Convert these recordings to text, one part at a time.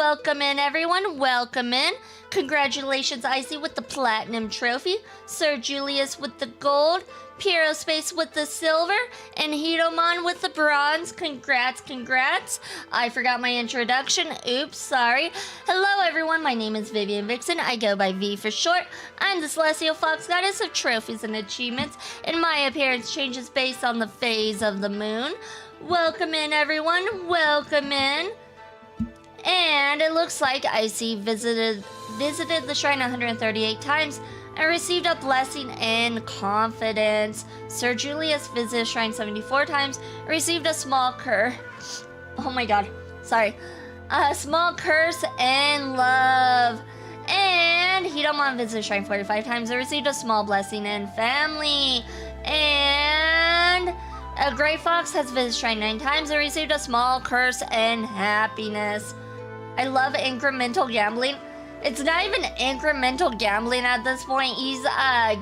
Welcome in, everyone. Welcome in. Congratulations, Icy, with the platinum trophy. Sir Julius with the gold. Piero Space with the silver. And Hitomon with the bronze. Congrats, congrats. I forgot my introduction. Oops, sorry. Hello, everyone. My name is Vivian Vixen. I go by V for short. I'm the Celestial Fox Goddess of trophies and achievements, and my appearance changes based on the phase of the moon. Welcome in, everyone. Welcome in. And it looks like Icy visited the shrine 138 times and received a blessing and confidence. Sir Julius visited the shrine 74 times and received a small curse. Oh my god, sorry. A small curse and love. And Hitomon visited the shrine 45 times and received a small blessing and family. And a Gray Fox has visited the shrine 9 times and received a small curse and happiness. I love incremental gambling. It's not even incremental gambling at this point. He's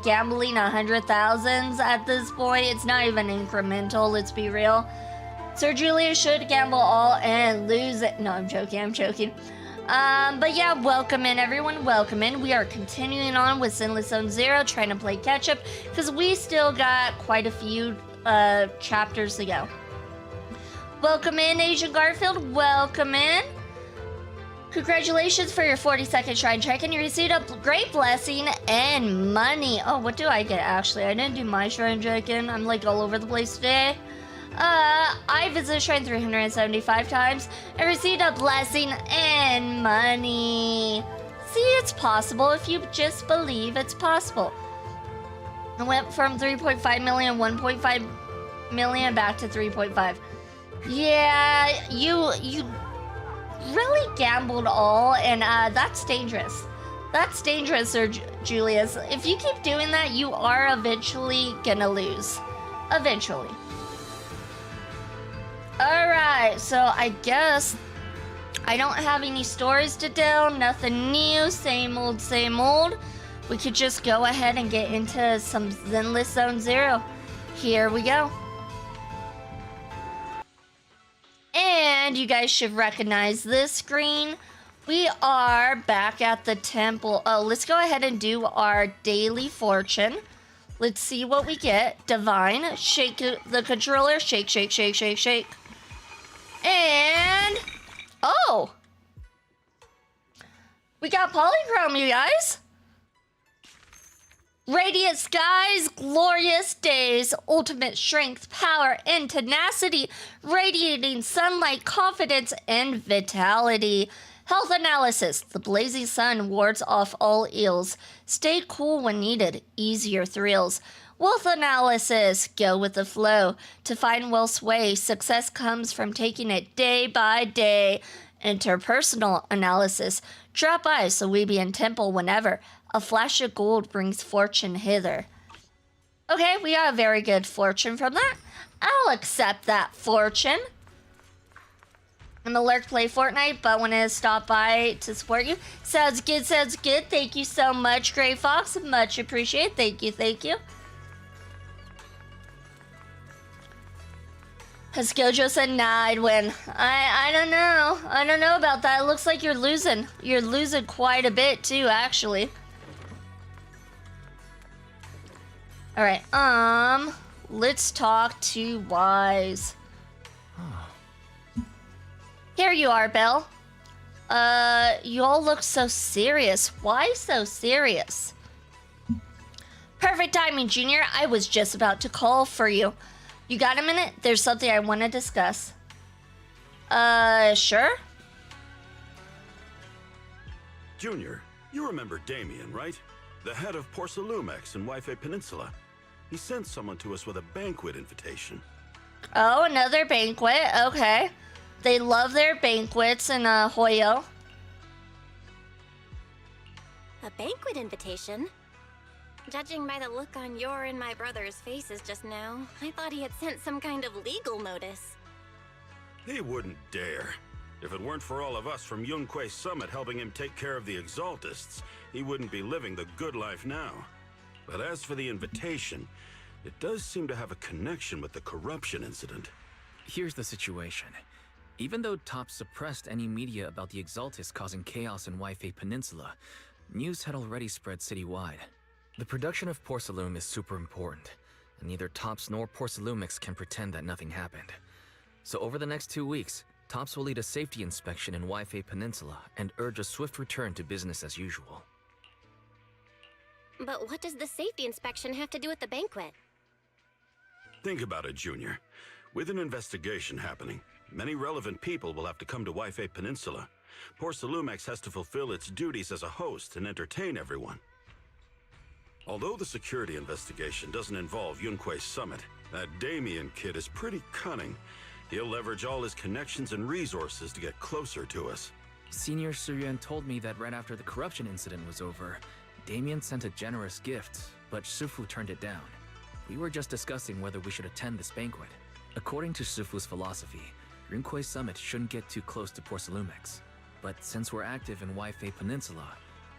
gambling 100,000s at this point. It's not even incremental, let's be real. Sir Julius should gamble all and lose it. No, I'm joking. But yeah, welcome in, everyone. Welcome in. We are continuing on with Sinless Zone Zero, trying to play catch up, because we still got quite a few chapters to go. Welcome in, Agent Garfield. Welcome in. Congratulations for your 42nd shrine check-in. You received a great blessing and money. Oh, what do I get, actually? I didn't do my shrine check-in. I'm like all over the place today. I visited shrine 375 times and received a blessing and money. See, it's possible if you just believe it's possible. I went from 3.5 million, 1.5 million back to 3.5. Yeah, you really gambled all, and that's dangerous. That's dangerous, Sir Julius. If you keep doing that, you are eventually gonna lose. Eventually. Alright, so I guess I don't have any stories to tell. Nothing new. Same old, same old. We could just go ahead and get into some Zenless Zone Zero. Here we go. And you guys should recognize this screen. We are back at the temple. Oh, let's go ahead and do our daily fortune. Let's see what we get. Divine. Shake the controller. Shake, shake, shake, shake, shake. And... oh! We got polychrome, you guys. Radiant skies, glorious days, ultimate strength, power, and tenacity, radiating sunlight, confidence, and vitality. Health analysis. The blazing sun wards off all ills. Stay cool when needed. Ease your thrills. Wealth analysis. Go with the flow. To find wealth's way, success comes from taking it day by day. Interpersonal analysis. Drop by so we be in temple whenever. A flash of gold brings fortune hither. Okay, we got a very good fortune from that. I'll accept that fortune. I'm a lurk play Fortnite, but when I stop by to support you. Sounds good, sounds good. Thank you so much, Gray Fox. Much appreciated. Thank you, thank you. Has Gojo said, nah, I'd win. I don't know. I don't know about that. It looks like you're losing. You're losing quite a bit, too, actually. Alright, let's talk to Wise. Here you are, Belle. You all look so serious. Why so serious? Perfect timing, Junior. I was just about to call for you. You got a minute? There's something I want to discuss. Sure? Junior, you remember Damien, right? The head of Porcelumex in Waife Peninsula. He sent someone to us with a banquet invitation. Oh, another banquet. Okay. They love their banquets in Hoyo. A banquet invitation? Judging by the look on your and my brother's faces just now, I thought he had sent some kind of legal notice. He wouldn't dare. If it weren't for all of us from Yunque Summit helping him take care of the Exaltists, he wouldn't be living the good life now. But as for the invitation, it does seem to have a connection with the corruption incident. Here's the situation. Even though Top suppressed any media about the Exaltis causing chaos in Waifei Peninsula, news had already spread citywide. The production of Porcelain is super important, and neither Tops nor Porcelumix can pretend that nothing happened. So over the next 2 weeks, Tops will lead a safety inspection in Waifei Peninsula and urge a swift return to business as usual. But what does the safety inspection have to do with the banquet? Think about it, Junior. With an investigation happening, many relevant people will have to come to Waifei Peninsula. Porcelumex has to fulfill its duties as a host and entertain everyone. Although the security investigation doesn't involve Yunque's summit, that Damien kid is pretty cunning. He'll leverage all his connections and resources to get closer to us. Senior Suyuan told me that right after the corruption incident was over, Damien sent a generous gift, but Shifu turned it down. We were just discussing whether we should attend this banquet. According to Shifu's philosophy, Yunque's summit shouldn't get too close to Porcelumex. But since we're active in Waifei Peninsula,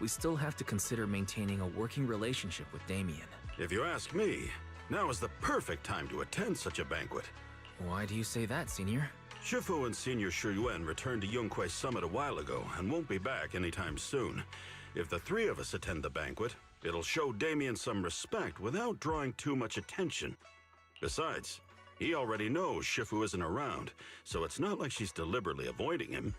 we still have to consider maintaining a working relationship with Damien. If you ask me, now is the perfect time to attend such a banquet. Why do you say that, Senior? Shifu and Senior Shuyuan returned to Yunque's summit a while ago and won't be back anytime soon. If the three of us attend the banquet, it'll show Damien some respect without drawing too much attention. Besides, he already knows Shifu isn't around, so it's not like she's deliberately avoiding him.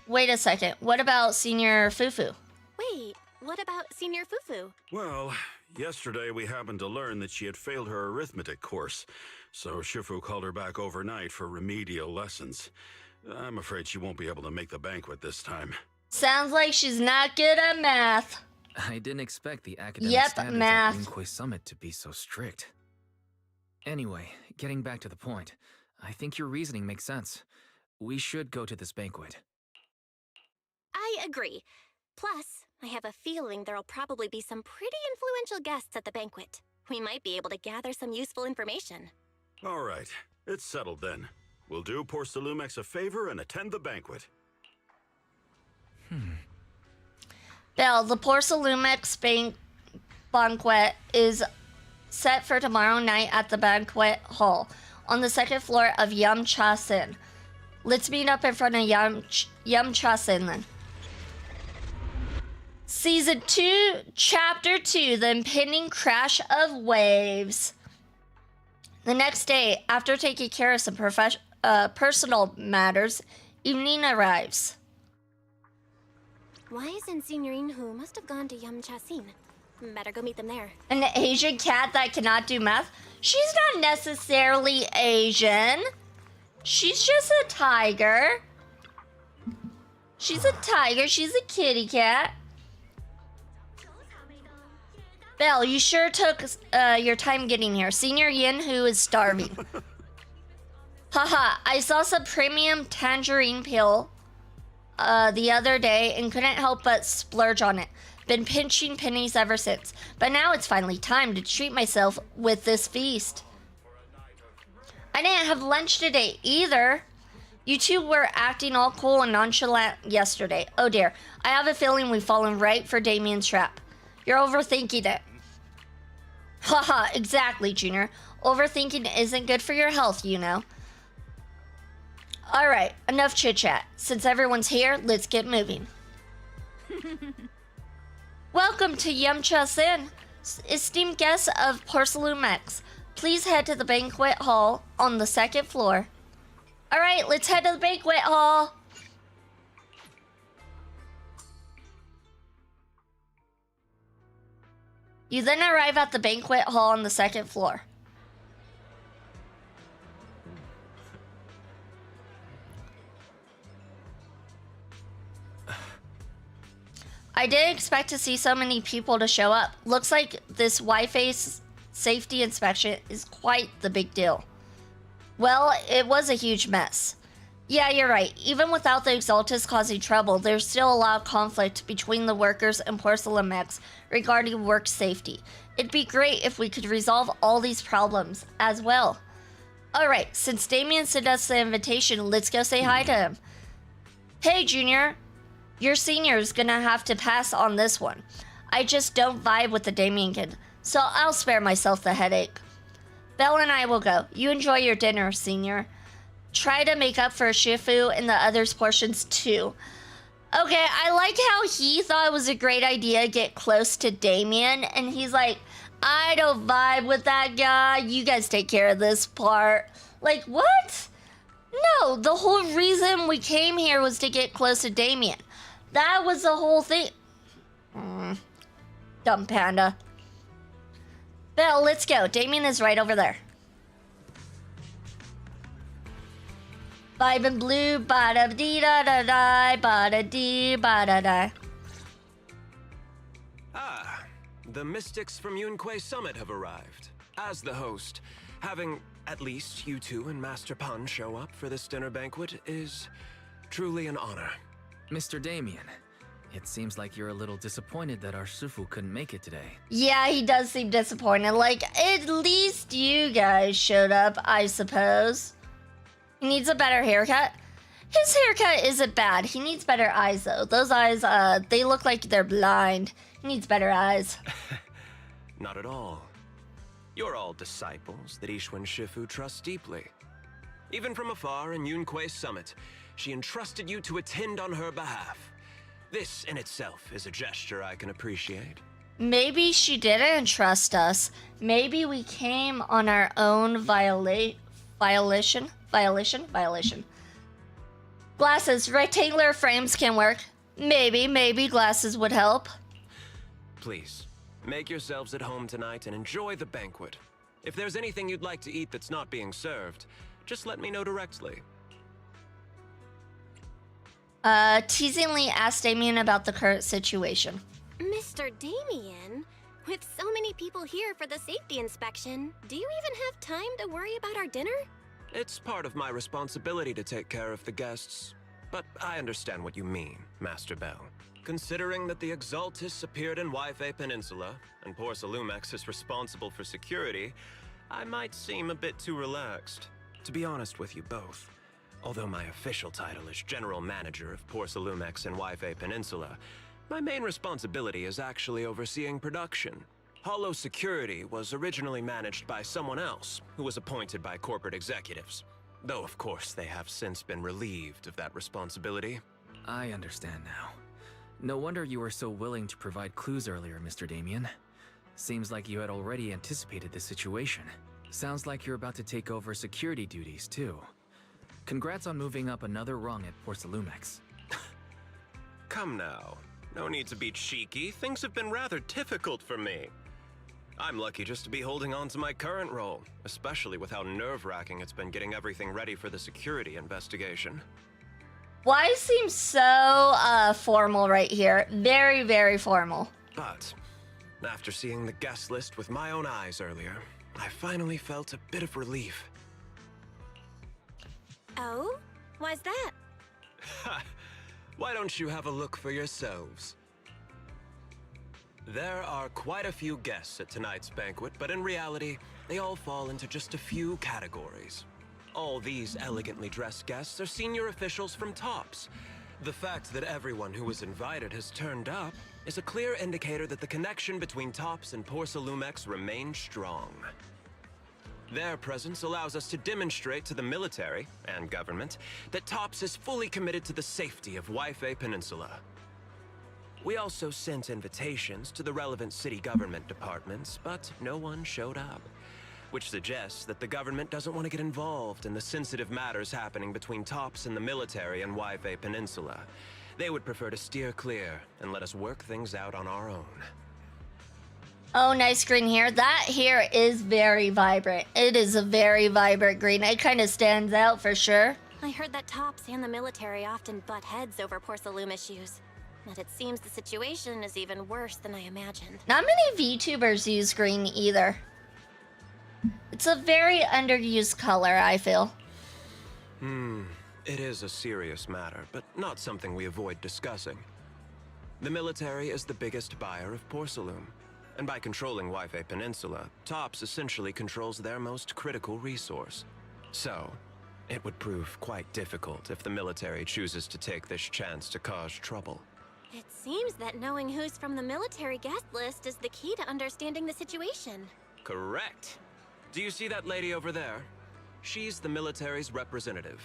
Wait a second. What about Senior Fufu? Wait, what about Senior Fufu? Well, yesterday we happened to learn that she had failed her arithmetic course, so Shifu called her back overnight for remedial lessons. I'm afraid she won't be able to make the banquet this time. Sounds like she's not good at math. I didn't expect the academic Yep, standards math. at Yunque Summit to be so strict. Anyway, getting back to the point, I think your reasoning makes sense. We should go to this banquet. I agree. Plus, I have a feeling there'll probably be some pretty influential guests at the banquet. We might be able to gather some useful information. All right, it's settled then. We'll do Porcelumex a favor and attend the banquet. Belle, the Porcelumex banquet is set for tomorrow night at the banquet hall on the second floor of Yum Cha Sin. Let's meet up in front of Yum Cha Sin then. Season 2, Chapter 2, The Impending Crash of Waves. The next day, after taking care of some personal matters, evening arrives. Why isn't Signorine Hu must have gone to Yum Cha Sin? Better go meet them there. An Asian cat that cannot do math? She's not necessarily Asian. She's just a tiger. She's a tiger. She's a kitty cat. Belle, you sure took your time getting here. Senior Yin Hu is starving. Haha, I saw some premium tangerine peel the other day and couldn't help but splurge on it. Been pinching pennies ever since. But now it's finally time to treat myself with this feast. I didn't have lunch today either. You two were acting all cool and nonchalant yesterday. Oh dear, I have a feeling we've fallen right for Damien's trap. You're overthinking it. Haha, exactly, Junior. Overthinking isn't good for your health, you know. Alright, enough chit-chat. Since everyone's here, let's get moving. Welcome to Yum Cha Sin. Esteemed guests of Porcelumex, please head to the banquet hall on the second floor. Alright, let's head to the banquet hall. You then arrive at the banquet hall on the second floor. I didn't expect to see so many people to show up. Looks like this Wi-Fi safety inspection is quite the big deal. Well, it was a huge mess. Yeah, you're right. Even without the Exaltis causing trouble, there's still a lot of conflict between the workers and Porcelumex regarding work safety. It'd be great if we could resolve all these problems as well. Alright, since Damien sent us the invitation, let's go say hi to him. Hey, Junior. Your senior's gonna have to pass on this one. I just don't vibe with the Damien kid, so I'll spare myself the headache. Belle and I will go. You enjoy your dinner, senior. Try to make up for Shifu and the others' portions too. Okay, I like how he thought it was a great idea to get close to Damien, and he's like, I don't vibe with that guy. You guys take care of this part. Like, what? No, the whole reason we came here was to get close to Damien. That was the whole thing. Dumb panda. Belle, let's go. Damien is right over there. Vibe in blue, ba-da-dee-da-da-da, ba-da-dee, ba-da-da. Ah, the mystics from Yunquei Summit have arrived. As the host, having at least you two and Master Pan show up for this dinner banquet is truly an honor. Mr. Damien, it seems like you're a little disappointed that our Sufu couldn't make it today. Yeah, he does seem disappointed. Like, at least you guys showed up, I suppose. He needs a better haircut. His haircut isn't bad. He needs better eyes, though. Those eyes, they look like they're blind. He needs better eyes. Not at all. You're all disciples that Ishwen Shifu trusts deeply. Even from afar in Yunquei Summit, she entrusted you to attend on her behalf. This in itself is a gesture I can appreciate. Maybe she didn't trust us. Maybe we came on our own violation. Glasses, rectangular frames can work. Maybe glasses would help. Please, make yourselves at home tonight and enjoy the banquet. If there's anything you'd like to eat that's not being served, just let me know directly. Teasingly asked Damien about the current situation. Mr. Damien, with so many people here for the safety inspection, do you even have time to worry about our dinner? It's part of my responsibility to take care of the guests, but I understand what you mean, Master Bell. Considering that the Exaltus appeared in Waifei Peninsula, and Porcelumex is responsible for security, I might seem a bit too relaxed. To be honest with you both, although my official title is General Manager of Porcelumex and Waifei Peninsula, my main responsibility is actually overseeing production. Hollow Security was originally managed by someone else, who was appointed by corporate executives. Though, of course, they have since been relieved of that responsibility. I understand now. No wonder you were so willing to provide clues earlier, Mr. Damien. Seems like you had already anticipated this situation. Sounds like you're about to take over security duties, too. Congrats on moving up another rung at Porcelumex. Come now. No need to be cheeky. Things have been rather difficult for me. I'm lucky just to be holding on to my current role, especially with how nerve-wracking it's been getting everything ready for the security investigation. Why seems so, formal right here? Very, very formal. But, after seeing the guest list with my own eyes earlier, I finally felt a bit of relief. Oh? Why's that? Why don't you have a look for yourselves? There are quite a few guests at tonight's banquet, but in reality, they all fall into just a few categories. All these elegantly dressed guests are senior officials from TOPS. The fact that everyone who was invited has turned up is a clear indicator that the connection between TOPS and Porcelumex remains strong. Their presence allows us to demonstrate to the military and government that TOPS is fully committed to the safety of Waifei Peninsula. We also sent invitations to the relevant city government departments, but no one showed up, which suggests that the government doesn't want to get involved in the sensitive matters happening between TOPS and the military and Waifei Peninsula. They would prefer to steer clear and let us work things out on our own. Oh, nice green here. That here is very vibrant. It is a very vibrant green. It kind of stands out for sure. I heard that TOPS and the military often butt heads over Porcelume issues. But it seems the situation is even worse than I imagined. Not many VTubers use green either. It's a very underused color, I feel. It is a serious matter, but not something we avoid discussing. The military is the biggest buyer of Porcelume, and by controlling Waifei Peninsula, TOPS essentially controls their most critical resource. So, it would prove quite difficult if the military chooses to take this chance to cause trouble. It seems that knowing who's from the military guest list is the key to understanding the situation. Correct. Do you see that lady over there? She's the military's representative.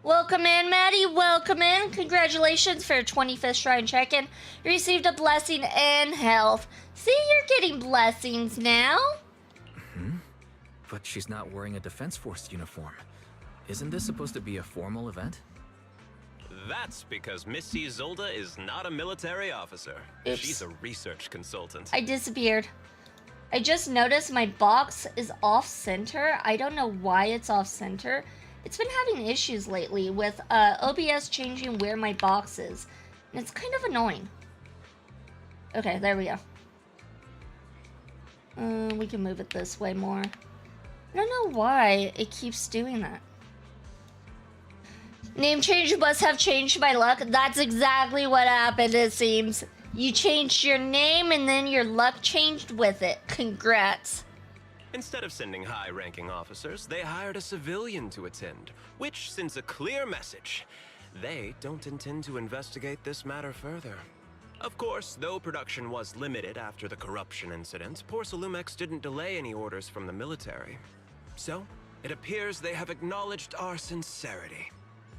Welcome in, Maddie. Welcome in. Congratulations for your 25th Shrine check-in. You received a blessing and health. See, you're getting blessings now. But she's not wearing a Defense Force uniform. Isn't this supposed to be a formal event? That's because Missy Zolda is not a military officer. Oops. She's a research consultant. I disappeared. I just noticed my box is off-center. I don't know why it's off-center. It's been having issues lately with OBS changing where my box is. And it's kind of annoying. Okay, there we go. We can move it this way more. I don't know why it keeps doing that. Name change must have changed my luck. That's exactly what happened, it seems. You changed your name and then your luck changed with it. Congrats. Instead of sending high-ranking officers, they hired a civilian to attend, which sends a clear message. They don't intend to investigate this matter further. Of course, though production was limited after the corruption incident, Porcelumex didn't delay any orders from the military. So, it appears they have acknowledged our sincerity.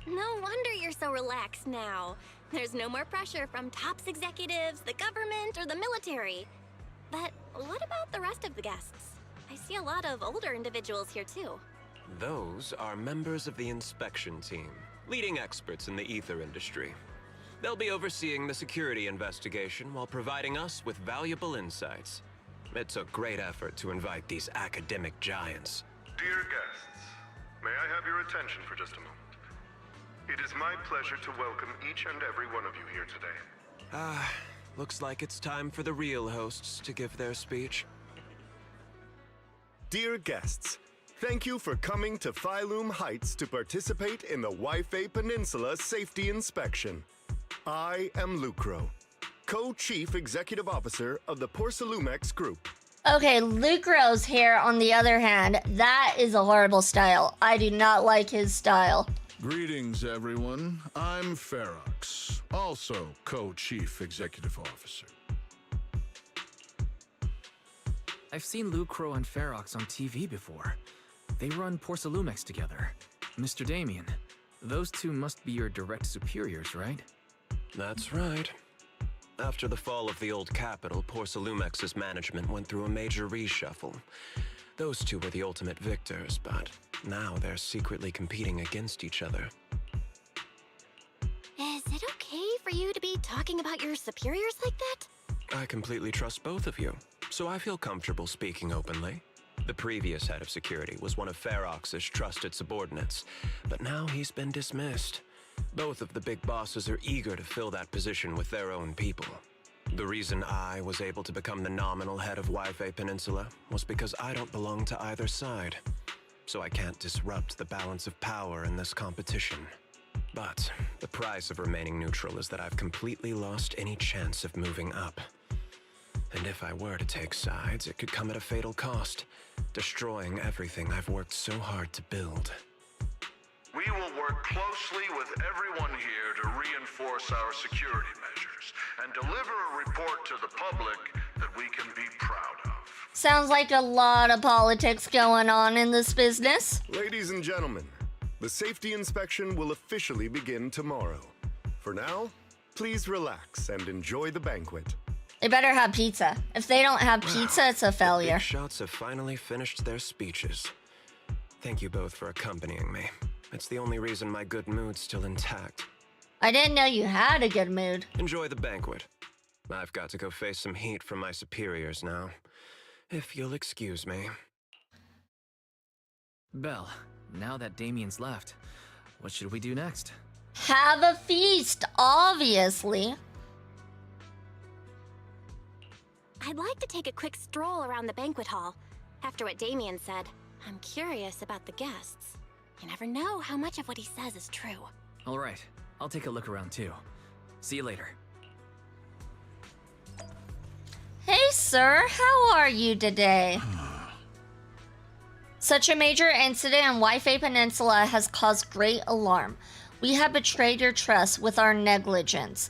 No wonder you're so relaxed now. There's no more pressure from tops executives, the government, or the military. But what about the rest of the guests? I see a lot of older individuals here too. Those are members of the inspection team, leading experts in the ether industry. They'll be overseeing the security investigation while providing us with valuable insights. It took great effort to invite these academic giants. Dear guests, may I have your attention for just a moment? It is my pleasure to welcome each and every one of you here today. Looks like it's time for the real hosts to give their speech. Dear guests, thank you for coming to Phylum Heights to participate in the Waifei Peninsula Safety Inspection. I am Lucro, Co-Chief Executive Officer of the Porcelumex Group. Okay, Lucro's hair, on the other hand, that is a horrible style. I do not like his style. Greetings, everyone. I'm Ferox, also Co-Chief Executive Officer. I've seen Lucro and Ferox on TV before. They run Porcelumex together. Mr. Damien, those two must be your direct superiors, right? That's right. After the fall of the old capital, Porcelumex's management went through a major reshuffle. Those two were the ultimate victors, but now they're secretly competing against each other. Is it okay for you to be talking about your superiors like that? I completely trust both of you, so I feel comfortable speaking openly. The previous head of security was one of Ferox's trusted subordinates, but now he's been dismissed. Both of the big bosses are eager to fill that position with their own people. The reason I was able to become the nominal head of Waifei Peninsula was because I don't belong to either side, so I can't disrupt the balance of power in this competition. But the price of remaining neutral is that I've completely lost any chance of moving up. And if I were to take sides, it could come at a fatal cost, destroying everything I've worked so hard to build. We will work closely with everyone here to reinforce our security measures and deliver a report to the public that we can be proud of. Sounds like a lot of politics going on in this business. Ladies and gentlemen, the safety inspection will officially begin tomorrow. For now, please relax and enjoy the banquet. They better have pizza. If they don't have pizza, it's a The failure. big shots have finally finished their speeches. Thank you both for accompanying me. It's the only reason my good mood's still intact. I didn't know you had a good mood. Enjoy the banquet. I've got to go face some heat from my superiors now. If you'll excuse me. Belle, now that Damien's left, what should we do next? Have a feast, obviously. I'd like to take a quick stroll around the banquet hall. After what Damien said, I'm curious about the guests. You never know how much of what he says is true. All right, I'll take a look around too. See you later. Hey, sir, how are you today? Such a major incident in Waifei Peninsula has caused great alarm. We have betrayed your trust with our negligence.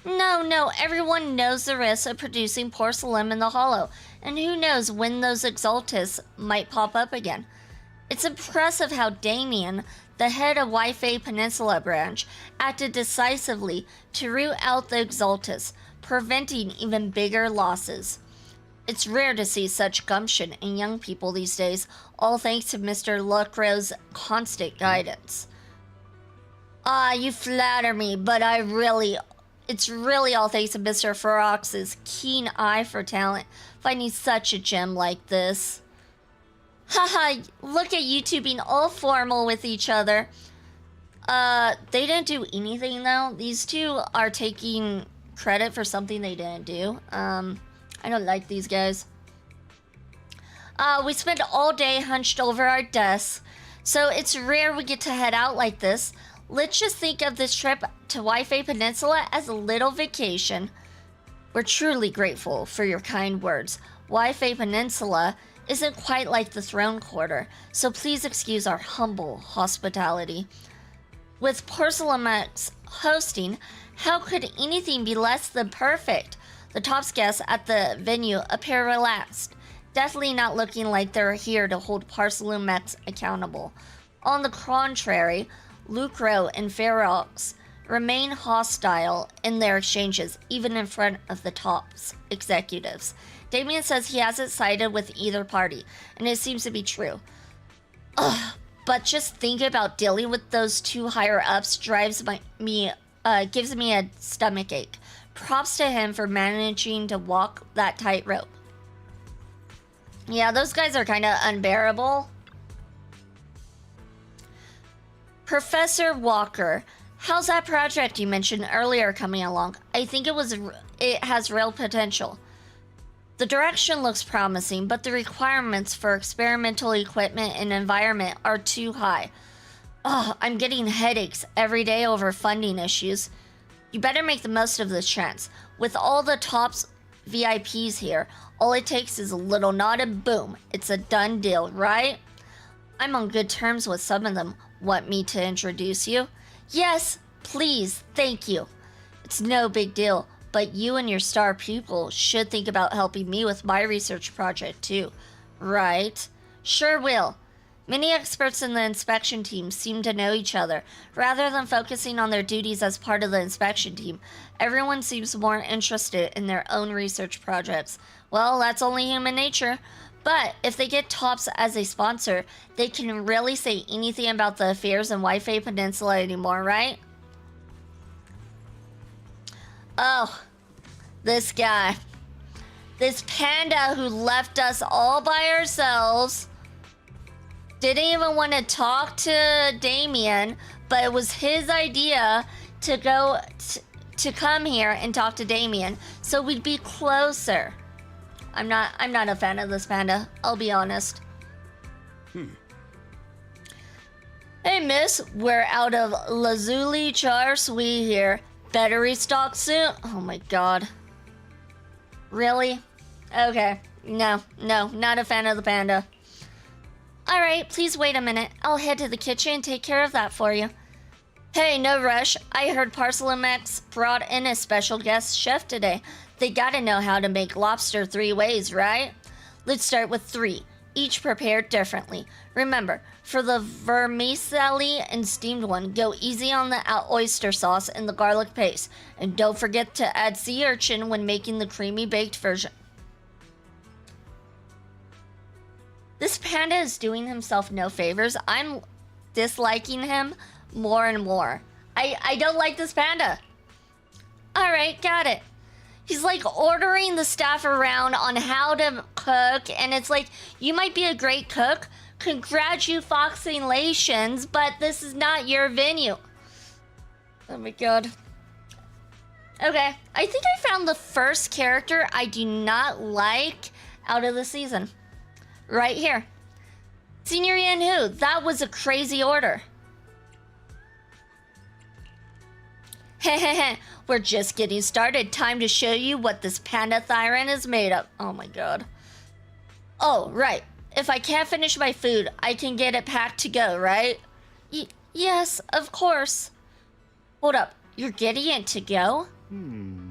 No, everyone knows the risks of producing porcelain in the hollow, and who knows when those exaltus might pop up again. It's impressive how Damien, the head of Wi-Fi Peninsula branch, acted decisively to root out the exaltus, preventing even bigger losses. It's rare to see such gumption in young people these days, all thanks to Mr. Lucro's constant guidance. You flatter me, but it's really all thanks to Mr. Ferox's keen eye for talent, finding such a gem like this. Haha, look at you two being all formal with each other. They didn't do anything though. These two are taking credit for something they didn't do. I don't like these guys. We spent all day hunched over our desks, so it's rare we get to head out like this. Let's just think of this trip to Wi-Fi Peninsula as a little vacation. We're truly grateful for your kind words. Wi-Fi Peninsula isn't quite like the Throne Quarter, so please excuse our humble hospitality. With Porcelamex hosting, how could anything be less than perfect? The top guests at the venue appear relaxed, definitely not looking like they're here to hold Porcelamex accountable. On the contrary, Lucro and Ferox remain hostile in their exchanges, even in front of the top's executives. Damien says he hasn't sided with either party, and it seems to be true. Ugh, but just thinking about dealing with those two higher-ups gives me a stomachache. Props to him for managing to walk that tightrope. Yeah, those guys are kind of unbearable. Professor Walker, how's that project you mentioned earlier coming along? I think it has real potential. The direction looks promising, but the requirements for experimental equipment and environment are too high. Oh, I'm getting headaches every day over funding issues. You better make the most of this chance. With all the tops VIPs here, all it takes is a little nod and boom, it's a done deal, right? I'm on good terms with some of them. Want me to introduce you? Yes, please, thank you. It's no big deal, but you and your star pupil should think about helping me with my research project too, right? Sure will. Many experts in the inspection team seem to know each other. Rather than focusing on their duties as part of the inspection team, everyone seems more interested in their own research projects. Well, that's only human nature. But if they get Tops as a sponsor, they can really say anything about the affairs in Wi-Fi Peninsula anymore, right? Oh, this guy. This panda who left us all by ourselves. Didn't even want to talk to Damien, but it was his idea to come here and talk to Damien so we'd be closer. I'm not a fan of this panda, I'll be honest. Hey miss, we're out of Lazuli Char Sui here. Better restock soon. Oh my god. Really? Okay. No, not a fan of the panda. Alright, please wait a minute. I'll head to the kitchen and take care of that for you. Hey, no rush. I heard Porcelamex brought in a special guest chef today. They gotta know how to make lobster 3 ways, right? Let's start with 3, each prepared differently. Remember, for the vermicelli and steamed one, go easy on the oyster sauce and the garlic paste. And don't forget to add sea urchin when making the creamy baked version. This panda is doing himself no favors. I'm disliking him more and more. I don't like this panda. Alright, got it. He's like ordering the staff around on how to cook, and it's like, you might be a great cook. Congratulations, but this is not your venue. Oh my god. Okay, I think I found the first character I do not like out of the season. Right here. Senior Yanhu, that was a crazy order. Hehehe, we're just getting started. Time to show you what this panda thyron is made of. Oh my god. Oh, right. If I can't finish my food, I can get it packed to go, right? Yes, of course. Hold up, you're getting it to go?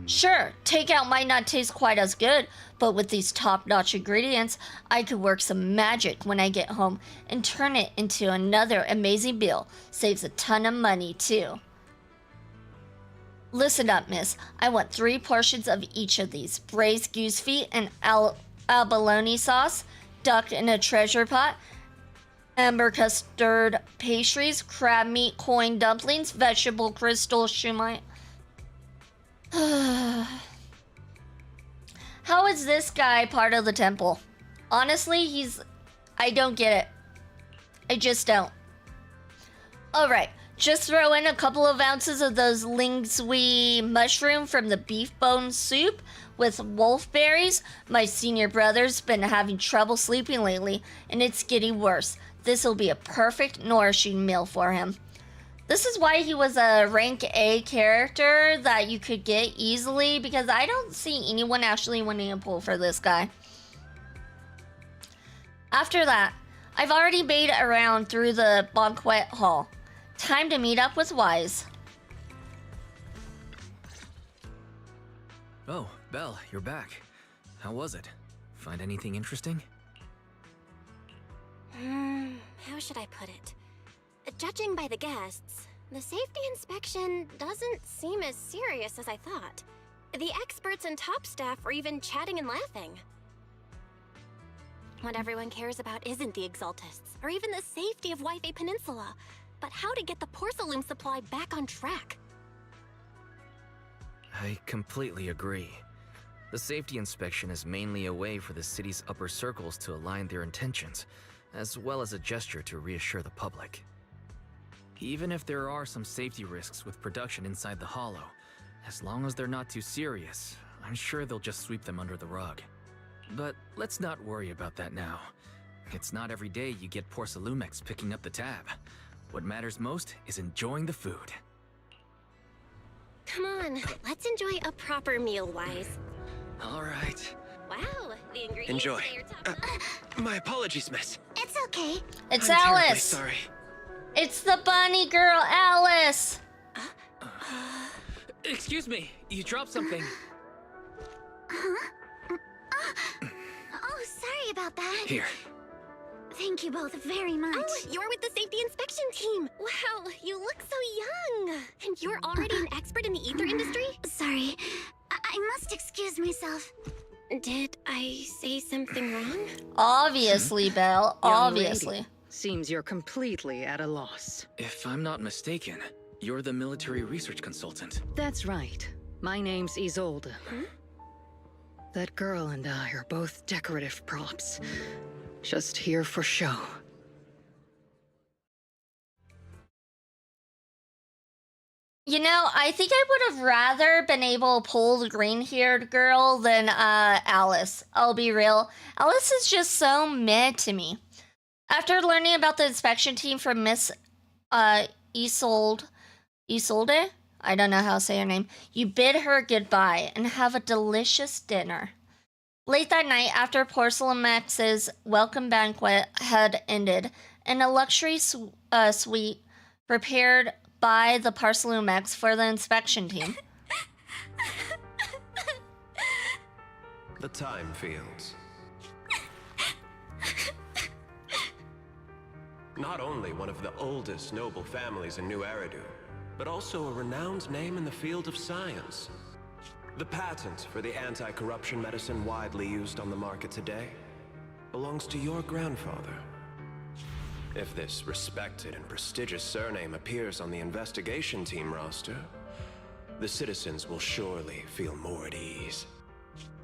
Sure, takeout might not taste quite as good, but with these top-notch ingredients, I could work some magic when I get home and turn it into another amazing meal. Saves a ton of money, too. Listen up, miss. I want 3 portions of each of these. Braised goose feet and abalone sauce, duck in a treasure pot, amber custard pastries, crab meat coin dumplings, vegetable crystal shumai. How is this guy part of the temple? Honestly, I don't get it. I just don't. Alright, just throw in a couple of ounces of those lingsui mushroom from the beef bone soup with wolfberries. My senior brother's been having trouble sleeping lately, and it's getting worse. This will be a perfect nourishing meal for him. This is why he was a rank A character that you could get easily, because I don't see anyone actually winning a pull for this guy. After that, I've already made around through the banquet hall. Time to meet up with Wise. Oh, Belle, you're back. How was it? Find anything interesting? How should I put it? Judging by the guests, the safety inspection doesn't seem as serious as I thought. The experts and top staff were even chatting and laughing. What everyone cares about isn't the Exaltists, or even the safety of Wi-Fi Peninsula, but how to get the porcelain supply back on track. I completely agree. The safety inspection is mainly a way for the city's upper circles to align their intentions, as well as a gesture to reassure the public. Even if there are some safety risks with production inside the Hollow, as long as they're not too serious, I'm sure they'll just sweep them under the rug. But let's not worry about that now. It's not every day you get Porcelumex picking up the tab. What matters most is enjoying the food. Come on, let's enjoy a proper meal, Wise. All right. Wow, the ingredients Enjoy. today are top My apologies, miss. It's okay. It's I'm terribly Alice. sorry. It's the bunny girl, Alice. Excuse me, you dropped something. Oh, sorry about that. Here. Thank you both very much. Oh, you're with the safety inspection team. Wow, you look so young. And you're already an expert in the ether industry? Sorry, I must excuse myself. Did I say something wrong? Obviously, Belle. Young Obviously. lady, seems you're completely at a loss. If I'm not mistaken, you're the military research consultant. That's right. My name's Isolde. That girl and I are both decorative props. Just here for show. You know, I think I would have rather been able to pull the green-haired girl than Alice. I'll be real. Alice is just so meh to me. After learning about the inspection team from Miss Isolde, I don't know how to say her name, you bid her goodbye and have a delicious dinner. Late that night, after Porcelamex's welcome banquet had ended, in a luxury suite prepared by the Porcelamex for the inspection team. The time fields. Not only one of the oldest noble families in New Eridu, but also a renowned name in the field of science. The patent for the anti-corruption medicine widely used on the market today belongs to your grandfather. If this respected and prestigious surname appears on the investigation team roster, the citizens will surely feel more at ease.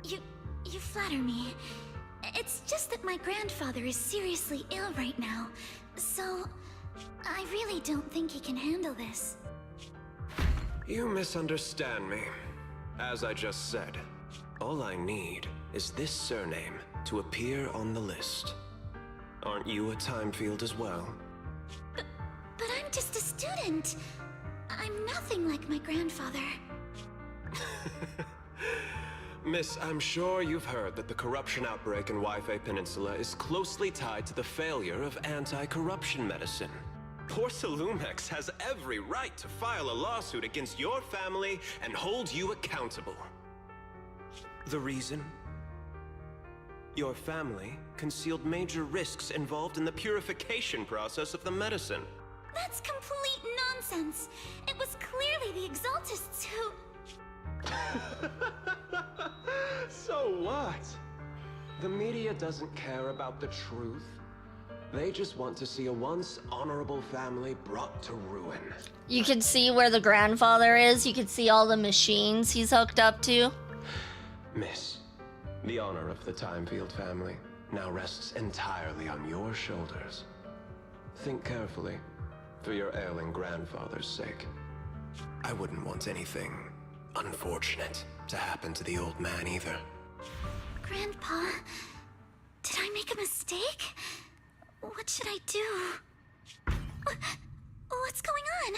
You flatter me. It's just that my grandfather is seriously ill right now, so I really don't think he can handle this. You misunderstand me. As I just said, all I need is this surname to appear on the list. Aren't you a time field as well? But I'm just a student. I'm nothing like my grandfather. Miss, I'm sure you've heard that the corruption outbreak in Wi-Fi Peninsula is closely tied to the failure of anti-corruption medicine. Porcelumex has every right to file a lawsuit against your family and hold you accountable. The reason? Your family concealed major risks involved in the purification process of the medicine. That's complete nonsense. It was clearly the Exaltists who... So what? The media doesn't care about the truth. They just want to see a once honorable family brought to ruin. You can see where the grandfather is. You can see all the machines he's hooked up to. Miss, the honor of the Timefield family now rests entirely on your shoulders. Think carefully, for your ailing grandfather's sake. I wouldn't want anything unfortunate to happen to the old man either. Grandpa, did I make a mistake? What should I do? What's going on?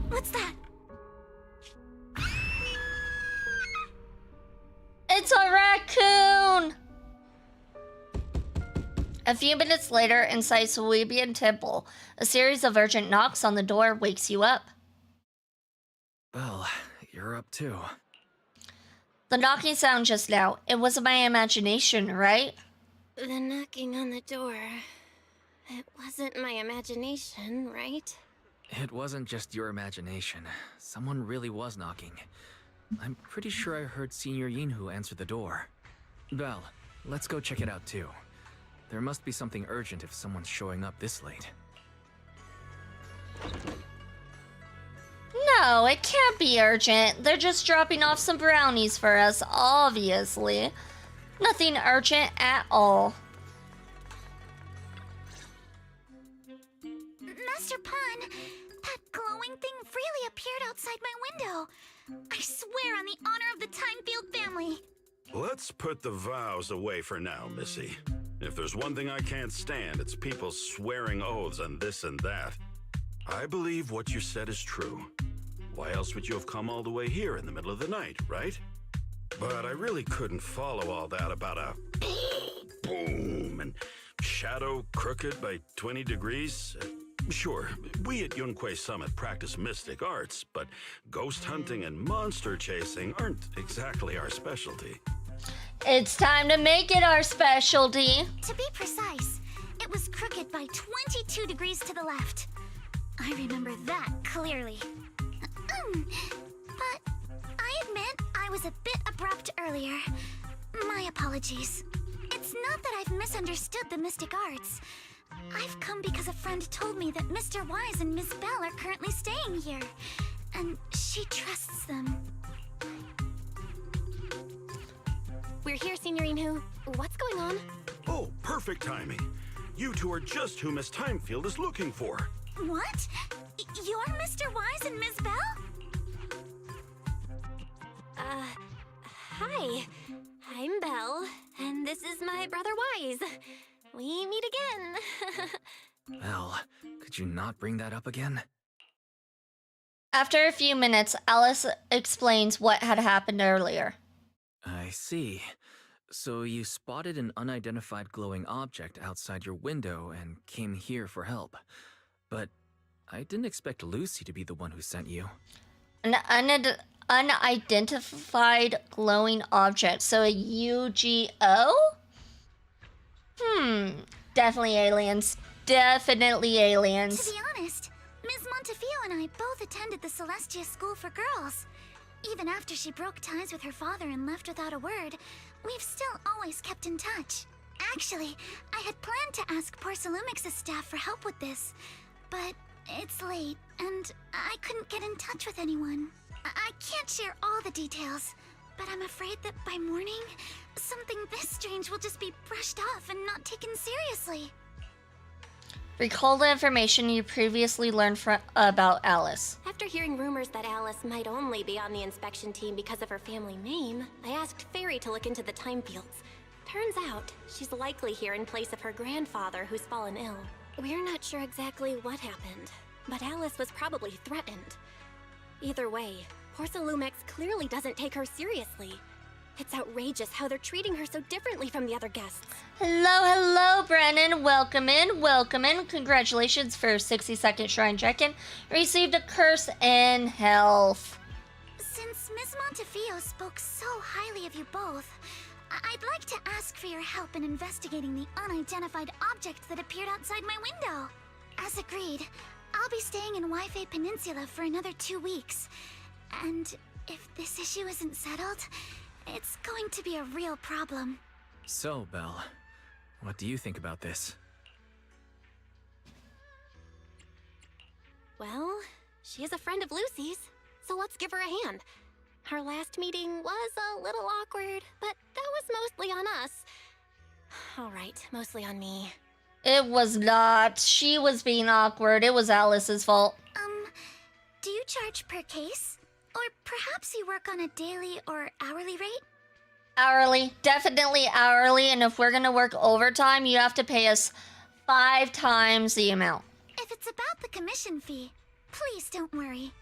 What's that? It's a raccoon! A few minutes later, inside Swabian Temple, a series of urgent knocks on the door wakes you up. Well, you're up too. The knocking sound just now, it wasn't my imagination, right? The knocking on the door. It wasn't my imagination, right? It wasn't just your imagination. Someone really was knocking. I'm pretty sure I heard Senior Yinhu answer the door. Belle, let's go check it out too. There must be something urgent if someone's showing up this late. No, it can't be urgent. They're just dropping off some brownies for us, obviously. Nothing urgent at all. Master Pun, that glowing thing really appeared outside my window. I swear on the honor of the Timefield family. Let's put the vows away for now, Missy. If there's one thing I can't stand, it's people swearing oaths on this and that. I believe what you said is true. Why else would you have come all the way here in the middle of the night, right? But I really couldn't follow all that about a boom and shadow crooked by 20 degrees. Sure, we at Yunquei Summit practice mystic arts, but ghost hunting and monster chasing aren't exactly our specialty. It's time to make it our specialty. To be precise, it was crooked by 22 degrees to the left. I remember that clearly. But I admit I was a bit abrupt earlier. My apologies. It's not that I've misunderstood the mystic arts. I've come because a friend told me that Mr. Wise and Miss Bell are currently staying here, and she trusts them. We're here, Senior Yinhu. What's going on? Oh, perfect timing. You two are just who Miss Timefield is looking for. What? You're Mr. Wise and Miss Bell? Hi. I'm Belle, and this is my brother Wise. We meet again. Belle, could you not bring that up again? After a few minutes, Alice explains what had happened earlier. I see. So you spotted an unidentified glowing object outside your window and came here for help. But I didn't expect Lucy to be the one who sent you. An unidentified glowing object. So a UGO? Definitely aliens. Definitely aliens. To be honest, Ms. Montefiore and I both attended the Celestia School for Girls. Even after she broke ties with her father and left without a word, we've still always kept in touch. Actually, I had planned to ask Porcelumix's staff for help with this, but it's late, and I couldn't get in touch with anyone. I can't share all the details, but I'm afraid that by morning, something this strange will just be brushed off and not taken seriously. Recall the information you previously learned about Alice. After hearing rumors that Alice might only be on the inspection team because of her family name, I asked Fairy to look into the Timefields. Turns out, she's likely here in place of her grandfather who's fallen ill. We're not sure exactly what happened, but Alice was probably threatened. Either way, Porcelumex clearly doesn't take her seriously. It's outrageous how they're treating her so differently from the other guests. Hello, Brennan. Welcome in. Congratulations for 60-second shrine check-in. Received a curse in health. Since Ms. Montefiore spoke so highly of you both, I'd like to ask for your help in investigating the unidentified object that appeared outside my window. As agreed, I'll be staying in Wi-Fi Peninsula for another 2 weeks. And if this issue isn't settled, it's going to be a real problem. So, Belle, what do you think about this? Well, she is a friend of Lucy's, so let's give her a hand. Our last meeting was a little awkward, but that was mostly on us. All right, mostly on me. It was not. She was being awkward. It was Alice's fault. Do you charge per case? Or perhaps you work on a daily or hourly rate? Hourly. Definitely hourly. And if we're going to work overtime, you have to pay us 5 times the amount. If it's about the commission fee, please don't worry.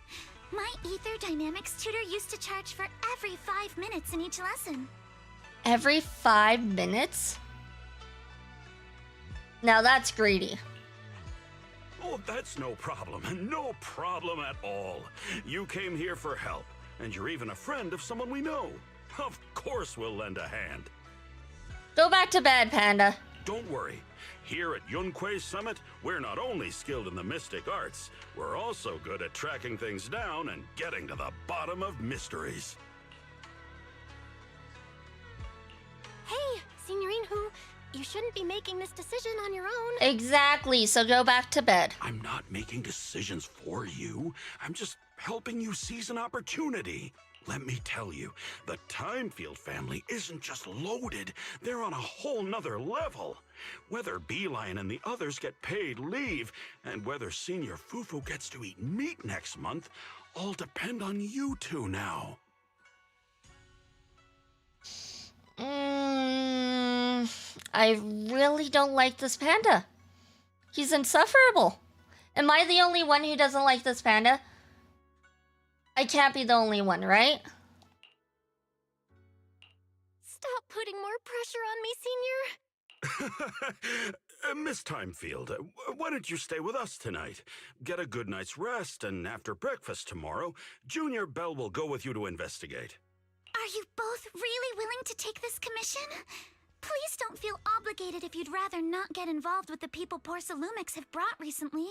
My Ether Dynamics tutor used to charge for every 5 minutes in each lesson. Every 5 minutes? Now that's greedy. Oh, that's no problem. No problem at all. You came here for help, and you're even a friend of someone we know. Of course we'll lend a hand. Go back to bed, Panda. Don't worry. Here at Yunquei Summit, we're not only skilled in the mystic arts, we're also good at tracking things down and getting to the bottom of mysteries. Hey, Signorine Hu, you shouldn't be making this decision on your own. Exactly, so go back to bed. I'm not making decisions for you. I'm just helping you seize an opportunity. Let me tell you, the Timefield family isn't just loaded, they're on a whole nother level. Whether Beeline and the others get paid leave, and whether Senior Fufu gets to eat meat next month, all depend on you two now. I really don't like this panda. He's insufferable. Am I the only one who doesn't like this panda? I can't be the only one, right? Stop putting more pressure on me, Senior. Miss Timefield, why don't you stay with us tonight? Get a good night's rest, and after breakfast tomorrow, Junior Belle will go with you to investigate. Are you both really willing to take this commission? Please don't feel obligated if you'd rather not get involved with the people Porcelumix have brought recently.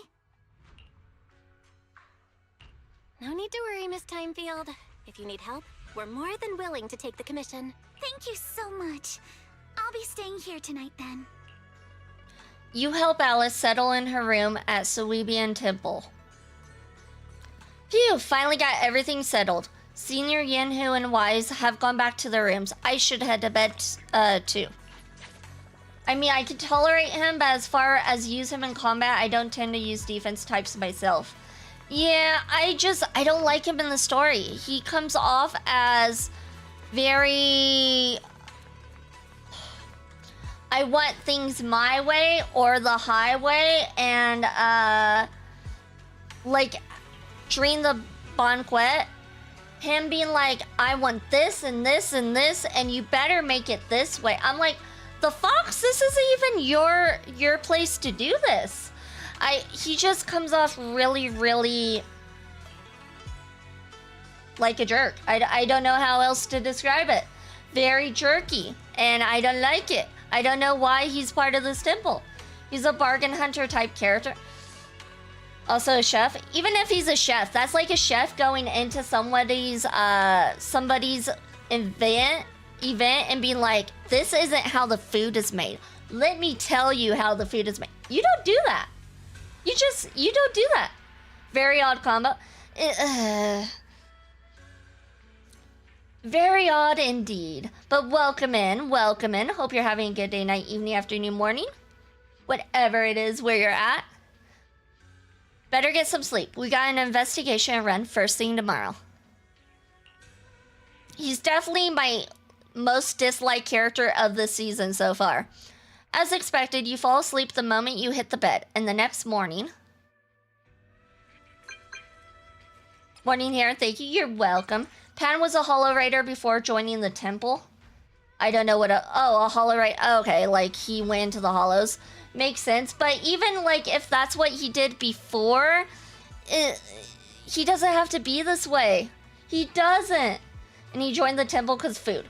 No need to worry, Miss Timefield. If you need help, we're more than willing to take the commission. Thank you so much. I'll be staying here tonight then. You help Alice settle in her room at Suibian Temple. Phew, finally got everything settled. Senior Yanhu and Wise have gone back to their rooms. I should head to bed, too. I mean, I can tolerate him, but as far as use him in combat, I don't tend to use defense types myself. Yeah, I don't like him in the story. He comes off as very... I want things my way or the highway, and, like, during the banquet, him being like, I want this and this and this, and you better make it this way. I'm like, the Fox, this isn't even your place to do this. He just comes off really, really like a jerk. I don't know how else to describe it. Very jerky, and I don't like it. I don't know why he's part of this temple. He's a bargain hunter type character. Also a chef. Even if he's a chef, that's like a chef going into somebody's event and being like, this isn't how the food is made. Let me tell you how the food is made. You don't do that. You don't do that. Very odd combo. Very odd indeed. But welcome in, welcome in. Hope you're having a good day, night, evening, afternoon, morning. Whatever it is where you're at. Better get some sleep. We got an investigation to run first thing tomorrow. He's definitely my most disliked character of this season so far. As expected, you fall asleep the moment you hit the bed, and the next morning... Morning here, thank you, you're welcome. Pan was a holo writer before joining the temple. I don't know what a hollow, right? Oh, okay, like he went into the hollows. Makes sense. But even like if that's what he did before, he doesn't have to be this way. He doesn't. And he joined the temple because food.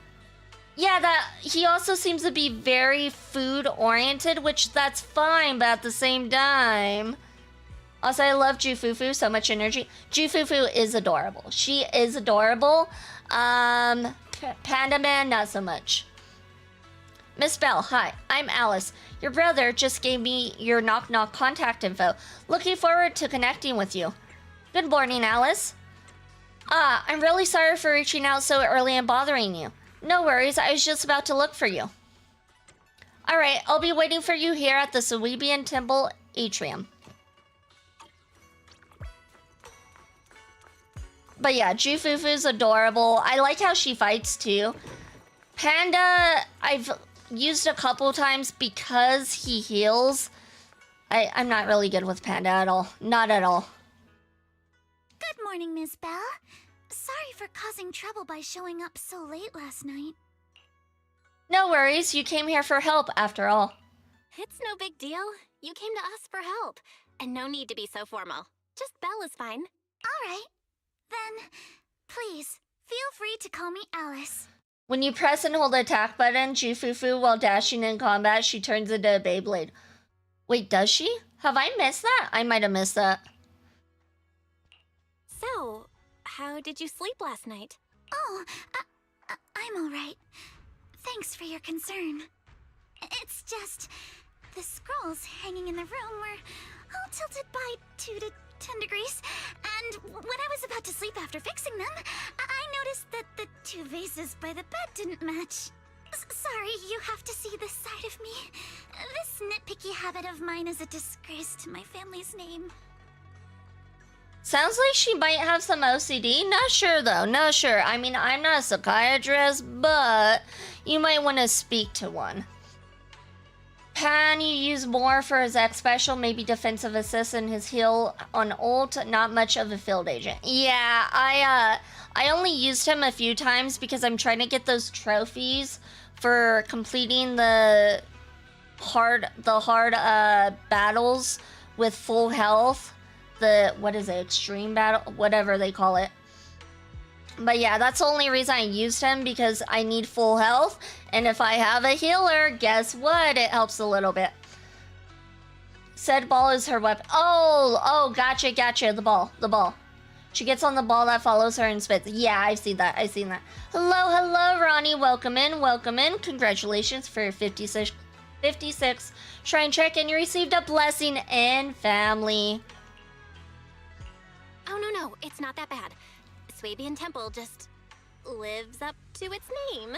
Yeah, that he also seems to be very food oriented, which that's fine, but at the same time. Also, I love Jufufu, so much energy. Jufufu is adorable. She is adorable. Panda Man, not so much. Miss Bell, hi, I'm Alice. Your brother just gave me your knock-knock contact info. Looking forward to connecting with you. Good morning, Alice. I'm really sorry for reaching out so early and bothering you. No worries, I was just about to look for you. Alright, I'll be waiting for you here at the Suebian Temple Atrium. But yeah, Jufufu's adorable. I like how she fights too. Panda, I've used a couple times because he heals. I'm not really good with Panda at all. Not at all. Good morning, Miss Bell. Sorry for causing trouble by showing up so late last night. No worries, you came here for help after all. It's no big deal. You came to us for help. And no need to be so formal. Just Belle is fine. All right. Then, please, feel free to call me Alice. When you press and hold the attack button, Jufufu, while dashing in combat, she turns into a Beyblade. Wait, does she? Have I missed that? I might have missed that. So, how did you sleep last night? Oh, I'm all right. Thanks for your concern. It's just, the scrolls hanging in the room were all tilted by 2 to 10 degrees, and when I was about to sleep after fixing them, I noticed that the 2 vases by the bed didn't match. Sorry, you have to see this side of me. This nitpicky habit of mine is a disgrace to my family's name. Sounds like she might have some OCD. Not sure though, not sure. I mean, I'm not a psychiatrist, but you might want to speak to one. Pan, you use more for his X special, maybe defensive assist, and his heal on ult. Not much of a field agent. Yeah, I only used him a few times because I'm trying to get those trophies for completing the hard battles with full health. The what is it? Extreme battle, whatever they call it. But yeah, that's the only reason I used him, because I need full health. And if I have a healer, guess what? It helps a little bit. Said ball is her weapon. Oh, gotcha. The ball. She gets on the ball that follows her and spits. Yeah, I've seen that. Hello, Ronnie. Welcome in. Congratulations for your 56 shrine check, and you received a blessing and family. Oh, no, it's not that bad. Swabian Temple just lives up to its name.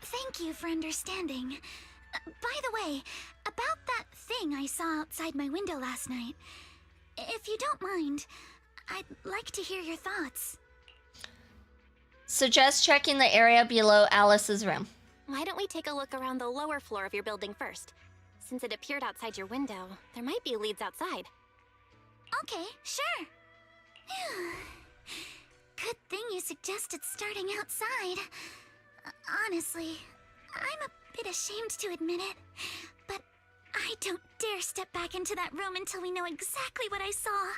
Thank you for understanding. By the way, about that thing I saw outside my window last night, if you don't mind, I'd like to hear your thoughts. Suggest checking the area below Alice's room. Why don't we take a look around the lower floor of your building first? Since it appeared outside your window, there might be leads outside. Okay, sure. Good thing you suggested starting outside. Honestly, I'm a bit ashamed to admit it, but I don't dare step back into that room until we know exactly what I saw.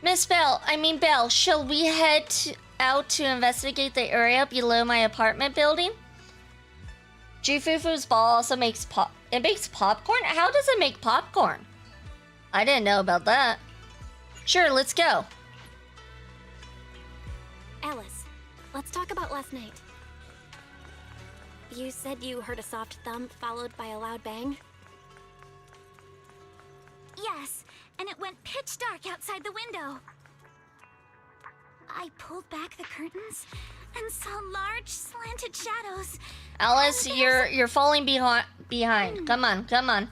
Miss Bell, shall we head out to investigate the area below my apartment building? Jufufu's ball also makes popcorn? How does it make popcorn? I didn't know about that. Sure, let's go. Alice, let's talk about last night. You said you heard a soft thump followed by a loud bang? Yes, and it went pitch dark outside the window. I pulled back the curtains and saw large slanted shadows. Alice, you're falling behind. Come on.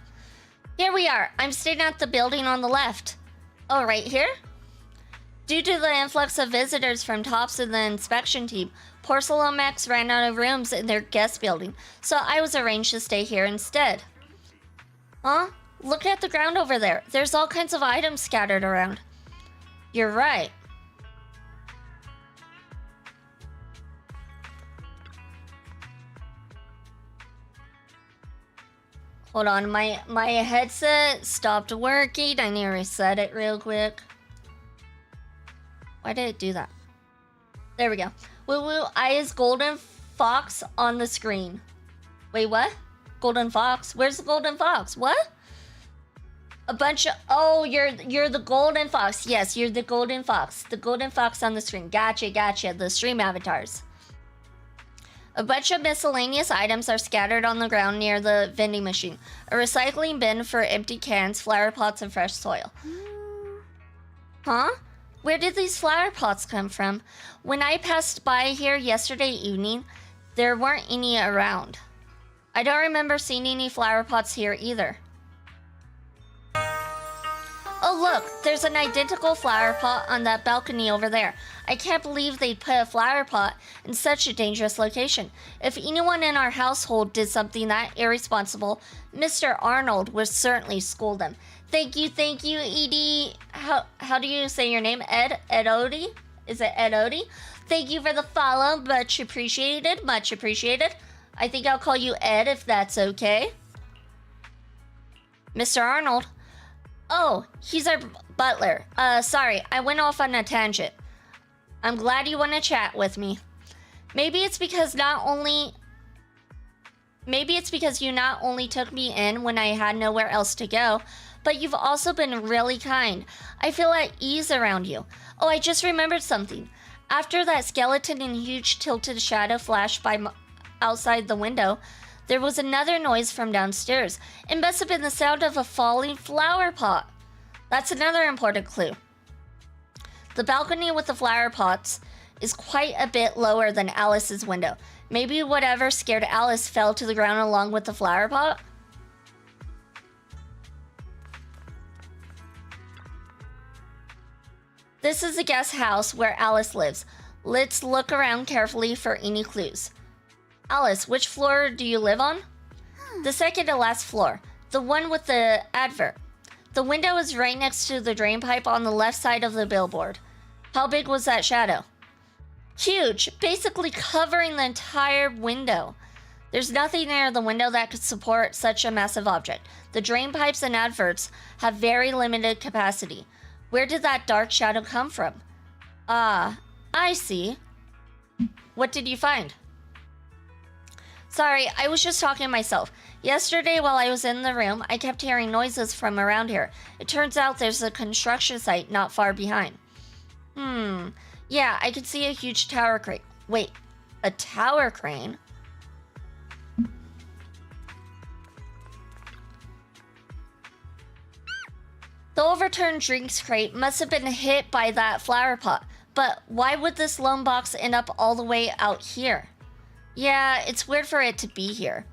Here we are. I'm staying at the building on the left. Oh, right here? Due to the influx of visitors from TOPS and the inspection team, Porcelomex ran out of rooms in their guest building, so I was arranged to stay here instead. Huh? Look at the ground over there. There's all kinds of items scattered around. You're right. Hold on, my headset stopped working. I need to reset it real quick. Why did it do that? There we go. Woo Woo Eye is Golden Fox on the screen. Wait, what? Golden Fox? Where's the Golden Fox? What? A bunch of... Oh, you're the Golden Fox. Yes, you're the Golden Fox. The Golden Fox on the screen. Gotcha, gotcha. The stream avatars. A bunch of miscellaneous items are scattered on the ground near the vending machine. A recycling bin for empty cans, flower pots, and fresh soil. Huh? Where did these flower pots come from? When I passed by here yesterday evening, there weren't any around. I don't remember seeing any flower pots here either. Oh look, there's an identical flower pot on that balcony over there. I can't believe they'd put a flower pot in such a dangerous location. If anyone in our household did something that irresponsible, Mr. Arnold would certainly scold them. Thank you, Edie. How do you say your name? Ed Odie? Is it Ed Odie? Thank you for the follow. Much appreciated. Much appreciated. I think I'll call you Ed if that's okay. Mr. Arnold. Oh, he's our butler. Sorry, I went off on a tangent. I'm glad you want to chat with me. Maybe it's because you not only took me in when I had nowhere else to go, but you've also been really kind. I feel at ease around you. Oh, I just remembered something. After that skeleton in huge tilted shadow flashed by outside the window, there was another noise from downstairs. It must have been the sound of a falling flower pot. That's another important clue. The balcony with the flower pots is quite a bit lower than Alice's window. Maybe whatever scared Alice fell to the ground along with the flower pot? This is the guest house where Alice lives. Let's look around carefully for any clues. Alice, which floor do you live on? The second to last floor. The one with the advert. The window is right next to the drain pipe on the left side of the billboard. How big was that shadow? Huge, basically covering the entire window. There's nothing near the window that could support such a massive object. The drain pipes and adverts have very limited capacity. Where did that dark shadow come from? Ah, I see. What did you find? Sorry, I was just talking to myself. Yesterday, while I was in the room, I kept hearing noises from around here. It turns out there's a construction site not far behind. Yeah, I could see a huge tower crane. Wait, a tower crane? The overturned drinks crate must have been hit by that flower pot. But why would this lone box end up all the way out here? Yeah, it's weird for it to be here.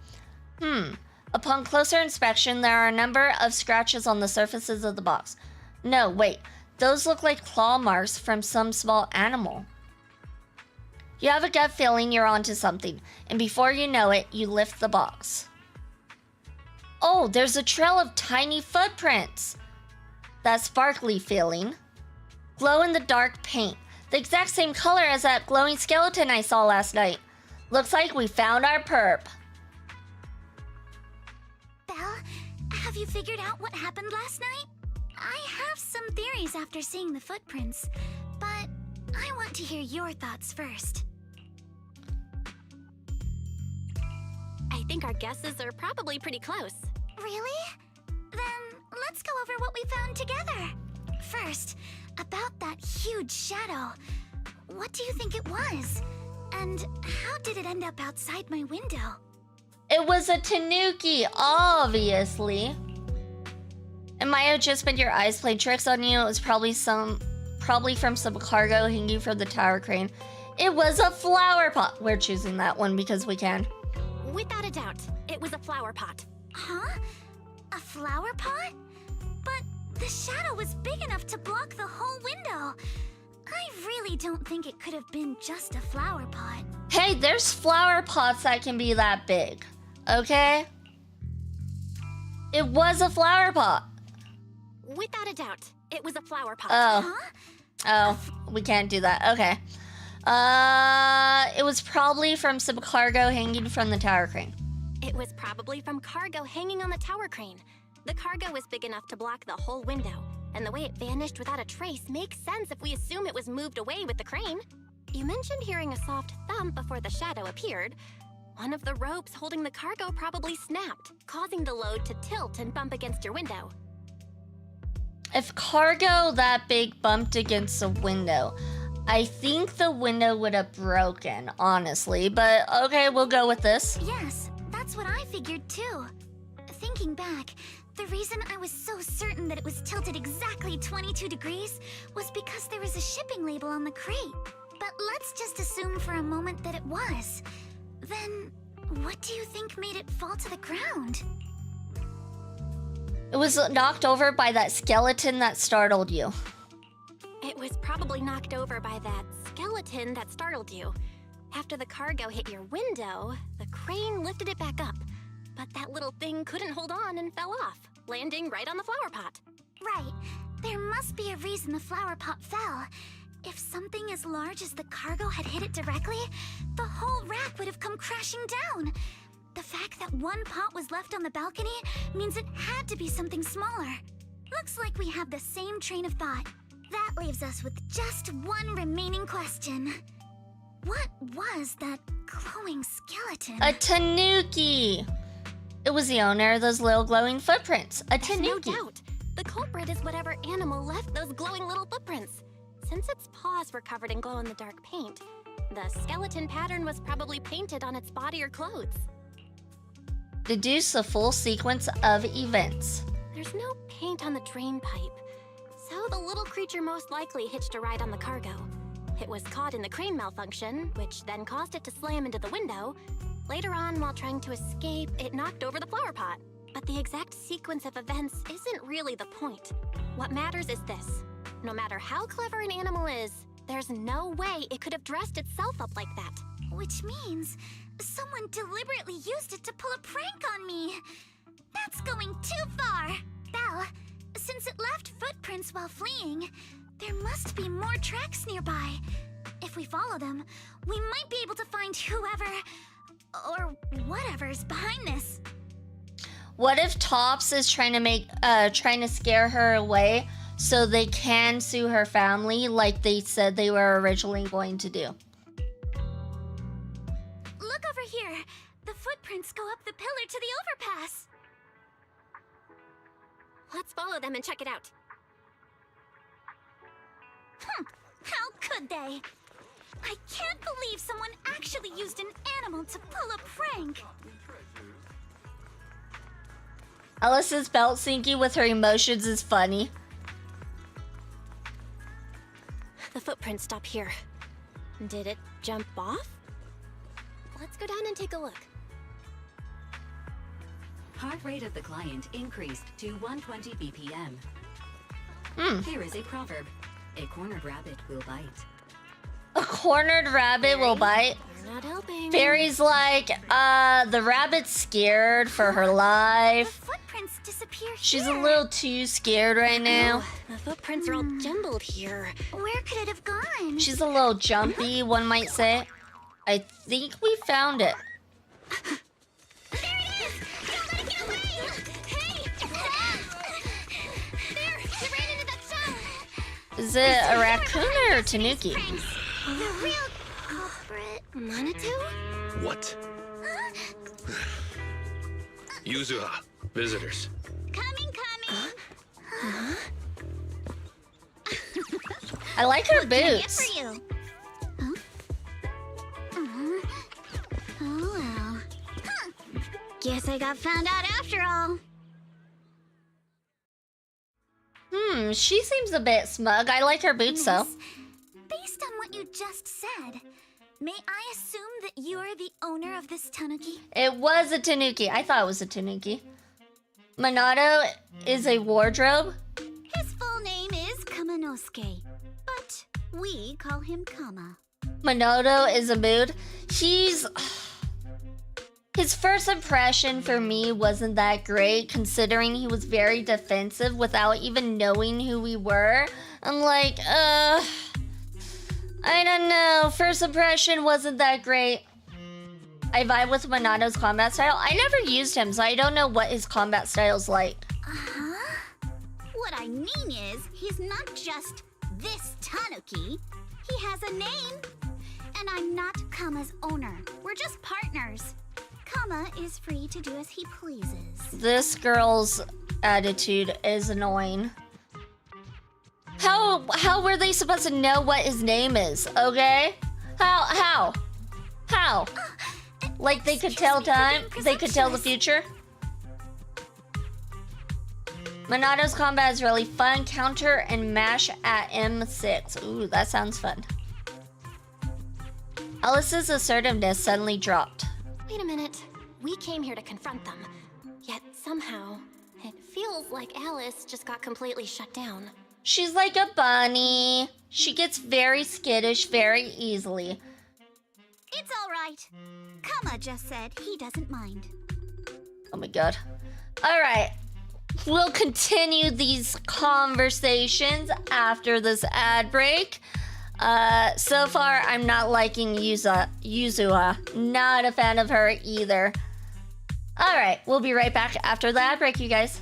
Upon closer inspection, there are a number of scratches on the surfaces of the box. No, wait. Those look like claw marks from some small animal. You have a gut feeling you're onto something, and before you know it, you lift the box. Oh, there's a trail of tiny footprints. That sparkly feeling. Glow-in-the-dark paint. The exact same color as that glowing skeleton I saw last night. Looks like we found our perp. Belle, have you figured out what happened last night? I have some theories after seeing the footprints, but I want to hear your thoughts first. I think our guesses are probably pretty close. Really? Then let's go over what we found together. First, about that huge shadow. What do you think it was? And how did it end up outside my window? It was a tanuki, obviously. It might have just been your eyes playing tricks on you. It was probably from some cargo hanging from the tower crane. It was a flower pot. We're choosing that one because we can. Without a doubt, it was a flower pot. Huh? A flower pot? But the shadow was big enough to block the whole window. I really don't think it could have been just a flower pot. Hey, there's flower pots that can be that big. Okay? It was a flower pot. Without a doubt, it was a flower pot. Oh. Huh? Oh, we can't do that. Okay. It was probably from some cargo hanging from the tower crane. It was probably from cargo hanging on the tower crane. The cargo was big enough to block the whole window, and the way it vanished without a trace makes sense if we assume it was moved away with the crane. You mentioned hearing a soft thump before the shadow appeared. One of the ropes holding the cargo probably snapped, causing the load to tilt and bump against your window. If cargo that big bumped against a window, I think the window would have broken, honestly. But okay, we'll go with this. Yes, that's what I figured too. Thinking back, the reason I was so certain that it was tilted exactly 22 degrees was because there was a shipping label on the crate. But let's just assume for a moment that it was. Then, what do you think made it fall to the ground? It was knocked over by that skeleton that startled you. It was probably knocked over by that skeleton that startled you. After the cargo hit your window, the crane lifted it back up. But that little thing couldn't hold on and fell off, landing right on the flower pot. Right. There must be a reason the flower pot fell. If something as large as the cargo had hit it directly, the whole rack would have come crashing down. The fact that one pot was left on the balcony means it had to be something smaller. Looks like we have the same train of thought. That leaves us with just one remaining question. What was that glowing skeleton? A tanuki! It was the owner of those little glowing footprints. A There's no tanuki. doubt. The culprit is whatever animal left those glowing little footprints. Since its paws were covered in glow-in-the-dark paint, the skeleton pattern was probably painted on its body or clothes. Deduce the full sequence of events. There's no paint on the drain pipe, so the little creature most likely hitched a ride on the cargo. It was caught in the crane malfunction, which then caused it to slam into the window. Later on, while trying to escape, it knocked over the flower pot. But the exact sequence of events isn't really the point. What matters is this. No matter how clever an animal is, there's no way it could have dressed itself up like that. Which means someone deliberately used it to pull a prank on me. That's going too far. Belle, since it left footprints while fleeing, there must be more tracks nearby. If we follow them, we might be able to find whoever or whatever's behind this. What if Tops is trying to scare her away so they can sue her family like they said they were originally going to do? Look over here. The footprints go up the pillar to the overpass. Let's follow them and check it out. How could they? I can't believe someone actually used an animal to pull a prank. Alice's belt sinking with her emotions is funny. The footprints stop here. Did it jump off? Let's go down and take a look. Heart rate of the client increased to 120 BPM. Here is a proverb. A cornered rabbit will bite. A cornered rabbit will bite. You're not helping. Fairy's like, the rabbit's scared for her The life. footprints disappear She's a here. little too scared right now. The footprints are all jumbled here. Where could it have gone? She's a little jumpy, one might say. I think we found it. There it is! Don't let it get away! Hey! There! It ran into that stone! Is it a raccoon or a tanuki? The real culprit. Manitou? What? Yuzuha, visitors. Coming! I like her What can I get boots. for you? Huh? Oh well. Huh. Guess I got found out after all. She seems a bit smug. I like her boots though. Miss, based on what you just said, may I assume that you're the owner of this tanuki? It was a tanuki. I thought it was a tanuki. Minato is a wardrobe. His full name is Kamanosuke, but we call him Kama. Minato is a mood. His first impression for me wasn't that great, considering he was very defensive without even knowing who we were. I'm like, I don't know. First impression wasn't that great. I vibe with Monato's combat style. I never used him, so I don't know what his combat style's like. What I mean is, he's not just this Tanuki. He has a name. And I'm not Kama's owner. We're just partners. Kama is free to do as he pleases. This girl's attitude is annoying. How were they supposed to know what his name is, okay? How? Like they could tell time? They could tell the future? Monato's combat is really fun. Counter and mash at M6. Ooh, that sounds fun. Alice's assertiveness suddenly dropped. Wait a minute. We came here to confront them. Yet somehow, it feels like Alice just got completely shut down. She's like a bunny. She gets very skittish very easily. It's all right. Kama just said he doesn't mind. Oh my god. All right. We'll continue these conversations after this ad break. So far, I'm not liking Yuzua. Not a fan of her either. All right, we'll be right back after the ad break, you guys.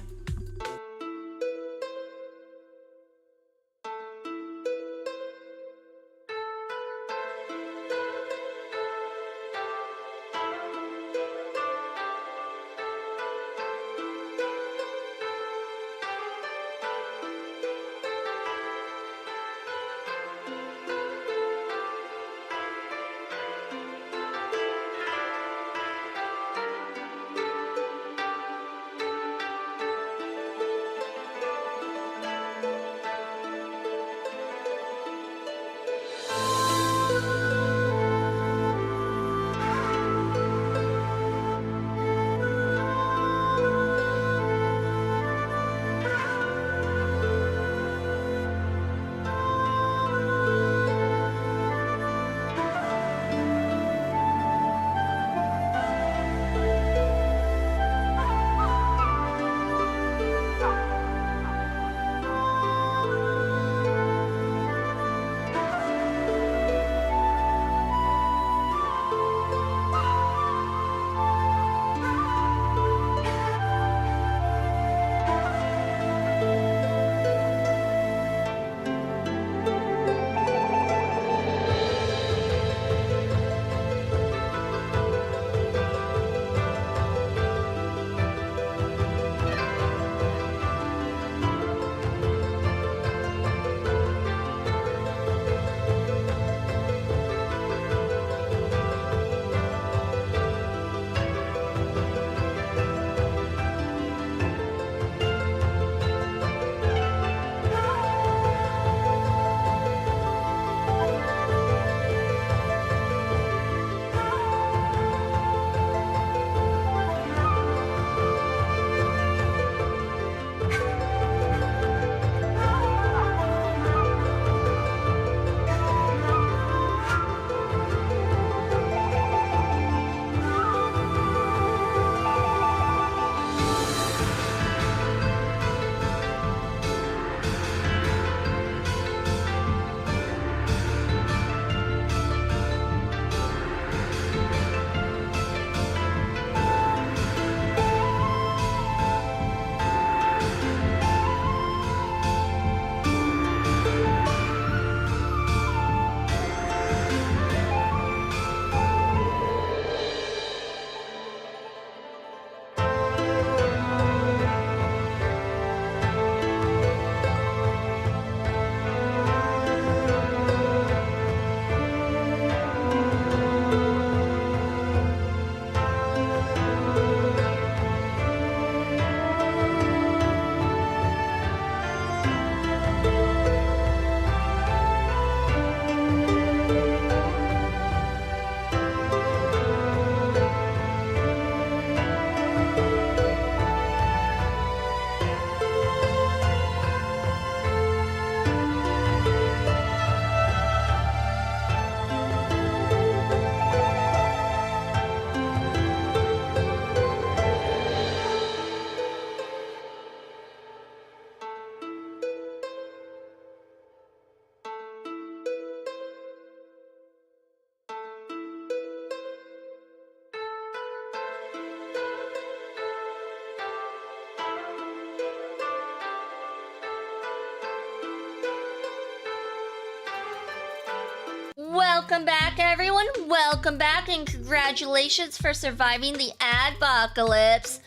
Welcome back, everyone. Welcome back, and congratulations for surviving the advocalypse.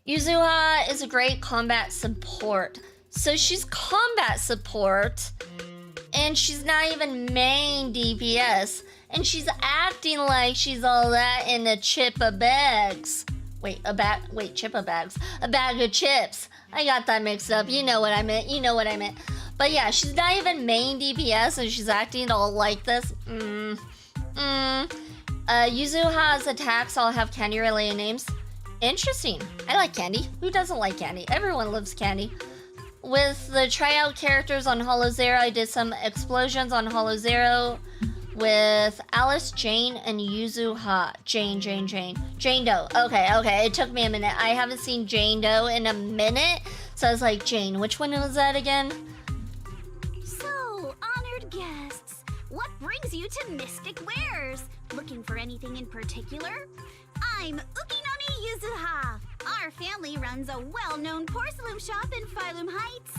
Yuzuha is a great combat support. So she's combat support, and she's not even main DPS, and she's acting like she's all that in a chip of bags. Chip of bags. A bag of chips. I got that mixed up. You know what I meant. But yeah, she's not even main DPS, and she's acting all like this. Yuzuha's attacks all have candy-related names. Interesting. I like candy. Who doesn't like candy? Everyone loves candy. With the tryout characters on Hollow Zero, I did some explosions on Hollow Zero with Alice, Jane, and Yuzuha. Jane Doe. Okay. It took me a minute. I haven't seen Jane Doe in a minute, so I was like, Jane, which one was that again? So, honored guests, what brings you to Mystic Wares? Looking for anything in particular? I'm Ukinami Yuzuha. Our family runs a well-known porcelain shop in Phylum Heights.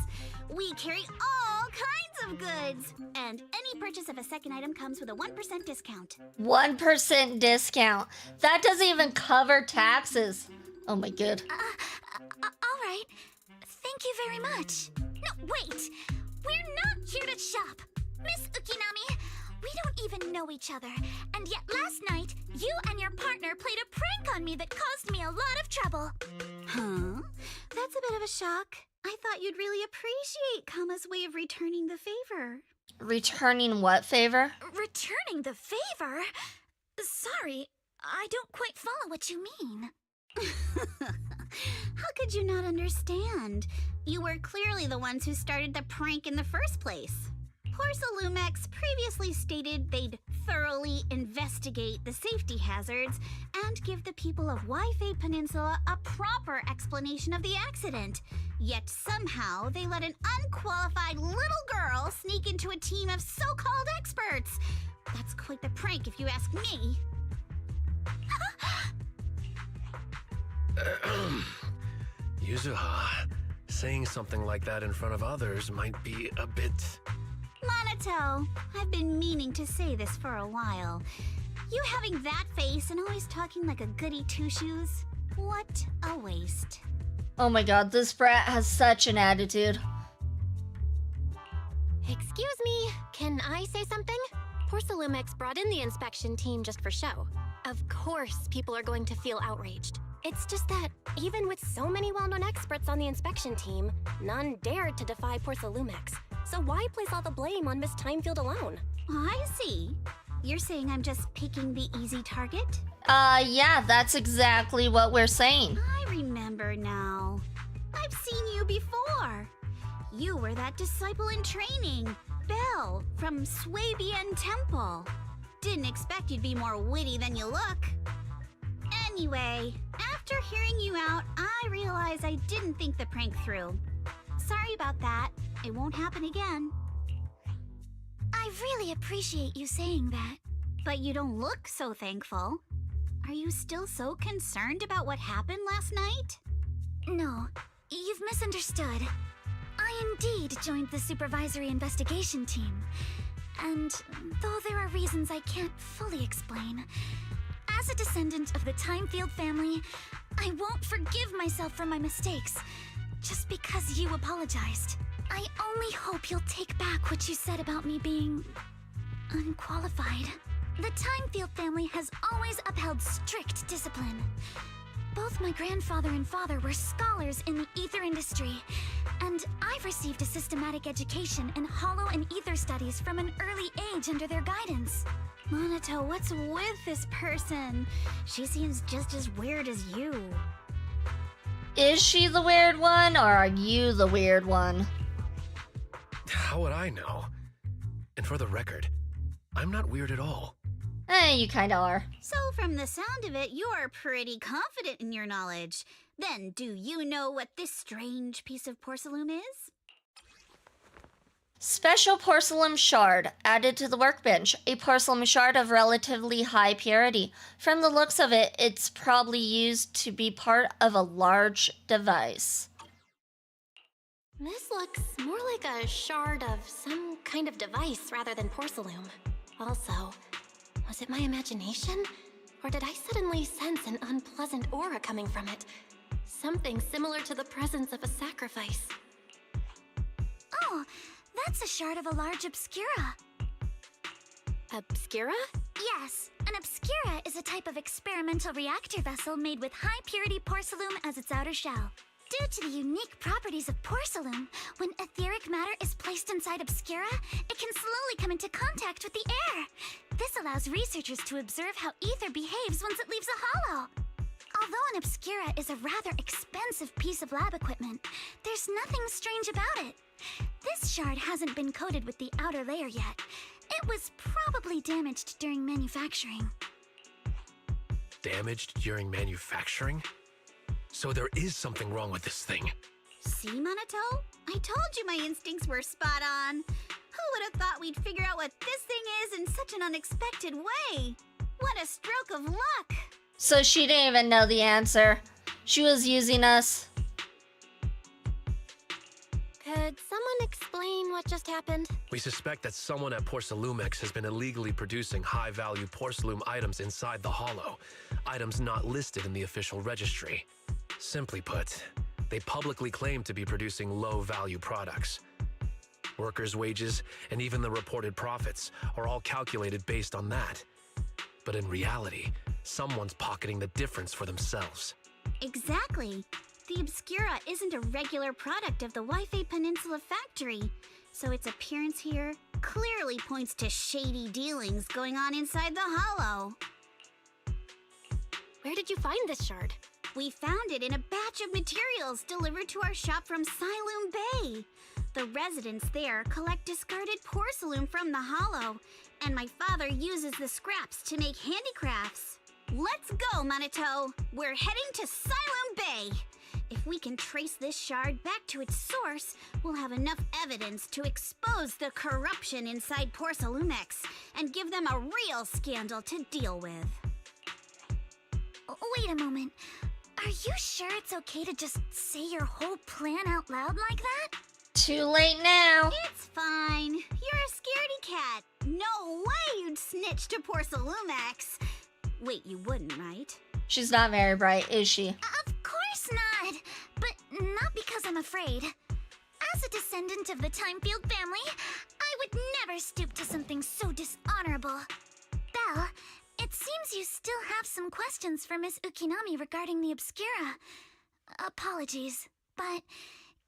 We carry all kinds of goods, and any purchase of a second item comes with a 1% discount. 1% discount. That doesn't even cover taxes. Oh my god. All right. Thank you very much. No, wait. We're not here to shop. Miss Ukinami, we don't even know each other. And yet last night, you and your partner played a prank on me that caused me a lot of trouble. Huh? That's a bit of a shock. I thought you'd really appreciate Kama's way of returning the favor. Returning what favor? Returning the favor? Sorry, I don't quite follow what you mean. How could you not understand? You were clearly the ones who started the prank in the first place. Porcelumex previously stated they'd thoroughly investigate the safety hazards and give the people of Waifei Peninsula a proper explanation of the accident. Yet somehow they let an unqualified little girl sneak into a team of so-called experts. That's quite the prank if you ask me. Yuzuha, saying something like that in front of others might be a bit... Monato, I've been meaning to say this for a while. You having that face and always talking like a goody two-shoes? What a waste. Oh my god, this brat has such an attitude. Excuse me, can I say something? Porcelumex brought in the inspection team just for show. Of course people are going to feel outraged. It's just that, even with so many well-known experts on the inspection team, none dared to defy Porcelumex. So why place all the blame on Miss Timefield alone? I see. You're saying I'm just picking the easy target? Yeah, that's exactly what we're saying. I remember now. I've seen you before. You were that disciple in training, Belle, from Swabian Temple. Didn't expect you'd be more witty than you look. Anyway, after hearing you out, I realized I didn't think the prank through. Sorry about that. It won't happen again. I really appreciate you saying that. But you don't look so thankful. Are you still so concerned about what happened last night? No, you've misunderstood. I indeed joined the supervisory investigation team. And though there are reasons I can't fully explain, as a descendant of the Timefield family, I won't forgive myself for my mistakes just because you apologized. I only hope you'll take back what you said about me being unqualified. The Timefield family has always upheld strict discipline. Both my grandfather and father were scholars in the ether industry, and I've received a systematic education in hollow and ether studies from an early age under their guidance. Monato, what's with this person? She seems just as weird as you. Is she the weird one, or are you the weird one? How would I know? And for the record, I'm not weird at all. You kinda are. So from the sound of it, you're pretty confident in your knowledge. Then do you know what this strange piece of porcelain is? Special porcelain shard added to the workbench. A porcelain shard of relatively high purity. From the looks of it, it's probably used to be part of a large device. This looks more like a shard of some kind of device rather than porcelain. Also, Was it my imagination? Or did I suddenly sense an unpleasant aura coming from it? Something similar to the presence of a sacrifice. Oh, that's a shard of a large obscura. Obscura? Yes, an obscura is a type of experimental reactor vessel made with high-purity porcelain as its outer shell. Due to the unique properties of porcelain, when etheric matter is placed inside obscura, it can slowly come into contact with the air. This allows researchers to observe how ether behaves once it leaves a hollow. Although an obscura is a rather expensive piece of lab equipment, there's nothing strange about it. This shard hasn't been coated with the outer layer yet. It was probably damaged during manufacturing. Damaged during manufacturing? So there is something wrong with this thing. See, Minato? I told you my instincts were spot on. Who would have thought we'd figure out what this thing is in such an unexpected way? What a stroke of luck! So she didn't even know the answer. She was using us. Could someone explain what just happened? We suspect that someone at Porcelumex has been illegally producing high-value porcelain items inside the hollow, items not listed in the official registry. Simply put, they publicly claim to be producing low-value products. Workers' wages and even the reported profits are all calculated based on that. But in reality, someone's pocketing the difference for themselves. Exactly. The Obscura isn't a regular product of the Wi-Fi Peninsula factory, so its appearance here clearly points to shady dealings going on inside the hollow. Where did you find this shard? We found it in a batch of materials delivered to our shop from Siloom Bay. The residents there collect discarded porcelain from the hollow, and my father uses the scraps to make handicrafts. Let's go, Minato! We're heading to Siloom Bay! If we can trace this shard back to its source, we'll have enough evidence to expose the corruption inside Porcelumex and give them a real scandal to deal with. Wait a moment. Are you sure it's okay to just say your whole plan out loud like that? Too late now. It's fine. You're a scaredy cat. No way you'd snitch to Porcelumex. Wait, you wouldn't, right? She's not very bright, is she? Of course not! But not because I'm afraid. As a descendant of the Timefield family, I would never stoop to something so dishonorable. Belle, it seems you still have some questions for Miss Ukinami regarding the Obscura. Apologies, but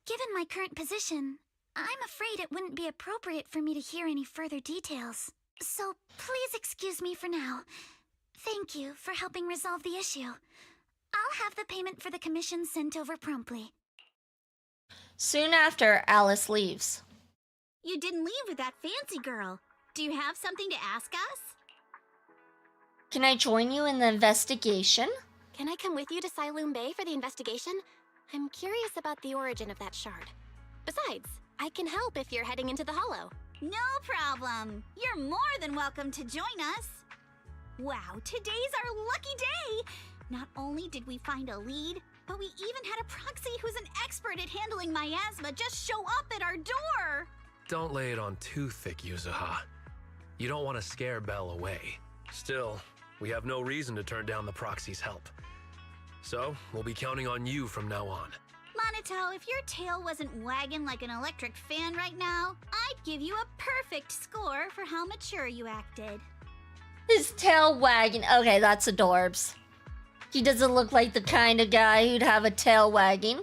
given my current position, I'm afraid it wouldn't be appropriate for me to hear any further details. So please excuse me for now. Thank you for helping resolve the issue. I'll have the payment for the commission sent over promptly. Soon after, Alice leaves. You didn't leave with that fancy girl. Do you have something to ask us? Can I join you in the investigation? Can I come with you to Siloom Bay for the investigation? I'm curious about the origin of that shard. Besides, I can help if you're heading into the hollow. No problem. You're more than welcome to join us. Wow, today's our lucky day! Not only did we find a lead, but we even had a proxy who's an expert at handling miasma just show up at our door! Don't lay it on too thick, Yuzuha. You don't want to scare Belle away. Still, we have no reason to turn down the proxy's help. So, we'll be counting on you from now on. Minato, if your tail wasn't wagging like an electric fan right now, I'd give you a perfect score for how mature you acted. His tail wagging. Okay, that's adorbs. He doesn't look like the kind of guy who'd have a tail wagging.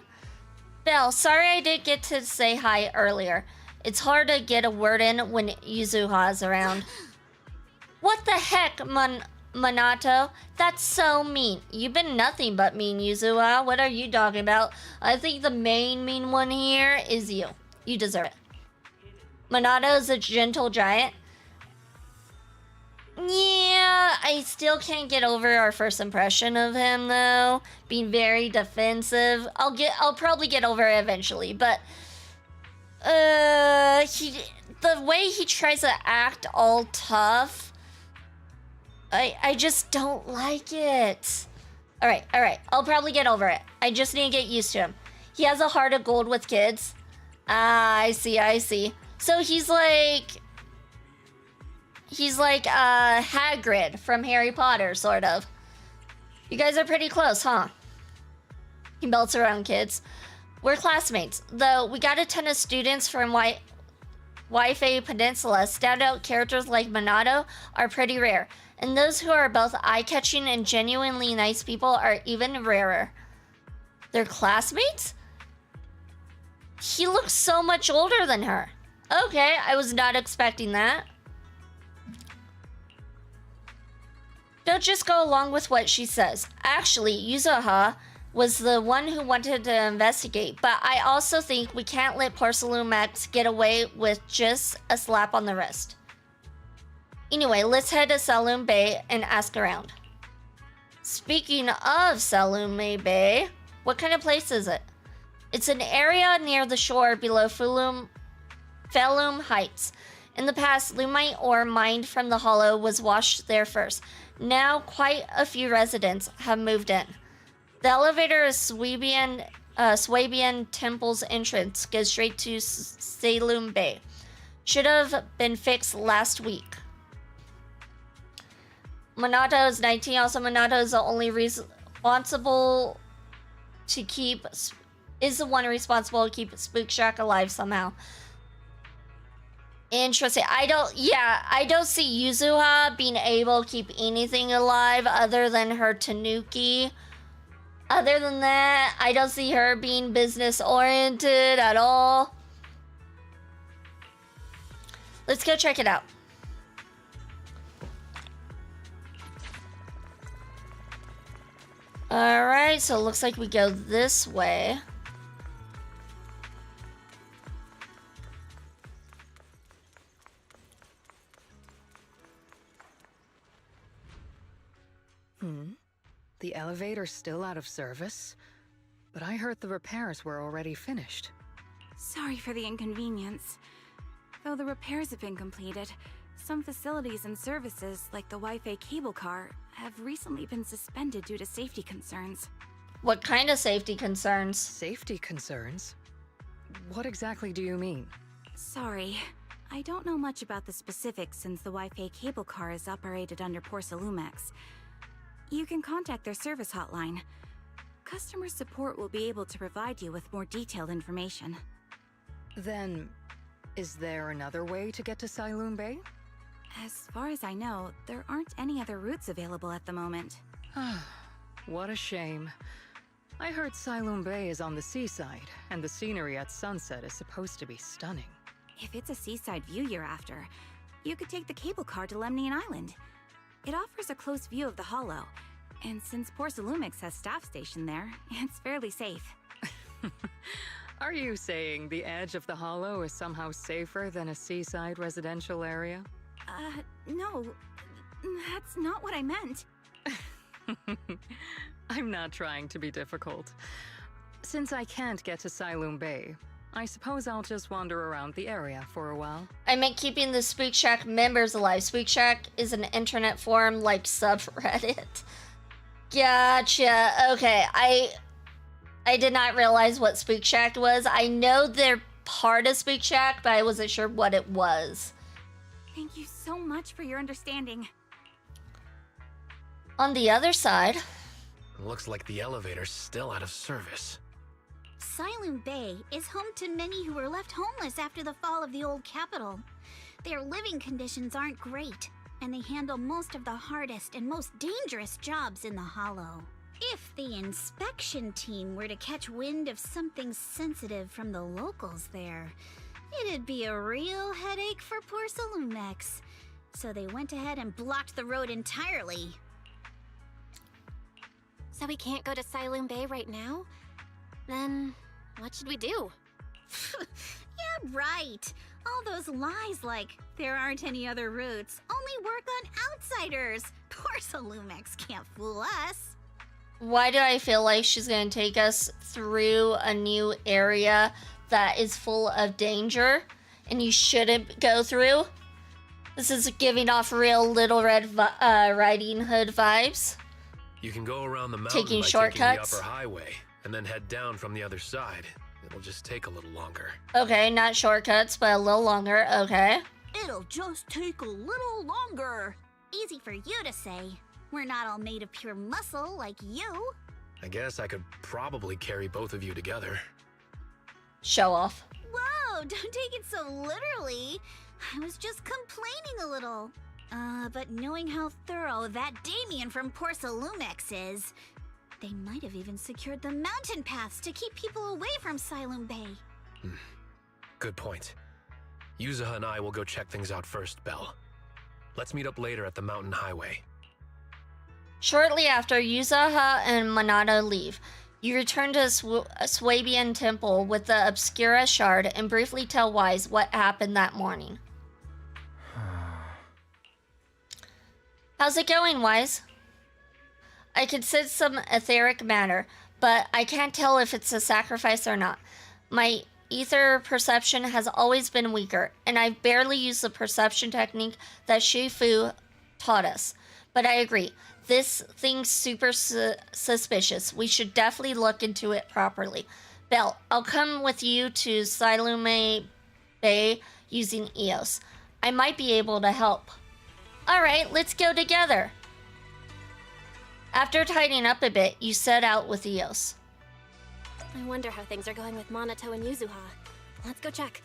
Belle, sorry I didn't get to say hi earlier. It's hard to get a word in when Yuzuha's around. What the heck, Minato? That's so mean. You've been nothing but mean, Yuzuha. What are you talking about? I think the main mean one here is you. You deserve it. Minato's a gentle giant. Yeah, I still can't get over our first impression of him though. Being very defensive. I'll probably get over it eventually, but the way he tries to act all tough, I just don't like it. Alright. I'll probably get over it. I just need to get used to him. He has a heart of gold with kids. Ah, I see. So he's like... He's like Hagrid from Harry Potter, sort of. You guys are pretty close, huh? He belts around kids. We're classmates, though we got a ton of students from Waifei Peninsula. Standout characters like Minato are pretty rare, and those who are both eye-catching and genuinely nice people are even rarer. They're classmates? He looks so much older than her. Okay, I was not expecting that. Don't just go along with what she says. Actually, Yuzuha was the one who wanted to investigate, but I also think we can't let Porcelain Max get away with just a slap on the wrist. Anyway, let's head to Saloon Bay and ask around. Speaking of Saloon Bay, what kind of place is it? It's an area near the shore below Felum Heights. In the past, lumite ore mined from the hollow was washed there first. Now, quite a few residents have moved in. The elevator is Swabian Temple's entrance goes straight to Saloon Bay. Should have been fixed last week. Minato is 19. Also, Minato is the only responsible to keep Spook Shack alive somehow. Interesting. I don't see Yuzuha being able to keep anything alive other than her Tanuki. Other than that, I don't see her being business oriented at all. Let's go check it out. Alright, so it looks like we go this way. The elevator's still out of service? But I heard the repairs were already finished. Sorry for the inconvenience. Though the repairs have been completed, some facilities and services, like the Wi-Fi cable car, have recently been suspended due to safety concerns. What kind of safety concerns? Safety concerns? What exactly do you mean? Sorry. I don't know much about the specifics since the Wi-Fi cable car is operated under Porcelumex. You can contact their service hotline. Customer support will be able to provide you with more detailed information. Then, is there another way to get to Saloon Bay? As far as I know, there aren't any other routes available at the moment. What a shame. I heard Saloon Bay is on the seaside, and the scenery at sunset is supposed to be stunning. If it's a seaside view you're after, you could take the cable car to Lemnian Island. It offers a close view of the hollow, and since Porcelumex has staff stationed there, it's fairly safe. Are you saying the edge of the hollow is somehow safer than a seaside residential area? No. That's not what I meant. I'm not trying to be difficult. Since I can't get to Saloon Bay, I suppose I'll just wander around the area for a while. I meant keeping the Spook Shack members alive. Spook Shack is an internet forum like subreddit. Gotcha. Okay, I did not realize what Spook Shack was. I know they're part of Spook Shack, but I wasn't sure what it was. Thank you so much for your understanding. On the other side... Looks like the elevator's still out of service. Saloon Bay is home to many who were left homeless after the fall of the old capital. Their living conditions aren't great, and they handle most of the hardest and most dangerous jobs in the Hollow. If the inspection team were to catch wind of something sensitive from the locals there, it'd be a real headache for Porcelumex. So they went ahead and blocked the road entirely. So we can't go to Saloon Bay right now? Then what should we do? Yeah, right. All those lies like there aren't any other routes only work on outsiders. Porcelumex can't fool us. Why do I feel like she's going to take us through a new area that is full of danger and you shouldn't go through? This is giving off real Little Red Riding Hood vibes. You can go around the mountain Taking by shortcuts? taking the upper highway and then head down from the other side. It'll just take a little longer. Okay, not shortcuts, but a little longer. Okay. It'll just take a little longer. Easy for you to say. We're not all made of pure muscle like you. I guess I could probably carry both of you together. Show off. Whoa, don't take it so literally. I was just complaining a little. But knowing how thorough that Damien from Porcelumex is, they might have even secured the mountain paths to keep people away from Silum Bay. Good point. Yuzuha and I will go check things out first, Belle. Let's meet up later at the mountain highway. Shortly after Yuzuha and Monado leave, you return to Swabian Temple with the Obscura Shard and briefly tell Wise what happened that morning. How's it going, Wise? I can sense some etheric matter, but I can't tell if it's a sacrifice or not. My ether perception has always been weaker, and I've barely used the perception technique that Shifu taught us. But I agree, this thing's super suspicious. We should definitely look into it properly. Belle, I'll come with you to Silume Bay using Eos. I might be able to help. Alright, let's go together. After tidying up a bit, you set out with Eos. I wonder how things are going with Monato and Yuzuha. Let's go check.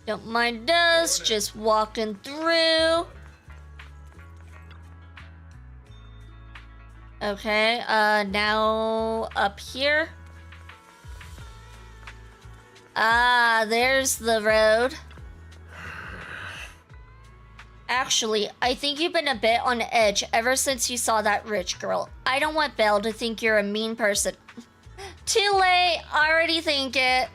Don't mind us, just walking through. Okay, now up here. Ah, there's the road. Actually, I think you've been a bit on edge ever since you saw that rich girl. I don't want Belle to think you're a mean person. Too late, already think it.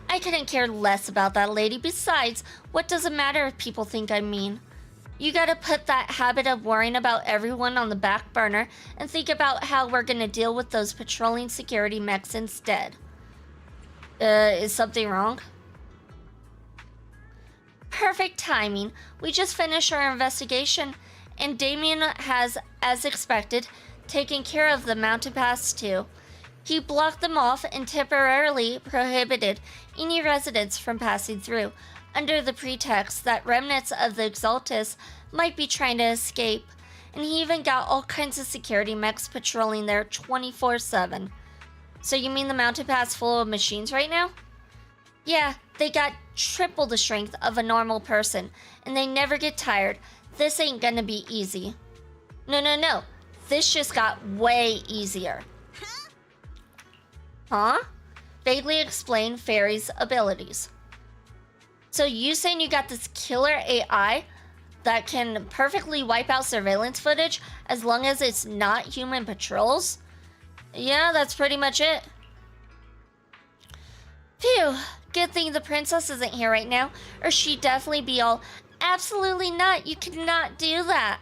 I couldn't care less about that lady. Besides, what does it matter if people think I'm mean? You gotta put that habit of worrying about everyone on the back burner and think about how we're gonna deal with those patrolling security mechs instead. Is something wrong? Perfect timing. We just finished our investigation, and Damien has, as expected, taken care of the mountain paths too. He blocked them off and temporarily prohibited any residents from passing through, under the pretext that remnants of the Exaltus might be trying to escape, and he even got all kinds of security mechs patrolling there 24/7. So you mean the mountain path's full of machines right now? Yeah, they got triple the strength of a normal person, and they never get tired. This ain't gonna be easy. No. This just got way easier. Huh? Vaguely explain Fairy's abilities. So you saying you got this killer AI that can perfectly wipe out surveillance footage as long as it's not human patrols? Yeah, that's pretty much it. Phew, good thing the princess isn't here right now, or she'd definitely be all, absolutely not, you cannot do that.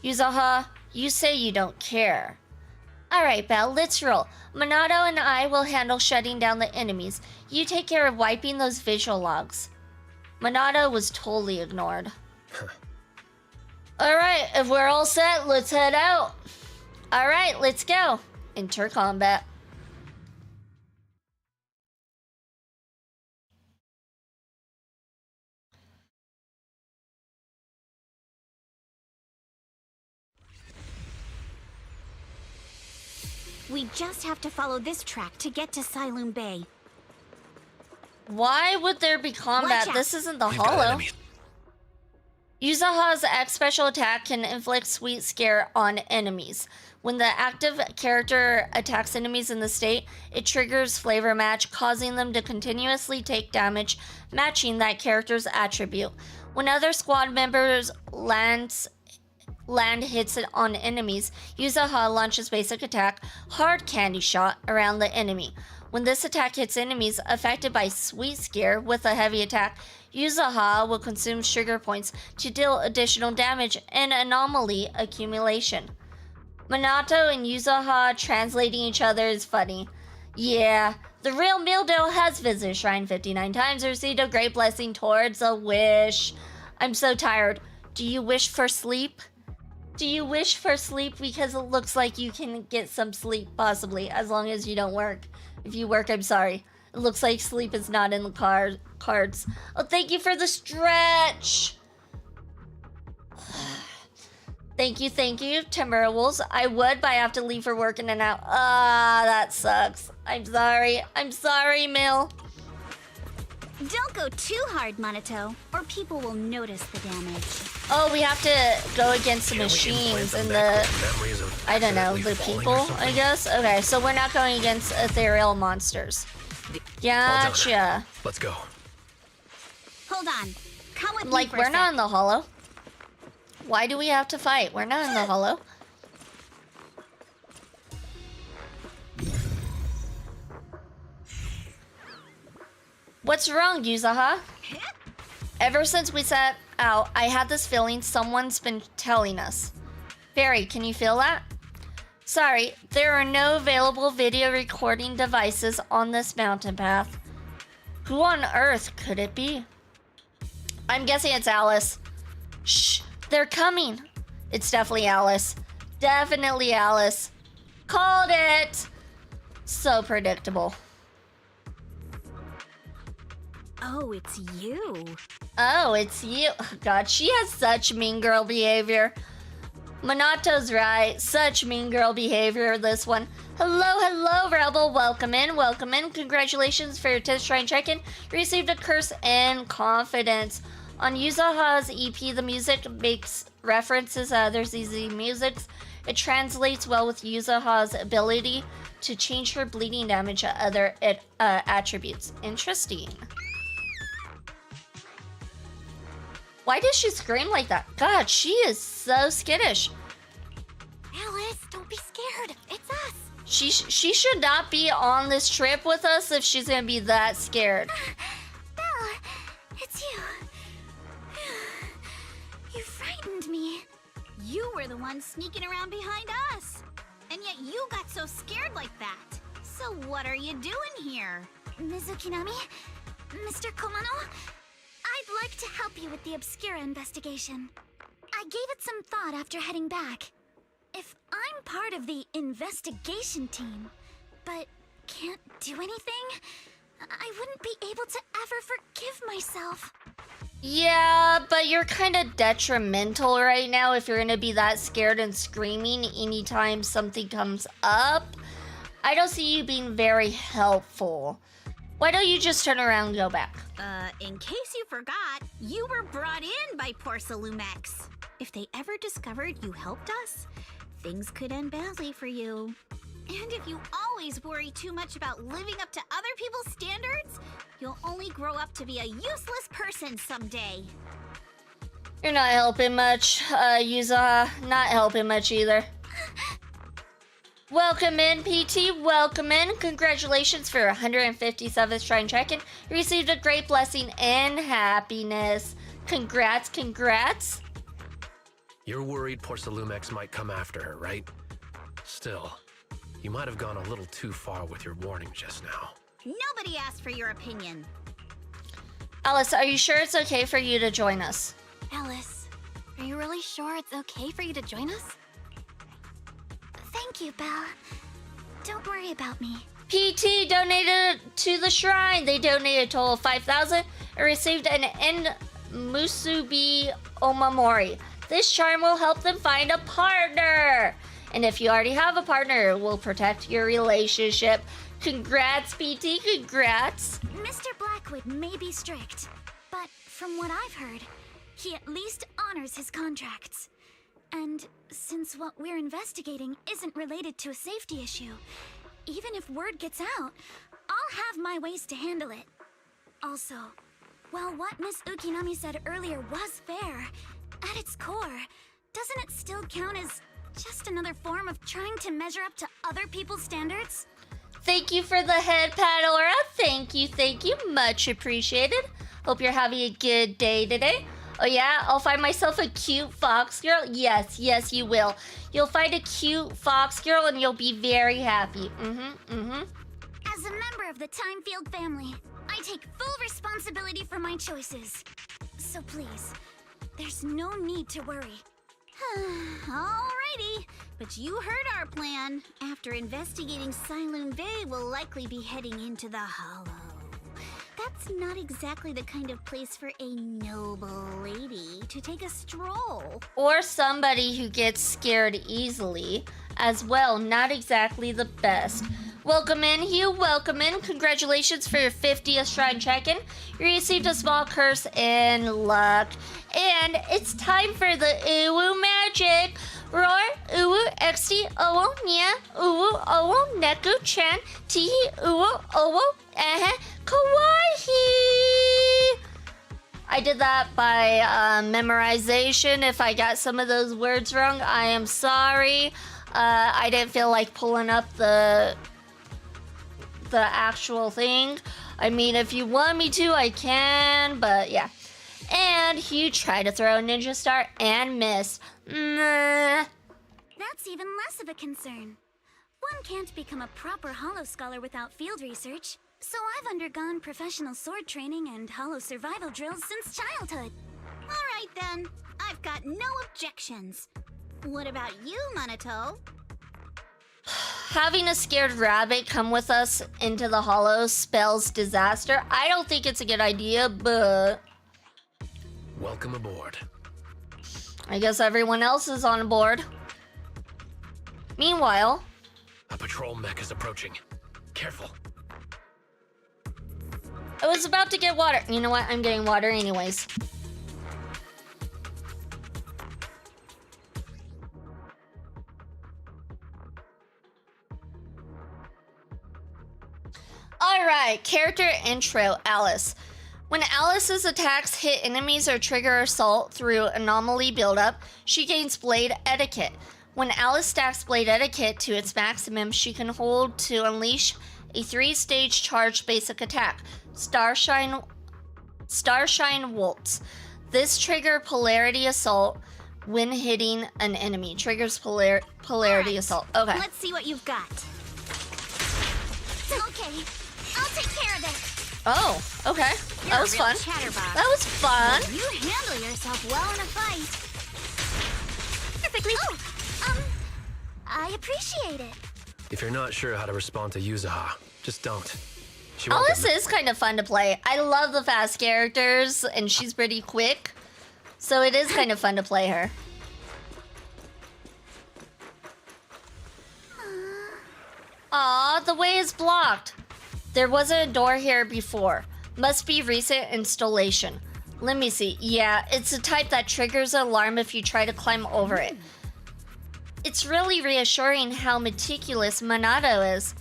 Yuzuha, you say you don't care. Alright, Belle, let's roll. Monado and I will handle shutting down the enemies. You take care of wiping those visual logs. Monado was totally ignored. Alright, if we're all set, let's head out. Alright, let's go. Enter combat. We just have to follow this track to get to Silum Bay. Why would there be combat? This isn't the Hollow. Yuzuha's X special attack can inflict Sweet Scare on enemies. When the active character attacks enemies in the state, it triggers Flavor Match, causing them to continuously take damage, matching that character's attribute. When other squad members land hits on enemies, Yuzuha launches basic attack, Hard Candy Shot, around the enemy. When this attack hits enemies affected by Sweet Scare with a heavy attack, Yuzuha will consume sugar points to deal additional damage and anomaly accumulation. Minato and Yuzuha translating each other is funny. Yeah, the real Mildo has visited Shrine 59 times and received a great blessing towards a wish. I'm so tired. Do you wish for sleep? Do you wish for sleep? Because it looks like you can get some sleep, possibly, as long as you don't work. If you work, I'm sorry. It looks like sleep is not in the cards. Oh, thank you for the stretch. Thank you, Timberwolves. I would, but I have to leave for work in an hour. Ah, that sucks. I'm sorry, Mill. Don't go too hard, Monato, or people will notice the damage. Oh, we have to go against the machines and the... I don't know, the people, I guess? Okay, so we're not going against ethereal monsters. Gotcha. Let's go. Hold on. Come with me like, for we're a not sec. in the hollow. Why do we have to fight? We're not in the hollow. What's wrong, Yuzaha? Ever since we set out, I had this feeling someone's been telling us. Barry, can you feel that? Sorry, there are no available video recording devices on this mountain path. Who on earth could it be? I'm guessing it's Alice. Shh, they're coming. It's definitely Alice. Definitely Alice. Called it. So predictable. Oh, it's you. Oh, it's you. God, she has such mean girl behavior. Monato's right. Such mean girl behavior, this one. Hello, Rebel. Welcome in. Congratulations for your test shrine check-in. You received a curse and confidence. On Yuzaha's EP, the music makes references to others' easy musics. It translates well with Yuzaha's ability to change her bleeding damage to other attributes. Interesting. Why does she scream like that? God, she is so skittish. Alice, don't be scared. It's us. She should not be on this trip with us if she's gonna be that scared. Belle, it's you. You frightened me. You were the one sneaking around behind us. And yet you got so scared like that. So what are you doing here? Ms. Ukinami? Mr. Komano? I'd like to help you with the Obscura investigation. I gave it some thought after heading back. If I'm part of the investigation team, but can't do anything, I wouldn't be able to ever forgive myself. Yeah, but you're kind of detrimental right now if you're gonna be that scared and screaming anytime something comes up. I don't see you being very helpful. Why don't you just turn around and go back? In case you forgot, you were brought in by Porcelumex. If they ever discovered you helped us, things could end badly for you. And if you always worry too much about living up to other people's standards, you'll only grow up to be a useless person someday. You're not helping much, Yuzaha. Not helping much either. Welcome in, PT. Welcome in. Congratulations for 157th Shrine Check-in. You received a great blessing and happiness. Congrats. You're worried Porcelumex might come after her, right? Still, you might have gone a little too far with your warning just now. Nobody asked for your opinion. Alice, are you sure it's okay for you to join us? Alice, are you really sure it's okay for you to join us? Thank you, Belle. Don't worry about me. PT donated to the shrine. They donated a total of 5,000 and received an Musubi Omamori. This charm will help them find a partner. And if you already have a partner, it will protect your relationship. Congrats, PT. Congrats. Mr. Blackwood may be strict, but from what I've heard, he at least honors his contracts. And since what we're investigating isn't related to a safety issue, even if word gets out, I'll have my ways to handle it. Also, while what Miss Ukinami said earlier was fair, at its core, doesn't it still count as just another form of trying to measure up to other people's standards? Thank you for the head pat, Aura. Thank you. Much appreciated. Hope you're having a good day today. Oh yeah, I'll find myself a cute fox girl. Yes, you will. You'll find a cute fox girl and you'll be very happy. As a member of the Timefield family, I take full responsibility for my choices. So please, there's no need to worry. Alrighty, But you heard our plan. After investigating Siloon Bay, we'll likely be heading into the Hollow. That's not exactly the kind of place for a noble lady to take a stroll. Or somebody who gets scared easily as well. Not exactly the best. Welcome in, Hugh. Welcome in. Congratulations for your 50th shrine check-in. You received a small curse in luck. And it's time for the Uwu magic. Roar, Uwu, XD, Owo, Nia, Uwu, Owo, Neku, Chan, Tihi, Uwu, Owo, Kawaii. I did that by memorization. If I got some of those words wrong, I am sorry. I didn't feel like pulling up the actual thing. I mean, if you want me to, I can, but yeah. And Hugh tried to throw a ninja star and missed. That's even less of a concern. One can't become a proper Hollow Scholar without field research, so I've undergone professional sword training and Hollow survival drills since childhood. Alright then, I've got no objections. What about you, Monato? Having a scared rabbit come with us into the Hollow spells disaster. I don't think it's a good idea, but... Welcome aboard. I guess everyone else is on board. Meanwhile... A patrol mech is approaching. Careful. I was about to get water. You know what? I'm getting water anyways. Alright, character intro, Alice. When Alice's attacks hit enemies or trigger assault through anomaly buildup, she gains Blade Etiquette. When Alice stacks Blade Etiquette to its maximum, she can hold to unleash a 3-stage charged basic attack, Starshine Waltz. This triggers Polarity Assault when hitting an enemy. Triggers Polarity Assault. Okay. Let's see what you've got. Okay, I'll take care of it. Oh, okay. That was fun. That was fun. You handle yourself well in a fight. Perfectly. I appreciate it. If you're not sure how to respond to Yuzaha, just don't. She won't Alice is kind of fun to play. I love the fast characters, and she's pretty quick. So it is kind of fun to play her. Aw, the way is blocked. There wasn't a door here before. Must be recent installation. Let me see. Yeah, it's a type that triggers an alarm if you try to climb over it. It's really reassuring how meticulous Minato is.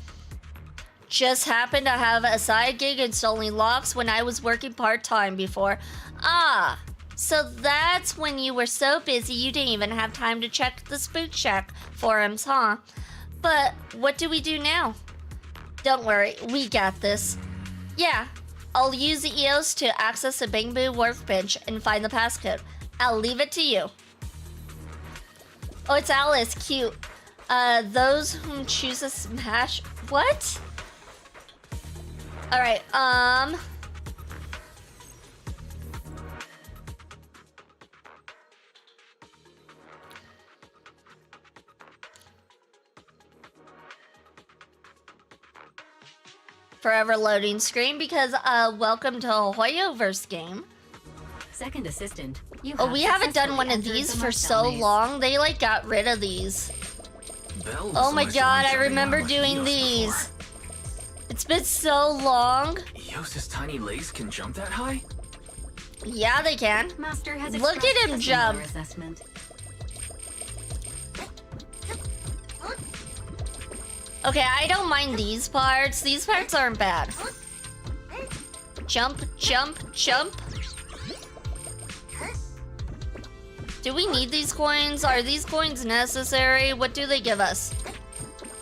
Just happened to have a side gig installing locks when I was working part-time before. Ah, so that's when you were so busy you didn't even have time to check the Spook Shack forums, huh? But what do we do now? Don't worry, we got this. Yeah, I'll use the EOS to access the Bamboo Workbench and find the passcode. I'll leave it to you. Oh, it's Alice. Cute. Those whom choose a smash... What? Alright, Forever loading screen because, welcome to a Hoyoverse game. Second assistant. Oh, we haven't done one of these for so long. They, like, got rid of these. Oh my god, I remember doing these. It's been so long. Eos's tiny legs can jump that high? Yeah, they can. Master has Look at him jump. Assessment. Okay, I don't mind these parts. These parts aren't bad. Jump, jump, jump. Do we need these coins? Are these coins necessary? What do they give us?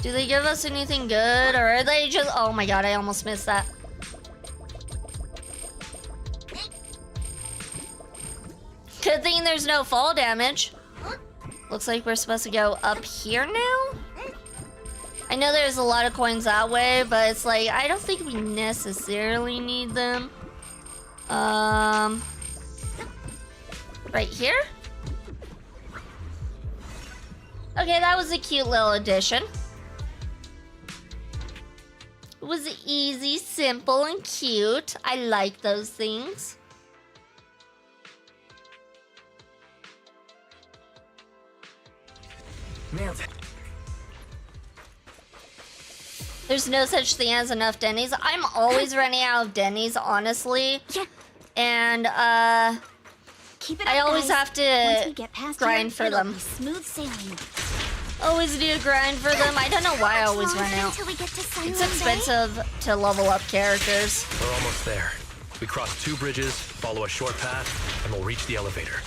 Do they give us anything good? Or are they just... Oh my god, I almost missed that. Good thing there's no fall damage. Looks like we're supposed to go up here now? I know there's a lot of coins that way, but it's like, I don't think we necessarily need them. Right here? Okay, that was a cute little addition. It was easy, simple, and cute. I like those things. Nailed it. There's no such thing as enough Denny's. I'm always running out of Denny's, honestly. Yeah. And, Keep it I up, always guys. have Once we to get past grind here, for it'll them. be smooth sailing. Always need to grind for them. I don't know why I always run out. Until we get to Silent It's Bay? expensive to level up characters. We're almost there. We cross 2 bridges, follow a short path, and we'll reach the elevator.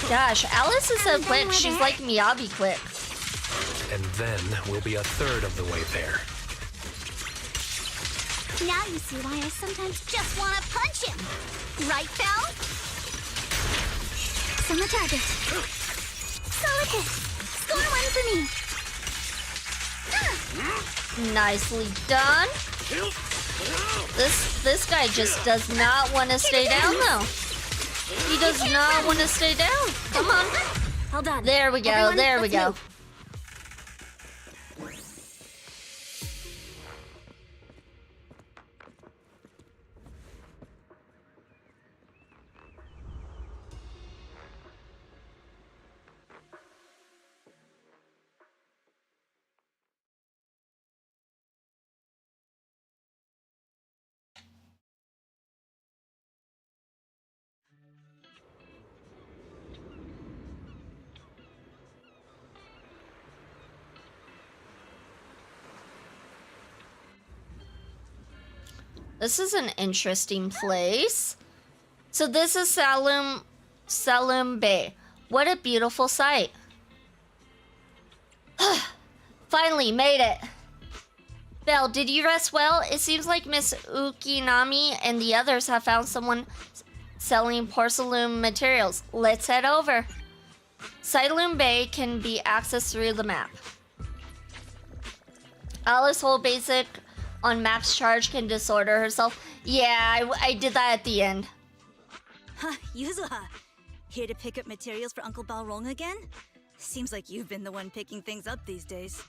Gosh, Alice is so quick. She's like Miyabi quick. And then we'll be a third of the way there. Now you see why I sometimes just want to punch him. Right, Belle? On the target. Solid hit. Score one for me. Nicely done. This guy just does not want to stay down, though. He does not want to stay down. Come on. Well done. There we go. Everyone, There we let's go. move. This is an interesting place. So this is Saloum Bay. What a beautiful sight. Finally made it. Belle, did you rest well? It seems like Miss Ukinami and the others have found someone selling porcelain materials. Let's head over. Saloum Bay can be accessed through the map. Alice hold basic on max charge can disorder herself. Yeah, I did that at the end. Huh, Yuzuha. Here to pick up materials for Uncle Balrong again? Seems like you've been the one picking things up these days.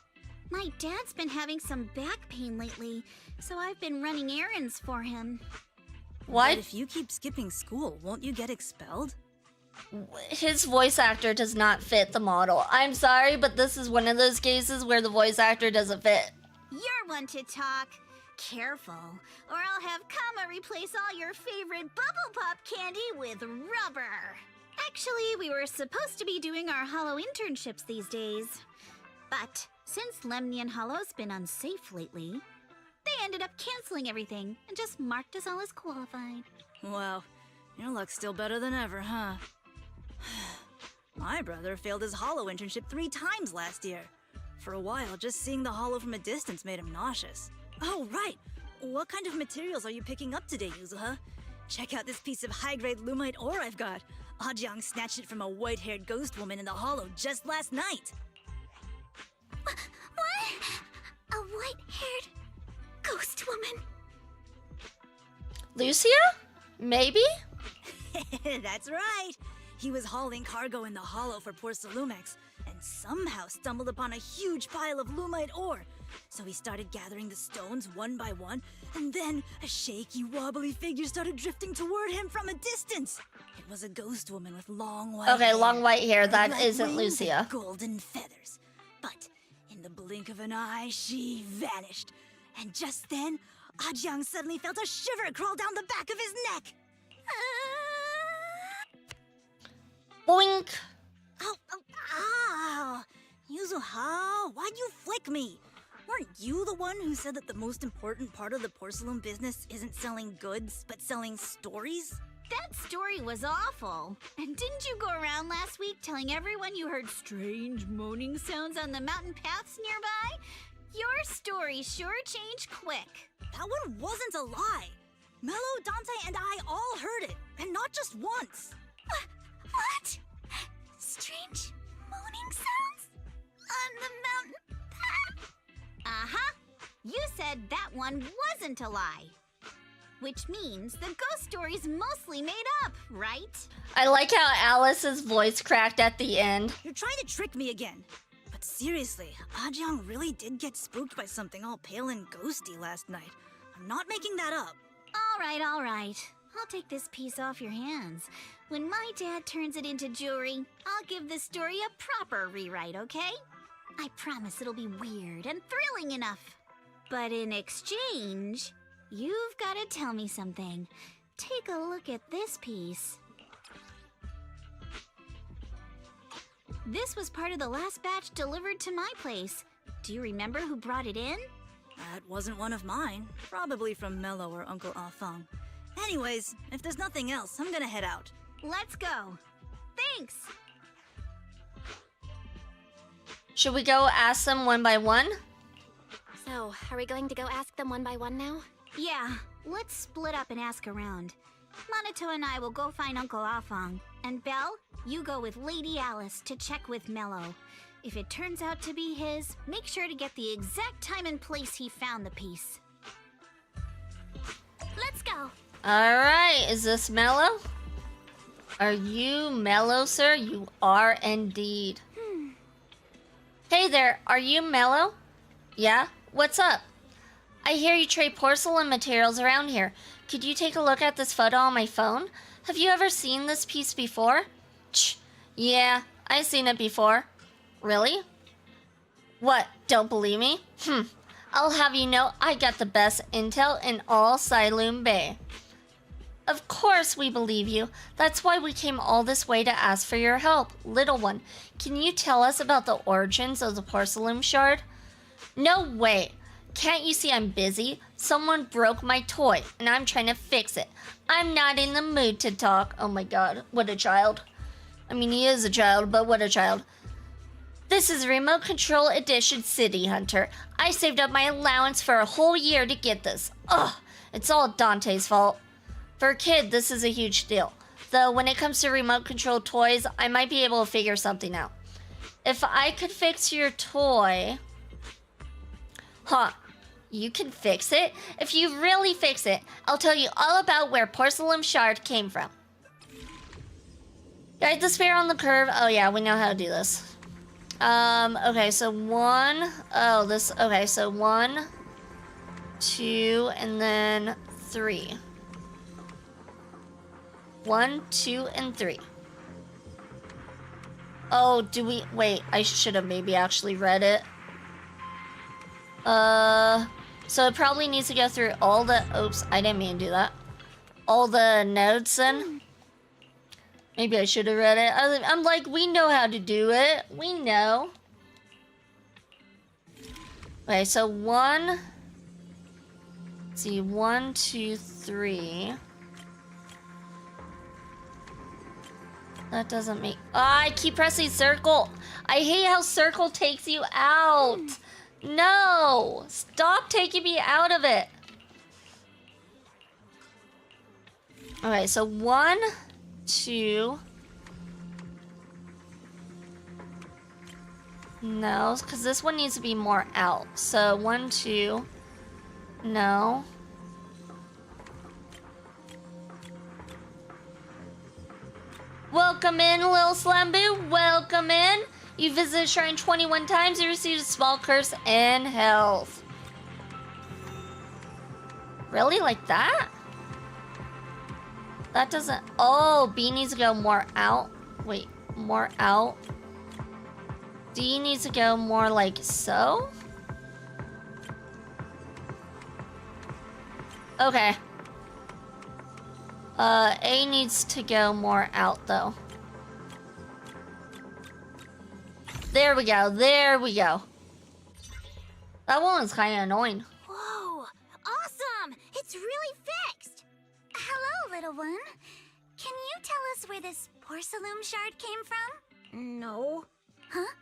My dad's been having some back pain lately, so I've been running errands for him. What? But if you keep skipping school, won't you get expelled? His voice actor does not fit the model. I'm sorry, but this is one of those cases where the voice actor doesn't fit. You're one to talk. Careful, or I'll have Kama replace all your favorite Bubble Pop candy with rubber. Actually, we were supposed to be doing our Hollow internships these days. But since Lemnian Hollow's been unsafe lately, they ended up canceling everything and just marked us all as qualified. Wow, your luck's still better than ever, huh? My brother failed his Hollow internship 3 times last year. For a while, just seeing the Hollow from a distance made him nauseous. Oh, right! What kind of materials are you picking up today, Yuzuha? Check out this piece of high-grade lumite ore I've got. Ajang snatched it from a white-haired ghost woman in the Hollow just last night. What? A white-haired ghost woman? Lucia? Maybe? That's right! He was hauling cargo in the Hollow for poor Salumex, and somehow stumbled upon a huge pile of lumite ore. So he started gathering the stones one by one, and then a shaky, wobbly figure started drifting toward him from a distance. It was a ghost woman with long white hair. Okay, long white hair. That red isn't wings, Lucia. and golden feathers. But in the blink of an eye, she vanished. And just then, Ajang suddenly felt a shiver crawl down the back of his neck. Boink! Ow! Yuzuha, why'd you flick me? Weren't you the one who said that the most important part of the porcelain business isn't selling goods, but selling stories? That story was awful. And didn't you go around last week telling everyone you heard strange moaning sounds on the mountain paths nearby? Your story sure changed quick. That one wasn't a lie. Mello, Dante, and I all heard it, and not just once. What? Strange moaning sounds? On the mountain path? Uh-huh. You said that one wasn't a lie. Which means the ghost story's mostly made up, right? I like how Alice's voice cracked at the end. You're trying to trick me again. But seriously, Ah-Jiang really did get spooked by something all pale and ghosty last night. I'm not making that up. All right. I'll take this piece off your hands. When my dad turns it into jewelry, I'll give this story a proper rewrite, okay? I promise it'll be weird and thrilling enough. But in exchange, you've got to tell me something. Take a look at this piece. This was part of the last batch delivered to my place. Do you remember who brought it in? That wasn't one of mine. Probably from Mello or Uncle Ah-Feng. Anyways, if there's nothing else, I'm gonna head out. Let's go. Thanks. Should we go ask them one by one? So, are we going to go ask them one by one now? Yeah, let's split up and ask around. Monato and I will go find Uncle Ah-Feng. And Belle, you go with Lady Alice to check with Mello. If it turns out to be his, make sure to get the exact time and place he found the piece. Let's go. Alright, is this Mello? Are you Mello, sir? You are indeed. Hey there, are you Mello? Yeah? What's up? I hear you trade porcelain materials around here. Could you take a look at this photo on my phone? Have you ever seen this piece before? Yeah, I've seen it before. Really? What, don't believe me? I'll have you know I got the best intel in all Siloam Bay. Of course we believe you. That's why we came all this way to ask for your help. Little one, can you tell us about the origins of the porcelain shard? No way. Can't you see I'm busy? Someone broke my toy, and I'm trying to fix it. I'm not in the mood to talk. Oh my god, what a child. I mean, he is a child, but what a child. This is Remote Control Edition City Hunter. I saved up my allowance for a whole year to get this. Ugh, it's all Dante's fault. For a kid, this is a huge deal. Though when it comes to remote control toys, I might be able to figure something out. If I could fix your toy... Huh, you can fix it? If you really fix it, I'll tell you all about where Porcelain Shard came from. Guide the spare on the curve. Oh yeah, we know how to do this. Okay, so 1, okay, so 1, 2, and then 3. 1, 2, and 3. Oh, do we, wait, I should have maybe actually read it. So it probably needs to go through all the, oops, I didn't mean to do that. All the notes then. Maybe I should have read it. I'm like, we know how to do it. We know. Okay, so 1. Let's see, 1, 2, 3. That doesn't make... Oh, I keep pressing circle. I hate how circle takes you out. No! Stop taking me out of it. Okay, so 1, 2. No, because this one needs to be more out. So 1, 2. No. Welcome in, Lil Slambu. Welcome in. You visited Shrine 21 times. You received a small curse and health. Really? Like that? That doesn't... Oh, B needs to go more out. Wait, more out. D needs to go more like so? Okay. A needs to go more out, though. There we go. There we go. That one was kind of annoying. Whoa! Awesome! It's really fixed! Hello, little one. Can you tell us where this porcelain shard came from? No. Huh?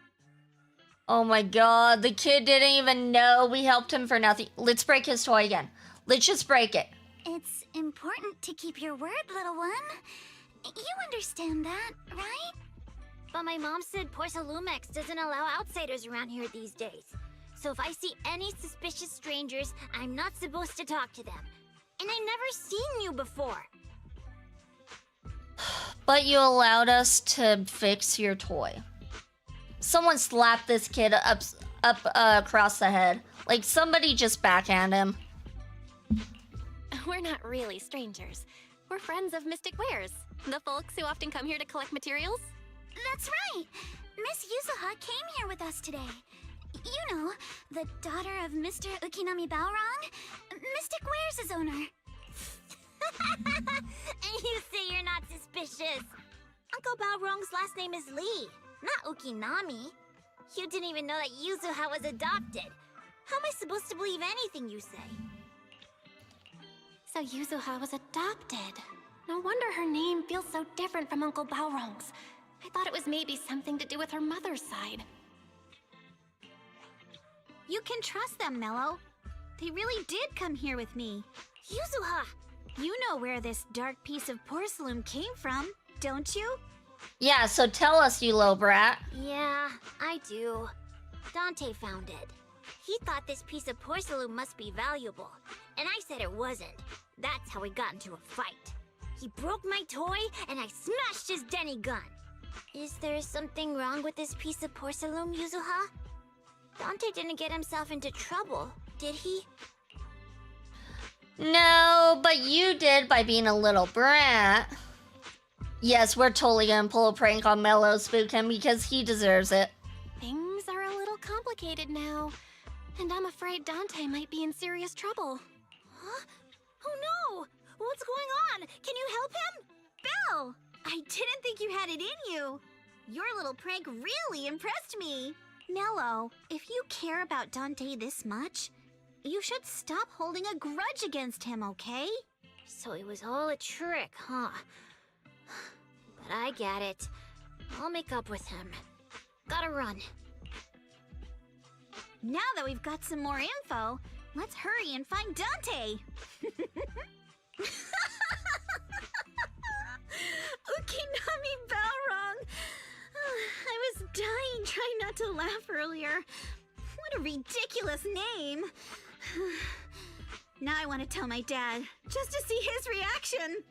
Oh my god, the kid didn't even know we helped him for nothing. Let's break his toy again. Let's just break it. It's important to keep your word, little one. You understand that, right? But my mom said Porcelumex doesn't allow outsiders around here these days. So if I see any suspicious strangers, I'm not supposed to talk to them. And I've never seen you before. But you allowed us to fix your toy. Someone slapped this kid up across the head. Like, somebody just backhand him. We're not really strangers. We're friends of Mystic Wares, the folks who often come here to collect materials. That's right! Miss Yuzuha came here with us today. You know, the daughter of Mr. Ukinami Balrog, Mystic Wares' owner. And you say you're not suspicious. Uncle Balrog's last name is Lee, not Ukinami. You didn't even know that Yuzuha was adopted. How am I supposed to believe anything you say? So Yuzuha was adopted. No wonder her name feels so different from Uncle Balrog's. I thought it was maybe something to do with her mother's side. You can trust them, Mello. They really did come here with me. Yuzuha! You know where this dark piece of porcelain came from, don't you? Yeah, so tell us, you low brat. Yeah, I do. Dante found it. He thought this piece of porcelain must be valuable, and I said it wasn't. That's how we got into a fight. He broke my toy, and I smashed his Denny gun. Is there something wrong with this piece of porcelain, Yuzuha? Dante didn't get himself into trouble, did he? No, but you did by being a little brat. Yes, we're totally gonna pull a prank on Mello, spook him, because he deserves it. Things are a little complicated now, and I'm afraid Dante might be in serious trouble. Huh? Oh no! What's going on? Can you help him? Belle! I didn't think you had it in you. Your little prank really impressed me. Mello, if you care about Dante this much, you should stop holding a grudge against him, okay? So it was all a trick, huh? But I get it. I'll make up with him. Gotta run. Now that we've got some more info, let's hurry and find Dante. Ukinami Balrog. I was dying trying not to laugh earlier. What a ridiculous name. Now I want to tell my dad, just to see his reaction.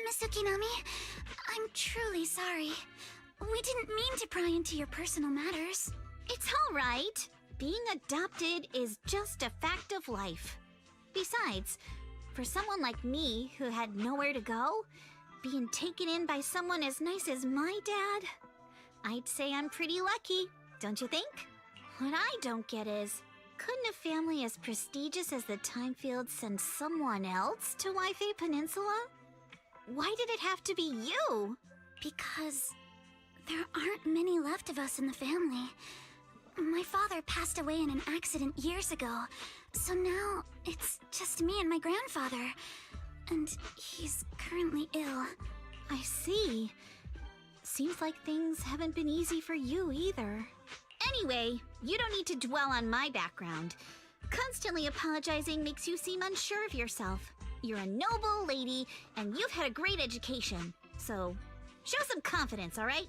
Miss Ukinami, I'm truly sorry. We didn't mean to pry into your personal matters. It's all right. Being adopted is just a fact of life. Besides, for someone like me who had nowhere to go, being taken in by someone as nice as my dad, I'd say I'm pretty lucky, don't you think? What I don't get is, couldn't a family as prestigious as the Timefields send someone else to Wi-Fi Peninsula? Why did it have to be you? Because there aren't many left of us in the family. My father passed away in an accident years ago, so now it's just me and my grandfather. And he's currently ill. I see. Seems like things haven't been easy for you either. Anyway, you don't need to dwell on my background. Constantly apologizing makes you seem unsure of yourself. You're a noble lady, and you've had a great education. So, show some confidence, all right?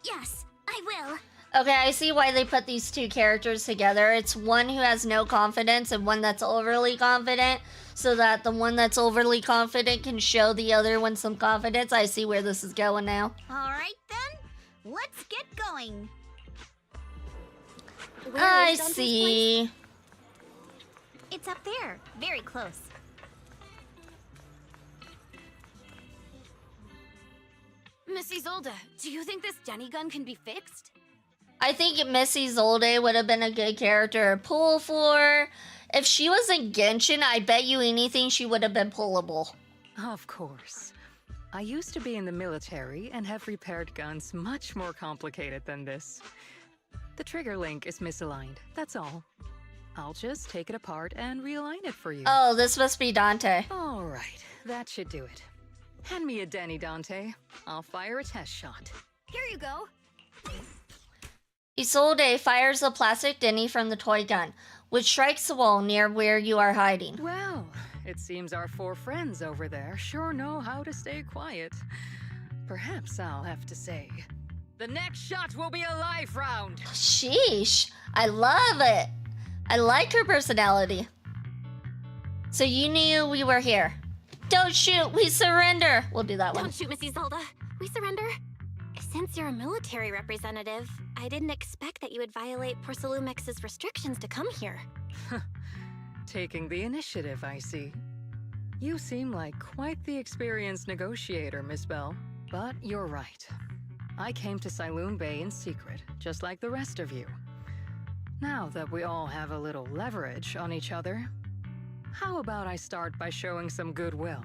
Yes, I will. Okay, I see why they put these two characters together. It's one who has no confidence and one that's overly confident, so that the one that's overly confident can show the other one some confidence. I see where this is going now. All right, then. Let's get going. I see. It's up there, very close. Miss Isolde, do you think this Denny gun can be fixed? I think Missy Zolde would have been a good character to pull for. If she was in Genshin, I bet you anything she would have been pullable. Of course. I used to be in the military and have repaired guns much more complicated than this. The trigger link is misaligned, that's all. I'll just take it apart and realign it for you. Oh, this must be Dante. All right, that should do it. Hand me a Denny, Dante. I'll fire a test shot. Here you go. Isolde fires a plastic Denny from the toy gun, which strikes the wall near where you are hiding. Well, it seems our four friends over there sure know how to stay quiet. Perhaps I'll have to say, the next shot will be a life round. Sheesh, I love it. I like her personality. So you knew we were here. Don't shoot, we surrender. We'll do that one. Don't shoot, Missy Zelda. We surrender. Since you're a military representative, I didn't expect that you would violate Porcelumex's restrictions to come here. Taking the initiative, I see. You seem like quite the experienced negotiator, Miss Bell. But you're right. I came to Siloon Bay in secret, just like the rest of you. Now that we all have a little leverage on each other, how about I start by showing some goodwill?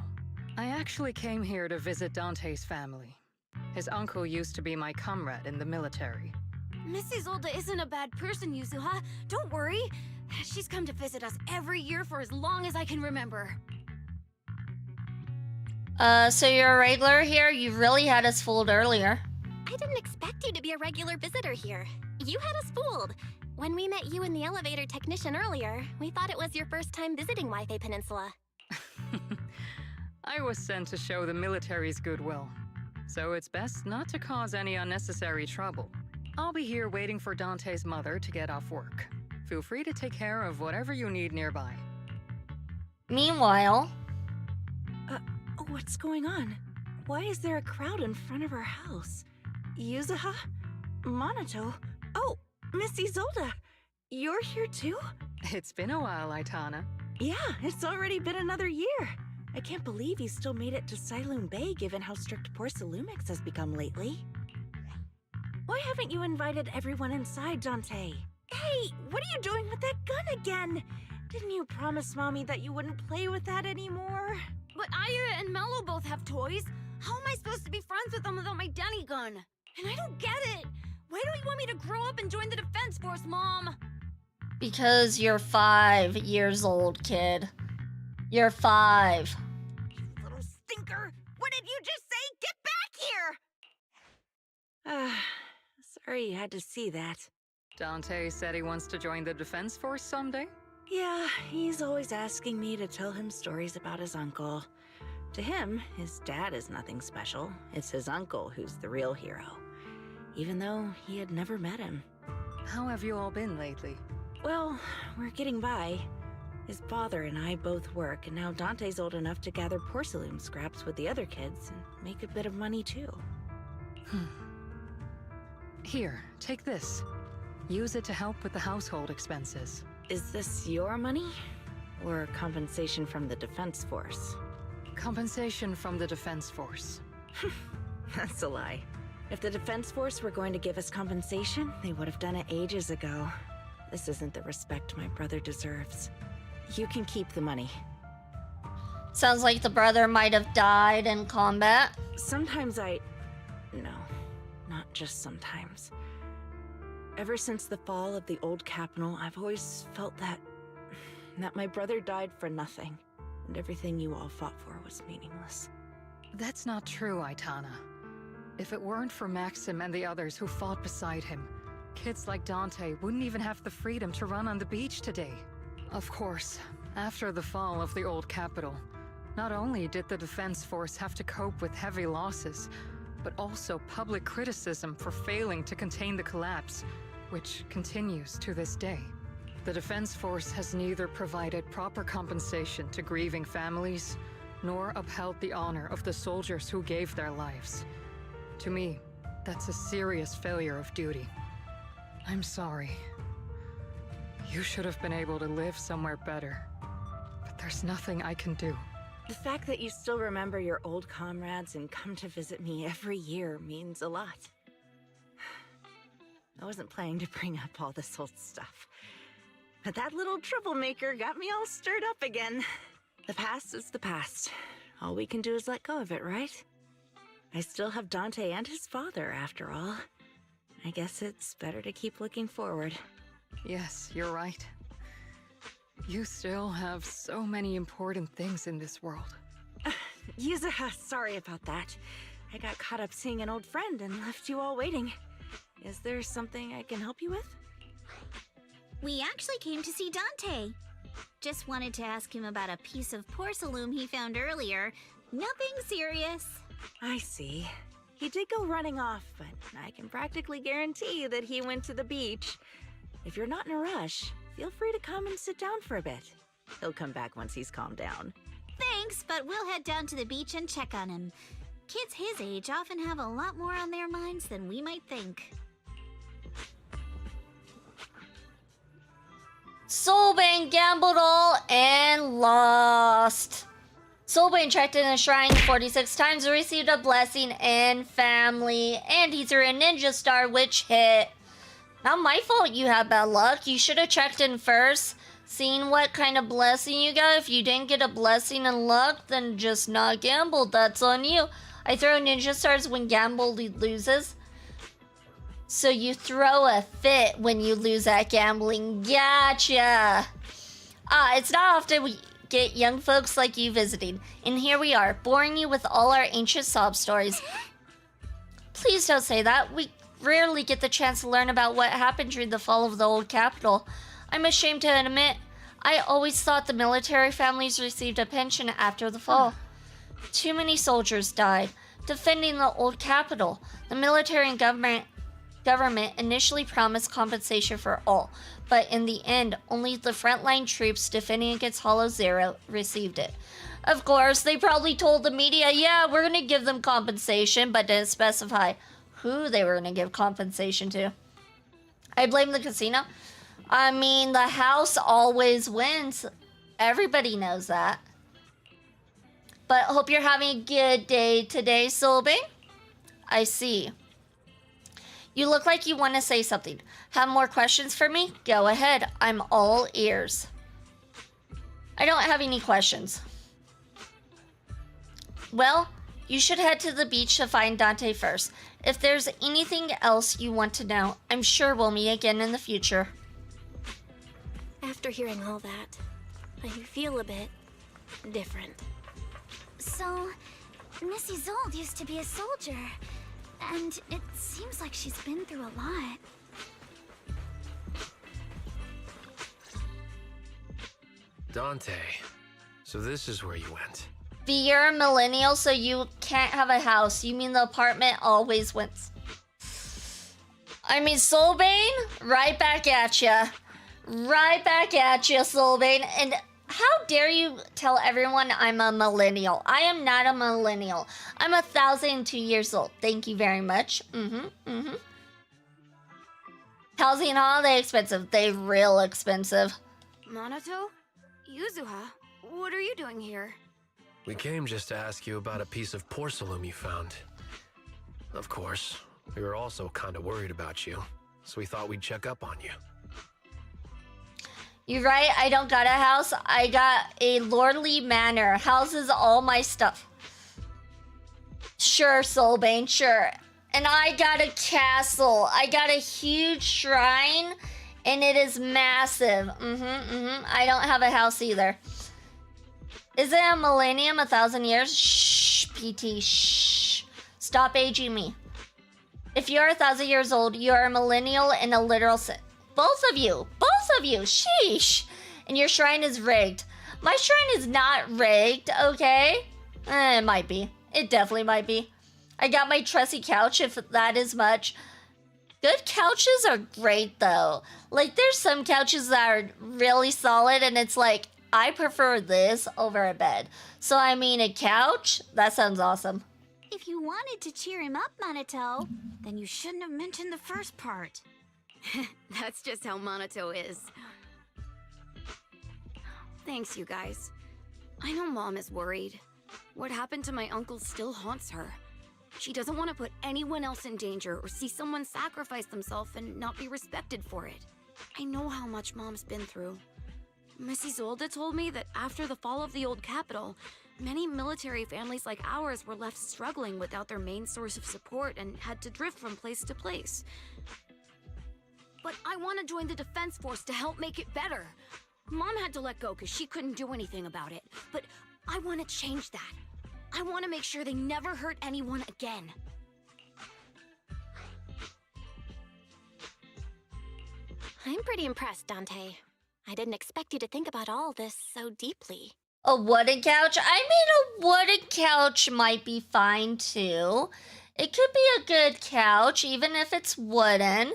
I actually came here to visit Dante's family. His uncle used to be my comrade in the military. Mrs. Zelda isn't a bad person, Yuzuha. Don't worry. She's come to visit us every year for as long as I can remember. So you're a regular here? You really had us fooled earlier. I didn't expect you to be a regular visitor here. You had us fooled. When we met you and the elevator technician earlier, we thought it was your first time visiting Wi-Fi Peninsula. I was sent to show the military's goodwill, so it's best not to cause any unnecessary trouble. I'll be here waiting for Dante's mother to get off work. Feel free to take care of whatever you need nearby. Meanwhile... What's going on? Why is there a crowd in front of our house? Yuzuha? Monato? Oh, Missy Zelda! You're here too? It's been a while, Aitana. Yeah, it's already been another year. I can't believe you still made it to Siloon Bay given how strict Porcelumix has become lately. Why haven't you invited everyone inside, Dante? Hey, what are you doing with that gun again? Didn't you promise Mommy that you wouldn't play with that anymore? But Aya and Mello both have toys. How am I supposed to be friends with them without my Denny gun? And I don't get it. Why don't you want me to grow up and join the Defense Force, Mom? Because you're 5 years old, kid. You're 5. You little stinker! What did you just say? Get back here! Sorry you had to see that. Dante said he wants to join the Defense Force someday? Yeah, he's always asking me to tell him stories about his uncle. To him, his dad is nothing special. It's his uncle who's the real hero. Even though he had never met him. How have you all been lately? Well, we're getting by. His father and I both work, and now Dante's old enough to gather porcelain scraps with the other kids and make a bit of money too. Here, take this. Use it to help with the household expenses. Is this your money? Or compensation from the Defense Force? Compensation from the Defense Force. That's a lie. If the Defense Force were going to give us compensation, they would have done it ages ago. This isn't the respect my brother deserves. You can keep the money. Sounds like the brother might have died in combat. Sometimes No, not just sometimes. Ever since the fall of the old capital, I've always felt that my brother died for nothing, and everything you all fought for was meaningless. That's not true, Aitana. If it weren't for Maxim and the others who fought beside him, kids like Dante wouldn't even have the freedom to run on the beach today. Of course, after the fall of the old capital, not only did the Defense Force have to cope with heavy losses, but also public criticism for failing to contain the collapse, which continues to this day. The Defense Force has neither provided proper compensation to grieving families, nor upheld the honor of the soldiers who gave their lives. To me, that's a serious failure of duty. I'm sorry. You should have been able to live somewhere better, but there's nothing I can do. The fact that you still remember your old comrades and come to visit me every year means a lot. I wasn't planning to bring up all this old stuff, but that little troublemaker got me all stirred up again. The past is the past. All we can do is let go of it, right? I still have Dante and his father, after all. I guess it's better to keep looking forward. Yes, you're right. You still have so many important things in this world. Yuzuha, sorry about that. I got caught up seeing an old friend and left you all waiting. Is there something I can help you with? We actually came to see Dante. Just wanted to ask him about a piece of porcelain he found earlier. Nothing serious. I see. He did go running off, but I can practically guarantee that he went to the beach. If you're not in a rush, feel free to come and sit down for a bit. He'll come back once he's calmed down. thanks, but we'll head down to the beach and check on him. Kids his age often have a lot more on their minds than we might think. Soulbane gambled all and lost. Soulbane checked in a shrine 46 times, received a blessing and family, and he threw a ninja star, which hit. Not my fault you had bad luck. You should have checked in first, seen what kind of blessing you got. If you didn't get a blessing and luck, then just not gambled. That's on you. I throw ninja stars when gambled loses. So you throw a fit when you lose at gambling. Gotcha. It's not often we get young folks like you visiting. And here we are, boring you with all our ancient sob stories. Please don't say that. We rarely get the chance to learn about what happened during the fall of the old capital. I'm ashamed to admit, I always thought the military families received a pension after the fall. Too many soldiers died defending the old capital. The military and government initially promised compensation for all, but in the end, only the frontline troops defending against Hollow Zero received it. Of course, they probably told the media, yeah, we're gonna give them compensation, but didn't specify who they were gonna give compensation to. I blame the casino. I mean, the house always wins. Everybody knows that. But hope you're having a good day today, Soulbane. I see. You look like you want to say something. Have more questions for me? Go ahead. I'm all ears. I don't have any questions. Well, you should head to the beach to find Dante first. If there's anything else you want to know, I'm sure we'll meet again in the future. After hearing all that, I feel a bit different. So, Missy Zold used to be a soldier, and it seems like she's been through a lot. Dante, so this is where you went. You're a millennial, so you can't have a house. You mean the apartment always wins. I mean, Soulbane, right back at ya. Right back at ya, Soulbane. And how dare you tell everyone I'm a millennial? I am not a millennial. I'm 1,002 years old. Thank you very much. Housing and holiday expensive. They real expensive. Minato? Yuzuha? What are you doing here? We came just to ask you about a piece of porcelain you found. Of course, we were also kind of worried about you, so we thought we'd check up on you. You're right, I don't got a house. I got a lordly manor. Houses all my stuff. Sure, Soulbane, sure. And I got a castle. I got a huge shrine, and it is massive. I don't have a house either. Is it a millennium, 1,000 years? Shh, PT, shh. Stop aging me. If you're 1,000 years old, you're a millennial in a literal sense. Both of you, sheesh. And your shrine is rigged. My shrine is not rigged, okay? It might be. It definitely might be. I got my trusty couch, if that is much. Good couches are great, though. Like, there's some couches that are really solid, and it's like, I prefer this over a bed. So, I mean, a couch? That sounds awesome. If you wanted to cheer him up, Minato, then you shouldn't have mentioned the first part. That's just how Minato is. Thanks, you guys. I know Mom is worried. What happened to my uncle still haunts her. She doesn't want to put anyone else in danger or see someone sacrifice themselves and not be respected for it. I know how much Mom's been through. Mrs. Zolda told me that after the fall of the old capital, many military families like ours were left struggling without their main source of support and had to drift from place to place. But I want to join the defense force to help make it better. Mom had to let go because she couldn't do anything about it. But I want to change that. I want to make sure they never hurt anyone again. I'm pretty impressed, Dante. I didn't expect you to think about all this so deeply. A wooden couch? I mean, a wooden couch might be fine, too. It could be a good couch, even if it's wooden.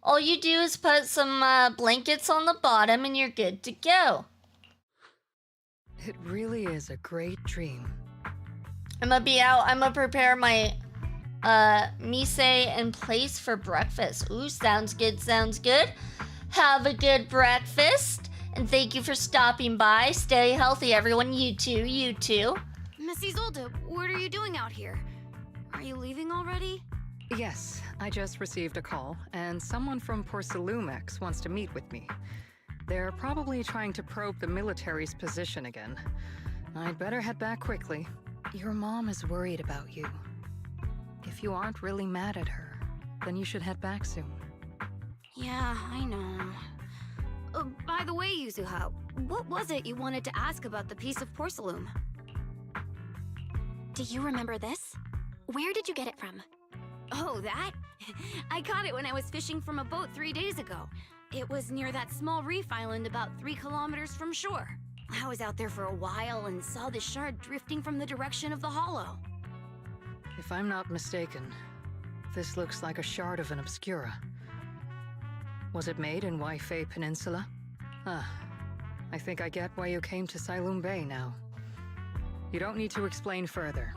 All you do is put some blankets on the bottom and you're good to go. It really is a great dream. I'm gonna be out. I'm gonna prepare my mise and place for breakfast. Ooh, sounds good, sounds good. Have a good breakfast, and thank you for stopping by. Stay healthy, everyone. You too, you too. Miss Isolde, what are you doing out here? Are you leaving already? Yes, I just received a call, and someone from Porcelumex wants to meet with me. They're probably trying to probe the military's position again. I'd better head back quickly. Your mom is worried about you. If you aren't really mad at her, then you should head back soon. Yeah, I know. By the way, Yuzuha, what was it you wanted to ask about the piece of porcelain? Do you remember this? Where did you get it from? Oh, that? I caught it when I was fishing from a boat 3 days ago. It was near that small reef island about 3 kilometers from shore. I was out there for a while and saw the shard drifting from the direction of the hollow. If I'm not mistaken, this looks like a shard of an Obscura. Was it made in Waifei Peninsula? Ah, I think I get why you came to Silum Bay now. You don't need to explain further.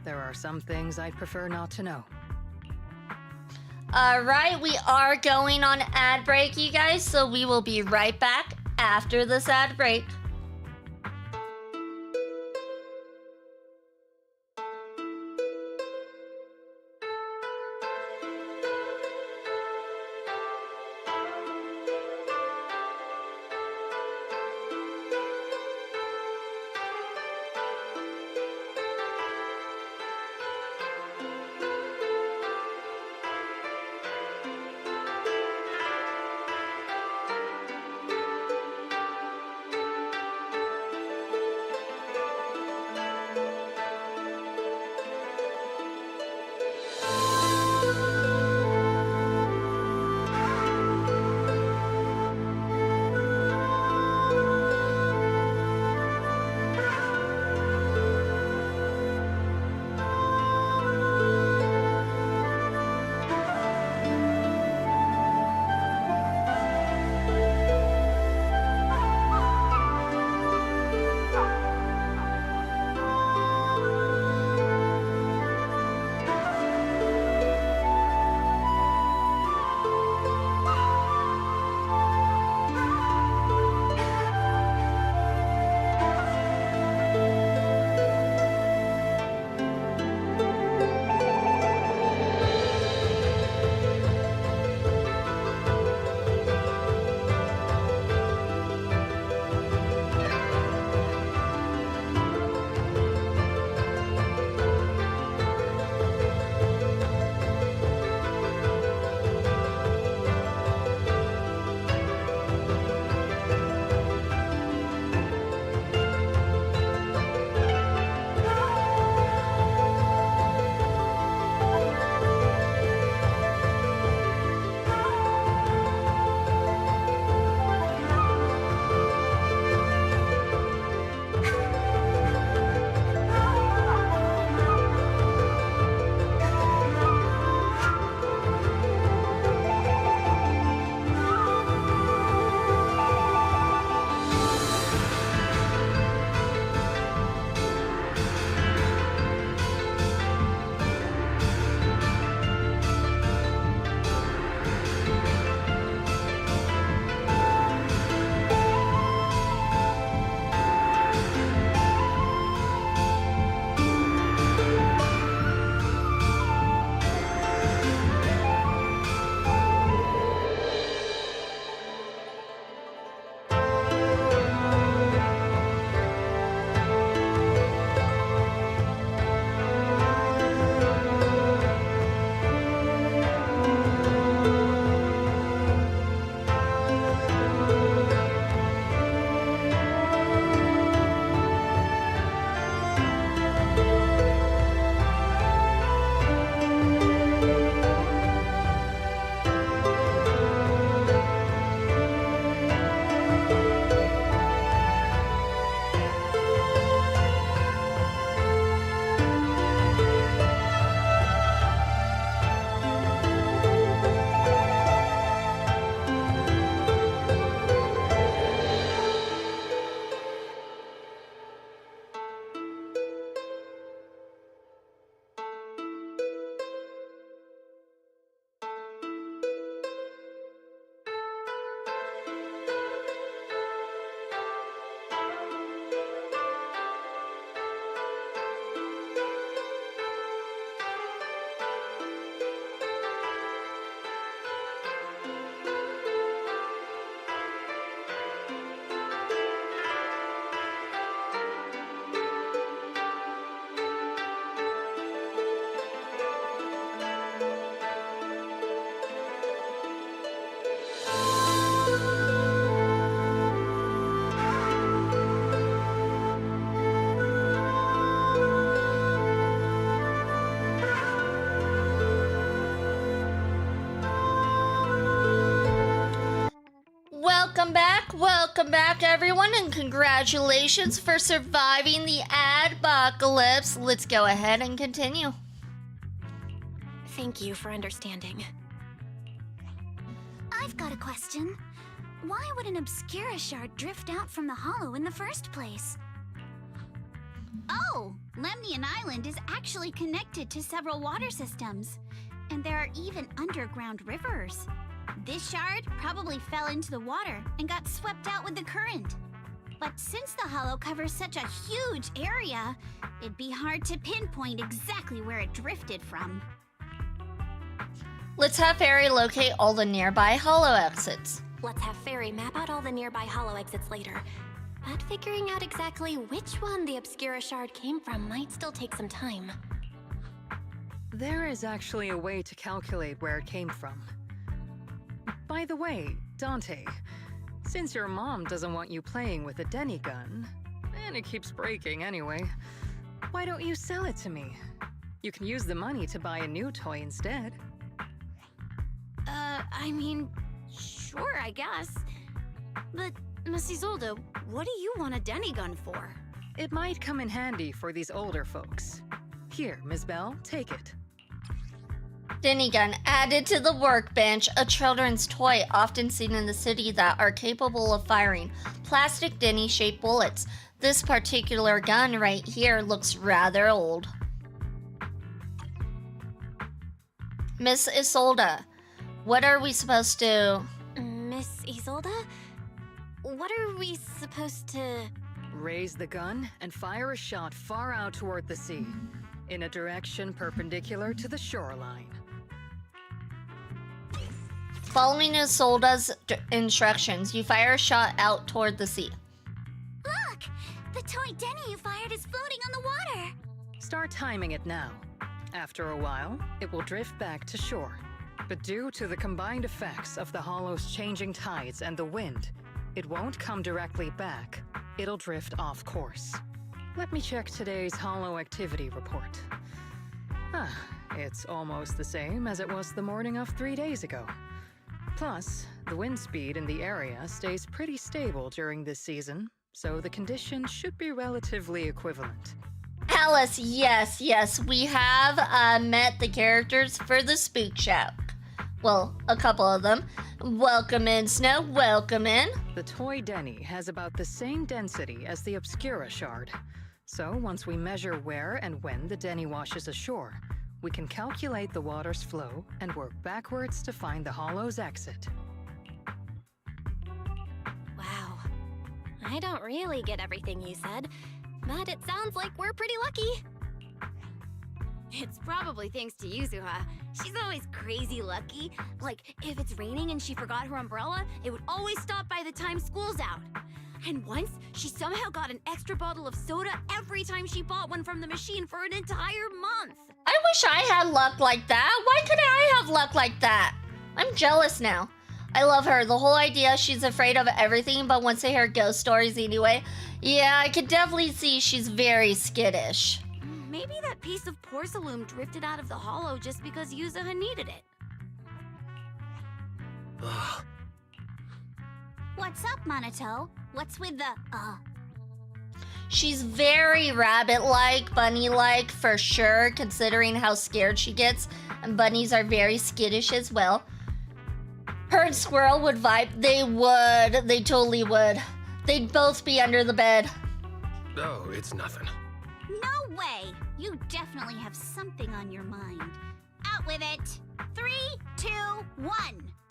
There are some things I'd prefer not to know. Alright, we are going on ad break, you guys, so we will be right back after this ad break. Welcome back, everyone, and congratulations for surviving the adpocalypse. Let's go ahead and continue. Thank you for understanding. I've got a question. Why would an Obscura shard drift out from the hollow in the first place? Oh, Lemnian Island is actually connected to several water systems. And there are even underground rivers. This shard probably fell into the water and got swept out with the current. But since the hollow covers such a huge area, it'd be hard to pinpoint exactly where it drifted from. Let's have Fairy locate all the nearby hollow exits. Let's have Fairy map out all the nearby hollow exits later. But figuring out exactly which one the Obscura shard came from might still take some time. There is actually a way to calculate where it came from. By the way, Dante, since your mom doesn't want you playing with a Denny gun, and it keeps breaking anyway, why don't you sell it to me? You can use the money to buy a new toy instead. I mean, sure, I guess. But, Miss Isolde, what do you want a Denny gun for? It might come in handy for these older folks. Here, Ms. Bell, take it. Denny gun added to the workbench, a children's toy often seen in the city that are capable of firing plastic Denny-shaped bullets. This particular gun right here looks rather old. Miss Isolde, what are we supposed to... Miss Isolde? What are we supposed to... Raise the gun and fire a shot far out toward the sea, in a direction perpendicular to the shoreline. Following Isolde's instructions, you fire a shot out toward the sea. Look! The toy Denny you fired is floating on the water! Start timing it now. After a while, it will drift back to shore. But due to the combined effects of the hollow's changing tides and the wind, it won't come directly back. It'll drift off course. Let me check today's hollow activity report. It's almost the same as it was the morning of 3 days ago. Plus, the wind speed in the area stays pretty stable during this season, so the conditions should be relatively equivalent. Alice, yes, we have met the characters for the Spook Shack. Well, a couple of them. Welcome in, Snow, welcome in. The toy Denny has about the same density as the Obscura shard. So once we measure where and when the Denny washes ashore, we can calculate the water's flow and work backwards to find the hollow's exit. Wow. I don't really get everything you said, but it sounds like we're pretty lucky. It's probably thanks to Yuzuha. She's always crazy lucky. Like, if it's raining and she forgot her umbrella, it would always stop by the time school's out. And once, she somehow got an extra bottle of soda every time she bought one from the machine for an entire month. I wish I had luck like that. Why couldn't I have luck like that? I'm jealous now. I love her. The whole idea she's afraid of everything but wants to hear ghost stories anyway. Yeah, I could definitely see she's very skittish. Maybe that piece of porcelain drifted out of the hollow just because Yuzuha needed it. What's up, Monato? What's with the, She's very rabbit-like, bunny-like for sure, considering how scared she gets. And bunnies are very skittish as well. Her and Squirrel would vibe. They would. They totally would. They'd both be under the bed. Oh, it's nothing. No way! You definitely have something on your mind. Out with it! 3, 2, 1!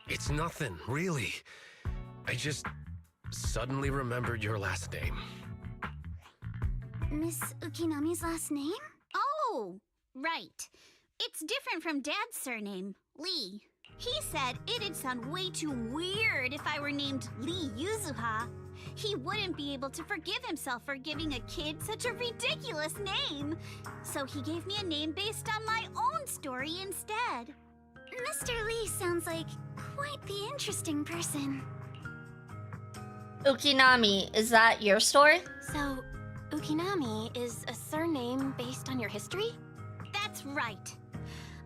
It's nothing, really. I just suddenly remembered your last name. Miss Ukinami's last name? Oh, right. It's different from Dad's surname, Lee. He said it'd sound way too weird if I were named Lee Yuzuha. He wouldn't be able to forgive himself for giving a kid such a ridiculous name. So he gave me a name based on my own story instead. Mr. Lee sounds like quite the interesting person. Ukinami, is that your story? So, Ukinami is a surname based on your history? That's right.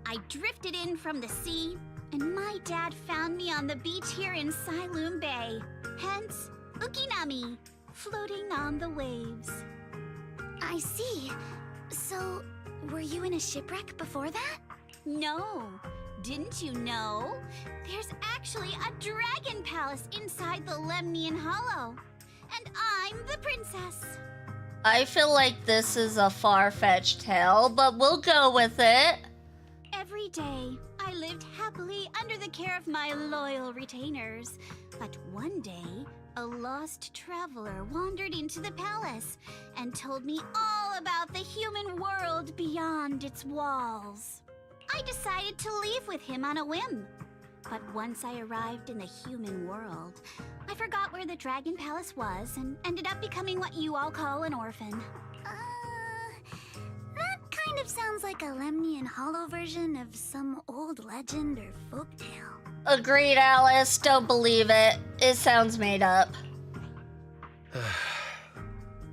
I drifted in from the sea, and my dad found me on the beach here in Siloam Bay. Hence, Ukinami, floating on the waves. I see. So, were you in a shipwreck before that? No. Didn't you know? There's actually a dragon palace inside the Lemnian Hollow. And I'm the princess. I feel like this is a far-fetched tale, but we'll go with it. Every day, I lived happily under the care of my loyal retainers. But one day, a lost traveler wandered into the palace and told me all about the human world beyond its walls. I decided to leave with him on a whim. But once I arrived in the human world, I forgot where the Dragon Palace was and ended up becoming what you all call an orphan. That kind of sounds like a Lemnian Hollow version of some old legend or folktale. Agreed, Alice. Don't believe it. It sounds made up.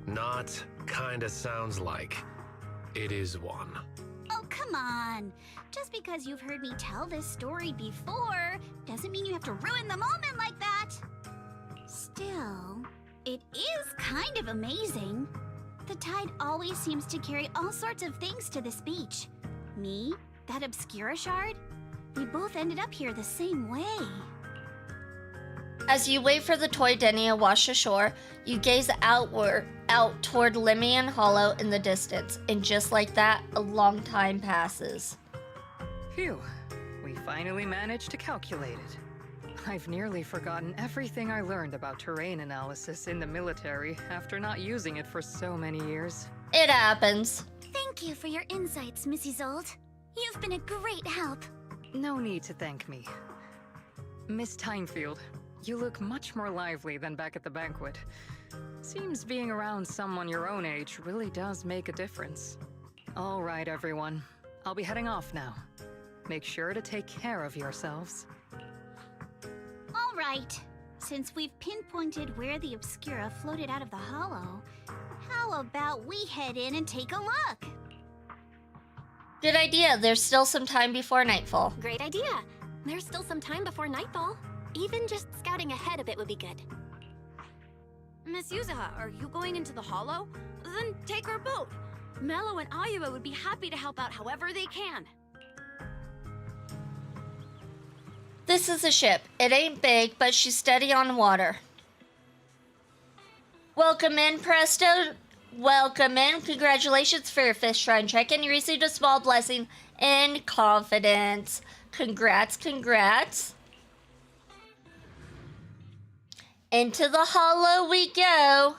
Not kinda sounds like. It is one. Oh, come on. Just because you've heard me tell this story before doesn't mean you have to ruin the moment like that. Still, it is kind of amazing. The tide always seems to carry all sorts of things to this beach. Me, that Obscura shard, we both ended up here the same way. As you wait for the toy Denia to wash ashore, you gaze out toward Lemnian Hollow in the distance, and just like that, a long time passes. Phew, we finally managed to calculate it. I've nearly forgotten everything I learned about terrain analysis in the military after not using it for so many years. It happens. Thank you for your insights, Mrs. Old. You've been a great help. No need to thank me. Miss Timefield, you look much more lively than back at the banquet. Seems being around someone your own age really does make a difference. All right, everyone. I'll be heading off now. Make sure to take care of yourselves. All right. Since we've pinpointed where the Obscura floated out of the hollow, how about we head in and take a look? Good idea. There's still some time before nightfall. Great idea. There's still some time before nightfall. Even just scouting ahead a bit would be good. Miss Yuzuha, are you going into the hollow? Then take our boat. Mello and Ayuba would be happy to help out however they can. This is a ship. It ain't big, but she's steady on water. Welcome in, Presto. Welcome in. Congratulations for your 5th shrine check-in. You received a small blessing in confidence. Congrats, congrats. Into the hollow we go.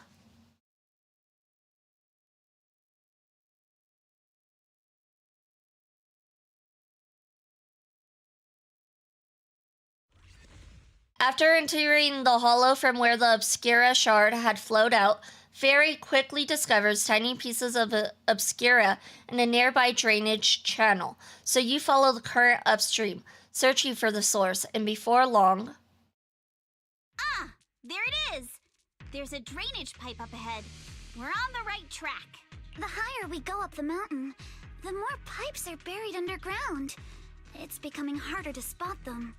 After entering the hollow from where the Obscura shard had flowed out, Fairy quickly discovers tiny pieces of Obscura in a nearby drainage channel. So you follow the current upstream, searching for the source, and before long... Ah, there it is. There's a drainage pipe up ahead. We're on the right track. The higher we go up the mountain, the more pipes are buried underground. It's becoming harder to spot them.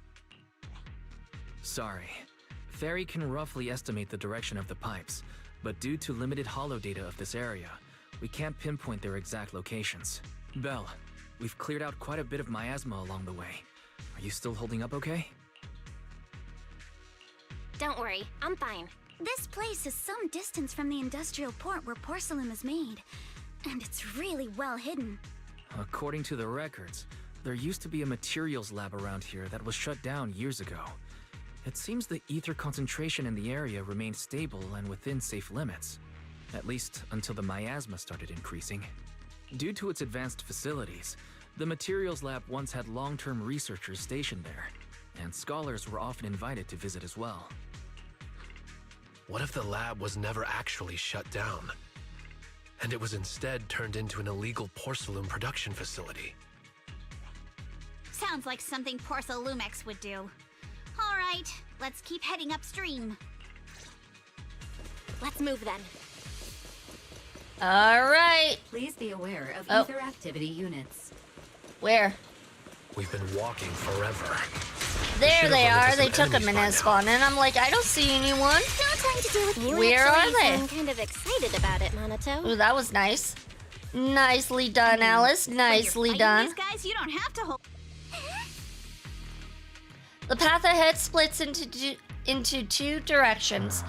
Sorry. Fairy can roughly estimate the direction of the pipes, but due to limited holo data of this area, we can't pinpoint their exact locations. Belle, we've cleared out quite a bit of miasma along the way. Are you still holding up okay? Don't worry, I'm fine. This place is some distance from the industrial port where porcelain is made, and it's really well hidden. According to the records, there used to be a materials lab around here that was shut down years ago. It seems the ether concentration in the area remained stable and within safe limits, at least until the miasma started increasing. Due to its advanced facilities, the materials lab once had long-term researchers stationed there, and scholars were often invited to visit as well. What if the lab was never actually shut down, and it was instead turned into an illegal porcelain production facility? Sounds like something Porcelumex would do. All right, let's keep heading upstream. Let's move then. All right. Please be aware of ether activity units. Where? We've been walking forever. There should they have run are. into They some took a enemies by minute now. spawn, and I'm like, I don't see anyone. No time to deal with you. Where are actually they? seem kind of excited about it, Monato. Ooh, that was nice. Nicely done, Alice. Nicely done. These guys, you don't have to hold. The path ahead splits into two directions.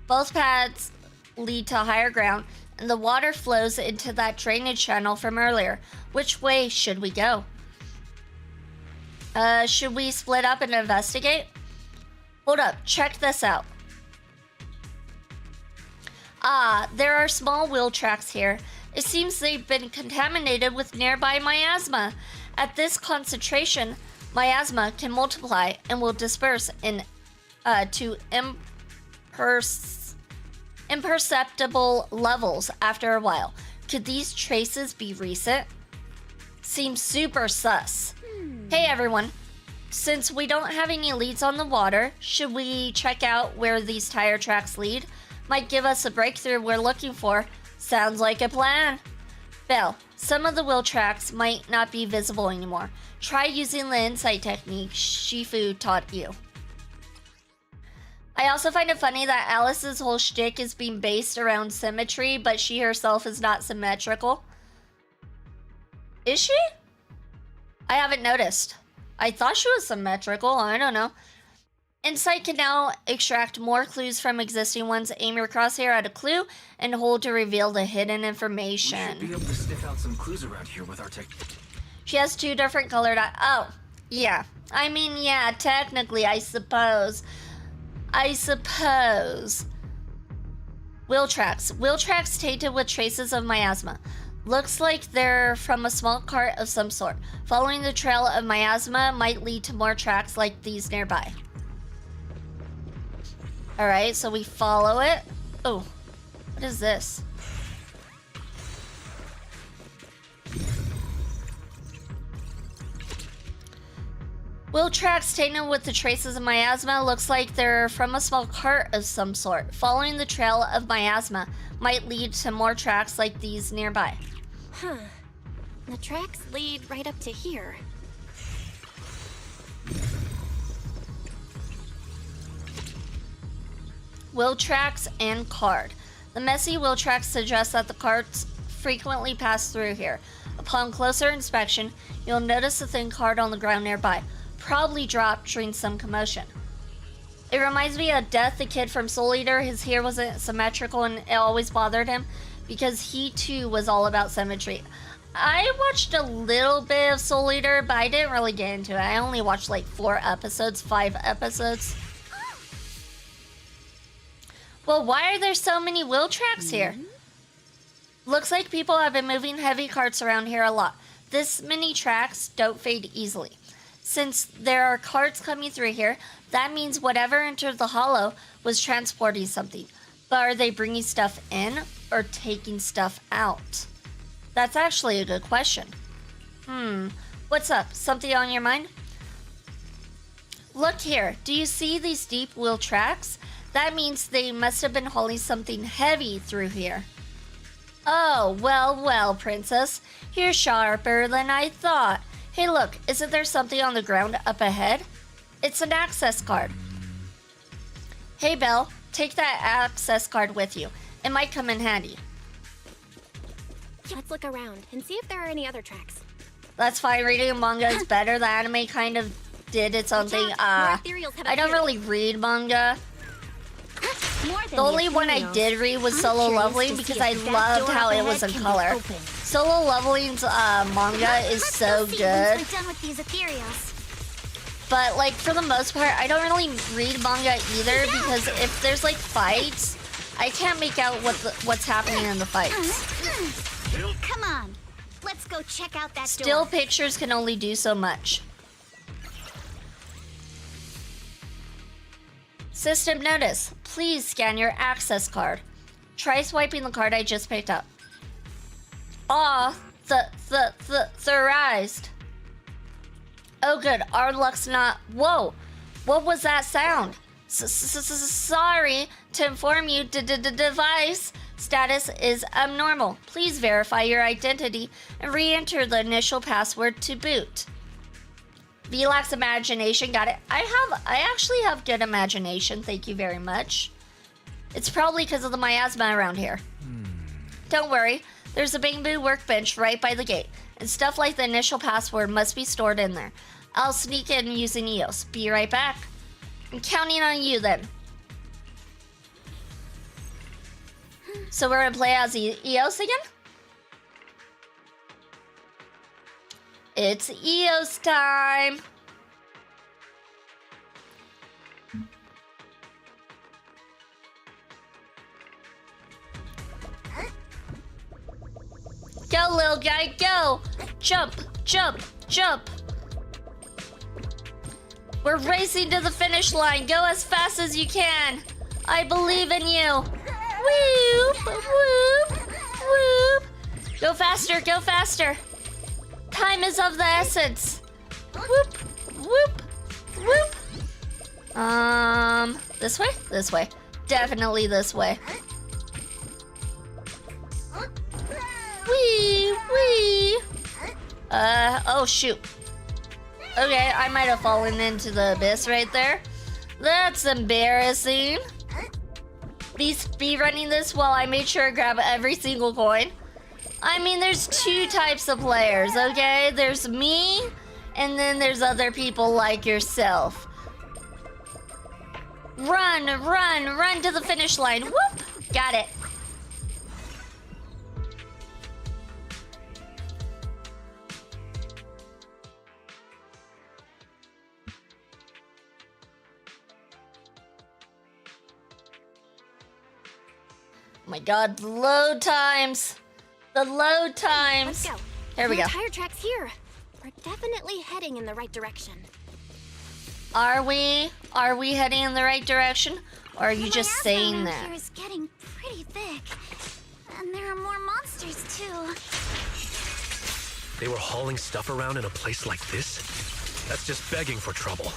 Both paths lead to higher ground, and the water flows into that drainage channel from earlier. Which way should we go? Should we split up and investigate? Hold up, check this out. Ah, there are small wheel tracks here. It seems they've been contaminated with nearby miasma. At this concentration, miasma can multiply and will disperse to imperceptible levels after a while. Could these traces be recent? Seems super sus. Hey everyone, since we don't have any leads on the water, should we check out where these tire tracks lead? Might give us a breakthrough we're looking for. Sounds like a plan. Belle, some of the wheel tracks might not be visible anymore. Try using the insight technique Shifu taught you. I also find it funny that Alice's whole shtick is being based around symmetry, but she herself is not symmetrical. Is she? I haven't noticed. I thought she was symmetrical, I don't know. Insight can now extract more clues from existing ones. Aim your crosshair at a clue and hold to reveal the hidden information. We should be able to sniff out some clues around here with our tech. She has two different colored eyes. Oh, yeah. I mean, yeah, technically, I suppose. Wheel tracks. Wheel tracks tainted with traces of miasma. Looks like they're from a small cart of some sort. Following the trail of miasma might lead to more tracks like these nearby. Alright, so we follow it. Oh, what is this? Wheel tracks tainted with the traces of miasma. Looks like they're from a small cart of some sort. Following the trail of miasma might lead to more tracks like these nearby. Huh. The tracks lead right up to here. Wheel tracks and card. The messy wheel tracks suggest that the carts frequently pass through here. Upon closer inspection, you'll notice a thin card on the ground nearby, probably dropped during some commotion. It reminds me of Death, the kid from Soul Eater. His hair wasn't symmetrical and it always bothered him because he too was all about symmetry. I watched a little bit of Soul Eater, but I didn't really get into it. I only watched like 5 episodes. Well, why are there so many wheel tracks here? Looks like people have been moving heavy carts around here a lot. This many tracks don't fade easily. Since there are carts coming through here, that means whatever entered the hollow was transporting something. But are they bringing stuff in or taking stuff out? That's actually a good question. What's up? Something on your mind? Look here. Do you see these deep wheel tracks? That means they must have been hauling something heavy through here. Oh, well, princess. You're sharper than I thought. Hey, look, isn't there something on the ground up ahead? It's an access card. Hey, Belle, take that access card with you. It might come in handy. Let's look around and see if there are any other tracks. That's fine. Reading a manga is better. The anime kind of did its own thing. I don't really read manga. The only one I did read was Solo Leveling because I loved how it was in color. Solo Leveling's manga is so good. But like for the most part, I don't really read manga either because if there's like fights, I can't make out what's happening in the fights. Come on, let's go check out that Still door. pictures can only do so much. System notice. Please scan your access card. Try swiping the card I just picked up. Aw, theorized. Oh good, our luck's not. Whoa, what was that sound? Sorry to inform you, device status is abnormal. Please verify your identity and re-enter the initial password to boot. V lacks imagination. Got it. I actually have good imagination. Thank you very much. It's probably because of the miasma around here. Don't worry. There's a bamboo workbench right by the gate, and stuff like the initial password must be stored in there. I'll sneak in using EOS. Be right back. I'm counting on you then. So we're gonna play as EOS again? It's EOS time. Go, little guy, go! Jump, jump, jump! We're racing to the finish line. Go as fast as you can. I believe in you. Whoop, whoop, whoop. Go faster, go faster. Time is of the essence. Whoop, whoop, whoop. This way? This way. Definitely this way. Wee, wee. Oh shoot. Okay, I might have fallen into the abyss right there. That's embarrassing. Be running this while I made sure to grab every single coin. I mean, there's two types of players, okay? There's me, and then there's other people like yourself. Run, run, run to the finish line. Whoop! Got it. Oh my god, the load times. The load times. Let's go. Here we go. Tire tracks here. We're definitely heading in the right direction. Are we? Are we heading in the right direction? Or are you The just miasma saying around that? here is getting pretty thick. And there are more monsters, too. They were hauling stuff around in a place like this? That's just begging for trouble.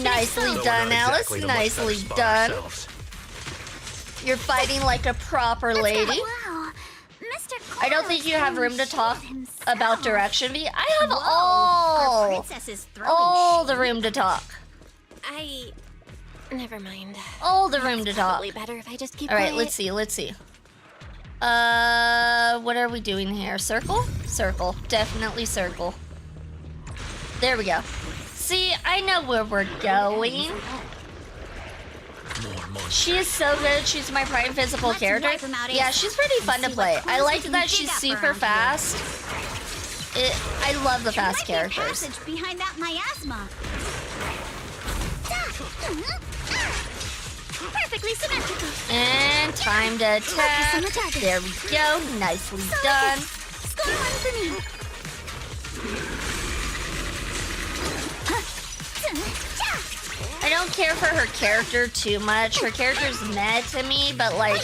Nicely Though we're done, not Alice. exactly in a much better Nicely spot done. ourselves. You're fighting like a proper lady. Wow. Mr. I don't think you have room to talk about direction. I have Our all princess is throwing the room to talk. Never mind. All the room to talk. Probably better if I just keep All right, quiet. let's see. Let's see. What are we doing here? Circle? Circle. Definitely circle. There we go. See, I know where we're going. She is so good. She's my prime physical Let's character. wipe 'em out, Yeah, Ace. she's pretty fun to See what play. I clues like we can that dig she's up super around here. fast. I love the fast There might be a characters. passage behind that miasma. Perfectly symmetrical. And time to attack. on the target. There we go. Nicely done. Score one for me. I don't care for her character too much. Her character's meh to me, but like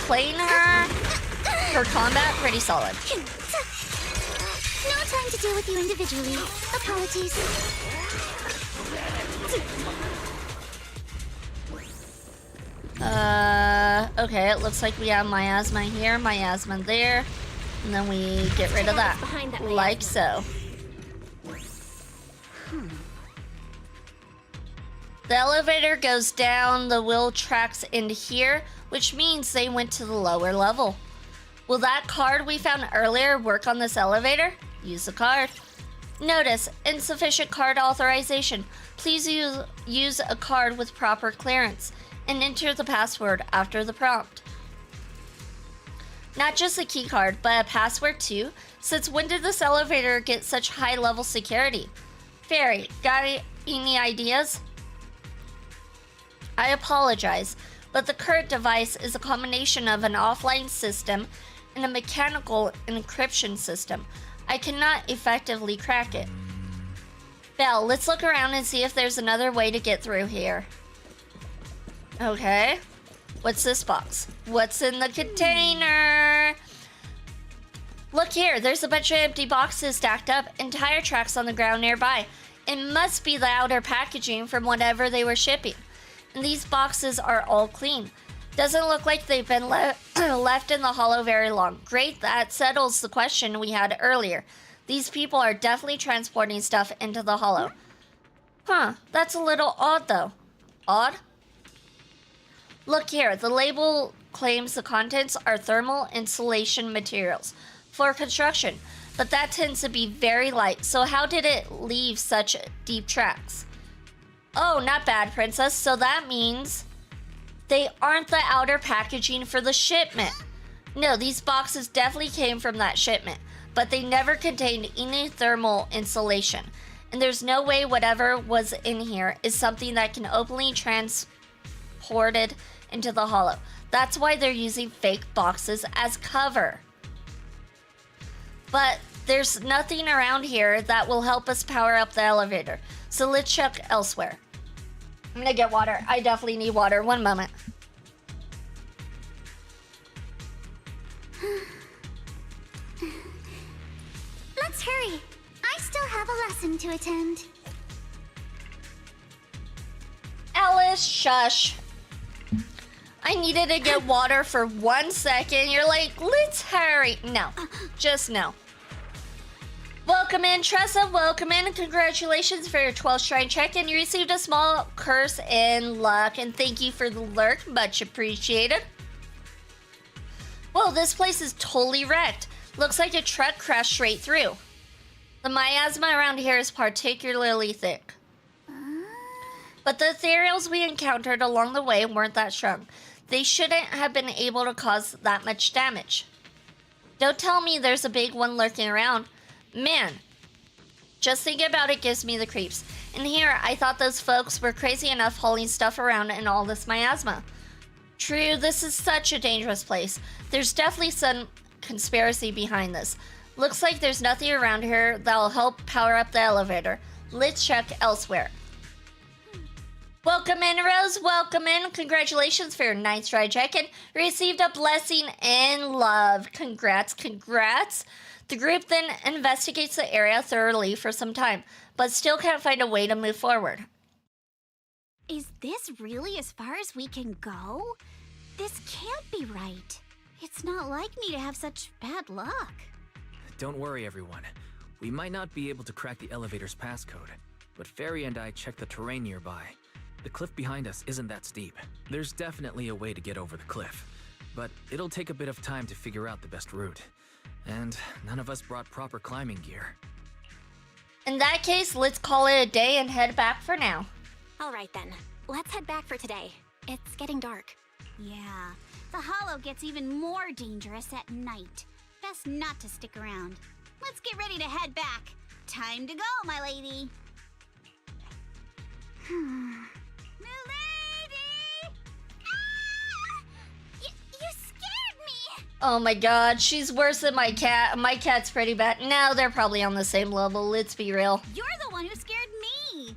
playing her combat, pretty solid. No time to deal with you individually. Apologies. Okay, it looks like we have miasma here, miasma there, and then we get rid of that. Behind that Like so. The elevator goes down the wheel tracks into here, which means they went to the lower level. Will that card we found earlier work on this elevator? Use the card. Notice, insufficient card authorization. Please use a card with proper clearance and enter the password after the prompt. Not just a key card, but a password too, since when did this elevator get such high level security? Fairy, got any ideas? I apologize, but the current device is a combination of an offline system and a mechanical encryption system. I cannot effectively crack it. Belle, let's look around and see if there's another way to get through here. Okay. What's this box? What's in the container? Look here, there's a bunch of empty boxes stacked up and tire tracks on the ground nearby. It must be the outer packaging from whatever they were shipping. And these boxes are all clean. Doesn't look like they've been left in the hollow very long. Great, that settles the question we had earlier. These people are definitely transporting stuff into the hollow. Huh, that's a little odd though. Odd? Look here, the label claims the contents are thermal insulation materials for construction, but that tends to be very light, so how did it leave such deep tracks? Oh, not bad, Princess. So that means they aren't the outer packaging for the shipment. No, these boxes definitely came from that shipment, but they never contained any thermal insulation. And there's no way whatever was in here is something that can openly transported into the hollow. That's why they're using fake boxes as cover. But there's nothing around here that will help us power up the elevator. So let's check elsewhere. I'm gonna get water. I definitely need water. One moment. Let's hurry. I still have a lesson to attend. Alice, shush. I needed to get water for 1 second. You're like, let's hurry. No, just no. Welcome in, Tressa. Welcome in. Congratulations for your 12th shrine check, and you received a small curse in luck. And thank you for the lurk. Much appreciated. Whoa, this place is totally wrecked. Looks like a truck crashed straight through. The miasma around here is particularly thick. But the ethereals we encountered along the way weren't that strong. They shouldn't have been able to cause that much damage. Don't tell me there's a big one lurking around. Man, just thinking about it gives me the creeps. And here, I thought those folks were crazy enough hauling stuff around in all this miasma. True, this is such a dangerous place. There's definitely some conspiracy behind this. Looks like there's nothing around here that'll help power up the elevator. Let's check elsewhere. Welcome in, Rose. Welcome in. Congratulations for your 9th stride check and received a blessing in love. Congrats, congrats. The group then investigates the area thoroughly for some time, but still can't find a way to move forward. Is this really as far as we can go? This can't be right. It's not like me to have such bad luck. Don't worry, everyone. We might not be able to crack the elevator's passcode, but Fairy and I checked the terrain nearby. The cliff behind us isn't that steep. There's definitely a way to get over the cliff, but it'll take a bit of time to figure out the best route. And none of us brought proper climbing gear. In that case, let's call it a day and head back for now. All right then, let's head back for today. It's getting dark. Yeah, the hollow gets even more dangerous at night. Best not to stick around. Let's get ready to head back. Time to go, my lady. Milady! Ah! You scared me! Oh my god, she's worse than my cat. My cat's pretty bad. No, they're probably on the same level, let's be real. You're the one who scared me!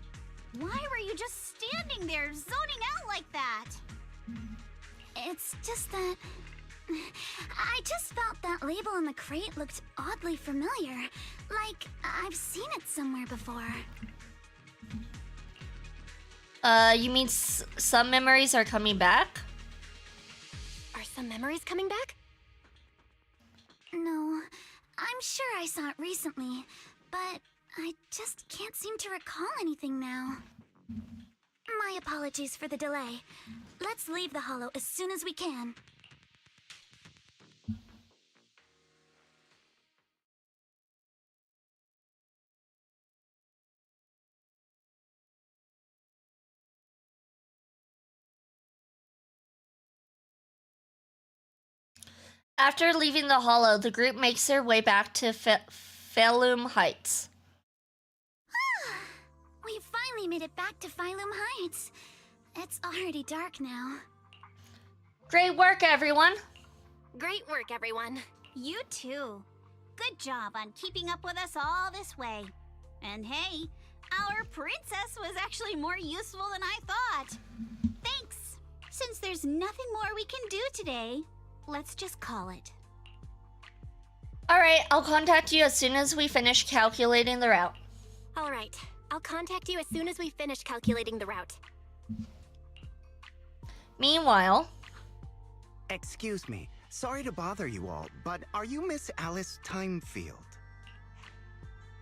Why were you just standing there, zoning out like that? It's just that... I just felt that label on the crate looked oddly familiar. Like, I've seen it somewhere before. You mean some memories are coming back? Are some memories coming back? No, I'm sure I saw it recently, but I just can't seem to recall anything now. My apologies for the delay. Let's leave the hollow as soon as we can. After leaving the hollow, the group makes their way back to Phylum Heights. We finally made it back to Phylum Heights. It's already dark now. Great work, everyone. Great work, everyone. You too. Good job on keeping up with us all this way. And hey, our princess was actually more useful than I thought. Thanks. Since there's nothing more we can do today, let's just call it. All right, I'll contact you as soon as we finish calculating the route. All right, I'll contact you as soon as we finish calculating the route. Meanwhile... Excuse me, sorry to bother you all, but are you Miss Alice Timefield?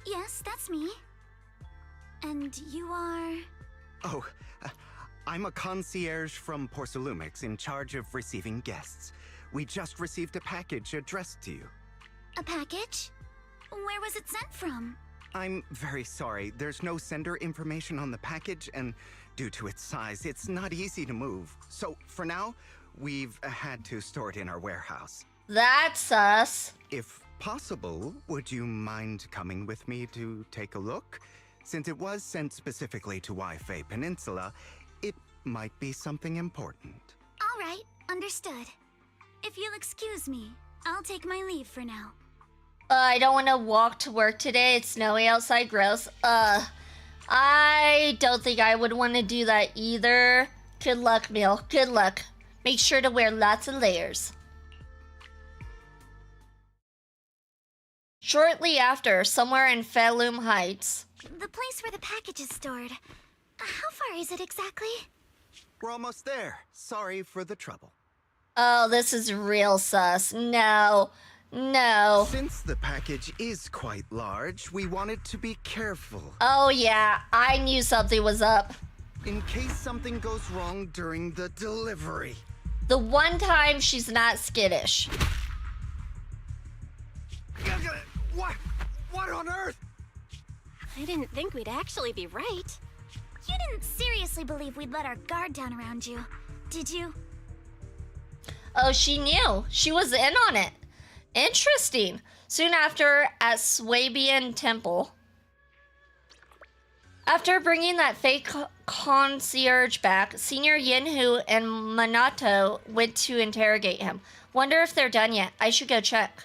Yes, that's me. And you are... Oh, I'm a concierge from Porcelumix in charge of receiving guests. We just received a package addressed to you. A package? Where was it sent from? I'm very sorry. There's no sender information on the package, and due to its size, it's not easy to move. So, for now, we've had to store it in our warehouse. That's sus. If possible, would you mind coming with me to take a look? Since it was sent specifically to Wi-Fi Peninsula, it might be something important. All right, understood. If you'll excuse me, I'll take my leave for now. I don't want to walk to work today. It's snowy outside. Gross. I don't think I would want to do that either. Good luck, Mill. Good luck. Make sure to wear lots of layers. Shortly after, somewhere in Fairloom Heights. The place where the package is stored. How far is it exactly? We're almost there. Sorry for the trouble. Oh, this is real sus. No. No. Since the package is quite large, we wanted to be careful. Oh yeah, I knew something was up. In case something goes wrong during the delivery. The one time she's not skittish. What on earth? I didn't think we'd actually be right. You didn't seriously believe we'd let our guard down around you, did you? Oh, she knew. She was in on it. Interesting. Soon after, at Swabian Temple. After bringing that fake concierge back, Senior Yinhu and Minato went to interrogate him. Wonder if they're done yet. I should go check.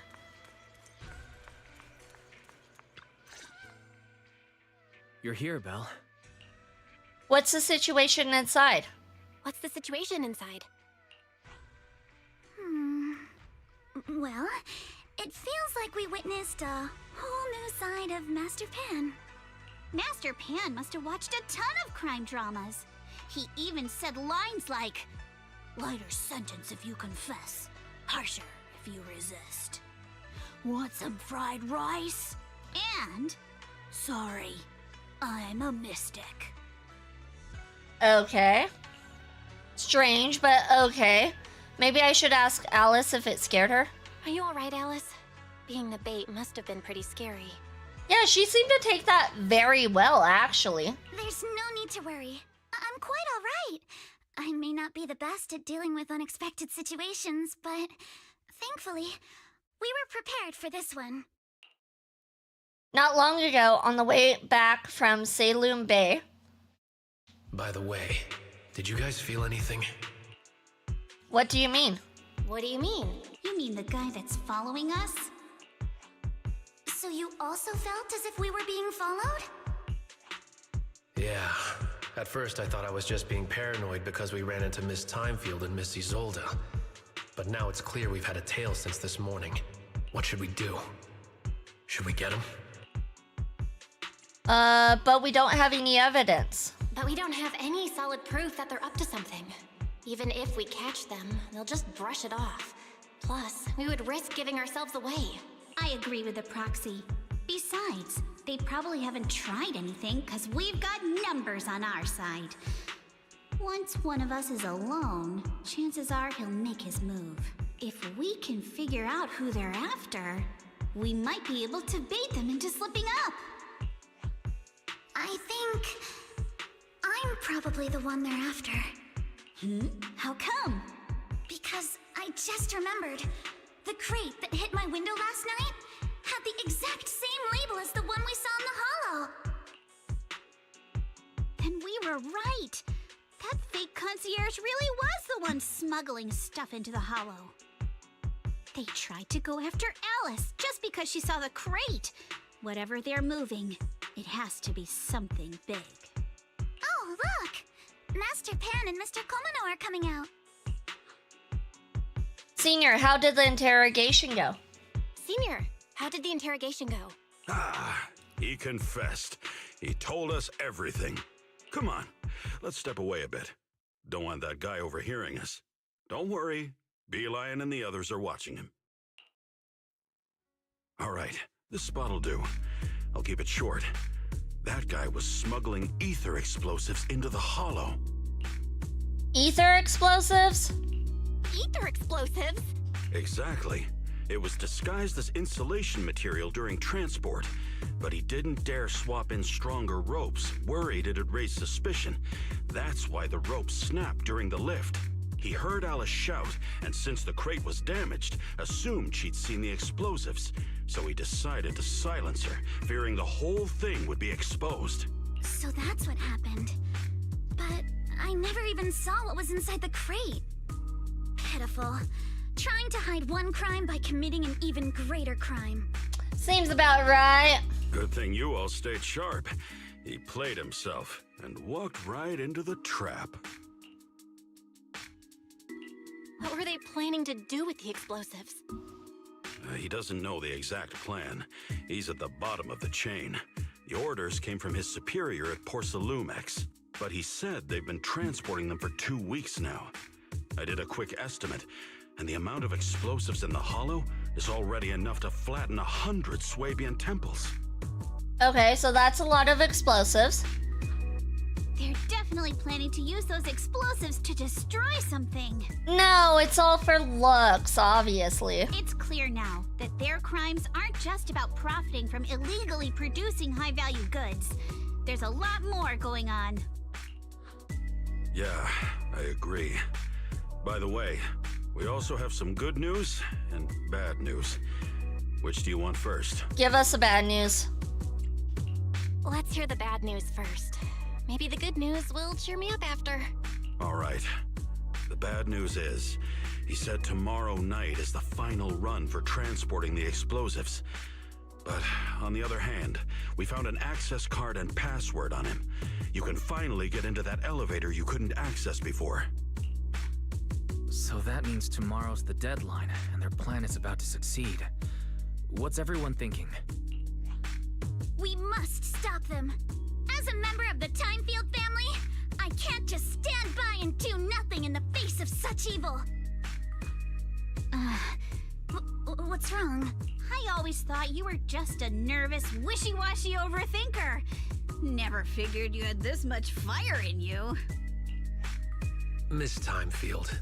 You're here, Belle. What's the situation inside? What's the situation inside? Well, it feels like we witnessed a whole new side of Master Pan. Master Pan must have watched a ton of crime dramas. He even said lines like, "Lighter sentence if you confess, harsher if you resist. Want some fried rice?" And, "Sorry, I'm a mystic." Okay. Strange, but okay. Maybe I should ask Alice if it scared her. Are you alright, Alice? Being the bait must have been pretty scary. Yeah, she seemed to take that very well, actually. There's no need to worry. I'm quite all right. I may not be the best at dealing with unexpected situations, but thankfully, we were prepared for this one. Not long ago, on the way back from Saloom Bay. By the way, did you guys feel anything? What do you mean? What do you mean? You mean the guy that's following us? So you also felt as if we were being followed? Yeah. At first I thought I was just being paranoid because we ran into Miss Timefield and Miss Isolde. But now it's clear we've had a tail since this morning. What should we do? Should we get him? But we don't have any evidence. But we don't have any solid proof that they're up to something. Even if we catch them, they'll just brush it off. Plus, we would risk giving ourselves away. I agree with the proxy. Besides, they probably haven't tried anything because we've got numbers on our side. Once one of us is alone, chances are he'll make his move. If we can figure out who they're after, we might be able to bait them into slipping up. I think I'm probably the one they're after. How come? Because I just remembered. The crate that hit my window last night had the exact same label as the one we saw in the hollow. Then we were right. That fake concierge really was the one smuggling stuff into the hollow. They tried to go after Alice just because she saw the crate. Whatever they're moving, it has to be something big. Oh, look! Master Pan and Mr. Komino are coming out. Senior, how did the interrogation go? Senior, how did the interrogation go? He confessed. He told us everything. Come on, let's step away a bit. Don't want that guy overhearing us. Don't worry, Beelion and the others are watching him. All right, this spot'll do. I'll keep it short. That guy was smuggling ether explosives into the Hollow. Ether explosives? Ether explosives? Exactly. It was disguised as insulation material during transport, but he didn't dare swap in stronger ropes, worried it'd raise suspicion. That's why the ropes snapped during the lift. He heard Alice shout, and since the crate was damaged, assumed she'd seen the explosives. So he decided to silence her, fearing the whole thing would be exposed. So that's what happened. But I never even saw what was inside the crate. Pitiful. Trying to hide one crime by committing an even greater crime. Seems about right. Good thing you all stayed sharp. He played himself and walked right into the trap. What were they planning to do with the explosives? He doesn't know the exact plan. He's at the bottom of the chain. The orders came from his superior at Porcelumex, but he said they've been transporting them for 2 weeks now. I did a quick estimate, and the amount of explosives in the Hollow is already enough to flatten 100 Swabian temples. Okay, so that's a lot of explosives. They're definitely planning to use those explosives to destroy something. No, it's all for looks, obviously. It's clear now that their crimes aren't just about profiting from illegally producing high-value goods. There's a lot more going on. Yeah, I agree. By the way, we also have some good news and bad news. Which do you want first? Give us the bad news. Let's hear the bad news first. Maybe the good news will cheer me up after. All right. The bad news is, he said tomorrow night is the final run for transporting the explosives. But on the other hand, we found an access card and password on him. You can finally get into that elevator you couldn't access before. So that means tomorrow's the deadline, and their plan is about to succeed. What's everyone thinking? We must stop them. As a member of the Timefield family, I can't just stand by and do nothing in the face of such evil. What's wrong? I always thought you were just a nervous, wishy-washy overthinker. Never figured you had this much fire in you. Miss Timefield,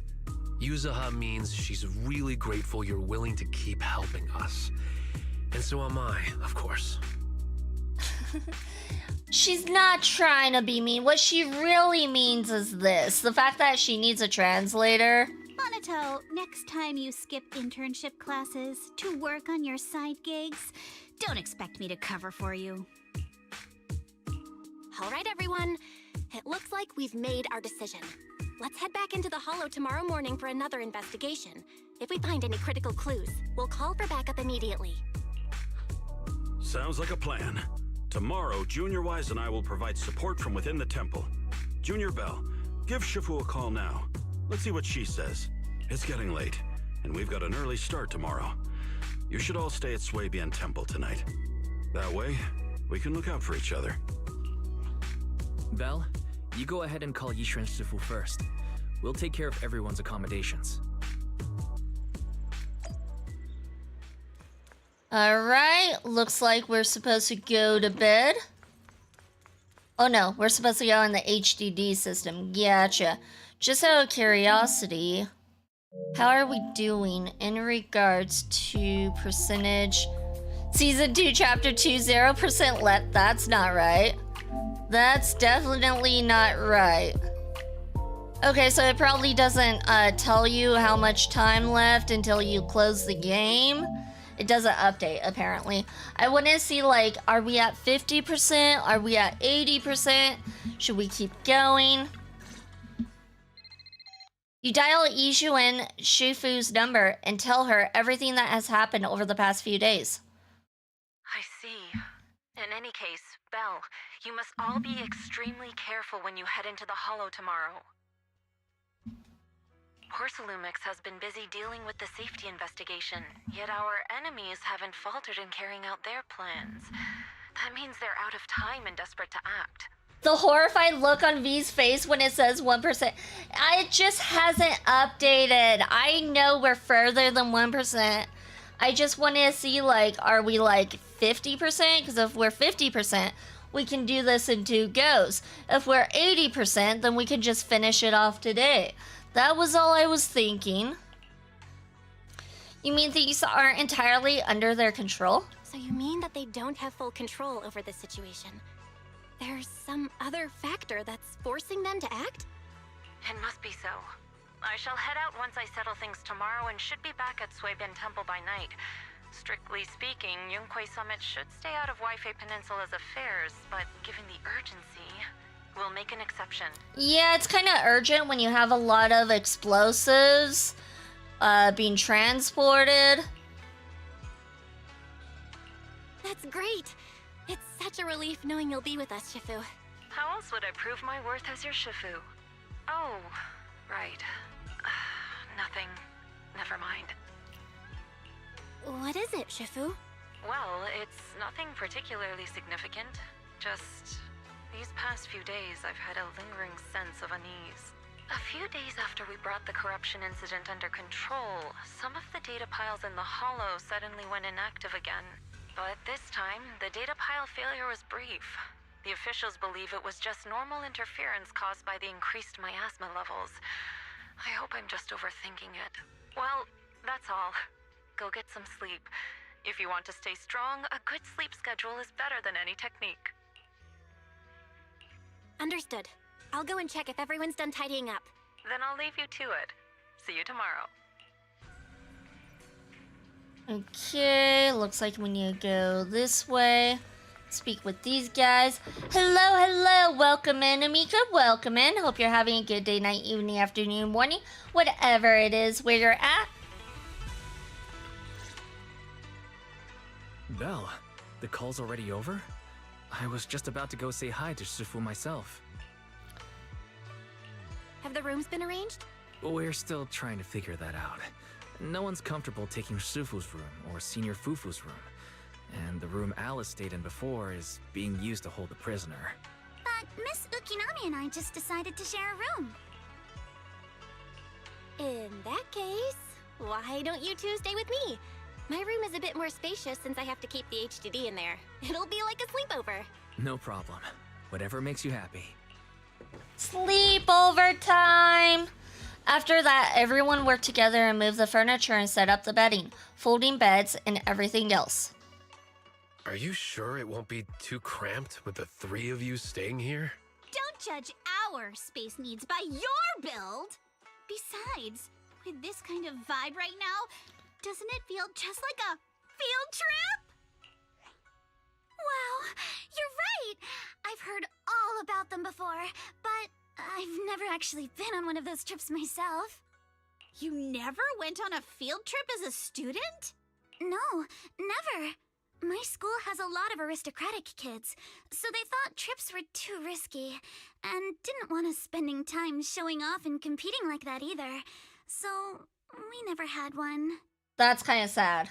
Yuzaha means she's really grateful you're willing to keep helping us. And so am I, of course. She's not trying to be mean. What she really means is this. The fact that she needs a translator. Monato, next time you skip internship classes to work on your side gigs, don't expect me to cover for you. All right, everyone. It looks like we've made our decision. Let's head back into the Hollow tomorrow morning for another investigation. If we find any critical clues, we'll call for backup immediately. Sounds like a plan. Tomorrow, Junior Wise and I will provide support from within the temple. Junior Bell, give Shifu a call now. Let's see what she says. It's getting late, and we've got an early start tomorrow. You should all stay at Swabian Temple tonight. That way, we can look out for each other. Belle, you go ahead and call Yishu and Shifu first. We'll take care of everyone's accommodations. Alright, looks like we're supposed to go to bed. Oh no, we're supposed to go in the HDD system. Gotcha. Just out of curiosity, how are we doing in regards to percentage? Season 2, Chapter 2, 0% left. That's not right. That's definitely not right. Okay, so it probably doesn't tell you how much time left until you close the game. It doesn't update, apparently. I want to see, like, are we at 50%? Are we at 80%? Should we keep going? You dial Yishu and Shifu's number and tell her everything that has happened over the past few days. I see. In any case, Belle, you must all be extremely careful when you head into the Hollow tomorrow. Porcelumex has been busy dealing with the safety investigation, yet our enemies haven't faltered in carrying out their plans. That means they're out of time and desperate to act. The horrified look on V's face when it says 1%. It just hasn't updated. I know we're further than 1%. I just wanted to see, like, are we like 50%? Because if we're 50%, we can do this in 2 goes. If we're 80%, then we can just finish it off today. That was all I was thinking. You mean things aren't entirely under their control? So you mean that they don't have full control over the situation? There's some other factor that's forcing them to act? It must be so. I shall head out once I settle things tomorrow and should be back at Suibin Temple by night. Strictly speaking, Yunquei Summit should stay out of Waifei Peninsula's affairs, but given the urgency, we'll make an exception. Yeah, it's kind of urgent when you have a lot of explosives being transported. That's great. It's such a relief knowing you'll be with us, Shifu. How else would I prove my worth as your Shifu? Oh, right. Nothing. Never mind. What is it, Shifu? Well, it's nothing particularly significant. Just these past few days, I've had a lingering sense of unease. A few days after we brought the corruption incident under control, some of the data piles in the Hollow suddenly went inactive again. But this time, the data pile failure was brief. The officials believe it was just normal interference caused by the increased miasma levels. I hope I'm just overthinking it. Well, that's all. Go get some sleep. If you want to stay strong, a good sleep schedule is better than any technique. Understood. I'll go and check if everyone's done tidying up. Then I'll leave you to it. See you tomorrow. Okay, looks like we need to go this way. Speak with these guys. Hello, welcome in, Amika, welcome in. Hope you're having a good day, night, evening, afternoon, morning, whatever it is where you're at. Belle, the call's already over? I was just about to go say hi to Shifu myself. Have the rooms been arranged? We're still trying to figure that out. No one's comfortable taking Shifu's room or Senior Fufu's room. And the room Alice stayed in before is being used to hold a prisoner. But Miss Ukinami and I just decided to share a room. In that case, why don't you two stay with me? My room is a bit more spacious since I have to keep the HDD in there. It'll be like a sleepover. No problem. Whatever makes you happy. Sleepover time! After that, everyone worked together and moved the furniture and set up the bedding, folding beds, and everything else. Are you sure it won't be too cramped with the 3 of you staying here? Don't judge our space needs by your build! Besides, with this kind of vibe right now, doesn't it feel just like a field trip? Wow, you're right! I've heard all about them before, but I've never actually been on one of those trips myself. You never went on a field trip as a student? No, never. My school has a lot of aristocratic kids, so they thought trips were too risky, and didn't want us spending time showing off and competing like that either. So, we never had one. That's kind of sad.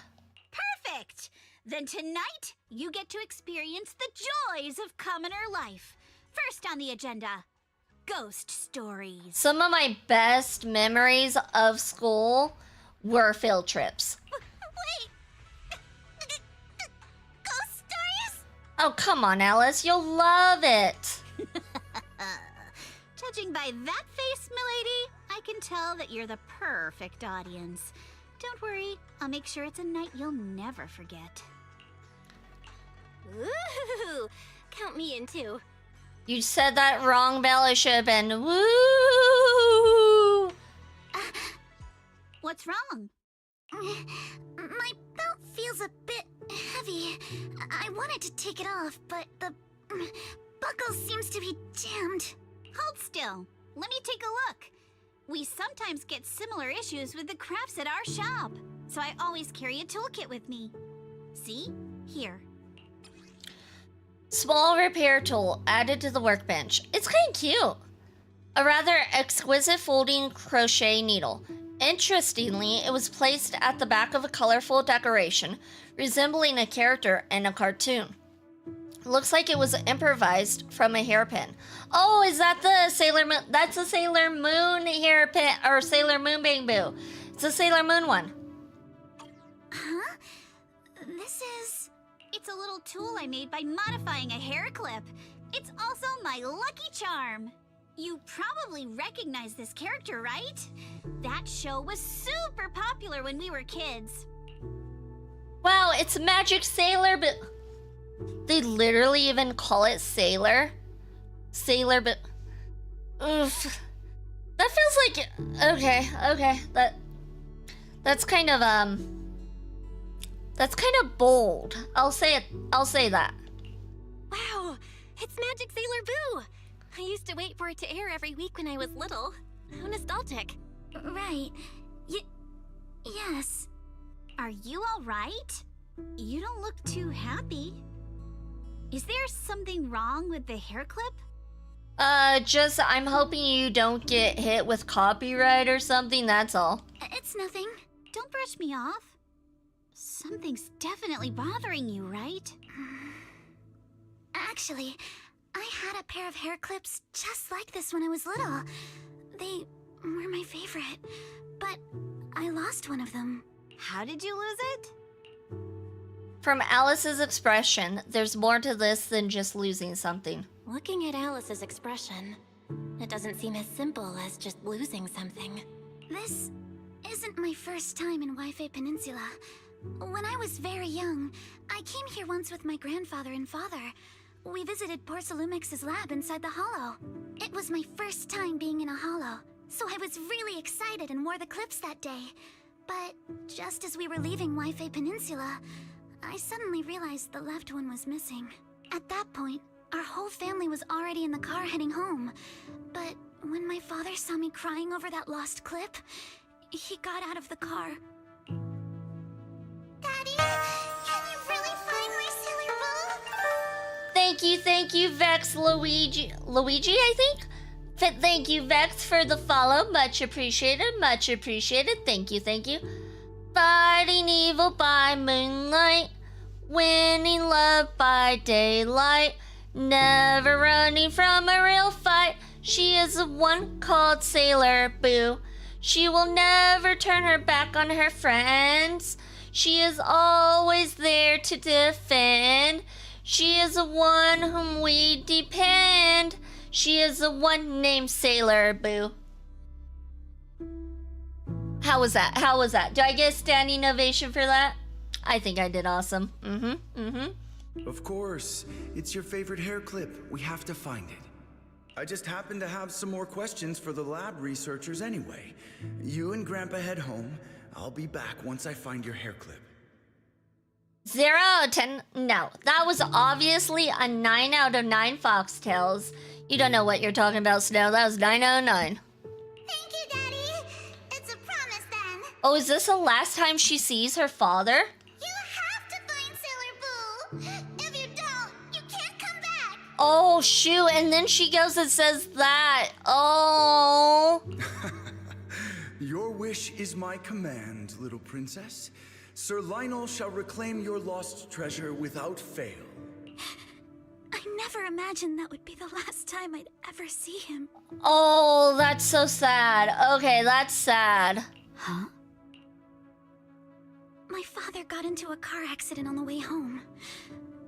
Perfect! Then tonight, you get to experience the joys of commoner life. First on the agenda, ghost stories. Some of my best memories of school were field trips. Wait! Ghost stories? Oh, come on, Alice. You'll love it. Judging by that face, milady, I can tell that you're the perfect audience. Don't worry, I'll make sure it's a night you'll never forget. Ooh, count me in too. You said that wrong, Belle. It should have been woo. What's wrong? My belt feels a bit heavy. I wanted to take it off, but the buckle seems to be jammed. Hold still. Let me take a look. We sometimes get similar issues with the crafts at our shop, so I always carry a toolkit with me. See? Here. Small repair tool added to the workbench. It's kind of cute. A rather exquisite folding crochet needle. Interestingly, it was placed at the back of a colorful decoration, resembling a character in a cartoon. Looks like it was improvised from a hairpin. Oh, is that the Sailor Moon? That's a Sailor Moon hairpin, or Sailor Moon bamboo. It's a Sailor Moon one. Huh? This is... It's a little tool I made by modifying a hair clip. It's also my lucky charm. You probably recognize this character, right? That show was super popular when we were kids. Wow, it's Magic Sailor, but they literally even call it Sailor. Sailor, but oof. That feels like okay. That's kind of bold. I'll say that. Wow, it's Magic Sailor Boo! I used to wait for it to air every week when I was little. How nostalgic. Right. Yes. Are you all right? You don't look too happy. Is there something wrong with the hair clip? Just I'm hoping you don't get hit with copyright or something, that's all. It's nothing. Don't brush me off. Something's definitely bothering you, right? Actually, I had a pair of hair clips just like this when I was little. They were my favorite, but I lost one of them. How did you lose it? From Alice's expression, there's more to this than just losing something. Looking at Alice's expression, it doesn't seem as simple as just losing something. This isn't my first time in Wi-Fi Peninsula. When I was very young, I came here once with my grandfather and father. We visited Porcelumex's lab inside the Hollow. It was my first time being in a Hollow, so I was really excited and wore the clips that day. But just as we were leaving Wi-Fi Peninsula, I suddenly realized the left one was missing. At that point, our whole family was already in the car heading home. But when my father saw me crying over that lost clip, he got out of the car. Daddy, can you really find my Sailor Boo? Thank you, Vex Luigi, I think? Thank you, Vex, for the follow. Much appreciated, Thank you. Fighting evil by moonlight, winning love by daylight, never running from a real fight. She is the one called Sailor Boo. She will never turn her back on her friends. She is always there to defend. She is the one whom we depend. She is the one named Sailor Boo. How was that? Do I get a standing ovation for that? I think I did awesome. Of course. It's your favorite hair clip. We have to find it. I just happen to have some more questions for the lab researchers anyway. You and Grandpa head home. I'll be back once I find your hair clip. 0 out of 10? No. That was obviously a 9 out of 9 foxtails. You don't know what you're talking about, Snow. That was 9 out of 9. Thank you, Daddy. It's a promise then. Oh, is this the last time she sees her father? You have to find Sailor Boo. If you don't, you can't come back. Oh, shoot. And then she goes and says that. Oh. Your wish is my command, little princess. Sir Lionel shall reclaim your lost treasure without fail. I never imagined that would be the last time I'd ever see him. Oh, that's so sad. Okay, that's sad. Huh? My father got into a car accident on the way home.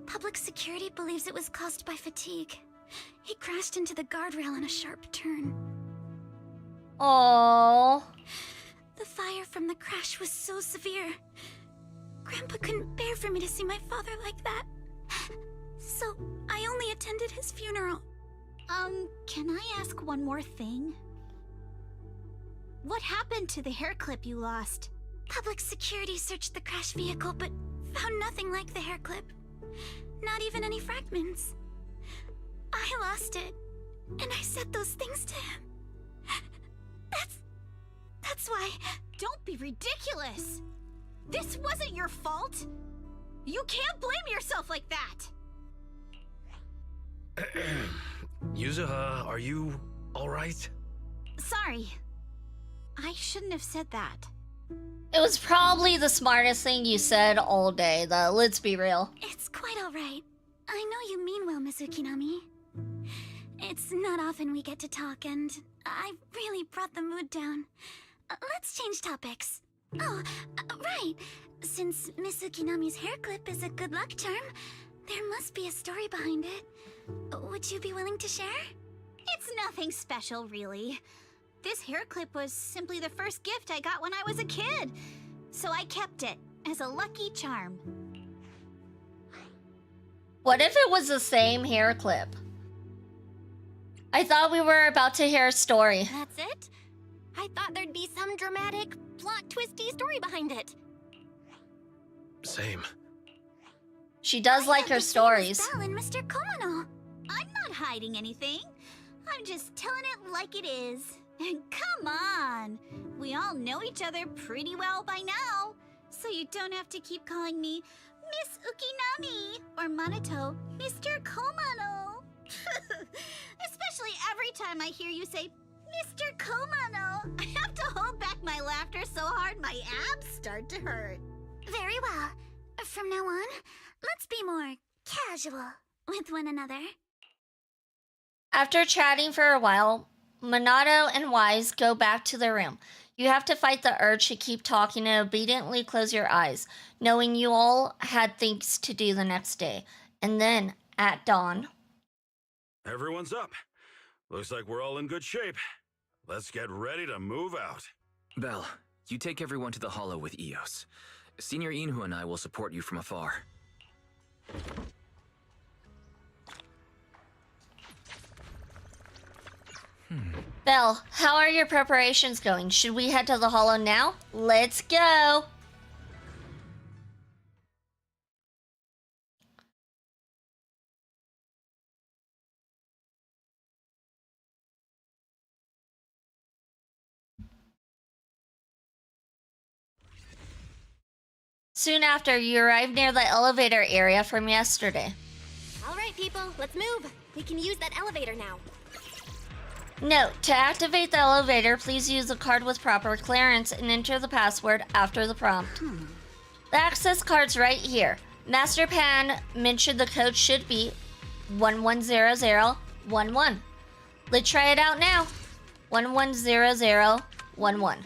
Public security believes it was caused by fatigue. He crashed into the guardrail on a sharp turn. Oh. The fire from the crash was so severe. Grandpa couldn't bear for me to see my father like that. So I only attended his funeral. Can I ask one more thing? What happened to the hair clip you lost? Public security searched the crash vehicle, but found nothing like the hair clip. Not even any fragments. I lost it, and I said those things to him. That's why... Don't be ridiculous! This wasn't your fault! You can't blame yourself like that! Yuzuha, are you alright? Sorry. I shouldn't have said that. It was probably the smartest thing you said all day, though. Let's be real. It's quite alright. I know you mean well, Miss Ukinami. It's not often we get to talk, and I really brought the mood down. Let's change topics. Oh, right. Since Miss Ukinami's hair clip is a good luck charm, there must be a story behind it. Would you be willing to share? It's nothing special, really. This hair clip was simply the first gift I got when I was a kid. So I kept it as a lucky charm. What if it was the same hair clip? I thought we were about to hear a story. That's it? I thought there'd be some dramatic, plot-twisty story behind it. Same. She does like her stories. Belle and Mr. Komono. I'm not hiding anything. I'm just telling it like it is. And come on! We all know each other pretty well by now. So you don't have to keep calling me Miss Ukinami or Manato Mr. Komono. Especially every time I hear you say Mr. Komono. I have to hold back my laughter so hard my abs start to hurt. Very well. From now on, let's be more casual with one another. After chatting for a while, Minato and Wise go back to their room. You have to fight the urge to keep talking and obediently close your eyes, knowing you all had things to do the next day. And then, at dawn... Everyone's up. Looks like we're all in good shape. Let's get ready to move out. Belle, you take everyone to the Hollow with Eos. Senior Inhu and I will support you from afar. Belle, how are your preparations going? Should we head to the Hollow now? Let's go! Soon after, you arrive near the elevator area from yesterday. All right, people, let's move. We can use that elevator now. Note, to activate the elevator, please use a card with proper clearance and enter the password after the prompt. The access card's right here. Master Pan mentioned the code should be 110011. Let's try it out now. 110011.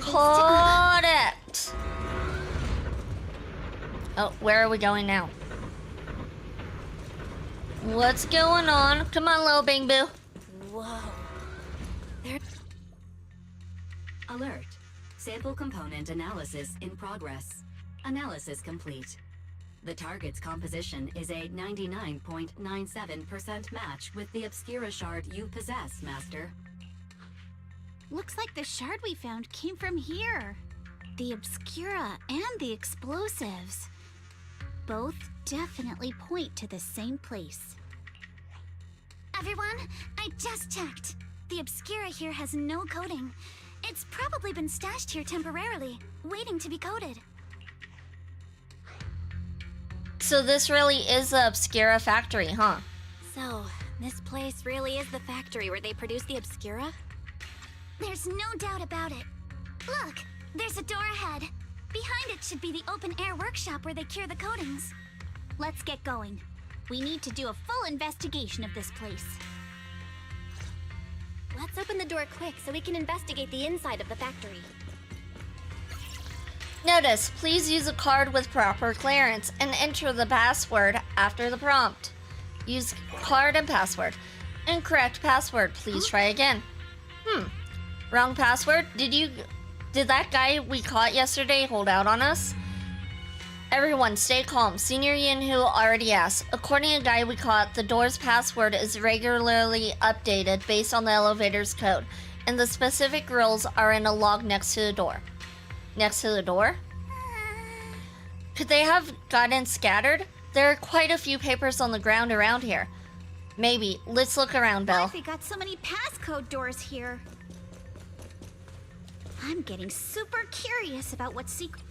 Correct. Oh, where are we going now? What's going on? Come on, little Bing Boo. Whoa. Alert. Sample component analysis in progress. Analysis complete. The target's composition is a 99.97% match with the Obscura shard you possess, Master. Looks like the shard we found came from here. The Obscura and the explosives. Both definitely point to the same place. Everyone, I just checked. The Obscura here has no coding. It's probably been stashed here temporarily, waiting to be coded. So this really is the Obscura factory, huh? So, this place really is the factory where they produce the Obscura? There's no doubt about it. Look, there's a door ahead. Behind it should be the open-air workshop where they cure the coatings. Let's get going. We need to do a full investigation of this place. Let's open the door quick so we can investigate the inside of the factory. Notice, please use a card with proper clearance and enter the password after the prompt. Use card and password. Incorrect password, please try again. Wrong password? Did that guy we caught yesterday hold out on us? Everyone, stay calm. Senior Yinhu already asked. According to the guy we caught, the door's password is regularly updated based on the elevator's code, and the specific rules are in a log next to the door. Next to the door? Could they have gotten scattered? There are quite a few papers on the ground around here. Maybe. Let's look around, Belle. We got so many passcode doors here. I'm getting super curious about what secret...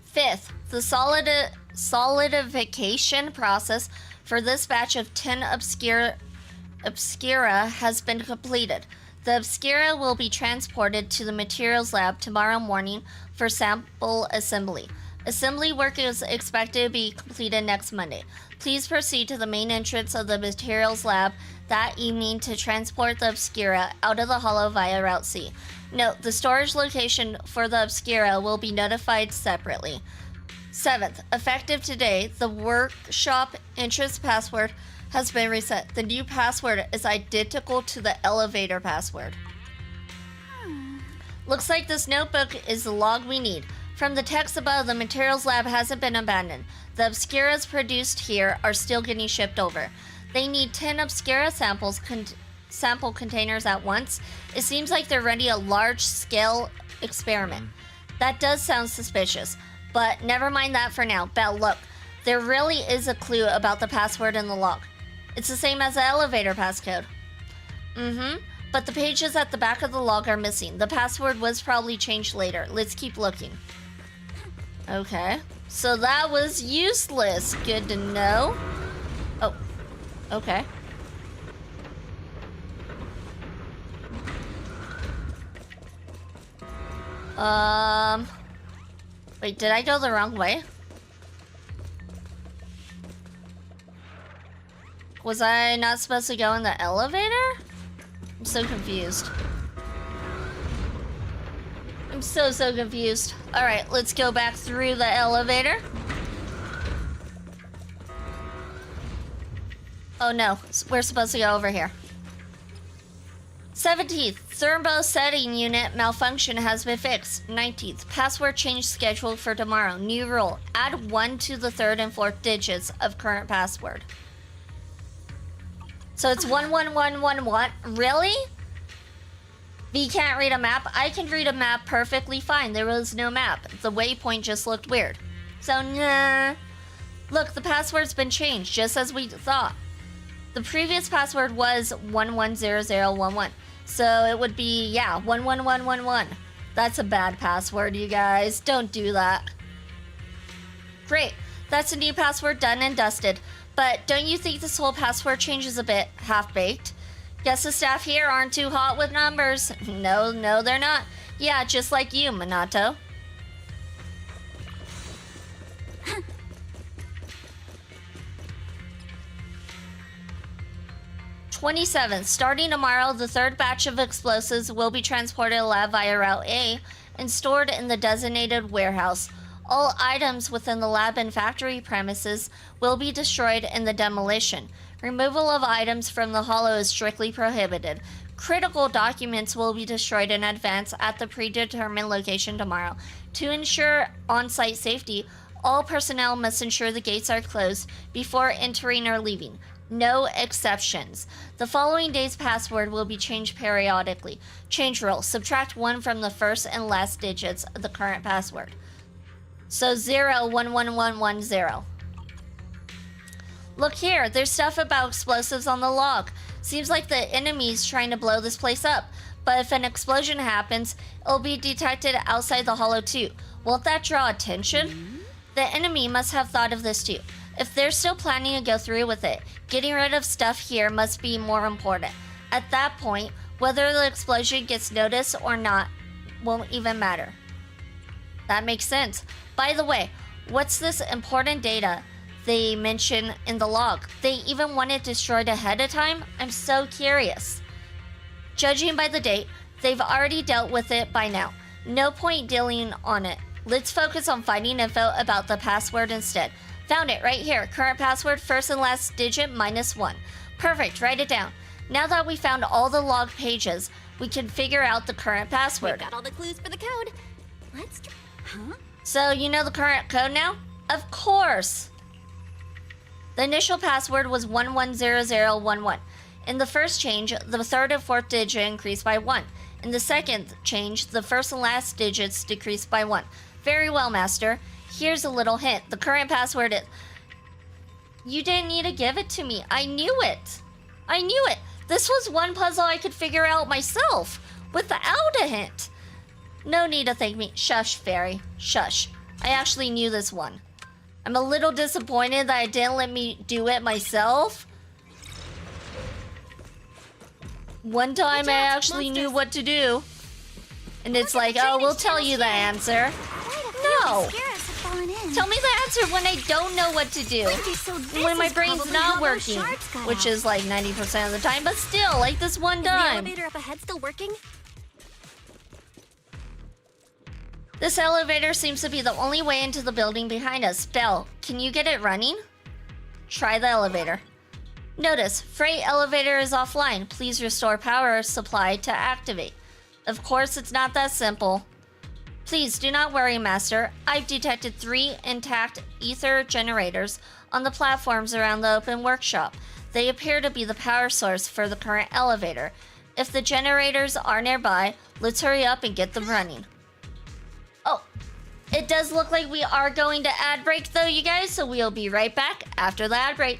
Fifth, the solidification process for this batch of 10 Obscura has been completed. The Obscura will be transported to the materials lab tomorrow morning for sample assembly. Assembly work is expected to be completed next Monday. Please proceed to the main entrance of the materials lab that evening to transport the Obscura out of the hollow via Route C. Note, the storage location for the Obscura will be notified separately. 7th, effective today, the workshop entrance password has been reset. The new password is identical to the elevator password. Looks like this notebook is the log we need. From the text above, the materials lab hasn't been abandoned. The Obscuras produced here are still getting shipped over. They need 10 Obscura sample containers at once. It seems like they're running a large-scale experiment. That does sound suspicious, but never mind that for now. Belle, look, there really is a clue about the password in the log. It's the same as the elevator passcode. But the pages at the back of the log are missing. The password was probably changed later. Let's keep looking. Okay, so that was useless. Good to know. Oh, okay. Wait, did I go the wrong way? Was I not supposed to go in the elevator? I'm so confused. I'm so confused. Alright, let's go back through the elevator. Oh no, we're supposed to go over here. 17th, thermo setting unit malfunction has been fixed. 19th, password change scheduled for tomorrow. New rule, add 1 to the 3rd and 4th digits of current password. So it's 11111. Really? V can't read a map? I can read a map perfectly fine. There was no map. The waypoint just looked weird. So, nah. Look, the password's been changed, just as we thought. The previous password was 110011. So it would be, yeah, 11111. That's a bad password, you guys. Don't do that. Great. That's a new password done and dusted. But don't you think this whole password change is a bit half-baked? Guess the staff here aren't too hot with numbers. No, they're not. Yeah, just like you, Minato. '27th, starting tomorrow, the 3rd batch of explosives will be transported to the lab via Route A and stored in the designated warehouse. All items within the lab and factory premises will be destroyed in the demolition. Removal of items from the hollow is strictly prohibited. Critical documents will be destroyed in advance at the predetermined location tomorrow. To ensure on-site safety, all personnel must ensure the gates are closed before entering or leaving. No exceptions. The following day's password will be changed periodically. Change rule. Subtract 1 from the first and last digits of the current password. So 011110. Look here, there's stuff about explosives on the log. Seems like the enemy's trying to blow this place up. But if an explosion happens, it'll be detected outside the hollow too. Won't that draw attention? The enemy must have thought of this too. If they're still planning to go through with it, getting rid of stuff here must be more important. At that point, whether the explosion gets noticed or not won't even matter. That makes sense. By the way, what's this important data they mention in the log? They even want it destroyed ahead of time? I'm so curious. Judging by the date, they've already dealt with it by now. No point dealing on it. Let's focus on finding info about the password instead. Found it right here. Current password, first and last digit, -1. Perfect, write it down. Now that we found all the log pages, we can figure out the current password. We've got all the clues for the code. Let's So you know the current code now? Of course! The initial password was 110011. In the first change, the 3rd and 4th digit increased by 1. In the second change, the first and last digits decreased by 1. Very well, Master. Here's a little hint. The current password is... You didn't need to give it to me. I knew it. I knew it. This was one puzzle I could figure out myself without a hint. No need to thank me. Shush, Fairy. Shush. I actually knew this one. I'm a little disappointed that I didn't let me do it myself. One time I actually knew what to do. And it's like, oh, we'll tell you the answer. No! fallen in. Tell me the answer when I don't know what to do. So this When my is brain's probably not how those working, shards got which out. is like 90% of the time, but still, like this one Is the time. elevator up ahead still working? This elevator seems to be the only way into the building behind us. Belle, can you get it running? Try the elevator. Notice, freight elevator is offline. Please restore power supply to activate. Of course, it's not that simple. Please do not worry, Master. I've detected 3 intact ether generators on the platforms around the open workshop. They appear to be the power source for the current elevator. If the generators are nearby, let's hurry up and get them running. Oh, it does look like we are going to ad break though, you guys, so we'll be right back after the ad break.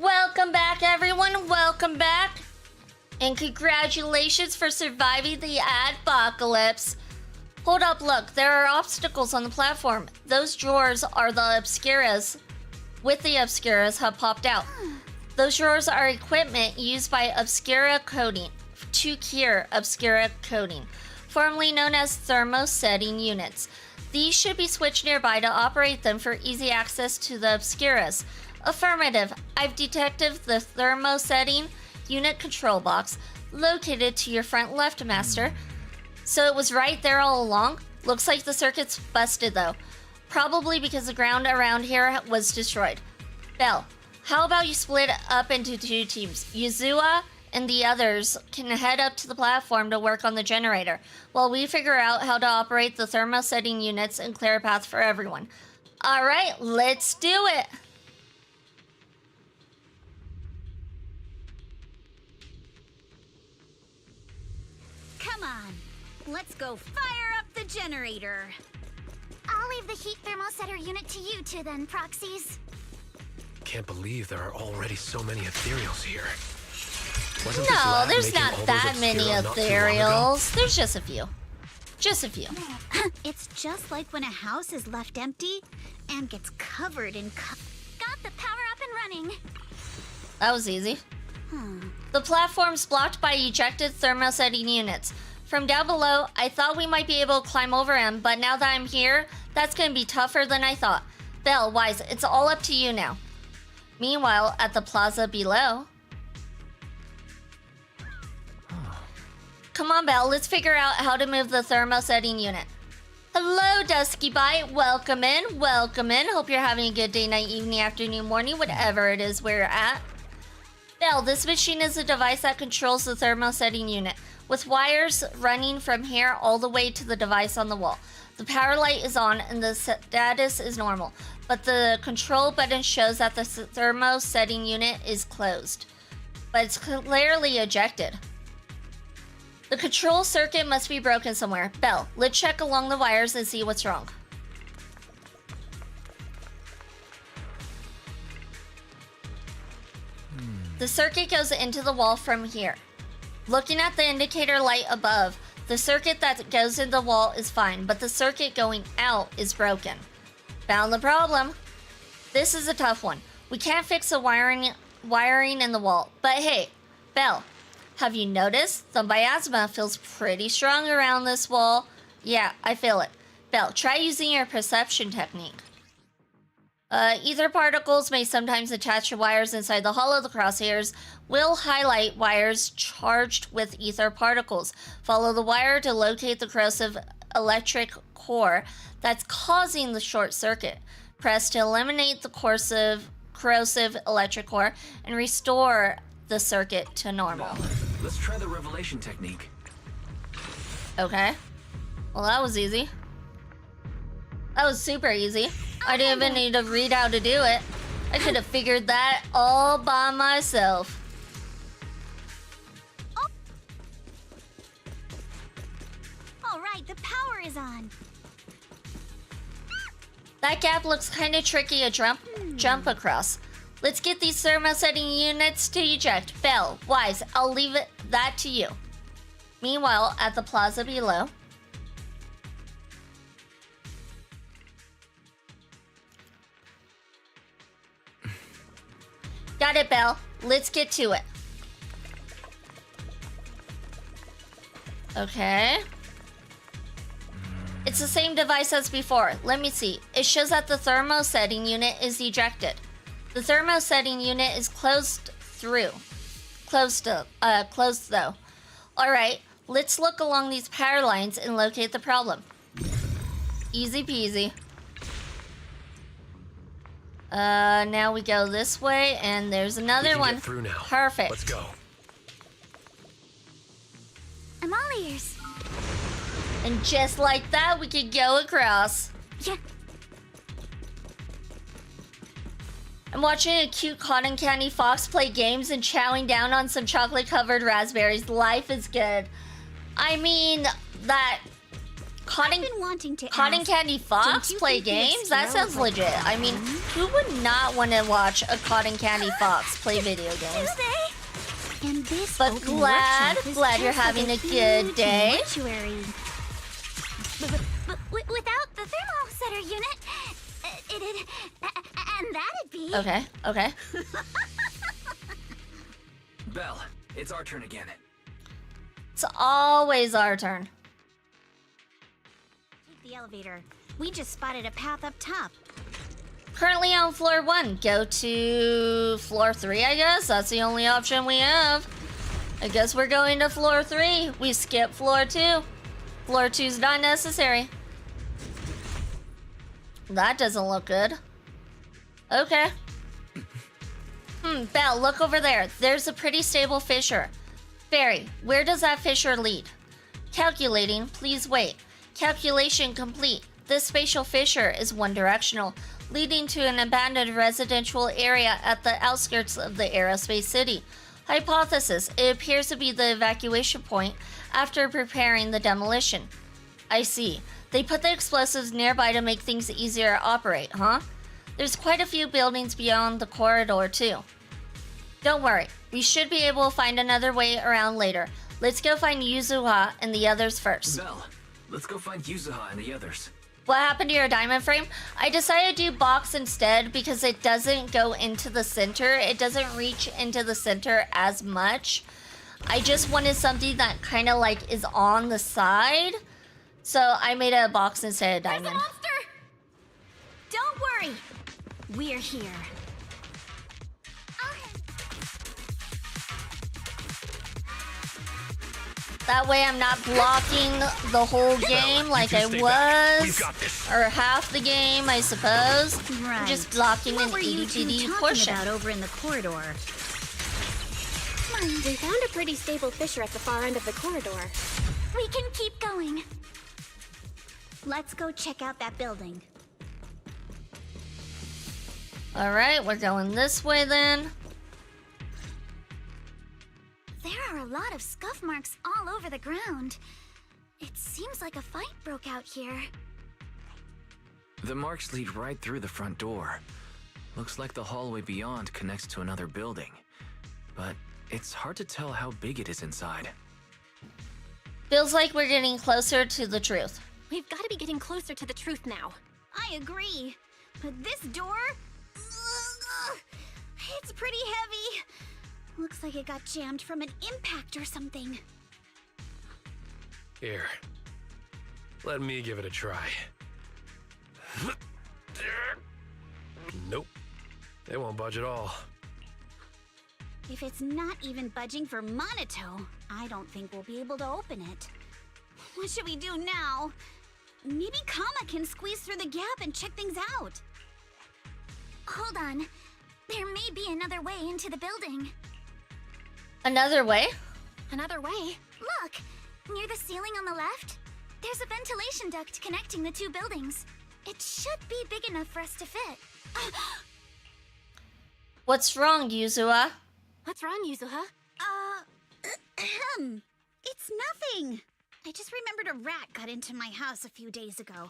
Welcome back, everyone. Welcome back. And congratulations for surviving the adpocalypse. Hold up, look. There are obstacles on the platform. Those drawers are the Obscuras. With the Obscuras have popped out. Those drawers are equipment used by Obscura Coding to cure Obscura Coding, formerly known as thermosetting units. These should be switched nearby to operate them for easy access to the Obscuras. Affirmative. I've detected the thermosetting unit control box located to your front left, Master. So it was right there all along? Looks like the circuit's busted though. Probably because the ground around here was destroyed. Belle, how about you split up into 2 teams? Yuzua and the others can head up to the platform to work on the generator, while we figure out how to operate the thermosetting units and clear a path for everyone. Alright, let's do it! Come on, let's go fire up the generator. I'll leave the heat thermosetter unit to you two then, proxies. Can't believe there are already so many ethereals here. Wasn't this No, lab there's making not all that those many Obscura not too long ago? ethereals. There's just a few. Just a few. It's just like when a house is left empty and gets covered in Got the power up and running. That was easy. The platform's blocked by ejected thermosetting units. From down below, I thought we might be able to climb over him, but now that I'm here, that's gonna be tougher than I thought. Belle, Wise, it's all up to you now. Meanwhile, at the plaza below... Come on, Belle, let's figure out how to move the thermosetting unit. Hello, Dusky Bite. Welcome in, welcome in. Hope you're having a good day, night, evening, afternoon, morning, whatever it is where you're at. Belle, this machine is a device that controls the thermosetting unit, with wires running from here all the way to the device on the wall. The power light is on and the status is normal, but the control button shows that the thermosetting unit is closed, but it's clearly ejected. The control circuit must be broken somewhere. Belle, let's check along the wires and see what's wrong. The circuit goes into the wall from here. Looking at the indicator light above, the circuit that goes in the wall is fine, but the circuit going out is broken. Found the problem. This is a tough one. We can't fix the wiring in the wall, but hey, Belle, have you noticed? The miasma feels pretty strong around this wall. Yeah, I feel it. Belle, try using your perception technique. Ether particles may sometimes attach to wires inside the hollow. The crosshairs will highlight wires charged with ether particles. Follow the wire to locate the corrosive electric core that's causing the short circuit. Press to eliminate the corrosive electric core and restore the circuit to normal. Let's try the revelation technique. Okay. Well, that was easy. That was super easy. I didn't even need to read how to do it. I could have figured that all by myself. All right, the power is on. That gap looks kind of tricky to jump across. Let's get these thermosetting units to eject. Belle, Wise, I'll leave that to you. Meanwhile, at the plaza below... Got it, Belle. Let's get to it. Okay. It's the same device as before. Let me see. It shows that the thermosetting unit is ejected. The thermosetting unit is closed though. Alright, let's look along these power lines and locate the problem. Easy peasy. Now we go this way, and there's another one. Get through now. Perfect. Let's go. I'm all ears. And just like that, we could go across. Yeah. I'm watching a cute cotton candy fox play games and chowing down on some chocolate-covered raspberries. Life is good. I mean, that cotton candy fox play games? That sounds legit. I mean, who would not want to watch a cotton candy fox play video games? And this But glad you're having a good day. Mortuary. But without the thermosetter unit, it'd... And that'd be... Okay. Belle, it's our turn again. It's always our turn. Take the elevator. We just spotted a path up top. Currently on floor 1. Go to floor 3, I guess. That's the only option we have. I guess we're going to floor 3. We skip floor 2. Floor 2's not necessary. That doesn't look good. Okay. Belle, look over there. There's a pretty stable fissure. Barry, where does that fissure lead? Calculating, please wait. Calculation complete. This spatial fissure is one-directional, leading to an abandoned residential area at the outskirts of the aerospace city. Hypothesis, it appears to be the evacuation point after preparing the demolition. I see. They put the explosives nearby to make things easier to operate, huh? There's quite a few buildings beyond the corridor, too. Don't worry, we should be able to find another way around later. Let's go find Yuzuha and the others first. Belle, let's go find Yuzuha and the others. What happened to your diamond frame? I decided to do box instead because it doesn't go into the center. It doesn't reach into the center as much. I just wanted something that kind of like is on the side. So I made a box instead of diamond. There's a monster! Don't worry. We're here. That way I'm not blocking the whole game like I was. Or half the game, I suppose. Right. I'm just blocking What an were you itty two bitty talking portion. about over in the corridor? We found a pretty stable fissure at the far end of the corridor. We can keep going. Let's go check out that building. Alright, we're going this way then. There are a lot of scuff marks all over the ground. It seems like a fight broke out here. The marks lead right through the front door. Looks like the hallway beyond connects to another building. But it's hard to tell how big it is inside. Feels like we're getting closer to the truth. We've got to be getting closer to the truth now. I agree. But this door? It's pretty heavy. Looks like it got jammed from an impact or something. Here. Let me give it a try. Nope. They won't budge at all. If it's not even budging for Monato, I don't think we'll be able to open it. What should we do now? Maybe Kama can squeeze through the gap and check things out. Hold on. There may be another way into the building. Another way? Another way? Look! Near the ceiling on the left, there's a ventilation duct connecting the two buildings. It should be big enough for us to fit. What's wrong, Yuzuha? What's wrong, Yuzuha? It's nothing. I just remembered a rat got into my house a few days ago.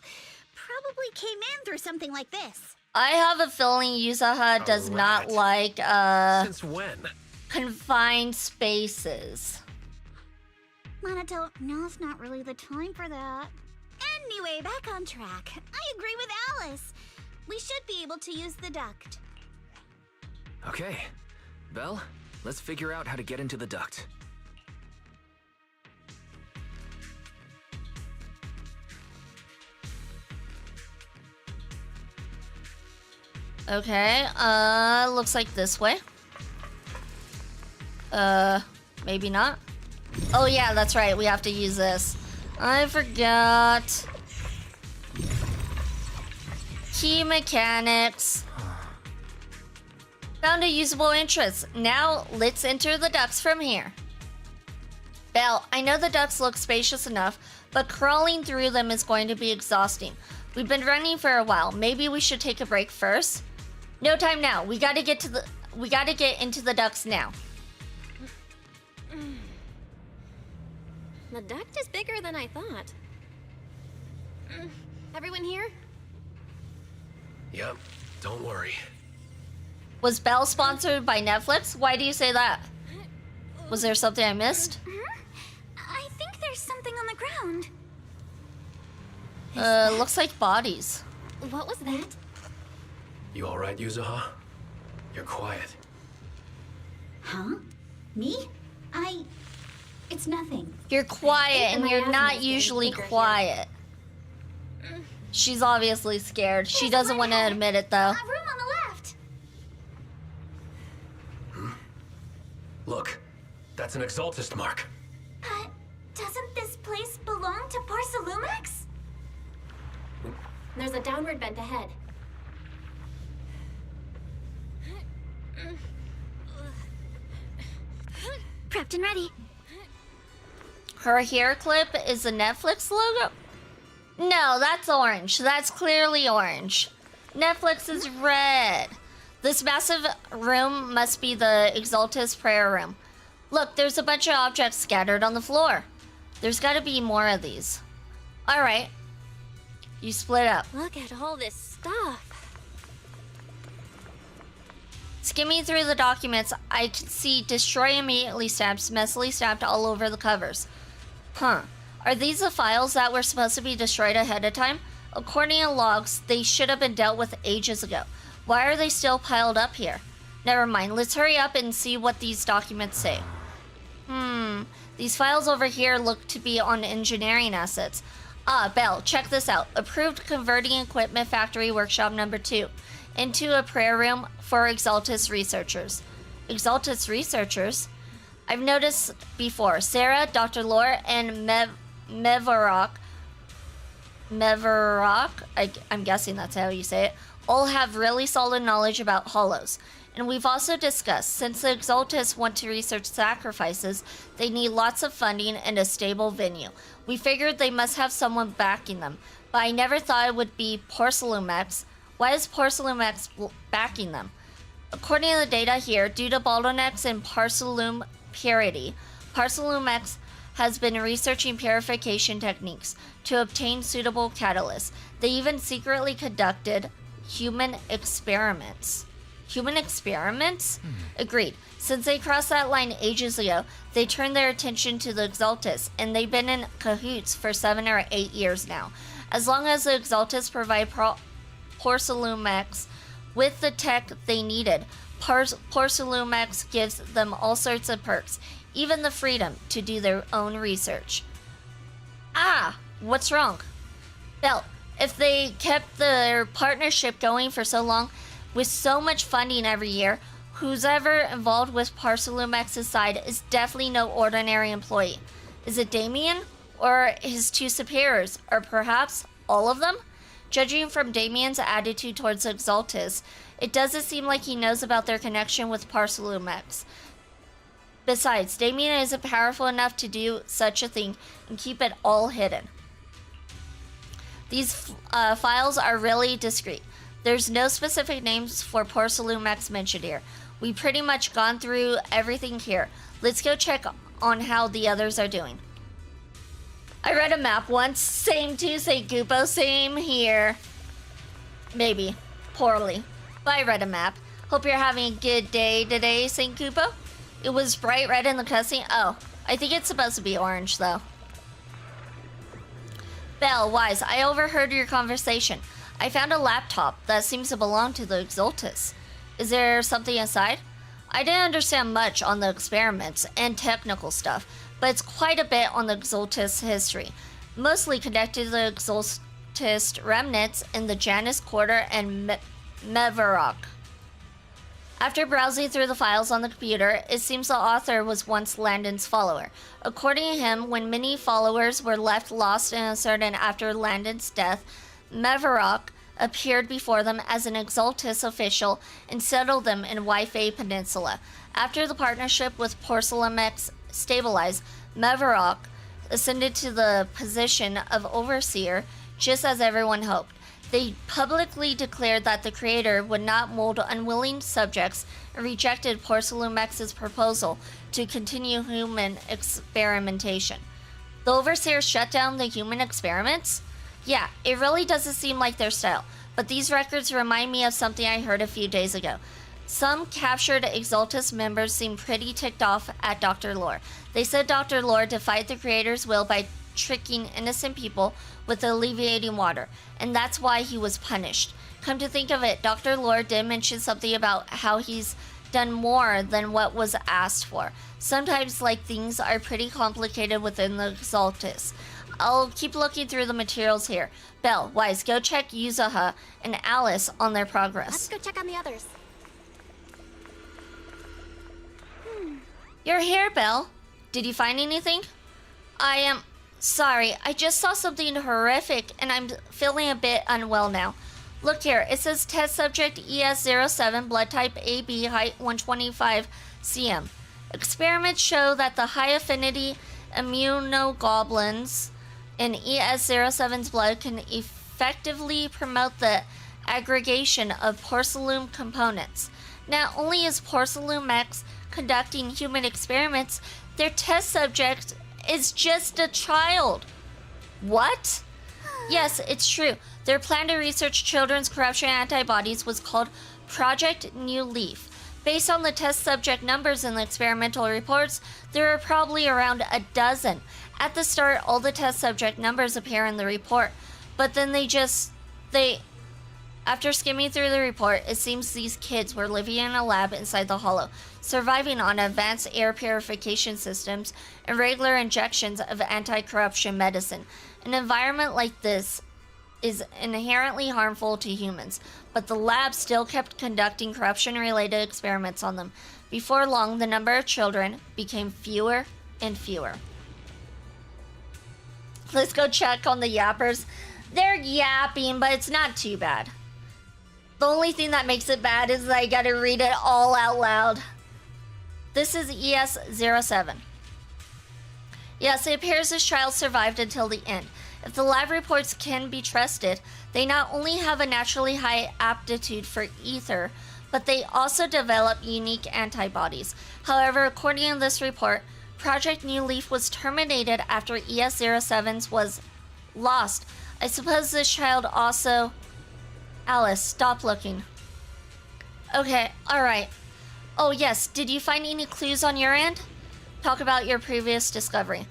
Probably came in through something like this. I have a feeling Yuzuha does not like, Since when? Confined spaces. Monato, now's not really the time for that. Anyway, back on track. I agree with Alice. We should be able to use the duct. Okay. Belle, let's figure out how to get into the duct. Okay, looks like this way. Maybe not. Oh yeah, that's right, we have to use this. I forgot. Key mechanics. Found a usable entrance. Now, let's enter the ducts from here. Belle, I know the ducts look spacious enough, but crawling through them is going to be exhausting. We've been running for a while. Maybe we should take a break first? No time now. We gotta get into the ducts now. The duct is bigger than I thought. Everyone here? Yep, don't worry. Was Belle sponsored by Netflix? Why do you say that? Was there something I missed? I think there's something on the ground. Looks like bodies. What was that? You alright, Yuzuha? You're quiet. Huh? Me? It's nothing. You're quiet, and you're not usually quiet. She's obviously scared. She doesn't want to admit it, though. A room on the left. Look, that's an Exaltist mark. But doesn't this place belong to Porcelumex? There's a downward vent ahead. Prepped and ready. Her hair clip is a Netflix logo? No, that's orange. That's clearly orange. Netflix is red. This massive room must be the Exaltus prayer room. Look, there's a bunch of objects scattered on the floor. There's gotta be more of these. Alright. You split up. Look at all this stuff. Skimming through the documents, I can see destroy immediately stamps messily stamped all over the covers. Huh. Are these the files that were supposed to be destroyed ahead of time? According to logs, they should have been dealt with ages ago. Why are they still piled up here? Never mind, let's hurry up and see what these documents say. These files over here look to be on engineering assets. Ah, Belle, check this out. Approved converting equipment factory workshop number 2 into a prayer room for Exaltus researchers. Exaltus researchers? I've noticed before, Sarah, Dr. Lore, and Mevarok, I'm guessing that's how you say it, all have really solid knowledge about hollows. And we've also discussed, since the Exaltus want to research sacrifices, they need lots of funding and a stable venue. We figured they must have someone backing them, but I never thought it would be Porcelumex. Why is Porcelumex backing them? According to the data here, due to bottlenecks in Porcelum purity, Porcelumex has been researching purification techniques to obtain suitable catalysts. They even secretly conducted human experiments. Human experiments? Agreed. Since they crossed that line ages ago, they turned their attention to the Exaltus, and they've been in cahoots for 7 or 8 years now. As long as the Exaltus provide Porcelumex with the tech they needed, Porcelumex gives them all sorts of perks, even the freedom to do their own research. Ah, what's wrong? Belle, if they kept their partnership going for so long, with so much funding every year, who's ever involved with Porcelumex's side is definitely no ordinary employee. Is it Damien? Or his 2 superiors? Or perhaps all of them? Judging from Damien's attitude towards Exaltus, it doesn't seem like he knows about their connection with Porcelumex. Besides, Damien isn't powerful enough to do such a thing and keep it all hidden. These files are really discreet. There's no specific names for Porcelumex mentioned here. We pretty much gone through everything here. Let's go check on how the others are doing. I read a map once. Same too, St. Kupo. Same here. Maybe. Poorly. But I read a map. Hope you're having a good day today, St. Kupo. It was bright red in the cutscene. Oh, I think it's supposed to be orange, though. Belle, Wise, I overheard your conversation. I found a laptop that seems to belong to the Exaltus. Is there something inside? I didn't understand much on the experiments and technical stuff, but it's quite a bit on the Exaltus history, mostly connected to the Exaltus remnants in the Janus Quarter and Mevarok. After browsing through the files on the computer, it seems the author was once Landon's follower. According to him, when many followers were left lost and uncertain after Landon's death, Mevarok appeared before them as an Exaltus official and settled them in Wi-Fi Peninsula. After the partnership with Porcelumex stabilized, Mevarok ascended to the position of overseer, just as everyone hoped. They publicly declared that the creator would not mold unwilling subjects and rejected Porcelumex's proposal to continue human experimentation. The overseer shut down the human experiments? Yeah, it really doesn't seem like their style, but these records remind me of something I heard a few days ago. Some captured Exaltus members seemed pretty ticked off at Dr. Lore. They said Dr. Lore defied the creator's will by tricking innocent people with alleviating water, and that's why he was punished. Come to think of it, Dr. Lore did mention something about how he's done more than what was asked for. Sometimes, like, things are pretty complicated within the Exaltus. I'll keep looking through the materials here. Belle, Wise, go check Yuzaha and Alice on their progress. Let's go check on the others. You're here, Belle. Did you find anything? I am sorry. I just saw something horrific and I'm feeling a bit unwell now. Look here. It says test subject ES07, blood type AB, height 125 cm. Experiments show that the high affinity immunoglobulins in ES07's blood can effectively promote the aggregation of Porcelum components. Not only is Porcelumex conducting human experiments, their test subject is just a child. What? Yes, it's true. Their plan to research children's corruption antibodies was called Project New Leaf. Based on the test subject numbers in the experimental reports, there are probably around a dozen. At the start, all the test subject numbers appear in the report, but then after skimming through the report, it seems these kids were living in a lab inside the hollow, surviving on advanced air purification systems and regular injections of anti-corruption medicine. An environment like this is inherently harmful to humans, but the lab still kept conducting corruption-related experiments on them. Before long, the number of children became fewer and fewer. Let's go check on the yappers. They're yapping, but it's not too bad. The only thing that makes it bad is that I gotta read it all out loud. This is ES-07. Yes, it appears this child survived until the end. If the lab reports can be trusted, they not only have a naturally high aptitude for ether, but they also develop unique antibodies. However, according to this report, Project New Leaf was terminated after ES-07's was lost. I suppose this child also... Alice, stop looking. Okay, alright. Oh yes, did you find any clues on your end? Talk about your previous discovery.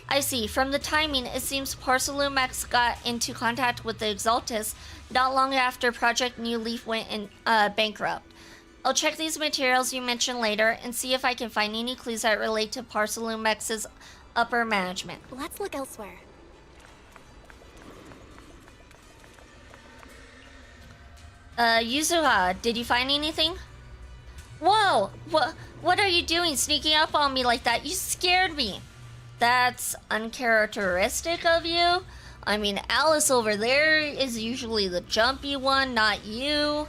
I see. From the timing, it seems Porcelumex got into contact with the Exaltus not long after Project New Leaf went bankrupt. I'll check these materials you mentioned later and see if I can find any clues that relate to Porcelumex's upper management. Let's look elsewhere. Yuzuha, did you find anything? Whoa! What are you doing sneaking up on me like that? You scared me. That's uncharacteristic of you. I mean, Alice over there is usually the jumpy one, not you.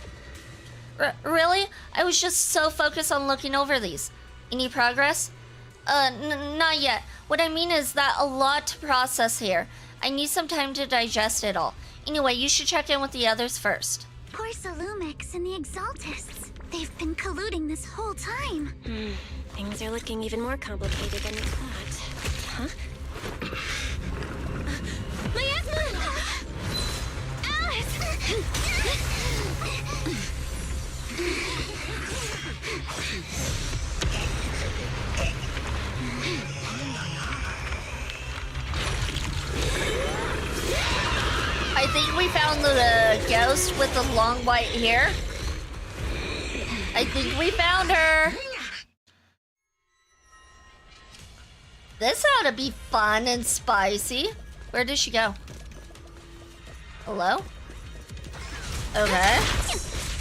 Really? I was just so focused on looking over these. Any progress? Not yet. What I mean is that a lot to process here. I need some time to digest it all. Anyway, you should check in with the others first. Porcelumex and the Exaltus. They've been colluding this whole time. Things are looking even more complicated than we thought. Huh? Miasma! Alice! I think we found the ghost with the long white hair. I think we found her. This ought to be fun and spicy. Where did she go? Hello? Okay.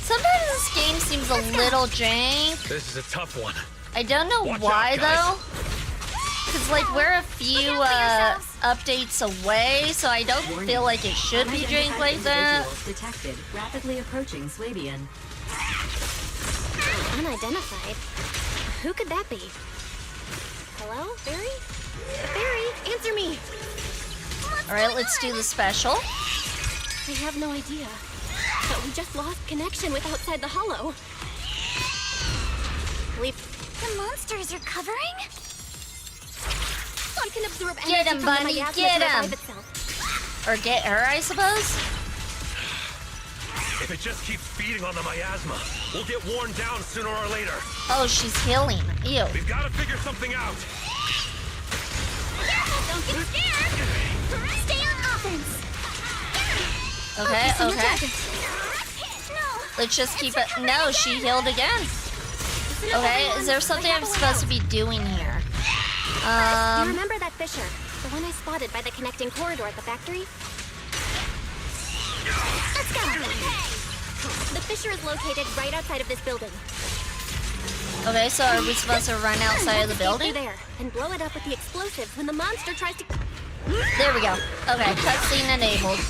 Sometimes this game seems a little jank. This is a tough one. I don't know why though. Cause like we're a few updates away, so I don't feel like it should be jank like that. Detected. Rapidly approaching Swabian. Unidentified? Who could that be? Hello, Barry? Barry, answer me! Alright, let's do the special. I have no idea. But we just lost connection with outside the hollow. The monsters are covering? One can absorb Get energy him, from the Bunny, miasma get to revive him! itself. Or get her, I suppose? If it just keeps feeding on the miasma, we'll get worn down sooner or later. Oh, she's healing. Ew. We've got to figure something out. Don't get scared! Stay on offense! Okay, okay. Let's just keep it. No, she healed again. Okay, is there something I'm supposed to be doing here? You remember that fissure? The one I spotted by the connecting corridor at the factory? Let's go! The fissure is located right outside of this building. Okay, so are we supposed to run outside of the building? There and blow it up with the explosives when the monster tries to... There we go. Okay, cutscene enabled.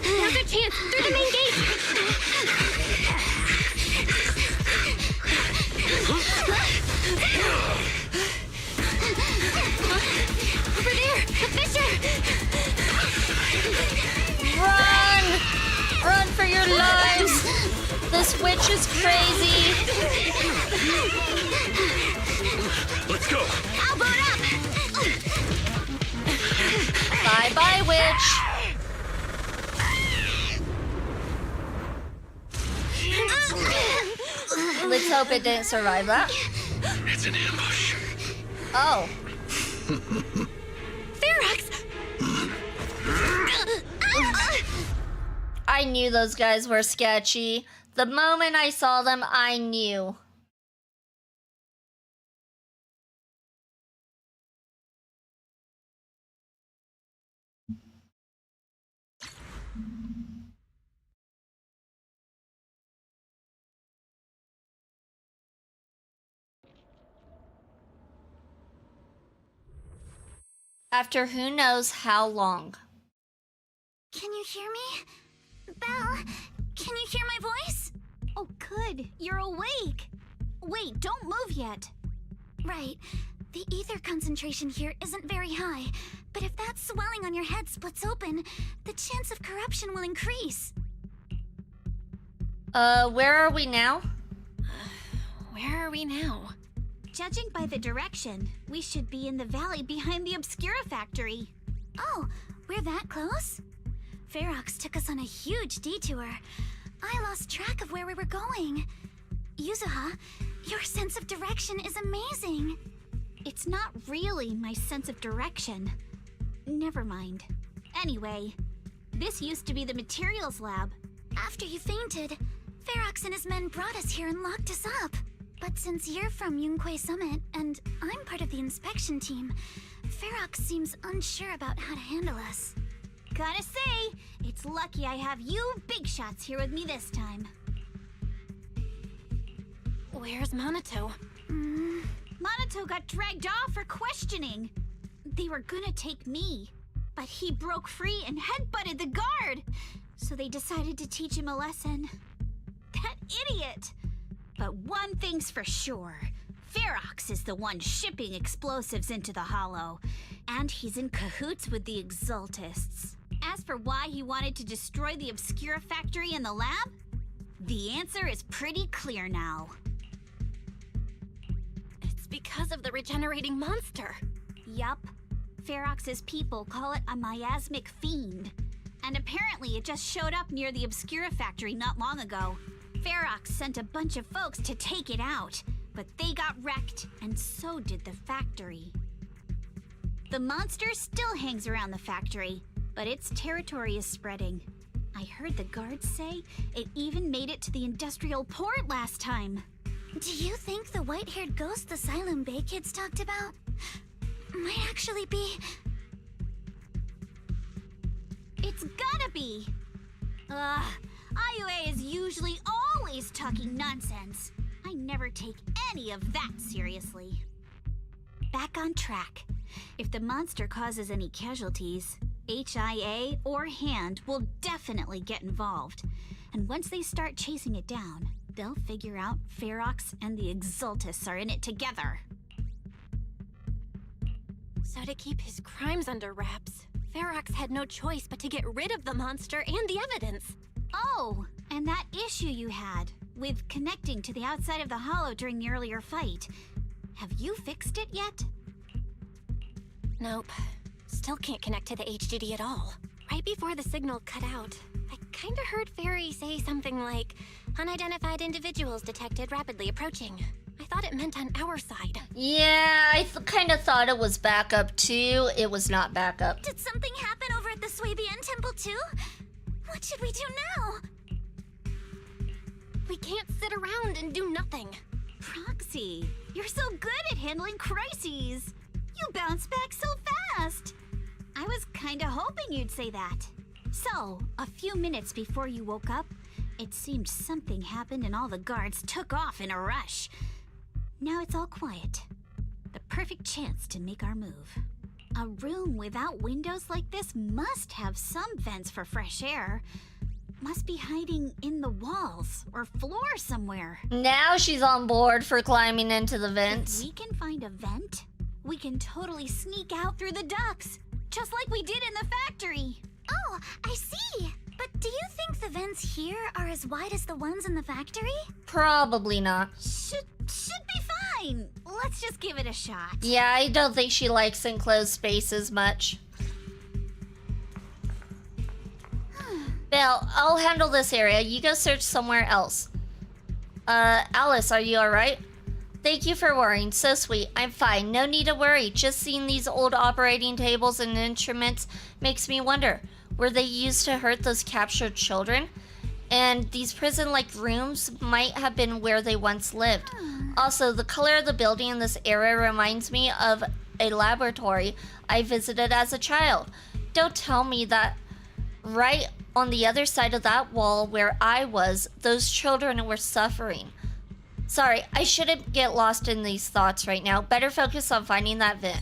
Now's our chance! Through the main gate! Over there! The fissure! Run! Run for your lives! This witch is crazy! Bye, witch! Let's hope it didn't survive that. It's an ambush. Oh. Ferox! I knew those guys were sketchy. The moment I saw them, I knew. After who knows how long. Can you hear me? Belle, can you hear my voice? Oh, good. You're awake. Wait, don't move yet. Right. The ether concentration here isn't very high, but if that swelling on your head splits open, the chance of corruption will increase. Where are we now? Where are we now? Judging by the direction, we should be in the valley behind the Obscura factory. Oh, we're that close? Ferox took us on a huge detour. I lost track of where we were going. Yuzuha, your sense of direction is amazing. It's not really my sense of direction. Never mind. Anyway, this used to be the materials lab. After you fainted, Ferox and his men brought us here and locked us up. But since you're from Yunquei Summit, and I'm part of the inspection team, Ferox seems unsure about how to handle us. Gotta say, it's lucky I have you big shots here with me this time. Where's Monato? Monato got dragged off for questioning. They were gonna take me, but he broke free and headbutted the guard. So they decided to teach him a lesson. That idiot! But one thing's for sure. Ferox is the one shipping explosives into the Hollow, and he's in cahoots with the Exaltists. As for why he wanted to destroy the Obscura factory and the lab, the answer is pretty clear now. It's because of the regenerating monster. Yup. Ferox's people call it a miasmic fiend. And apparently it just showed up near the Obscura factory not long ago. Ferox sent a bunch of folks to take it out, but they got wrecked, and so did the factory. The monster still hangs around the factory, but its territory is spreading. I heard the guards say it even made it to the industrial port last time. Do you think the white-haired ghost the Silum Bay kids talked about might actually be... It's gotta be! IUA is usually always talking nonsense. I never take any of that seriously. Back on track. If the monster causes any casualties, HIA or Hand will definitely get involved. And once they start chasing it down, they'll figure out Ferox and the Exaltists are in it together. So to keep his crimes under wraps, Ferox had no choice but to get rid of the monster and the evidence. Oh, and that issue you had with connecting to the outside of the Hollow during the earlier fight. Have you fixed it yet? Nope. Still can't connect to the HDD at all. Right before the signal cut out, I kinda heard Fairy say something like, unidentified individuals detected rapidly approaching. I thought it meant on our side. Yeah, I kind of thought it was backup too. It was not backup. Did something happen over at the Swabian Temple too? What should we do now? We can't sit around and do nothing. Proxy, you're so good at handling crises. You bounce back so fast. I was kinda hoping you'd say that. So, a few minutes before you woke up, it seemed something happened and all the guards took off in a rush. Now it's all quiet. The perfect chance to make our move. A room without windows like this must have some vents for fresh air. Must be hiding in the walls or floor somewhere. Now she's on board for climbing into the vents. If we can find a vent, we can totally sneak out through the ducts, just like we did in the factory. Oh, I see. But do you think the vents here are as wide as the ones in the factory? Probably not. Should be fine. Let's just give it a shot. Yeah, I don't think she likes enclosed spaces much. Belle, I'll handle this area. You go search somewhere else. Alice, are you alright? Thank you for worrying. So sweet. I'm fine. No need to worry. Just seeing these old operating tables and instruments makes me wonder. Were they used to hurt those captured children? And these prison-like rooms might have been where they once lived. Also, the color of the building in this area reminds me of a laboratory I visited as a child. Don't tell me that right on the other side of that wall where I was, those children were suffering. Sorry, I shouldn't get lost in these thoughts right now. Better focus on finding that vent.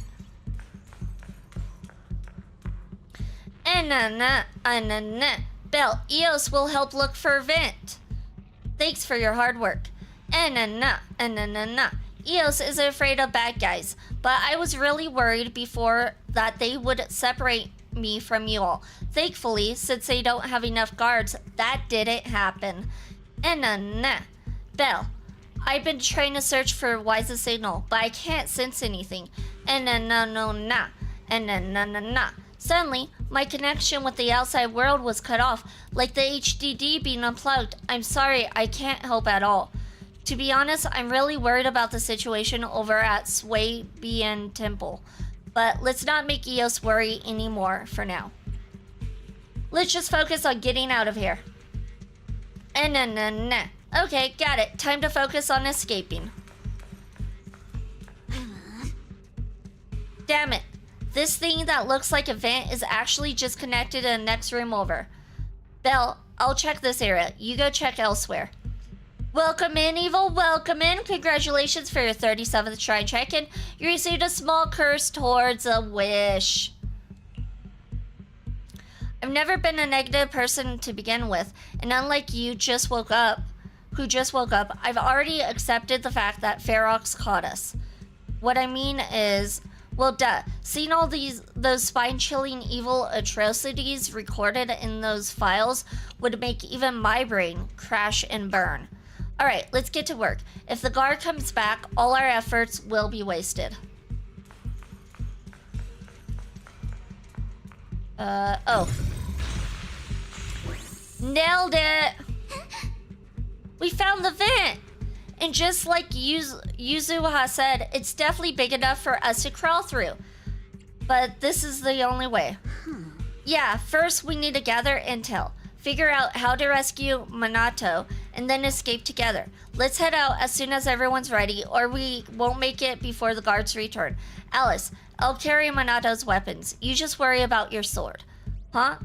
Belle, Eos will help look for a vent. Thanks for your hard work. Eos isn't afraid of bad guys, but I was really worried before that they would separate me from you all. Thankfully, since they don't have enough guards, that didn't happen. Belle, I've been trying to search for Wise's signal, but I can't sense anything. Suddenly, my connection with the outside world was cut off, like the HDD being unplugged. I'm sorry, I can't help at all. To be honest, I'm really worried about the situation over at Swabian Temple. But let's not make Eos worry anymore for now. Let's just focus on getting out of here. Okay, got it. Time to focus on escaping. Damn it. This thing that looks like a vent is actually just connected to the next room over. Belle, I'll check this area. You go check elsewhere. Welcome in, Evil. Welcome in. Congratulations for your 37th try check-in. You received a small curse towards a wish. I've never been a negative person to begin with, and unlike you who just woke up, I've already accepted the fact that Ferox caught us. What I mean is, well, duh. Seeing all those spine-chilling evil atrocities recorded in those files would make even my brain crash and burn. Alright, let's get to work. If the guard comes back, all our efforts will be wasted. Oh. Nailed it! We found the vent! And just like Yuzuha said, it's definitely big enough for us to crawl through. But this is the only way. Yeah, first we need to gather intel, figure out how to rescue Minato, and then escape together. Let's head out as soon as everyone's ready, or we won't make it before the guards return. Alice, I'll carry Minato's weapons. You just worry about your sword. Huh?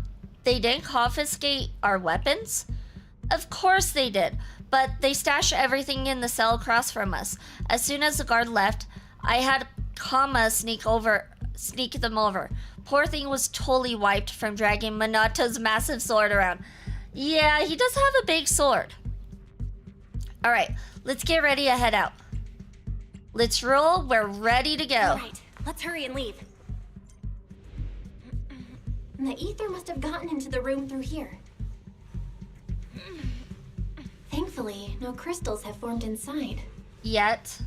They didn't confiscate our weapons? Of course they did. But they stashed everything in the cell across from us. As soon as the guard left, I had Kama sneak them over. Poor thing was totally wiped from dragging Minato's massive sword around. Yeah, he does have a big sword. Alright, let's get ready to head out. Let's roll, we're ready to go. Alright, let's hurry and leave. The ether must have gotten into the room through here. Thankfully, no crystals have formed inside. Yet.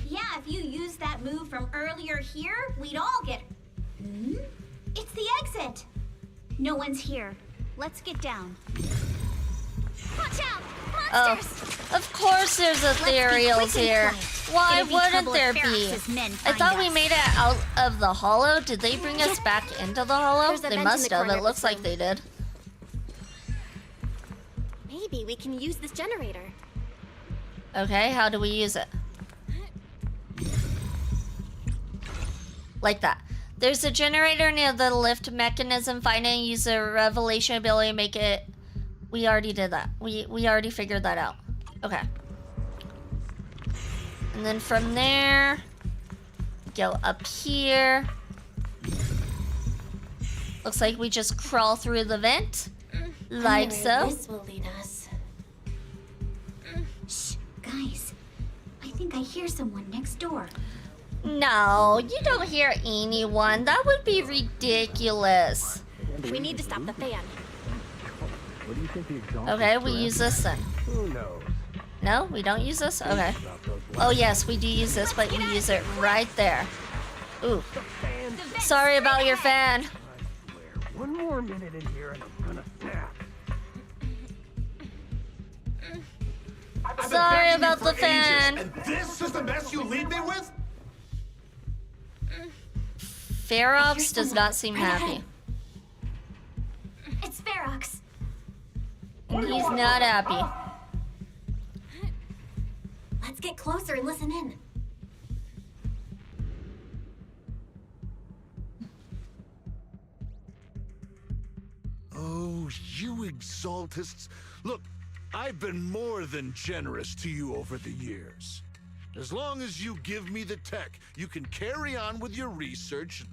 Yeah, if you used that move from earlier here, we'd all get... It's the exit! No one's here. Let's get down. Watch out! Monsters! Oh, of course there's ethereals here. Why wouldn't there be? I thought we made it out of the hollow. Did they bring us back into the hollow? They must have. It looks like they did. Maybe we can use this generator. Okay, how do we use it? Like that. There's a generator near the lift mechanism. Find it and use the revelation ability to make it. We already did that. We already figured that out. Okay. And then from there, go up here. Looks like we just crawl through the vent. Like so. This will lead us. Shh, guys. I think I hear someone next door. No, you don't hear anyone. That would be ridiculous. We need to stop the fan. Okay, we use this then. No, we don't use this? Okay. Oh yes, we do use this, but we use it right there. Ooh. Sorry about your fan. One more minute in here and I'm gonna snap. I've been Sorry begging you about for the ages, fan. and this is the mess you leave me with? Ferox does not seem happy. It's Ferox. He's not happy. Let's get closer and listen in. Oh, you exaltists. Look, I've been more than generous to you over the years. As long as you give me the tech, you can carry on with your research,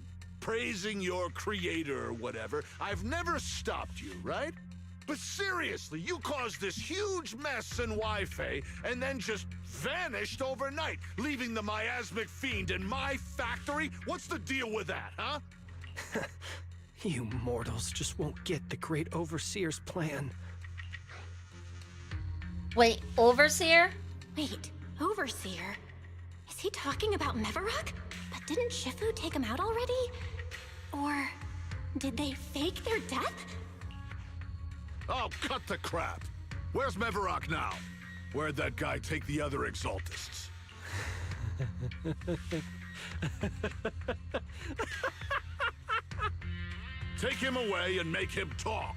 praising your creator or whatever. I've never stopped you, right? But seriously, you caused this huge mess in Wi-Fi and then just vanished overnight, leaving the miasmic fiend in my factory? What's the deal with that, huh? You mortals just won't get the great overseer's plan. Wait, Overseer? Wait, Overseer? Is he talking about Mevarok? But didn't Shifu take him out already? Or did they fake their death? Oh, cut the crap. Where's Mevarok now? Where'd that guy take the other exaltists? Take him away and make him talk.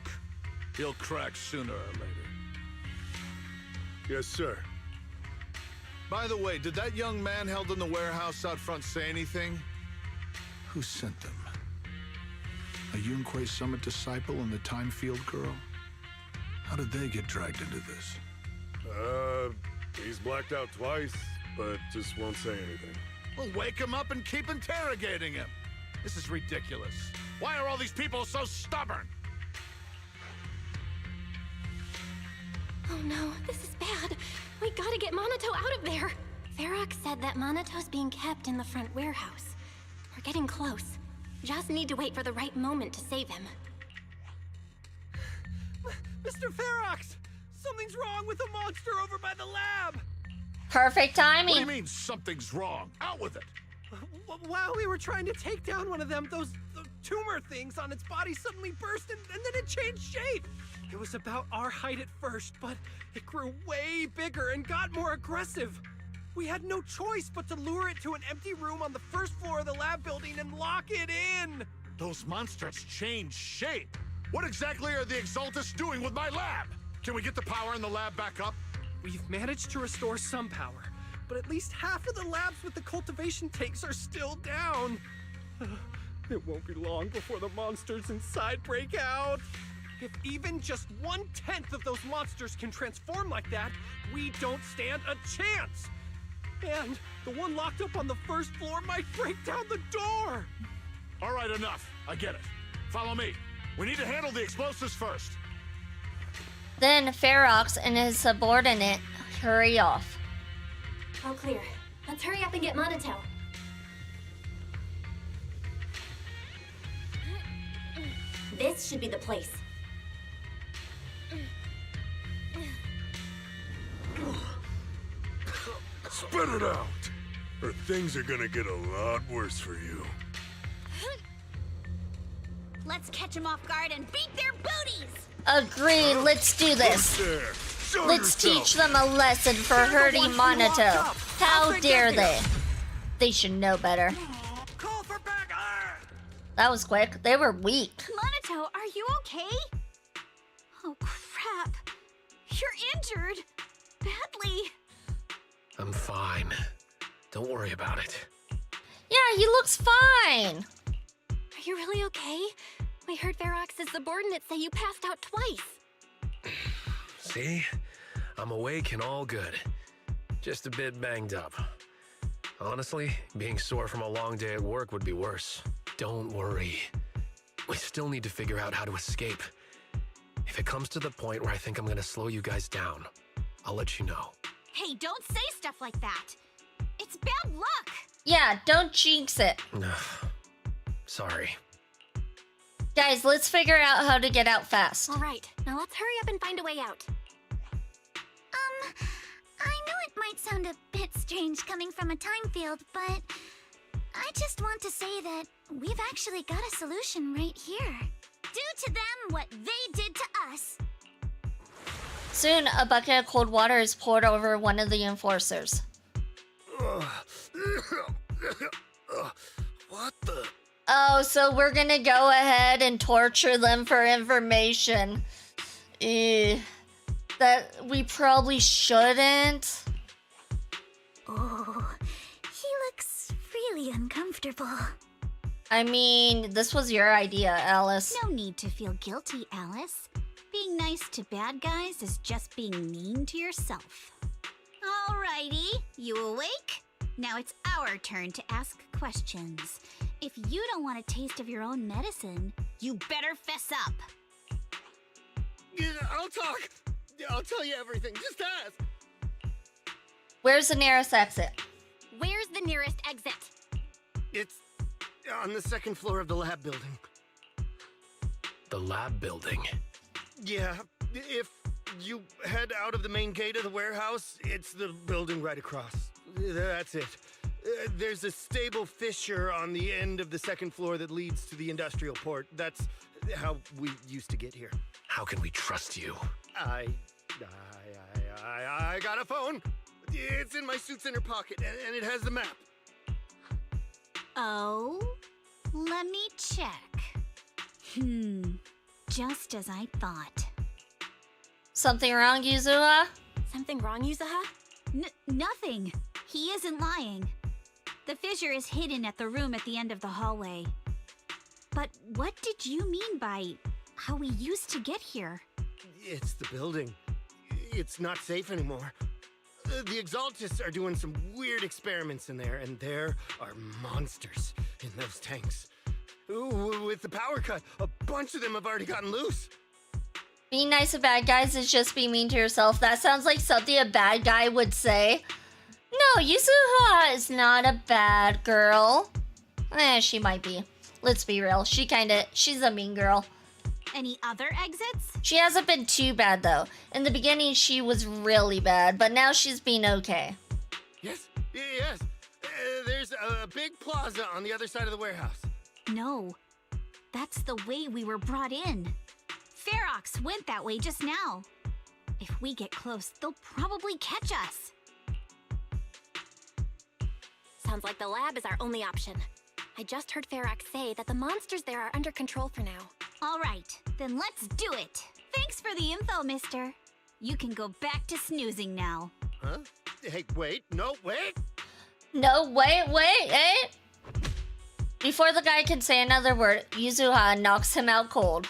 He'll crack sooner or later. Yes, sir. By the way, did that young man held in the warehouse out front say anything? Who sent them? A Yunque Summit disciple and the Time Field girl? How did they get dragged into this? He's blacked out twice, but just won't say anything. Well, wake him up and keep interrogating him. This is ridiculous. Why are all these people so stubborn? Oh no, this is bad. We gotta get Monato out of there. Ferox said that Monato's being kept in the front warehouse. We're getting close. Just need to wait for the right moment to save him. Mr. Ferox! Something's wrong with the monster over by the lab! Perfect timing. What do you mean something's wrong? Out with it! While we were trying to take down one of them, those tumor things on its body suddenly burst and then it changed shape. It was about our height at first, but it grew way bigger and got more aggressive. We had no choice but to lure it to an empty room on the first floor of the lab building and lock it in. Those monsters change shape. What exactly are the Exaltists doing with my lab? Can we get the power in the lab back up? We've managed to restore some power, but at least half of the labs with the cultivation tanks are still down. It won't be long before the monsters inside break out. If even just 1/10 of those monsters can transform like that, we don't stand a chance. And the one locked up on the first floor might break down the door. All right, enough. I get it. Follow me. We need to handle the explosives first. Then Ferox and his subordinate hurry off. All clear. Let's hurry up and get Monato. This should be the place. Spit it out, or things are gonna get a lot worse for you. Let's catch them off guard and beat their booties! Agree, let's do this. Let's teach them a lesson for hurting Monato. How dare they? They should know better. That was quick. They were weak. Monato, are you okay? Oh, crap. You're injured. Badly. I'm fine. Don't worry about it. Yeah, he looks fine. Are you really okay? We heard Ferox's subordinates say you passed out twice. See? I'm awake and all good. Just a bit banged up. Honestly, being sore from a long day at work would be worse. Don't worry. We still need to figure out how to escape. If it comes to the point where I think I'm gonna slow you guys down, I'll let you know. Hey, don't say stuff like that. It's bad luck. Yeah, don't jinx it. Sorry. Guys, let's figure out how to get out fast. All right, now let's hurry up and find a way out. I know it might sound a bit strange coming from a time field, but I just want to say that we've actually got a solution right here. Do to them what they did to us. Soon, a bucket of cold water is poured over one of the enforcers. What the? Oh, so we're gonna go ahead and torture them for information. That we probably shouldn't. Oh, he looks really uncomfortable. I mean, this was your idea, Alice. No need to feel guilty, Alice. Being nice to bad guys is just being mean to yourself. Alrighty, you awake? Now it's our turn to ask questions. If you don't want a taste of your own medicine, you better fess up. Yeah, I'll talk. I'll tell you everything. Just ask. Where's the nearest exit? Where's the nearest exit? It's on the second floor of the lab building. The lab building? Yeah, if you head out of the main gate of the warehouse, it's the building right across. That's it. There's a stable fissure on the end of the second floor that leads to the industrial port. That's how we used to get here. How can we trust you? I got a phone. It's in my suit's inner pocket, and it has the map. Oh? Let me check. Just as I thought. Something wrong, Yuzuha? Something wrong, Yuzuha? Nothing. He isn't lying. The fissure is hidden at the room at the end of the hallway. But what did you mean by how we used to get here? It's the building. It's not safe anymore. The Exaltists are doing some weird experiments in there, and there are monsters in those tanks. Ooh, with the power cut, a bunch of them have already gotten loose. Being nice to bad guys is just being mean to yourself. That sounds like something a bad guy would say. No, Yuzuha is not a bad girl. She might be. Let's be real. She's a mean girl. Any other exits? She hasn't been too bad, though. In the beginning, she was really bad, but now she's been okay. Yes. There's a big plaza on the other side of the warehouse. No. That's the way we were brought in. Ferox went that way just now. If we get close, they'll probably catch us. Sounds like the lab is our only option. I just heard Ferox say that the monsters there are under control for now. All right, then let's do it. Thanks for the info, mister. You can go back to snoozing now. Huh? Hey, wait. No, wait. No, wait, Before the guy can say another word, Yuzuha knocks him out cold.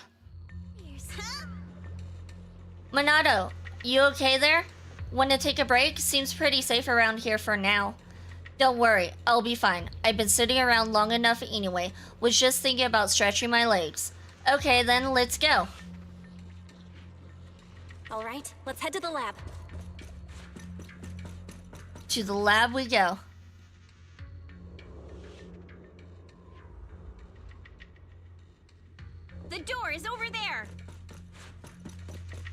Minato, you okay there? Want to take a break? Seems pretty safe around here for now. Don't worry, I'll be fine. I've been sitting around long enough anyway. Was just thinking about stretching my legs. Okay, then let's go. All right, let's head to the lab. To the lab we go. The door is over there.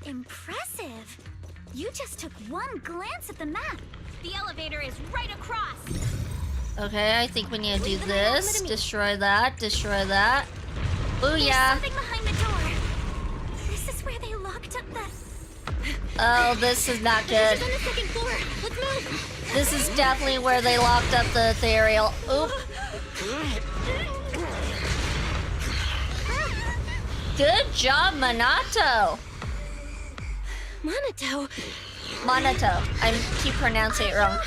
Impressive. You just took one glance at the map. The elevator is right across. Okay, I think we need to do this. Destroy that. Booyah. There's something behind the door. This is where they locked up the... Oh, this is not good. This is on the second floor. Let's move. This is definitely where they locked up the ethereal. Oop. Good job, Minato. Monato. I keep pronouncing it wrong.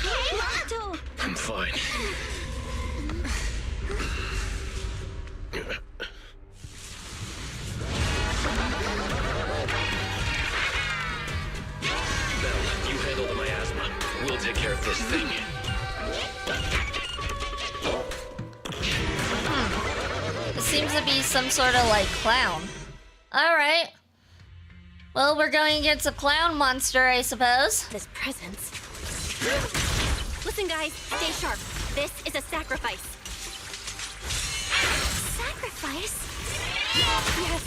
I'm fine. Belle, you handle the miasma. We'll take care of this thing. It seems to be some sort of like clown. Alright. Well, we're going against a clown monster, I suppose. This presence. Listen, guys, stay sharp. This is a sacrifice. Sacrifice? Yes,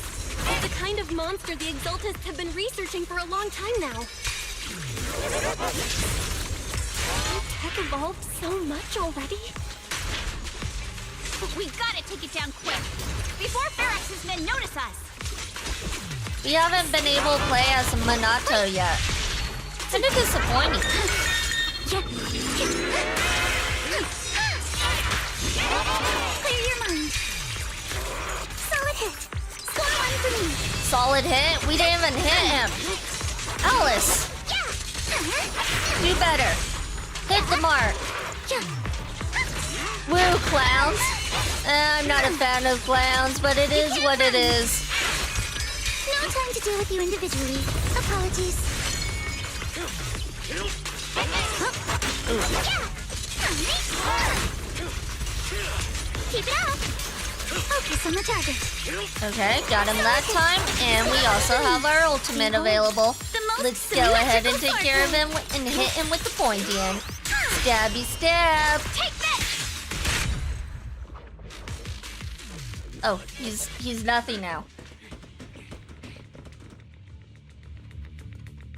it's the kind of monster the Exaltists have been researching for a long time now. The tech evolved so much already. We gotta take it down quick, before Ferox's men notice us. We haven't been able to play as Minato yet. Kind of disappointing. Clear your mind. Solid hit. Score one for me. Solid hit? We didn't even hit him. Alice, do better. Hit the mark. Woo, clowns. I'm not a fan of clowns, but it is what it is. No time to deal with you individually. Apologies. Keep it up. Focus on the target. Okay, got him that time, and we also have our ultimate available. Let's go ahead and take care of him and hit him with the pointy end. Stabby stab. Take this. Oh, he's nothing now.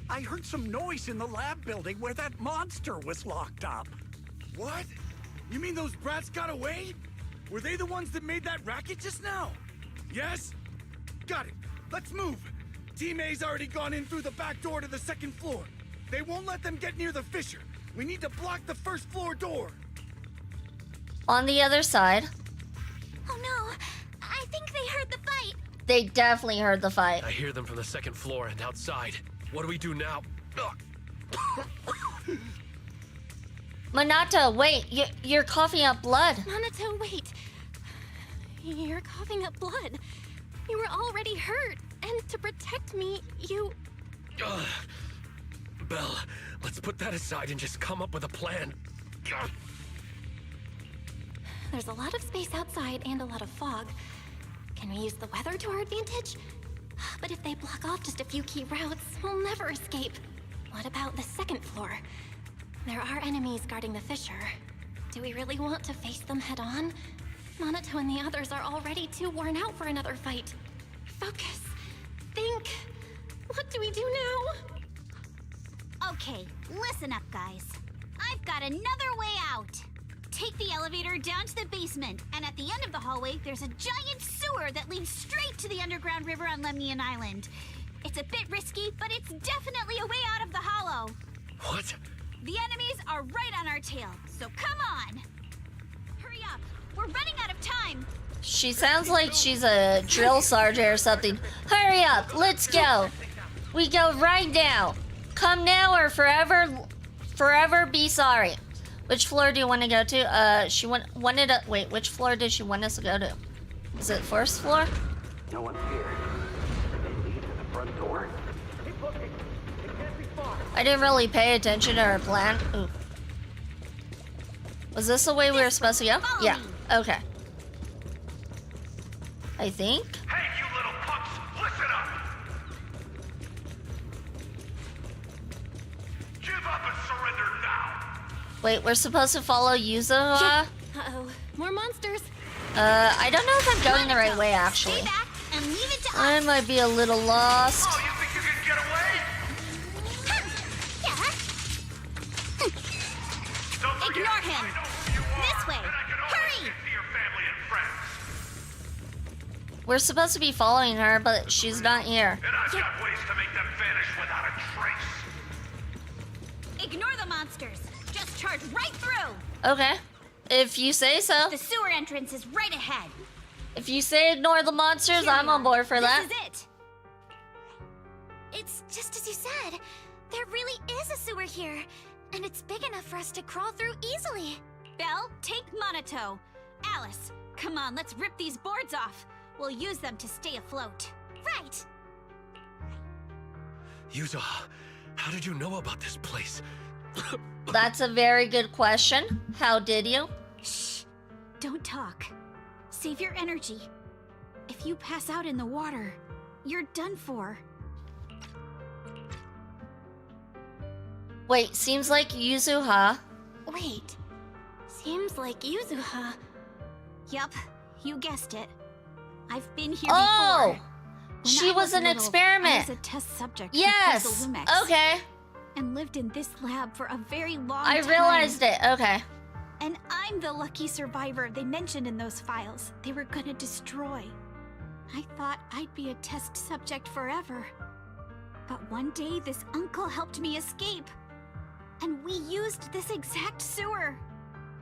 I heard some noise in the lab building where that monster was locked up. What? You mean those brats got away? Were they the ones that made that racket just now? Yes? Got it. Let's move. Team A's already gone in through the back door to the second floor. They won't let them get near the fissure. We need to block the first floor door. On the other side. Oh no. I think they heard the fight. They definitely heard the fight. I hear them from the second floor and outside. What do we do now? Minato, wait. You're coughing up blood. Minato, wait. You're coughing up blood. You were already hurt, and to protect me, you... Belle, let's put that aside and just come up with a plan. There's a lot of space outside and a lot of fog. Can we use the weather to our advantage? But if they block off just a few key routes, we'll never escape. What about the second floor? There are enemies guarding the fissure. Do we really want to face them head on? Minato and the others are already too worn out for another fight. Focus. Think. What do we do now? Okay, listen up, guys. I've got another way out. Take the elevator down to the basement, and at the end of the hallway, there's a giant sewer that leads straight to the underground river on Lemnian Island. It's a bit risky, but it's definitely a way out of the hollow. What? The enemies are right on our tail, so come on! Hurry up, we're running out of time! She sounds like she's a drill sergeant or something. Hurry up, let's go. We go right now. Come now or forever be sorry. Which floor do you want to go to? She wanted to... Wait, which floor did she want us to go to? Is it first floor? No one's here. Did they leave to the front door? Keep looking. It can't be far. I didn't really pay attention to her plan. Ooh. Was this the way we were supposed to go? Yeah. Okay. I think. Hey, you little punks! Listen up! Give up and surrender now! Wait, we're supposed to follow Yuzuha? Uh-oh. More monsters. I don't know if I'm going the right way, actually. Stay back and leave it to us. I might be a little lost. Oh, you think you can get away? Don't forget, Ignore him. I know who you are, This way. and I can always Hurry. get to your family and friends. We're supposed to be following her, but she's not here. And I've got ways to make them vanish without a trace. Ignore the monsters. Just charge right through. Okay. If you say so. The sewer entrance is right ahead. If you say ignore the monsters, Here I'm we on are. board for that. This is it. It's just as you said. There really is a sewer here, and it's big enough for us to crawl through easily. Belle, take Minato. Alice, come on, let's rip these boards off. We'll use them to stay afloat. Right. Yuzuha, how did you know about this place? That's a very good question. How did you? Shh. Don't talk. Save your energy. If you pass out in the water, you're done for. Wait, seems like Yuzuha. Wait. Seems like Yuzuha. Yup, you guessed it. I've been here Oh! before. She When I was an little, experiment. I was a test subject for Yes. Professor Lumex, Okay. and lived in this lab for a very long I time. realized it. Okay. And I'm the lucky survivor they mentioned in those files they were gonna destroy. I thought I'd be a test subject forever. But one day, this uncle helped me escape. And we used this exact sewer.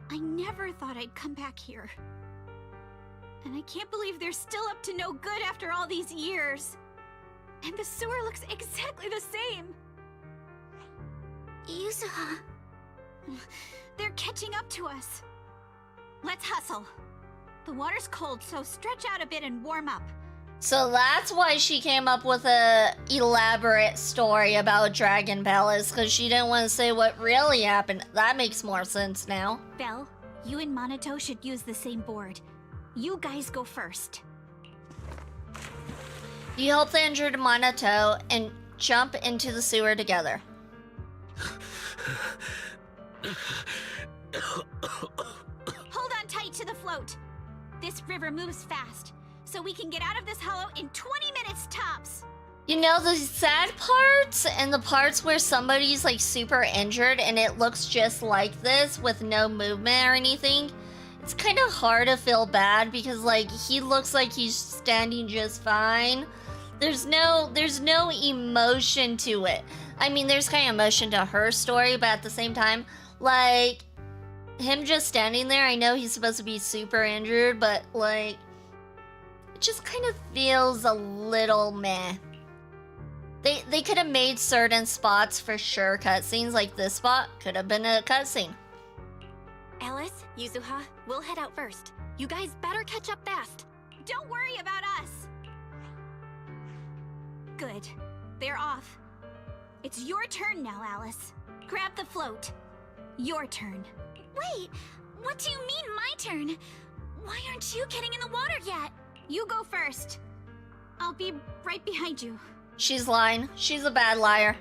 I never thought I'd come back here. And I can't believe they're still up to no good after all these years. And the sewer looks exactly the same. Yuzuha. They're catching up to us. Let's hustle. The water's cold, so stretch out a bit and warm up. So that's why she came up with a elaborate story about Dragon Palace, because she didn't want to say what really happened. That makes more sense now. Belle, you and Monato should use the same board. You guys go first. You help the injured Monato and jump into the sewer together. Hold on tight to the float. This river moves fast, so we can get out of this hollow in 20 minutes tops. You know, the sad parts and the parts where somebody's like super injured and it looks just like this with no movement or anything, it's kind of hard to feel bad because like he looks like he's standing just fine. There's no emotion to it. I mean, there's kind of emotion to her story, but at the same time, like him just standing there, I know he's supposed to be super injured, but like it just kind of feels a little meh. They could have made certain spots for sure cutscenes, like this spot could have been a cutscene. Alice, Yuzuha, we'll head out first. You guys better catch up fast. Don't worry about us. Good. They're off. It's your turn now, Alice. Grab the float. Your turn. Wait, what do you mean my turn? Why aren't you getting in the water yet? You go first. I'll be right behind you. She's lying. She's a bad liar.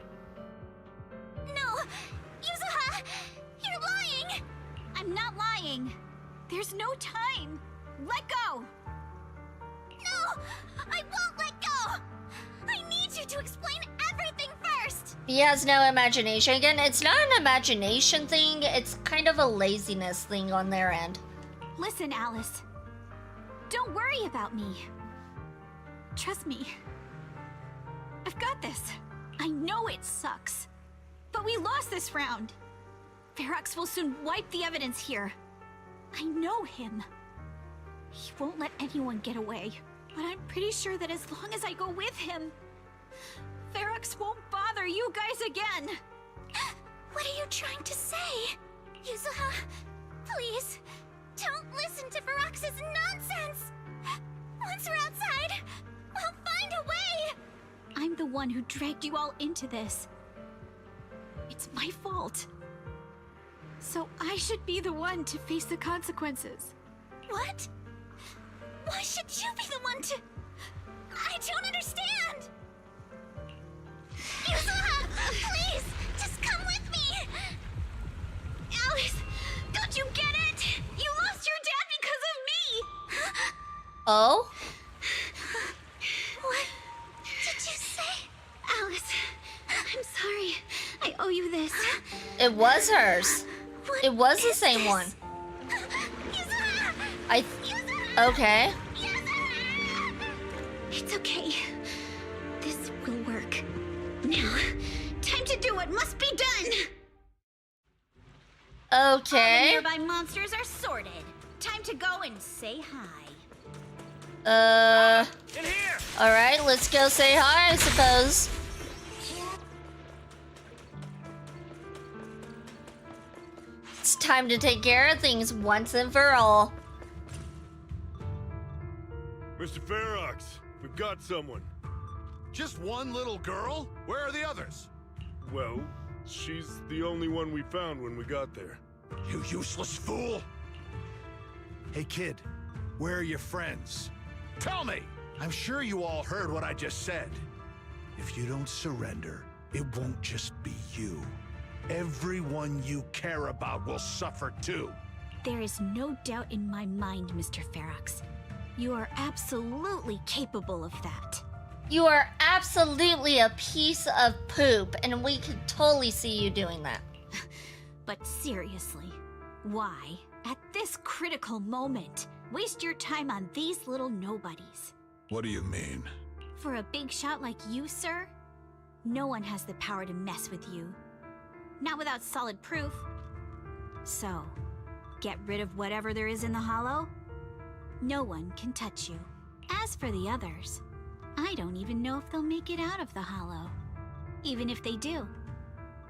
No! Yuzuha! You're lying! I'm not lying. There's no time. Let go! No! I won't let go! I need you to explain everything first! He has no imagination. Again, it's not an imagination thing. It's kind of a laziness thing on their end. Listen, Alice. Don't worry about me. Trust me. I've got this. I know it sucks. But we lost this round. Ferox will soon wipe the evidence here. I know him. He won't let anyone get away. But I'm pretty sure that as long as I go with him, Ferox won't bother you guys again. What are you trying to say? Yuzuha, please, don't listen to Ferox's nonsense. Once we're outside, we'll find a way. I'm the one who dragged you all into this. It's my fault. So I should be the one to face the consequences. What? Why should you be the one to... I don't understand! Yuzuha, please, just come with me! Alice, don't you get it? You lost your dad because of me! Oh? What did you say? Alice, I'm sorry. I owe you this. It was hers. What it was the is same this? one. Yuzuha! Okay. It's okay. This will work. Now, time to do what must be done! Okay. All the nearby monsters are sorted. Time to go and say hi. In here! Alright, let's go say hi, I suppose. It's time to take care of things once and for all. Mr. Ferox, we've got someone. Just one little girl? Where are the others? Well, she's the only one we found when we got there. You useless fool! Hey kid, where are your friends? Tell me! I'm sure you all heard what I just said. If you don't surrender, it won't just be you. Everyone you care about will suffer too. There is no doubt in my mind, Mr. Ferox. You are absolutely capable of that. You are absolutely a piece of poop, and we could totally see you doing that. But seriously, why, at this critical moment, waste your time on these little nobodies? What do you mean? For a big shot like you, sir, no one has the power to mess with you. Not without solid proof. So, get rid of whatever there is in the hollow. No one can touch you. As for the others, I don't even know if they'll make it out of the hollow. Even if they do,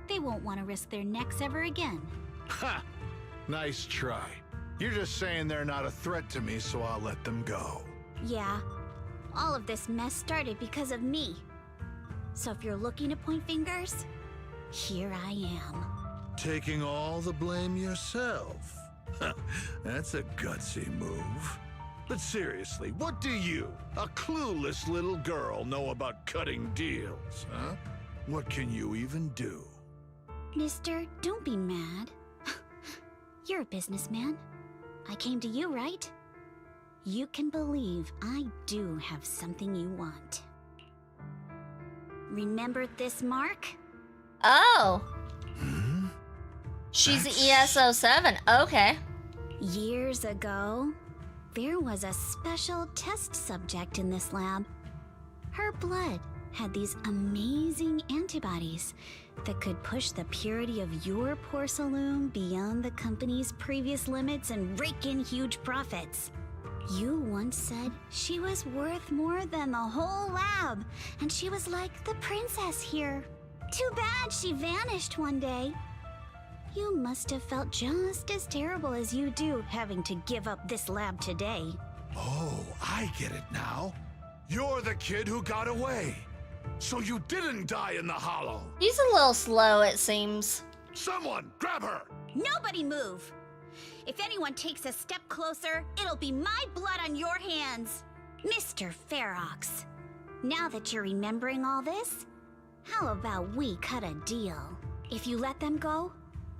they won't want to risk their necks ever again. Ha! Nice try. You're just saying they're not a threat to me, so I'll let them go. Yeah, all of this mess started because of me. So if you're looking to point fingers, here I am. Taking all the blame yourself. That's a gutsy move. But seriously, what do you, a clueless little girl, know about cutting deals, huh? What can you even do? Mister, don't be mad. You're a businessman. I came to you, right? You can believe I do have something you want. Remember this mark? Oh. She's ES07. Okay. Years ago, there was a special test subject in this lab. Her blood had these amazing antibodies that could push the purity of your porcelain beyond the company's previous limits and rake in huge profits. You once said she was worth more than the whole lab, and she was like the princess here. Too bad she vanished one day. You must have felt just as terrible as you do having to give up this lab today. Oh, I get it now. You're the kid who got away. So you didn't die in the hollow. He's a little slow, it seems. Someone, grab her! Nobody move! If anyone takes a step closer, it'll be my blood on your hands. Mr. Ferox, now that you're remembering all this, how about we cut a deal? If you let them go,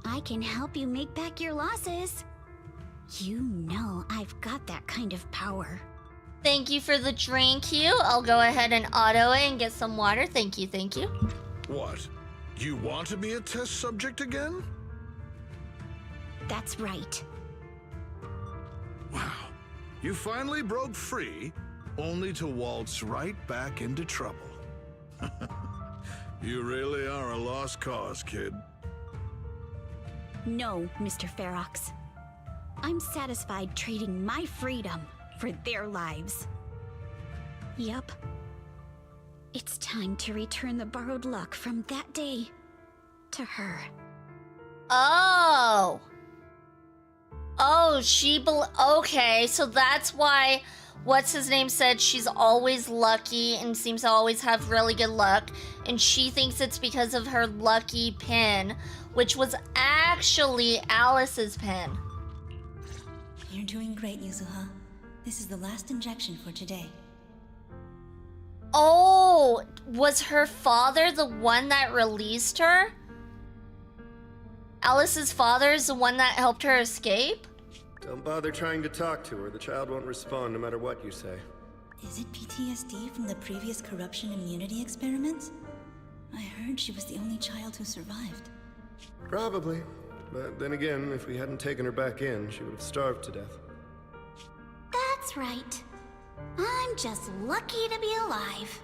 I can help you make back your losses. You know I've got that kind of power. Thank you for the drink, Hugh. I'll go ahead and auto it and get some water. Thank you, thank you. What? You want to be a test subject again? That's right. Wow. You finally broke free, only to waltz right back into trouble. You really are a lost cause, kid. No, Mr. Ferox. I'm satisfied trading my freedom for their lives. Yup. It's time to return the borrowed luck from that day to her. Oh. Oh, okay, so that's why what's-his-name said she's always lucky and seems to always have really good luck, and she thinks it's because of her lucky pin, which was actually Alice's pin. You're doing great, Yuzuha. This is the last injection for today. Oh, was her father the one that released her? Alice's father is the one that helped her escape? Don't bother trying to talk to her. The child won't respond no matter what you say. Is it PTSD from the previous corruption immunity experiments? I heard she was the only child who survived. Probably. But then again, if we hadn't taken her back in, she would have starved to death. That's right. I'm just lucky to be alive.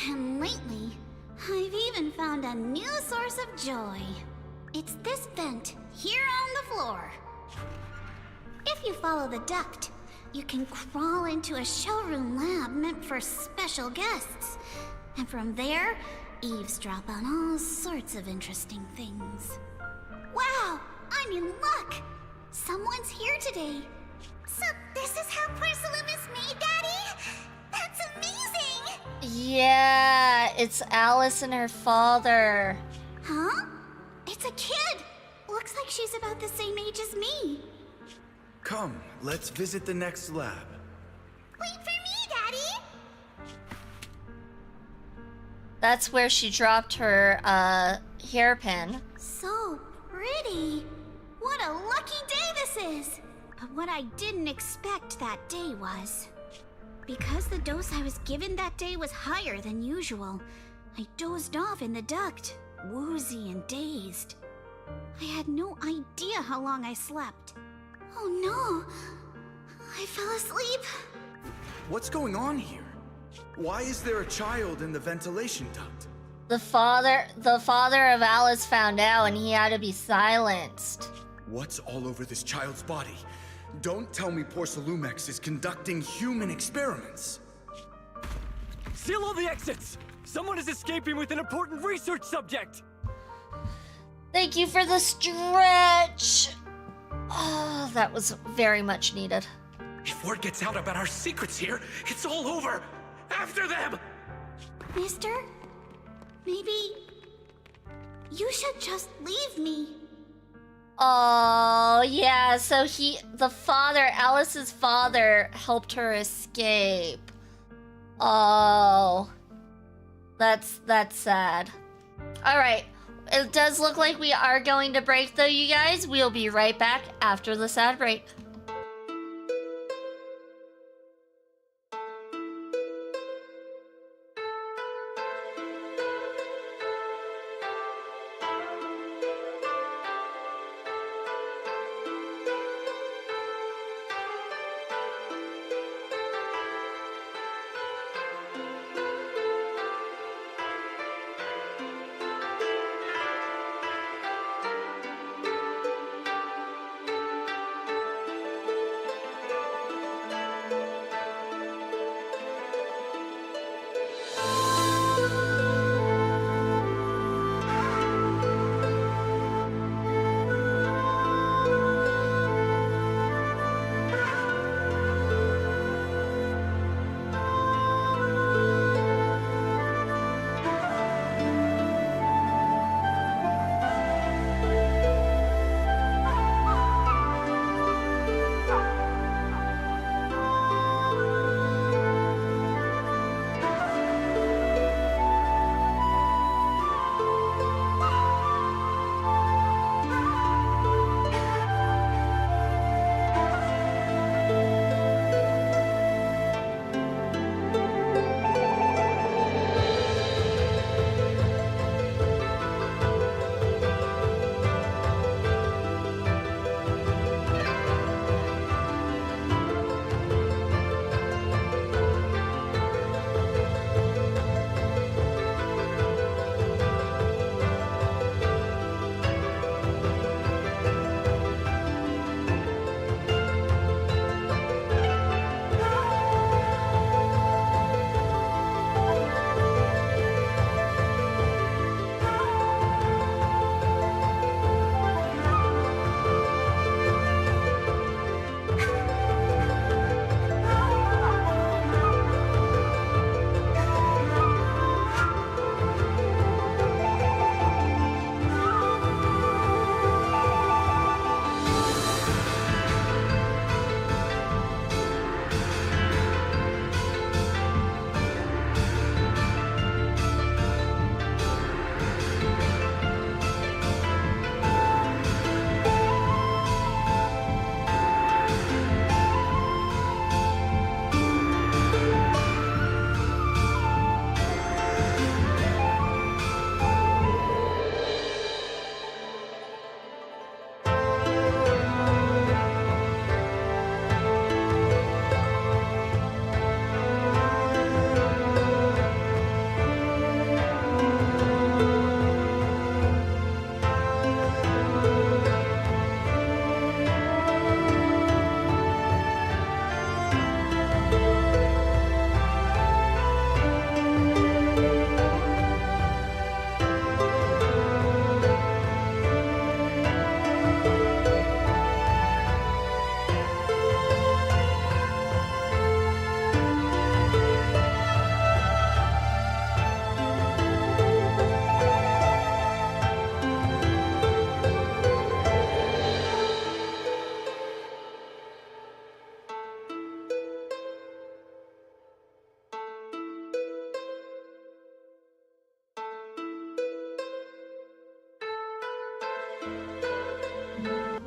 And lately, I've even found a new source of joy. It's this vent here on the floor. If you follow the duct, you can crawl into a showroom lab meant for special guests. And from there, eavesdrop on all sorts of interesting things. Wow, I'm in luck! Someone's here today. So this is how porcelain is made, Daddy? That's amazing! Yeah, it's Alice and her father. Huh? It's a kid! Looks like she's about the same age as me. Come, let's visit the next lab. Wait for me, Daddy! That's where she dropped her hairpin. So pretty. What a lucky day this is! But what I didn't expect that day was... because the dose I was given that day was higher than usual, I dozed off in the duct, woozy and dazed. I had no idea how long I slept. Oh no! I fell asleep. What's going on here? Why is there a child in the ventilation duct? The father of Alice found out and he had to be silenced. What's all over this child's body? Don't tell me Porcelumex is conducting human experiments. Seal all the exits! Someone is escaping with an important research subject! Thank you for the stretch. Oh, that was very much needed. If word gets out about our secrets here, it's all over! After them! Mister? Maybe you should just leave me. Oh, yeah, so Alice's father helped her escape. Oh, that's sad. All right, it does look like we are going to break though, you guys. We'll be right back after the sad break.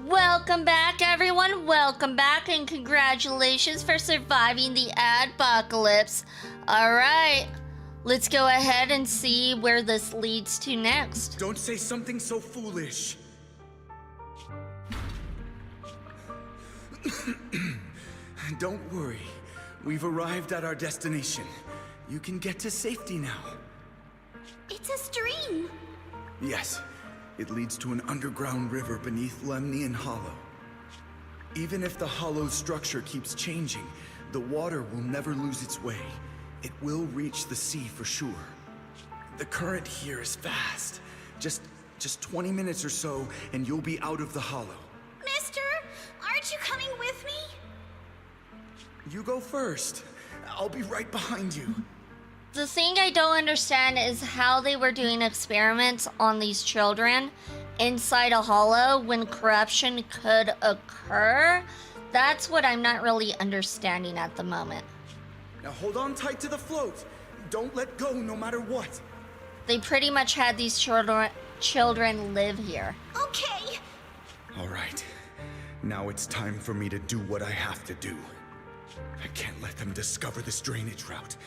Welcome back, everyone. Welcome back, and congratulations for surviving the adpocalypse. All right, let's go ahead and see where this leads to next. Don't say something so foolish. Don't worry. We've arrived at our destination. You can get to safety now. It's a stream. Yes, it leads to an underground river beneath Lemnian Hollow. Even if the hollow's structure keeps changing, the water will never lose its way. It will reach the sea for sure. The current here is fast. Just 20 minutes or so, and you'll be out of the hollow. Mister, aren't you coming with me? You go first. I'll be right behind you. The thing I don't understand is how they were doing experiments on these children inside a hollow when corruption could occur. That's what I'm not really understanding at the moment. Now hold on tight to the float. Don't let go no matter what. They pretty much had these children live here. Okay. All right. Now it's time for me to do what I have to do. I can't let them discover this drainage route.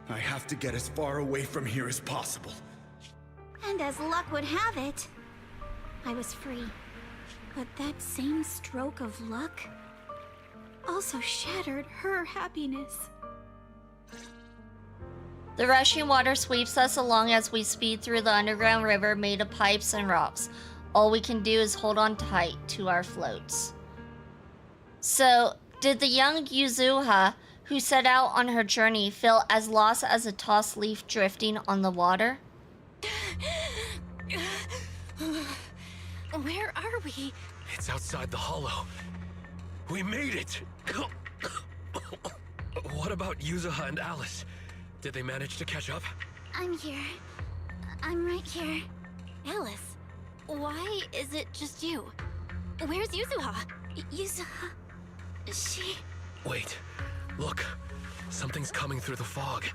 I have to get as far away from here as possible. And as luck would have it, I was free. But that same stroke of luck also shattered her happiness. The rushing water sweeps us along as we speed through the underground river made of pipes and rocks. All we can do is hold on tight to our floats. So, did the young Yuzuha who set out on her journey feel as lost as a tossed leaf drifting on the water? Where are we? It's outside the hollow. We made it! What about Yuzuha and Alice? Did they manage to catch up? I'm here. I'm right here. Alice, why is it just you? Where's Yuzuha? Yuzuha... She... Wait, look. Something's coming through the fog.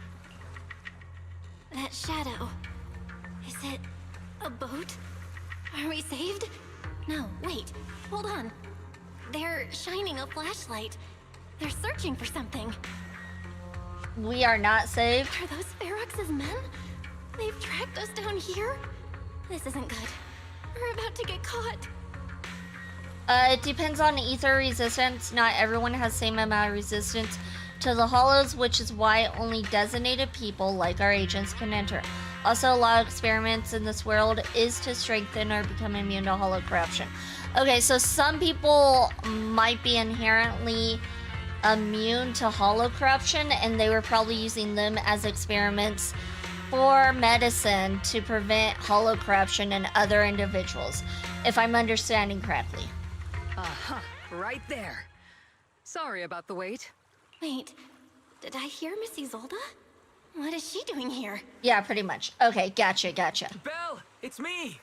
That shadow. Is it a boat? Are we saved? No, wait. Hold on. They're shining a flashlight. They're searching for something. We are not saved. Are those Ferox's men? They've tracked us down here? This isn't good. We're about to get caught. It depends on ether resistance. Not everyone has the same amount of resistance to the hollows, which is why only designated people like our agents can enter. Also, a lot of experiments in this world is to strengthen or become immune to hollow corruption. Okay, so some people might be inherently immune to hollow corruption, and they were probably using them as experiments for medicine to prevent hollow corruption in other individuals, if I'm understanding correctly. Uh-huh, right there. Sorry about the wait. Wait, did I hear Miss Isolde? What is she doing here? Yeah, pretty much. Okay, gotcha. Belle, it's me.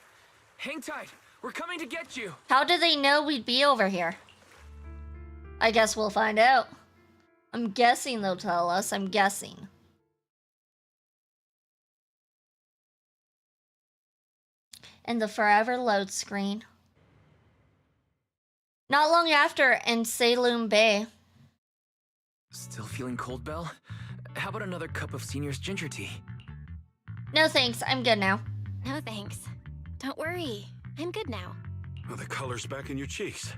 Hang tight. We're coming to get you. How do they know we'd be over here? I guess we'll find out. I'm guessing they'll tell us. I'm guessing. And the forever load screen. Not long after, in Saloon Bay. Still feeling cold, Belle? How about another cup of Senior's ginger tea? No thanks, I'm good now. No thanks. Don't worry, I'm good now. Well, the color's back in your cheeks.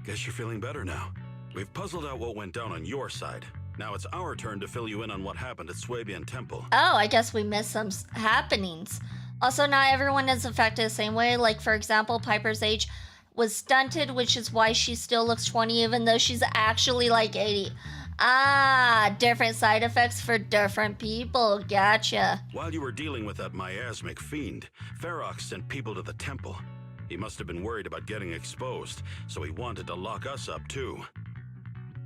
Guess you're feeling better now. We've puzzled out what went down on your side. Now it's our turn to fill you in on what happened at Swabian Temple. Oh, I guess we missed some happenings. Also, not everyone is affected the same way. Like, for example, Piper's age was stunted, which is why she still looks 20 even though she's actually like 80. Ah, different side effects for different people. Gotcha. While you were dealing with that miasmic fiend, Ferox sent people to the temple. He must have been worried about getting exposed, so he wanted to lock us up too.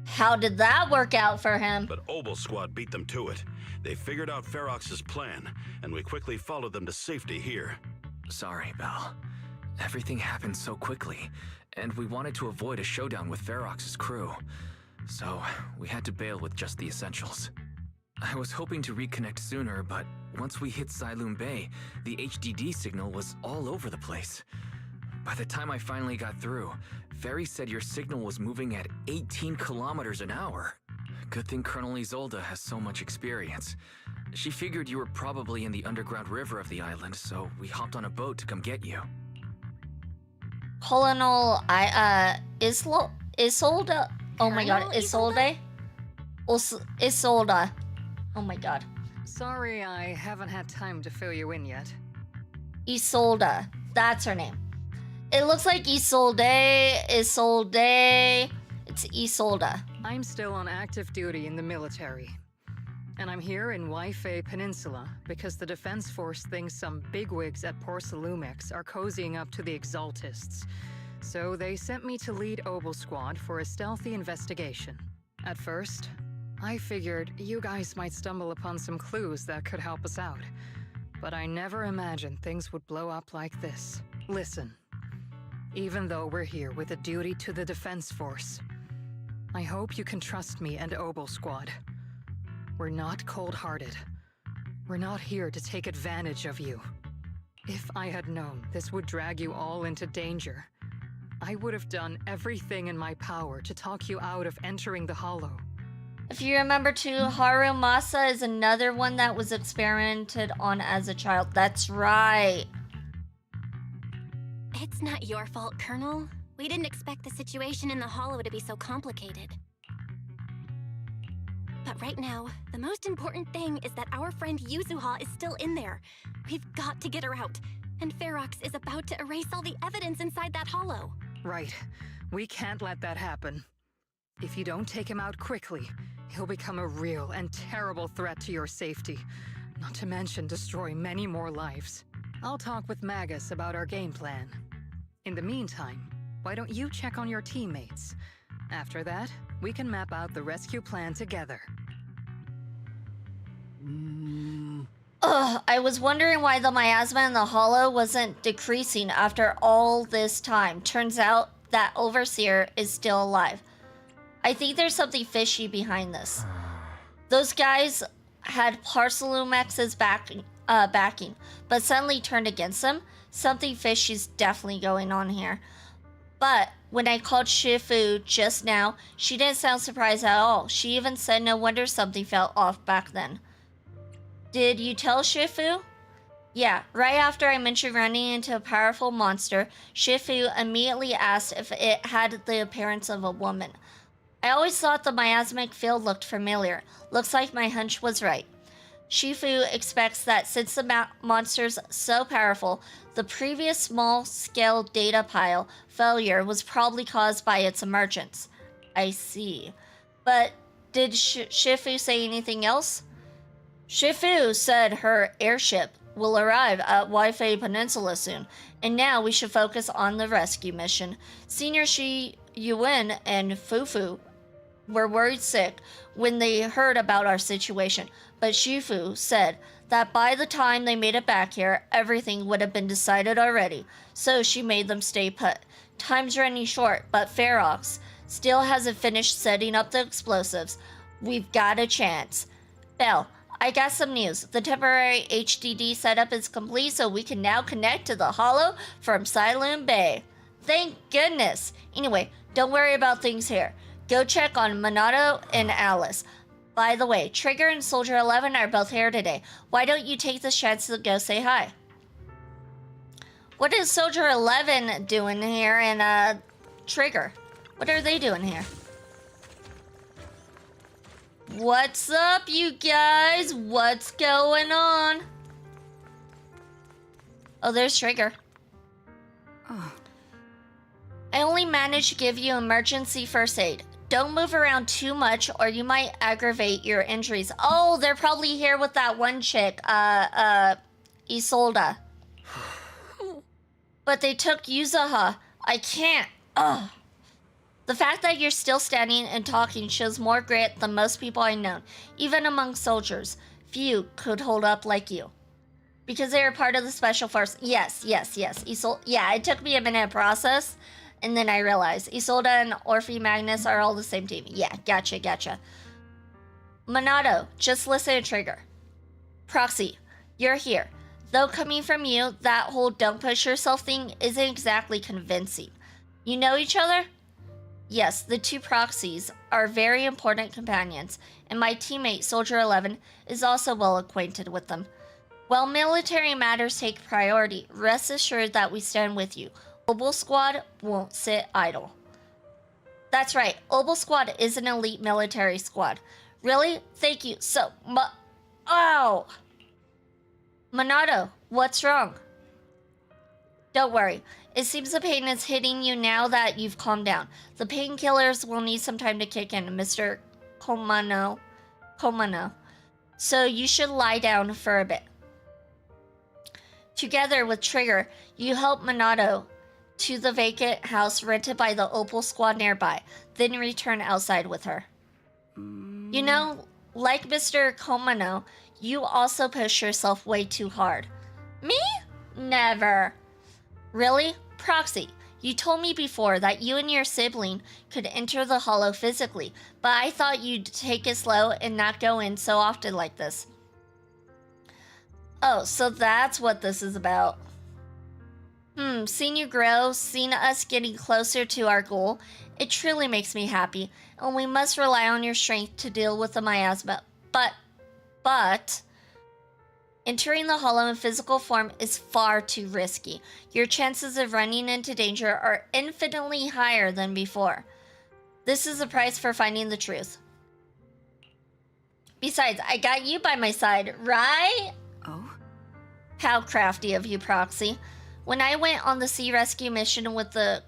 How did that work out for him? But Obel Squad beat them to it. They figured out Ferox's plan, and we quickly followed them to safety here. Sorry, Belle. Everything happened so quickly, and we wanted to avoid a showdown with Ferox's crew. So, we had to bail with just the essentials. I was hoping to reconnect sooner, but once we hit Saloon Bay, the HDD signal was all over the place. By the time I finally got through, Ferry said your signal was moving at 18 kilometers an hour. Good thing Colonel Isolde has so much experience. She figured you were probably in the underground river of the island, so we hopped on a boat to come get you. Colonel, Isolde? Oh my god, Isolde? Isolde. Oh my god. Sorry I haven't had time to fill you in yet. Isolde. That's her name. It looks like Isolde. It's Isolde. I'm still on active duty in the military. And I'm here in Waifei Peninsula because the Defense Force thinks some bigwigs at Porcelumex are cozying up to the Exaltists. So they sent me to lead Obel Squad for a stealthy investigation. At first, I figured you guys might stumble upon some clues that could help us out. But I never imagined things would blow up like this. Listen, even though we're here with a duty to the Defense Force, I hope you can trust me and Obel Squad. We're not cold-hearted. We're not here to take advantage of you. If I had known this would drag you all into danger, I would have done everything in my power to talk you out of entering the Hollow. If you remember too, Haru Masa is another one that was experimented on as a child. That's right. It's not your fault, Colonel. We didn't expect the situation in the Hollow to be so complicated. But right now, the most important thing is that our friend Yuzuha is still in there. We've got to get her out. And Ferox is about to erase all the evidence inside that Hollow. Right. We can't let that happen. If you don't take him out quickly, he'll become a real and terrible threat to your safety. Not to mention destroy many more lives. I'll talk with Magus about our game plan. In the meantime, why don't you check on your teammates? After that, we can map out the rescue plan together. Ugh, I was wondering why the miasma in the Hollow wasn't decreasing after all this time. Turns out that Overseer is still alive. I think there's something fishy behind this. Those guys had Parcelumex's backing, but suddenly turned against them. Something fishy's definitely going on here. But when I called Shifu just now, she didn't sound surprised at all. She even said no wonder something felt off back then. Did you tell Shifu? Yeah, right after I mentioned running into a powerful monster, Shifu immediately asked if it had the appearance of a woman. I always thought the miasmic field looked familiar. Looks like my hunch was right. Shifu expects that since the monster's so powerful, the previous small-scale data pile failure was probably caused by its emergence. I see. But did Shifu say anything else? Shifu said her airship will arrive at Waifei Peninsula soon, and now we should focus on the rescue mission. Senior Shi Yuan and Fufu were worried sick when they heard about our situation, but Shifu said that by the time they made it back here, everything would have been decided already, so she made them stay put. Time's running short, but Ferox still hasn't finished setting up the explosives. We've got a chance. Belle, I got some news. The temporary HDD setup is complete, so we can now connect to the Hollow from Silent Bay. Thank goodness. Anyway, don't worry about things here. Go check on Minato and Alice. By the way, Trigger and Soldier 11 are both here today. Why don't you take this chance to go say hi? What is Soldier 11 doing here and Trigger? What are they doing here? What's up, you guys? What's going on? Oh, there's Trigger. Oh. I only managed to give you emergency first aid. Don't move around too much or you might aggravate your injuries. Oh, they're probably here with that one chick, Isolde. But they took Yuzuha. I can't. Ugh. The fact that you're still standing and talking shows more grit than most people I've known. Even among soldiers, few could hold up like you. Because they are part of the special force. Yes. Yeah, it took me a minute to process. And then I realized Isolde and Orphe Magnus are all the same team. Yeah, gotcha. Minato, just listen to Trigger. Proxy, you're here. Though coming from you, that whole don't push yourself thing isn't exactly convincing. You know each other? Yes, the two proxies are very important companions, and my teammate, Soldier 11, is also well acquainted with them. While military matters take priority, rest assured that we stand with you. Obel Squad won't sit idle. That's right, Obel Squad is an elite military squad. Really? Thank you so much. Ow! Monado, what's wrong? Don't worry. It seems the pain is hitting you now that you've calmed down. The painkillers will need some time to kick in, Mr. Komano. So you should lie down for a bit. Together with Trigger, you help Monado to the vacant house rented by the Opal Squad nearby, then return outside with her. You know, like Mr. Komano, you also push yourself way too hard. Me? Never. Really? Proxy, you told me before that you and your sibling could enter the hollow physically, but I thought you'd take it slow and not go in so often like this. Oh, so that's what this is about. Seeing you grow, seeing us getting closer to our goal, it truly makes me happy, and we must rely on your strength to deal with the miasma. But entering the hollow in physical form is far too risky. Your chances of running into danger are infinitely higher than before. This is the price for finding the truth. Besides, I got you by my side, right? Oh? How crafty of you, Proxy. When I went on the sea rescue mission with the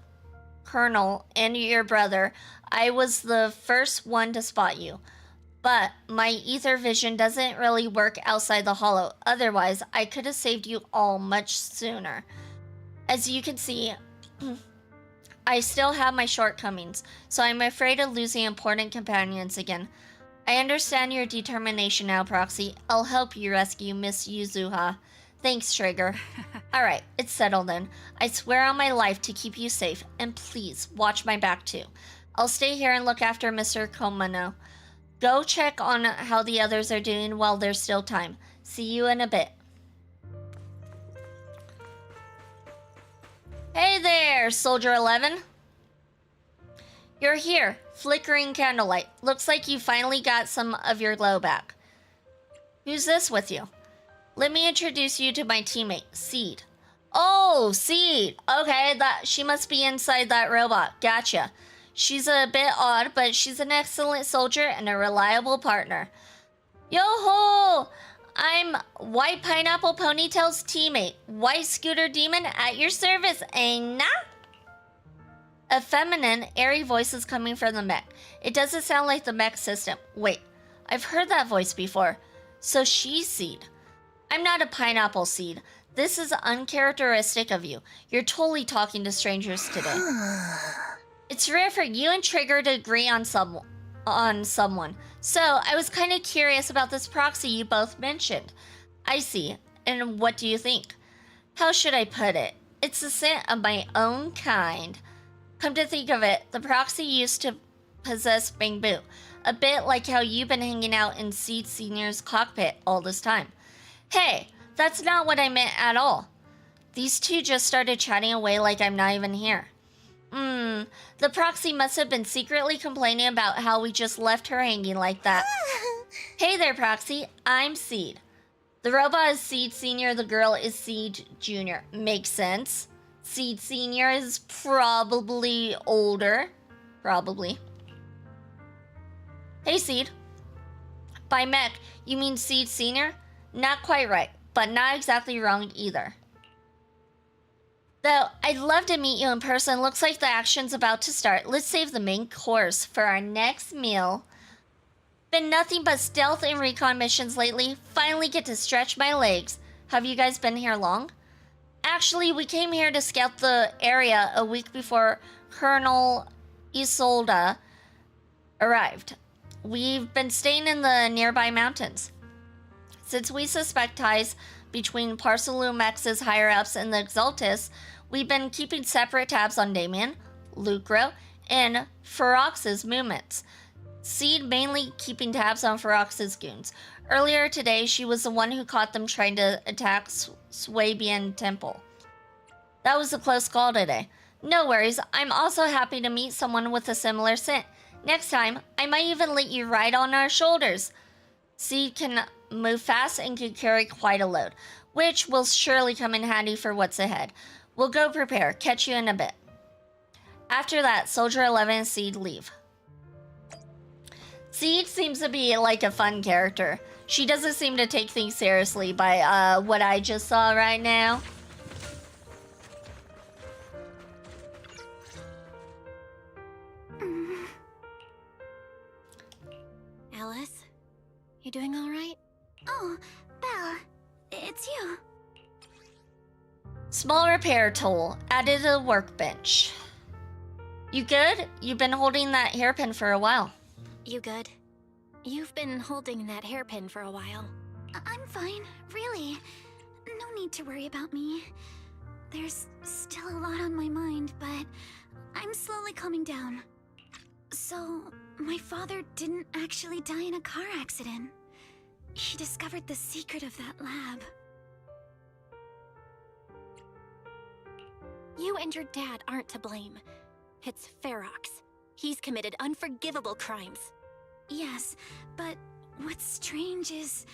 Colonel and your brother, I was the first one to spot you. But my ether vision doesn't really work outside the hollow. Otherwise, I could have saved you all much sooner. As you can see, I still have my shortcomings, so I'm afraid of losing important companions again. I understand your determination now, Proxy. I'll help you rescue Miss Yuzuha. Thanks, Trigger. Alright, it's settled then. I swear on my life to keep you safe, and please, watch my back too. I'll stay here and look after Mr. Komano. Go check on how the others are doing while there's still time. See you in a bit. Hey there, Soldier 11. You're here, flickering candlelight. Looks like you finally got some of your glow back. Who's this with you? Let me introduce you to my teammate, Seed. Oh, Seed. Okay, she must be inside that robot. Gotcha. She's a bit odd, but she's an excellent soldier and a reliable partner. Yo-ho! I'm White Pineapple Ponytail's teammate, White Scooter Demon at your service, ain't nah? A feminine, airy voice is coming from the mech. It doesn't sound like the mech system. Wait, I've heard that voice before. So she's Seed. I'm not a pineapple, Seed. This is uncharacteristic of you. You're totally talking to strangers today. It's rare for you and Trigger to agree on someone. So I was kind of curious about this proxy you both mentioned. I see. And what do you think? How should I put it? It's a scent of my own kind. Come to think of it, the proxy used to possess Bangbu, a bit like how you've been hanging out in Seed Senior's cockpit all this time. Hey, that's not what I meant at all. These two just started chatting away like I'm not even here. The proxy must have been secretly complaining about how we just left her hanging like that. Hey there, Proxy. I'm Seed. The robot is Seed Senior, the girl is Seed Junior. Makes sense. Seed Senior is probably older. Probably. Hey, Seed. By mech, you mean Seed Senior? Not quite right, but not exactly wrong either. Though, I'd love to meet you in person. Looks like the action's about to start. Let's save the main course for our next meal. Been nothing but stealth and recon missions lately. Finally get to stretch my legs. Have you guys been here long? Actually, we came here to scout the area a week before Colonel Isolda arrived. We've been staying in the nearby mountains. Since we suspect ties between Parsalumex's higher-ups and the Exaltus, we've been keeping separate tabs on Damien, Lucro, and Ferox's movements. Seed mainly keeping tabs on Ferox's goons. Earlier today, she was the one who caught them trying to attack Swabian Temple. That was a close call today. No worries, I'm also happy to meet someone with a similar scent. Next time, I might even let you ride on our shoulders. Seed can move fast and can carry quite a load, which will surely come in handy for what's ahead. We'll go prepare. Catch you in a bit. After that, Soldier 11 and Seed leave. Seed seems to be like a fun character. She doesn't seem to take things seriously by what I just saw right now. Alice, you doing all right? Oh, Belle, it's you. Small repair tool added to the workbench. You good? You've been holding that hairpin for a while. You good? You've been holding that hairpin for a while. I'm fine, really. No need to worry about me. There's still a lot on my mind, but I'm slowly calming down. So, my father didn't actually die in a car accident. He discovered the secret of that lab. You and your dad aren't to blame. It's Ferox. He's committed unforgivable crimes. Yes, but what's strange is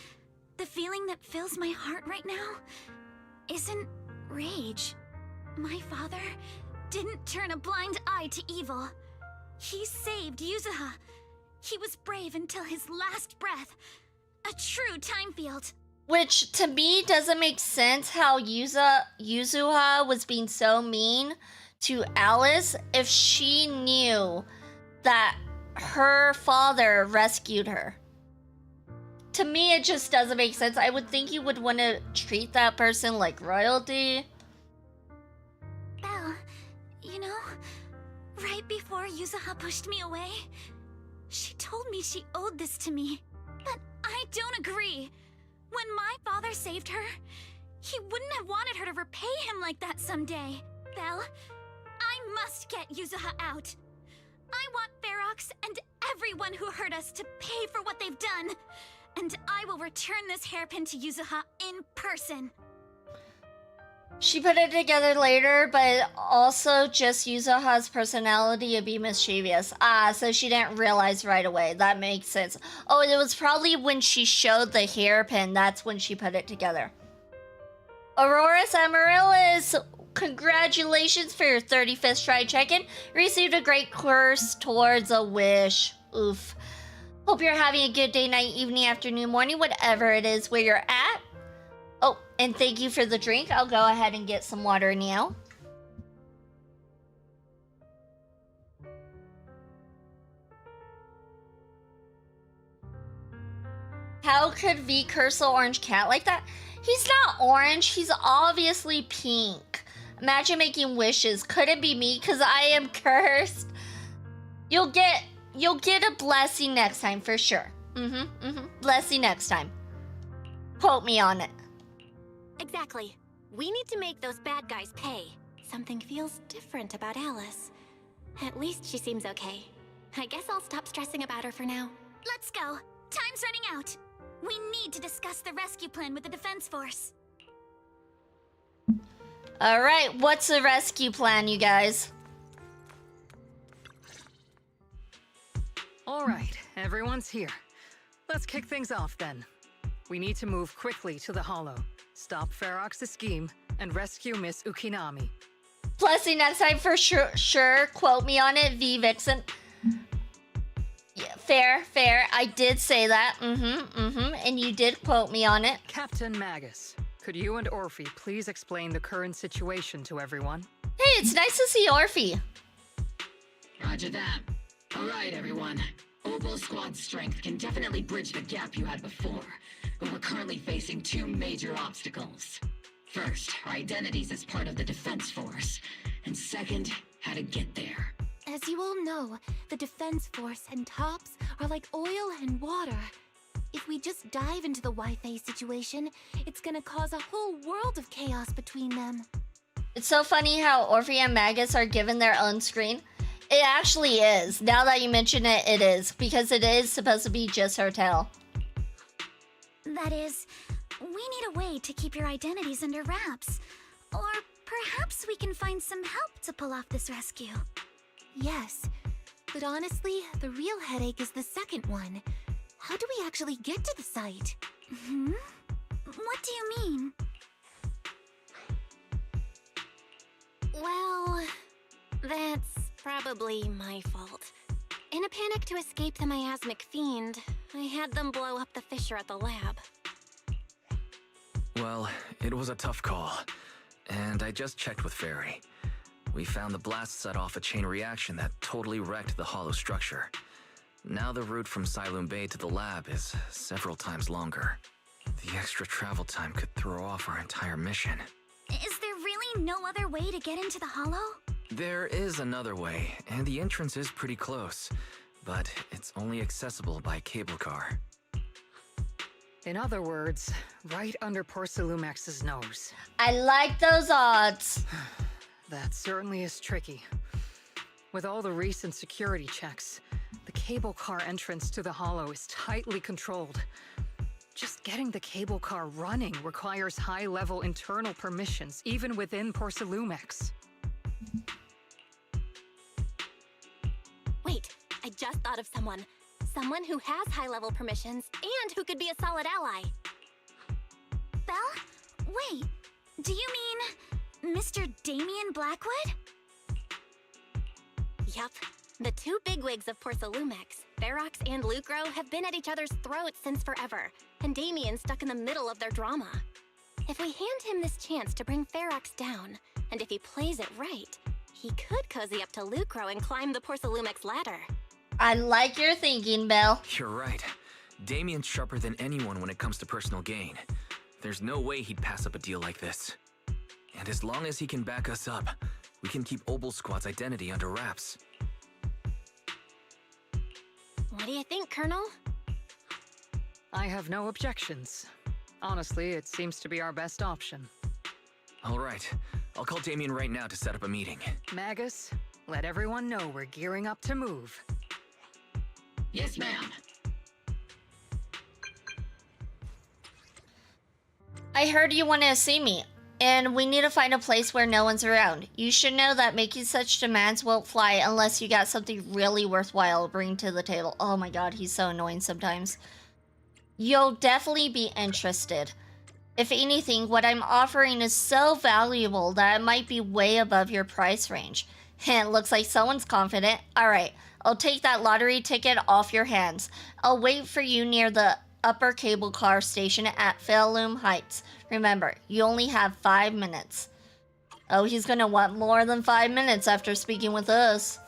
the feeling that fills my heart right now isn't rage. My father didn't turn a blind eye to evil. He saved Yuzuha. He was brave until his last breath. A true time field. Which, to me, doesn't make sense how Yuzuha was being so mean to Alice if she knew that her father rescued her. To me, it just doesn't make sense. I would think you would want to treat that person like royalty. Belle, you know, right before Yuzuha pushed me away, she told me she owed this to me. But I don't agree. When my father saved her, he wouldn't have wanted her to repay him like that someday. Belle, I must get Yuzuha out. I want Ferox and everyone who hurt us to pay for what they've done. And I will return this hairpin to Yuzuha in person. She put it together later, but also just Yuzuha's personality to be mischievous. So she didn't realize right away. That makes sense. Oh, it was probably when she showed the hairpin. That's when she put it together. Auroras Amaryllis, congratulations for your 35th try check-in. Received a great course towards a wish. Oof. Hope you're having a good day, night, evening, afternoon, morning, whatever it is where you're at. Oh, and thank you for the drink. I'll go ahead and get some water now. How could V curse the orange cat like that? He's not orange. He's obviously pink. Imagine making wishes. Couldn't be me because I am cursed. You'll get a blessing next time for sure. Blessing next time. Quote me on it. Exactly. We need to make those bad guys pay. Something feels different about Alice. At least she seems okay. I guess I'll stop stressing about her for now. Let's go. Time's running out. We need to discuss the rescue plan with the Defense Force. Alright, what's the rescue plan, you guys? Alright, everyone's here. Let's kick things off then. We need to move quickly to the Hollow, stop Ferox's scheme, and rescue Miss Ukinami. Blessing next time for sure. Quote me on it, V Vixen. Yeah, fair. I did say that. And you did quote me on it. Captain Magus, could you and Orphe please explain the current situation to everyone? Hey, it's nice to see Orphe. Roger that. All right, everyone. Opal Squad's strength can definitely bridge the gap you had before, but we're currently facing two major obstacles. First, our identities as part of the Defense Force, and second, how to get there. As you all know, the Defense Force and Tops are like oil and water. If we just dive into the Wi-Fi situation, it's gonna cause a whole world of chaos between them. It's so funny how Orphe and Magus are given their own screen. It actually is. Now that you mention it, it is. Because it is supposed to be just her tale. That is, we need a way to keep your identities under wraps. Or perhaps we can find some help to pull off this rescue. Yes, but honestly, the real headache is the second one. How do we actually get to the site? What do you mean? Well, that's probably my fault. In a panic to escape the miasmic fiend, I had them blow up the fissure at the lab. Well, it was a tough call. And I just checked with Fairy. We found the blast set off a chain reaction that totally wrecked the hollow structure. Now the route from Siloam Bay to the lab is several times longer. The extra travel time could throw off our entire mission. Is there really no other way to get into the hollow? There is another way, and the entrance is pretty close, but it's only accessible by cable car. In other words, right under Porcelumex's nose. I like those odds. That certainly is tricky. With all the recent security checks, the cable car entrance to the hollow is tightly controlled. Just getting the cable car running requires high-level internal permissions, even within Porcelumex. Wait, I just thought of someone. Someone who has high-level permissions and who could be a solid ally. Belle? Wait, do you mean Mr. Damien Blackwood? Yup. The two bigwigs of Porcelumex, Ferox and Lucro, have been at each other's throats since forever, and Damien's stuck in the middle of their drama. If we hand him this chance to bring Ferox down, and if he plays it right, he could cozy up to Lucro and climb the Porcelumex ladder. I like your thinking, Belle. You're right. Damien's sharper than anyone when it comes to personal gain. There's no way he'd pass up a deal like this. And as long as he can back us up, we can keep Obel Squad's identity under wraps. What do you think, Colonel? I have no objections. Honestly, it seems to be our best option. All right. I'll call Damien right now to set up a meeting. Magus, let everyone know we're gearing up to move. Yes, ma'am. I heard you want to see me, and we need to find a place where no one's around. You should know that making such demands won't fly unless you got something really worthwhile to bring to the table. Oh my god, he's so annoying sometimes. You'll definitely be interested. If anything, what I'm offering is so valuable that it might be way above your price range. And it looks like someone's confident. Alright, I'll take that lottery ticket off your hands. I'll wait for you near the upper cable car station at Feloom Heights. Remember, you only have 5 minutes. Oh, he's gonna want more than 5 minutes after speaking with us.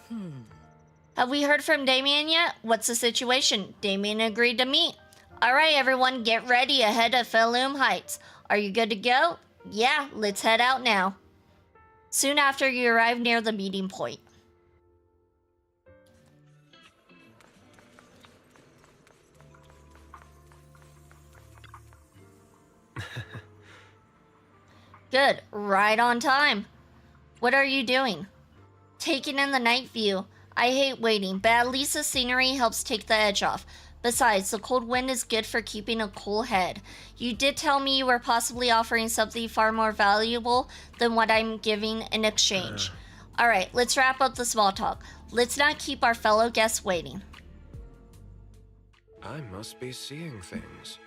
Have we heard from Damien yet? What's the situation? Damien agreed to meet. Alright everyone, get ready ahead of Feloom Heights. Are you good to go? Yeah, let's head out now. Soon after you arrive near the meeting point. Good, right on time. What are you doing? Taking in the night view. I hate waiting, but at least the scenery helps take the edge off. Besides, the cold wind is good for keeping a cool head. You did tell me you were possibly offering something far more valuable than what I'm giving in exchange. Alright, let's wrap up the small talk. Let's not keep our fellow guests waiting. I must be seeing things.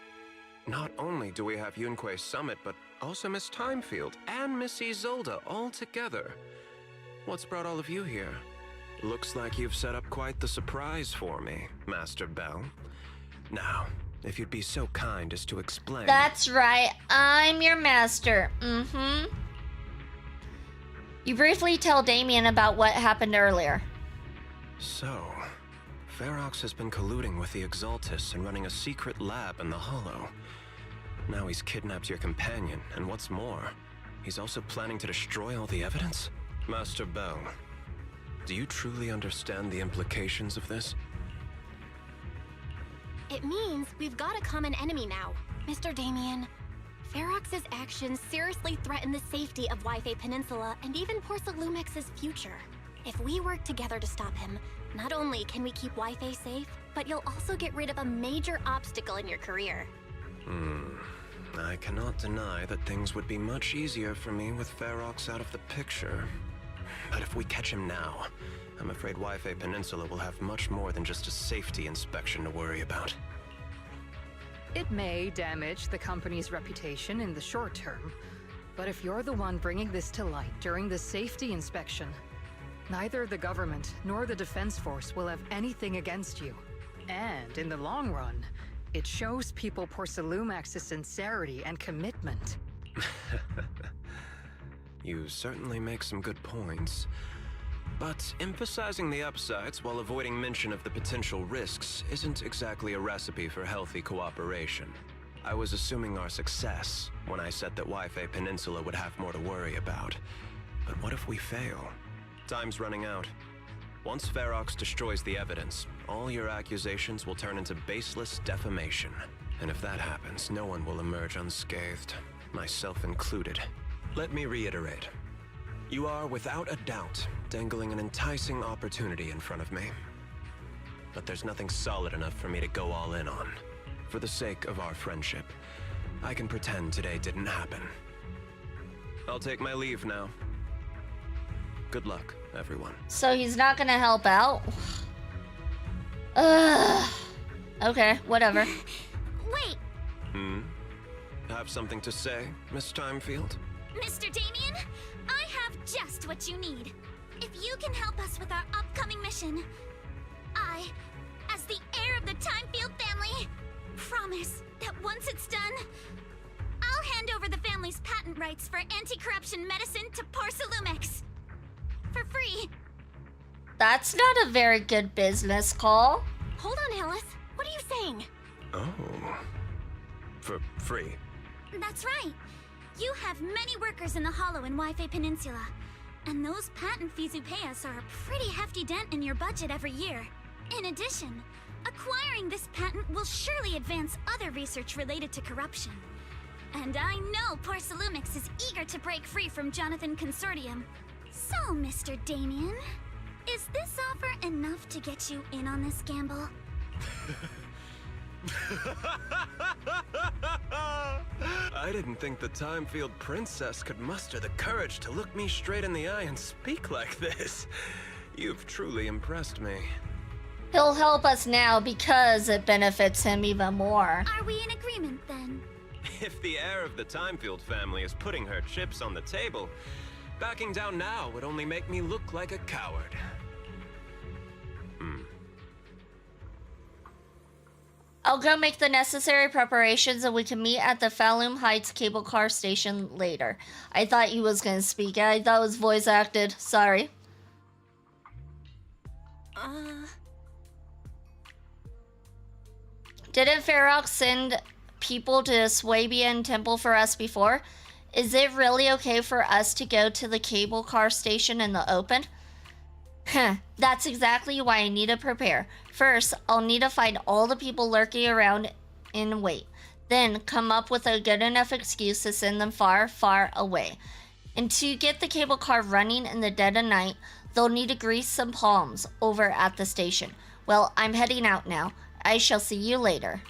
Not only do we have Yunque's summit, but also Miss Timefield and Miss Isolde all together. What's brought all of you here? Looks like you've set up quite the surprise for me, Master Bell. Now, if you'd be so kind as to explain... That's right, I'm your master. You briefly tell Damien about what happened earlier. So, Ferox has been colluding with the Exaltists and running a secret lab in the Hollow. Now he's kidnapped your companion, and what's more, he's also planning to destroy all the evidence? Master Bell, do you truly understand the implications of this? It means we've got a common enemy now, Mr. Damien. Ferox's actions seriously threaten the safety of Wi-Fi Peninsula and even Porcelumex's future. If we work together to stop him, not only can we keep Wi-Fi safe, but you'll also get rid of a major obstacle in your career. I cannot deny that things would be much easier for me with Ferox out of the picture. But if we catch him now, I'm afraid Wi-Fi Peninsula will have much more than just a safety inspection to worry about. It may damage the company's reputation in the short term, but if you're the one bringing this to light during the safety inspection, Neither the government nor the Defense Force will have anything against you. And in the long run, it shows people Porcelumax's sincerity and commitment. You certainly make some good points. But emphasizing the upsides while avoiding mention of the potential risks isn't exactly a recipe for healthy cooperation. I was assuming our success when I said that Wi-Fi Peninsula would have more to worry about. But what if we fail? Time's running out. Once Ferox destroys the evidence, all your accusations will turn into baseless defamation. And if that happens, no one will emerge unscathed, myself included. Let me reiterate. You are, without a doubt, dangling an enticing opportunity in front of me. But there's nothing solid enough for me to go all in on. For the sake of our friendship, I can pretend today didn't happen. I'll take my leave now. Good luck, everyone. So he's not gonna help out? Ugh. Okay, whatever. Wait, Have something to say, Miss Timefield? Mr. Damien, I have just what you need. If you can help us with our upcoming mission, I, as the heir of the Timefield family, promise that once it's done, I'll hand over the family's patent rights for anti-corruption medicine to Porcelumex. For free. That's not a very good business call. Hold on, Alice. What are you saying? Oh. For free? That's right. You have many workers in the Hollow and Wi-Fi Peninsula. And those patent fees you pay us are a pretty hefty dent in your budget every year. In addition, acquiring this patent will surely advance other research related to corruption. And I know Porcelumex is eager to break free from Jonathan Consortium. So, Mr. Damien, is this offer enough to get you in on this gamble? I didn't think the Timefield princess could muster the courage to look me straight in the eye and speak like this. You've truly impressed me. He'll help us now because it benefits him even more. Are we in agreement then? If the heir of the Timefield family is putting her chips on the table, backing down now would only make me look like a coward. I'll go make the necessary preparations and we can meet at the Falloum Heights cable car station later. I thought you was gonna speak. I thought it was voice acted. Sorry. Didn't Ferox send people to Swabian Temple for us before? Is it really okay for us to go to the cable car station in the open? That's exactly why I need to prepare. First, I'll need to find all the people lurking around and wait. Then, come up with a good enough excuse to send them far, far away. And to get the cable car running in the dead of night, they'll need to grease some palms over at the station. Well, I'm heading out now. I shall see you later.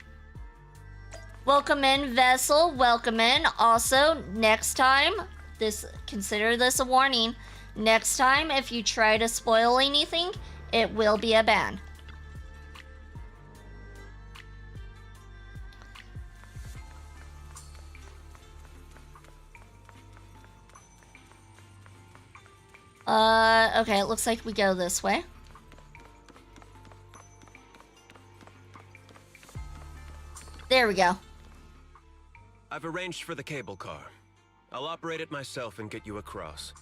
Welcome in, Vessel. Welcome in. Also, next time, consider this a warning. Next time, if you try to spoil anything, it will be a ban. Okay, it looks like we go this way. There we go. I've arranged for the cable car. I'll operate it myself and get you across.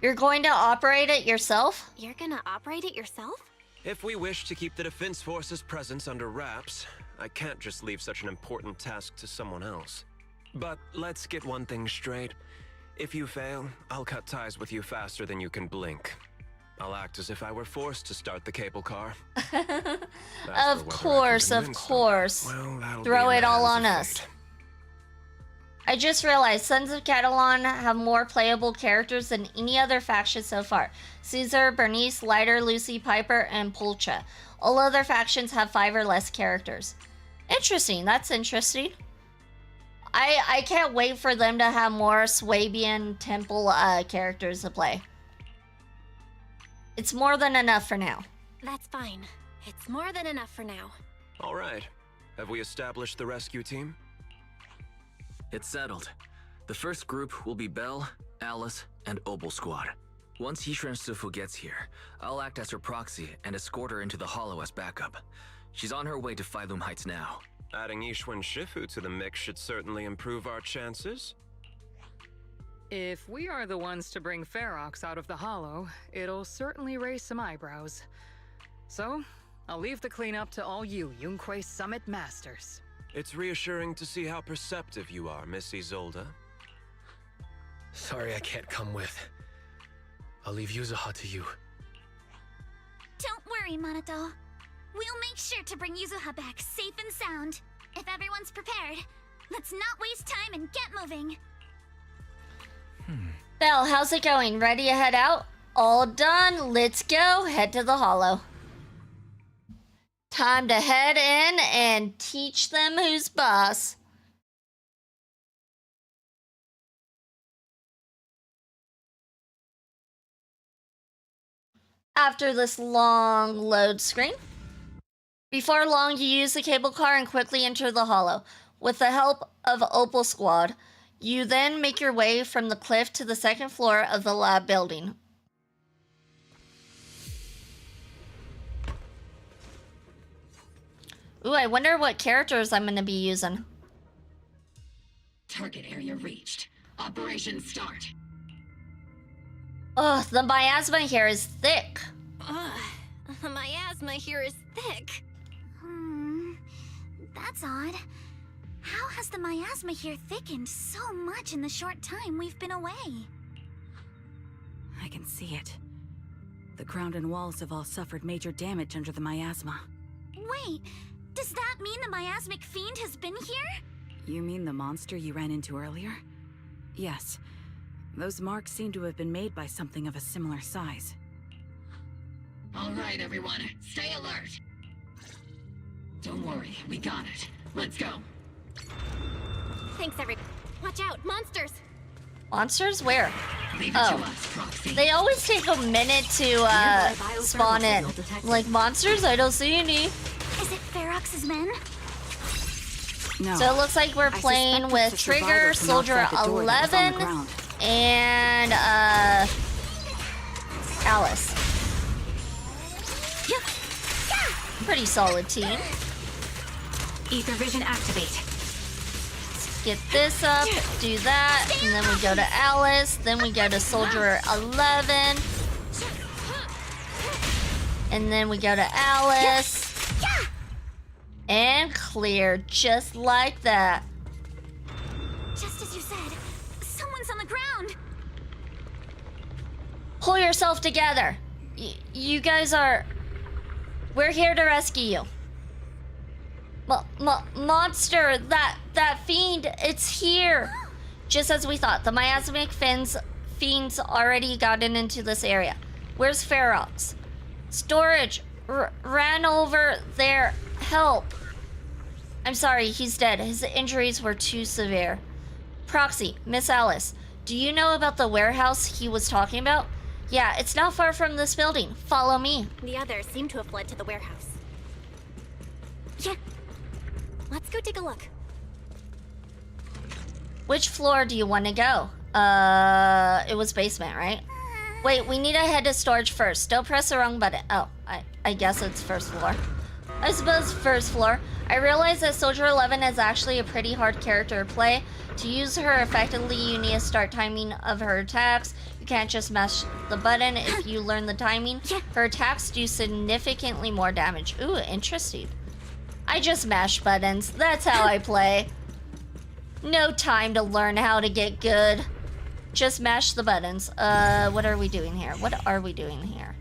You're going to operate it yourself? You're gonna operate it yourself? If we wish to keep the Defense Force's presence under wraps, I can't just leave such an important task to someone else. But let's get one thing straight. If you fail, I'll cut ties with you faster than you can blink. I'll act as if I were forced to start the cable car. Of course. Well, throw it all on us. I just realized Sons of Catalan have more playable characters than any other faction so far. Caesar, Bernice, Lighter, Lucy, Piper, and Pulcha. All other factions have 5 or less characters. Interesting, that's interesting. I can't wait for them to have more Swabian Temple characters to play. It's more than enough for now. That's fine. It's more than enough for now. All right. Have we established the rescue team? It's settled. The first group will be Belle, Alice, and Opal Squad. Once Yishu and Sifu gets here, I'll act as her proxy and escort her into the hollow as backup. She's on her way to Phylum Heights now. Adding Yishu and Shifu to the mix should certainly improve our chances. If we are the ones to bring Ferox out of the hollow, it'll certainly raise some eyebrows. So, I'll leave the cleanup to all you Yunquei Summit Masters. It's reassuring to see how perceptive you are, Miss Isolde. Sorry I can't come with. I'll leave Yuzuha to you. Don't worry, Manato. We'll make sure to bring Yuzuha back safe and sound. If everyone's prepared, let's not waste time and get moving. Belle, how's it going? Ready to head out? All done. Let's go. Head to the hollow. Time to head in and teach them who's boss. After this long load screen, before long you use the cable car and quickly enter the hollow. With the help of Opal Squad, you then make your way from the cliff to the second floor of the lab building. Ooh, I wonder what characters I'm gonna be using. Target area reached. Operation start. Ugh, the miasma here is thick. Ugh, the miasma here is thick. That's odd. How has the miasma here thickened so much in the short time we've been away? I can see it. The ground and walls have all suffered major damage under the miasma. Wait, does that mean the miasmic fiend has been here? You mean the monster you ran into earlier? Yes. Those marks seem to have been made by something of a similar size. All right, everyone, stay alert. Don't worry, we got it. Let's go. Thanks, Watch out, monsters! Monsters? Where? Leave it to us, Proxy. They always take a minute to spawn in. Like monsters, I don't see any. Is it Ferox's men? No. So it looks like we're playing with Trigger, Soldier 11, and Alice. Pretty solid team. Ether vision activate. Let's get this up, do that, and then we go to Alice, then we go to Soldier 11, and then we go to Alice, and clear, just like that. Just as you said, someone's on the ground. Pull yourself together. You guys are... We're here to rescue you. Monster, that fiend, it's here. Just as we thought, the miasmic fiends already gotten into this area. Where's Ferox? Storage, ran over there. Help. I'm sorry, he's dead. His injuries were too severe. Proxy, Miss Alice, do you know about the warehouse he was talking about? Yeah, it's not far from this building. Follow me. The others seem to have fled to the warehouse. Yeah. Let's go take a look. Which floor do you want to go? It was basement, right? Wait, we need to head to storage first. Don't press the wrong button. Oh, I guess it's first floor. I suppose first floor. I realize that Soldier 11 is actually a pretty hard character to play. To use her effectively, you need a start timing of her attacks. You can't just mash the button if you learn the timing. Her attacks do significantly more damage. Ooh, interesting. I just mash buttons. That's how I play. No time to learn how to get good. Just mash the buttons. What are we doing here? What are we doing here?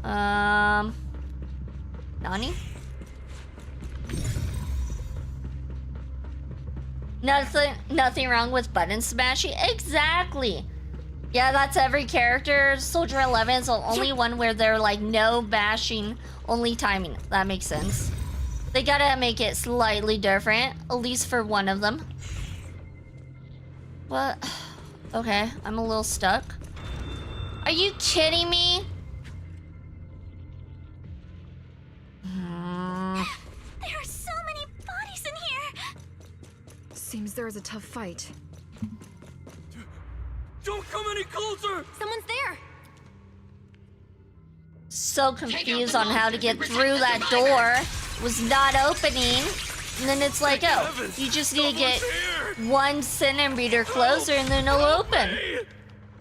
Nani? Nothing wrong with button smashing. Exactly. Yeah, that's every character. Soldier 11 is the only one where they're like no bashing, only timing. That makes sense. They gotta make it slightly different, at least for one of them. What? Okay, I'm a little stuck. Are you kidding me? There are so many bodies in here. Seems there is a tough fight. come any closer! Someone's there! So confused on how to get through that door. Was not opening. And then it's like, oh, you just need to get 1 centimeter closer and then it'll open.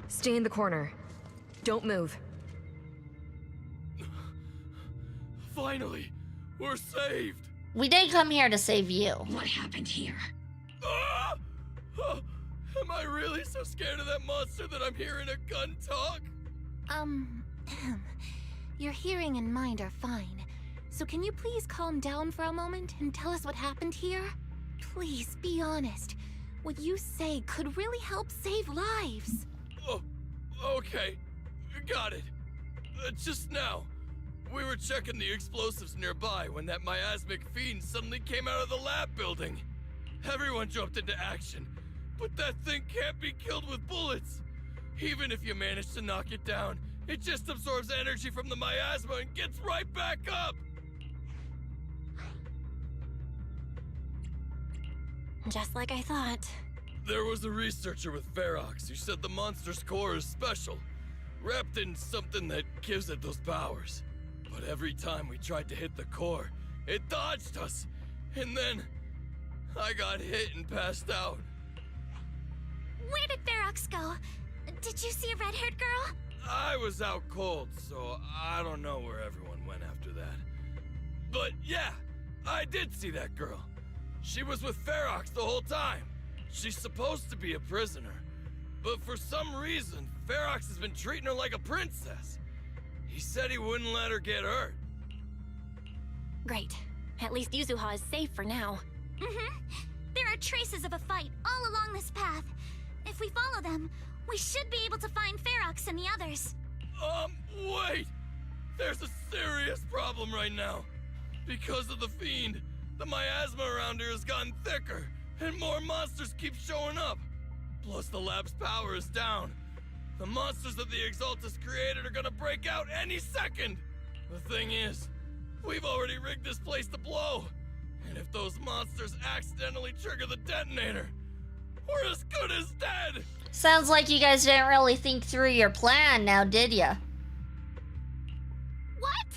Stay in the corner. Don't move. Finally, we're saved. We didn't come here to save you. What happened here? Ah! Am I really so scared of that monster that I'm hearing a gun talk? Your hearing and mind are fine. So can you please calm down for a moment and tell us what happened here? Please, be honest. What you say could really help save lives. Oh, okay. Got it. Just now, we were checking the explosives nearby when that miasmic fiend suddenly came out of the lab building. Everyone jumped into action, but that thing can't be killed with bullets. Even if you manage to knock it down, it just absorbs energy from the miasma and gets right back up. Just like I thought. There was a researcher with Ferox who said the monster's core is special, wrapped in something that gives it those powers. But every time we tried to hit the core, it dodged us. And then I got hit and passed out. Where did Ferox go? Did you see a red-haired girl? I was out cold, so I don't know where everyone went after that. But yeah, I did see that girl. She was with Ferox the whole time. She's supposed to be a prisoner, but for some reason, Ferox has been treating her like a princess. He said he wouldn't let her get hurt. Great. At least Yuzuha is safe for now. There are traces of a fight all along this path. If we follow them, we should be able to find Ferox and the others. Wait! There's a serious problem right now. Because of the fiend, the miasma around here has gotten thicker, and more monsters keep showing up. Plus the lab's power is down. The monsters that the Exaltus created are gonna break out any second. The thing is, we've already rigged this place to blow. And if those monsters accidentally trigger the detonator, we're as good as dead! Sounds like you guys didn't really think through your plan now, did ya? What?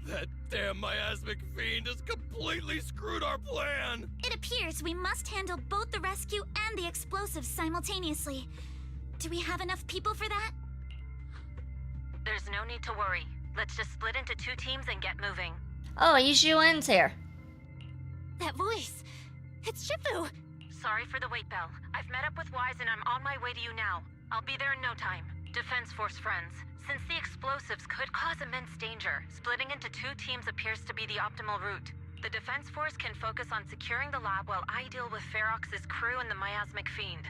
That damn miasmic fiend has completely screwed our plan! It appears we must handle both the rescue and the explosives simultaneously. Do we have enough people for that? There's no need to worry. Let's just split into 2 teams and get moving. Oh, Yishuen's here. That voice! It's Shifu! Sorry for the wait, Belle. I've met up with Wise and I'm on my way to you now. I'll be there in no time. Defense Force friends, since the explosives could cause immense danger, splitting into 2 teams appears to be the optimal route. The Defense Force can focus on securing the lab while I deal with Ferox's crew and the miasmic fiend.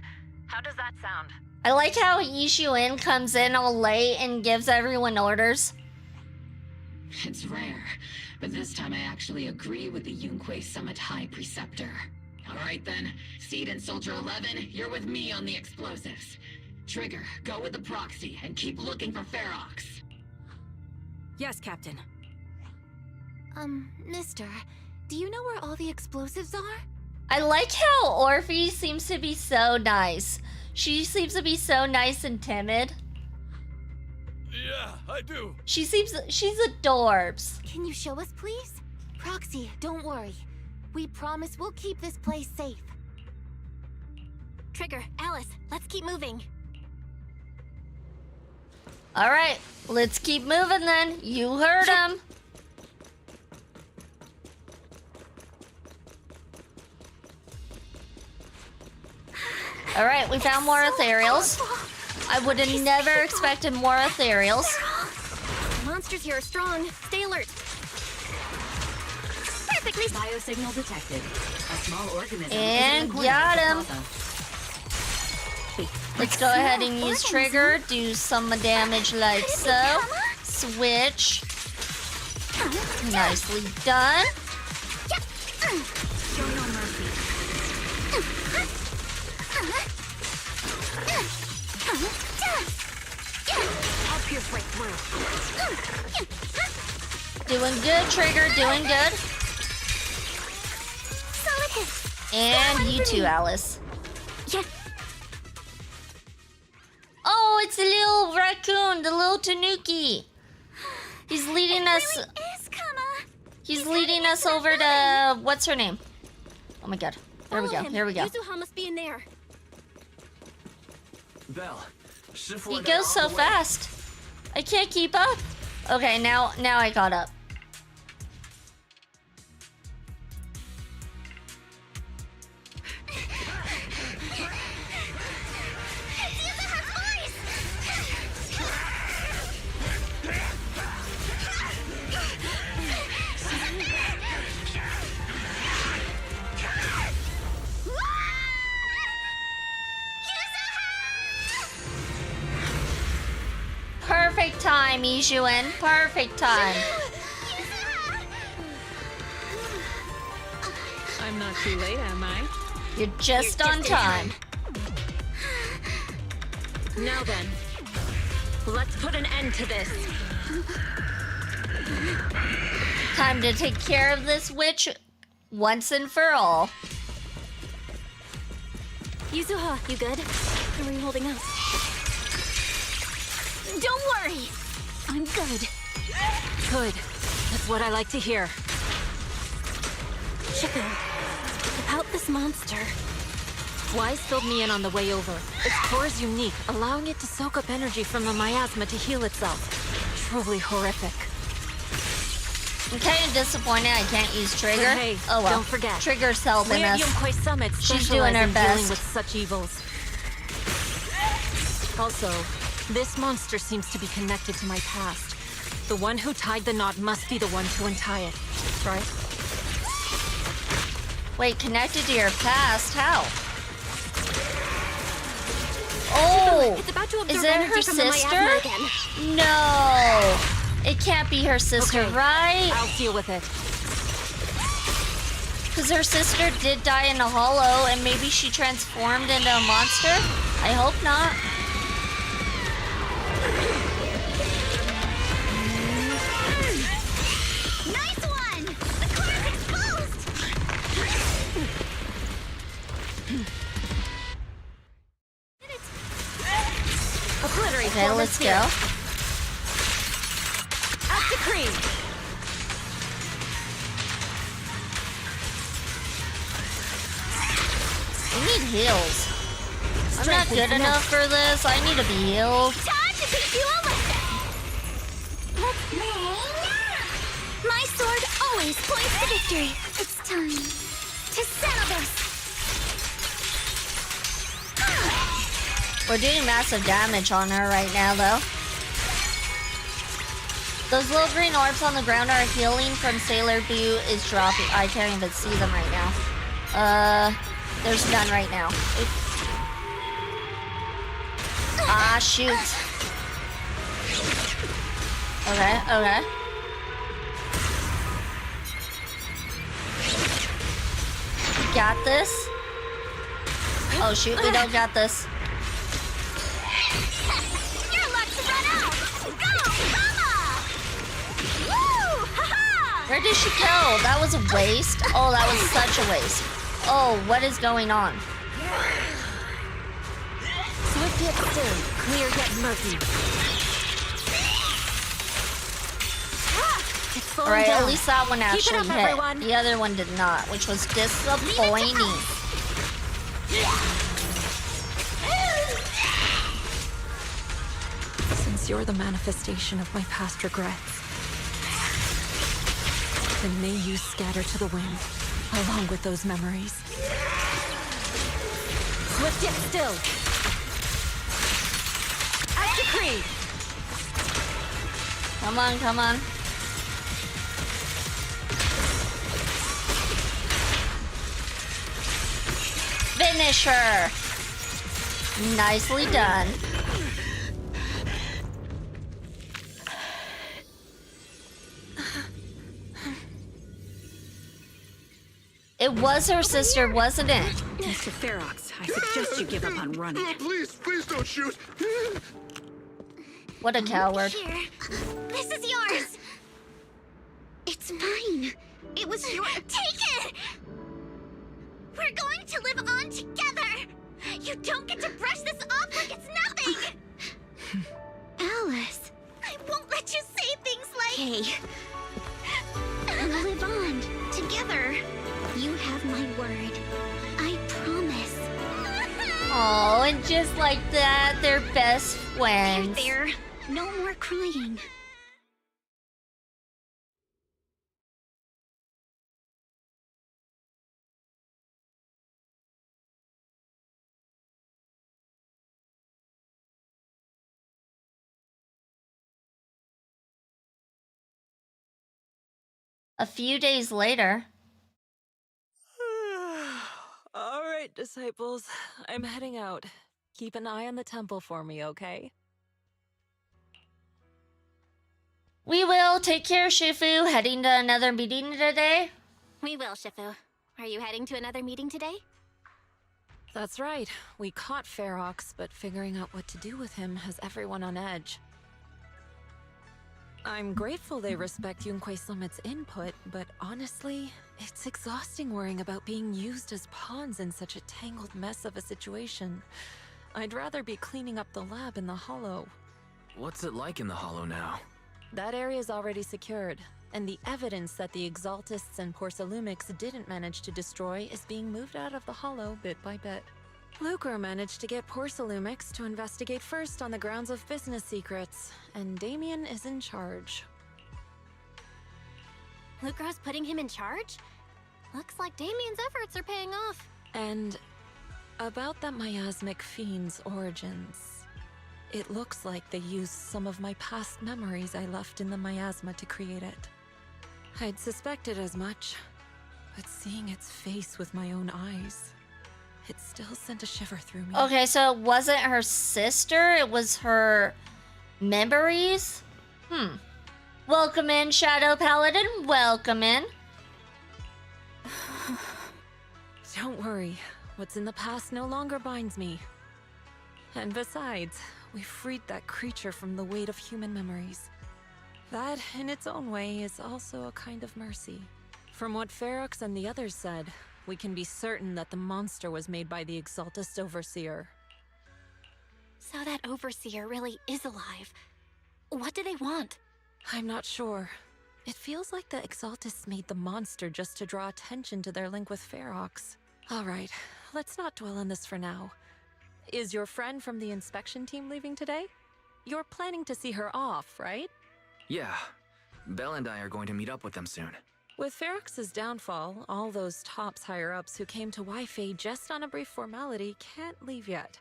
How does that sound? I like how Yishuen comes in all late and gives everyone orders. It's rare, but this time I actually agree with the Yunque Summit High Preceptor. Alright then, Seed and Soldier 11, you're with me on the explosives. Trigger, go with the proxy and keep looking for Ferox. Yes, Captain. Mister, do you know where all the explosives are? I like how Orphe seems to be so nice. She seems to be so nice and timid. Yeah, I do. She's adorbs. Can you show us, please? Proxy, don't worry. We promise we'll keep this place safe. Trigger, Alice, let's keep moving. Alright, let's keep moving then. You heard him. Alright, we found more ethereals. I would have never expected more ethereals. Monsters here are strong. Stay alert. Perfectly. Biosignal detected. A small organism. And got him. Let's go ahead and use trigger. Do some damage like so. Switch. Nicely done. Show no mercy. I'll pierce right through. Doing good, trigger. Doing good. Solid hit. And you too, Alice. Yeah. Oh, it's a little raccoon, the little tanuki. He's leading us. Really is, Kama. He's leading us over to what's her name? Oh my god. There we go. Here we go. Yuzuha must be in there. Belle, He goes so fast. I can't keep up. Okay, now I got up. Perfect time, Ishuin. Perfect time. I'm not too late, am I? You're just on time. Now then, let's put an end to this. Time to take care of this witch once and for all. Yuzuha, you good? How are you holding up? Don't worry! I'm good. Good. That's what I like to hear. Chico, about this monster. Wise filled me in on the way over. Its core is unique, allowing it to soak up energy from the miasma to heal itself. Truly horrific. I'm kind of disappointed I can't use Trigger. But hey, oh well. don't forget. Trigger's helping We at us. Yunkwei Summit She's doing specialize her in best. dealing with such evils. Also, this monster seems to be connected to my past. The one who tied the knot must be the one to untie it, right? Wait, connected to your past? How? Oh! It's about to absorb Is it energy her from the miasma sister? again. No! It can't be her sister, Okay, right? I'll deal with it. Because her sister did die in a hollow, and maybe she transformed into a monster? I hope not. Nice one! The core is exposed! Obliterate Okay, form let's of go. fear. As decreed. I need heals. I'm not Strength good is enough for this. I need to be healed. Time to teach you a lesson! Let's play now! My sword always points to victory. It's time to settle this! We're doing massive damage on her right now, though. Those little green orbs on the ground are healing from Sailor Boo is dropping. I can't even see them right now. There's none right now. Oops. Ah, shoot. Okay, okay. Got this? Oh shoot, we don't got this. Your luck's run out! Go, Mama! Woo! Ha-ha! Where did she go? That was a waste. Oh, that was such a waste. Oh, what is going on? Swift yet still, clear yet murky. It's slowing Alright, down. at least that one Keep it actually up, hit. everyone. The other one did not, which was disappointing. Since you're the manifestation of my past regrets, then may you scatter to the wind, along with those memories. Swift yet still. As decreed. Come on, come on. Finish her! Nicely done. It was her sister, wasn't it? Mr. Ferox, I suggest you give up on running. Please don't shoot. What a coward. Here. This is yours! It's mine. It was your. Take it! We're going to live on together! You don't get to brush this off like it's nothing! word. I promise. Oh, and just like that, they're best friends. There. No more crying. A few days later. All right, disciples. I'm heading out. Keep an eye on the temple for me, okay? We will. Take care, Shifu. Heading to another meeting today? We will, Shifu. Are you heading to another meeting today? That's right. We caught Ferox, but figuring out what to do with him has everyone on edge. I'm grateful they respect Yunquei Summit's input, but honestly, it's exhausting worrying about being used as pawns in such a tangled mess of a situation. I'd rather be cleaning up the lab in the Hollow. What's it like in the Hollow now? That area's already secured, and the evidence that the Exaltists and Porcelumix didn't manage to destroy is being moved out of the Hollow bit by bit. Lucre managed to get Porcelumix to investigate first on the grounds of business secrets, and Damien is in charge. Lucro's putting him in charge? Looks like Damien's efforts are paying off. And about that miasmic fiend's origins. It looks like they used some of my past memories I left in the miasma to create it. I'd suspected as much, but seeing its face with my own eyes, it still sent a shiver through me. Okay, so it wasn't her sister, it was her memories? Welcome in, Shadow Paladin. Welcome in. Don't worry. What's in the past no longer binds me. And besides, we freed that creature from the weight of human memories. That, in its own way, is also a kind of mercy. From what Ferox and the others said, we can be certain that the monster was made by the Exaltist Overseer. So that Overseer really is alive. What do they want? I'm not sure. It feels like the Exaltists made the monster just to draw attention to their link with Ferox. Alright, let's not dwell on this for now. Is your friend from the inspection team leaving today? You're planning to see her off, right? Yeah. Belle and I are going to meet up with them soon. With Ferox's downfall, all those tops higher-ups who came to Wi-Fi just on a brief formality can't leave yet,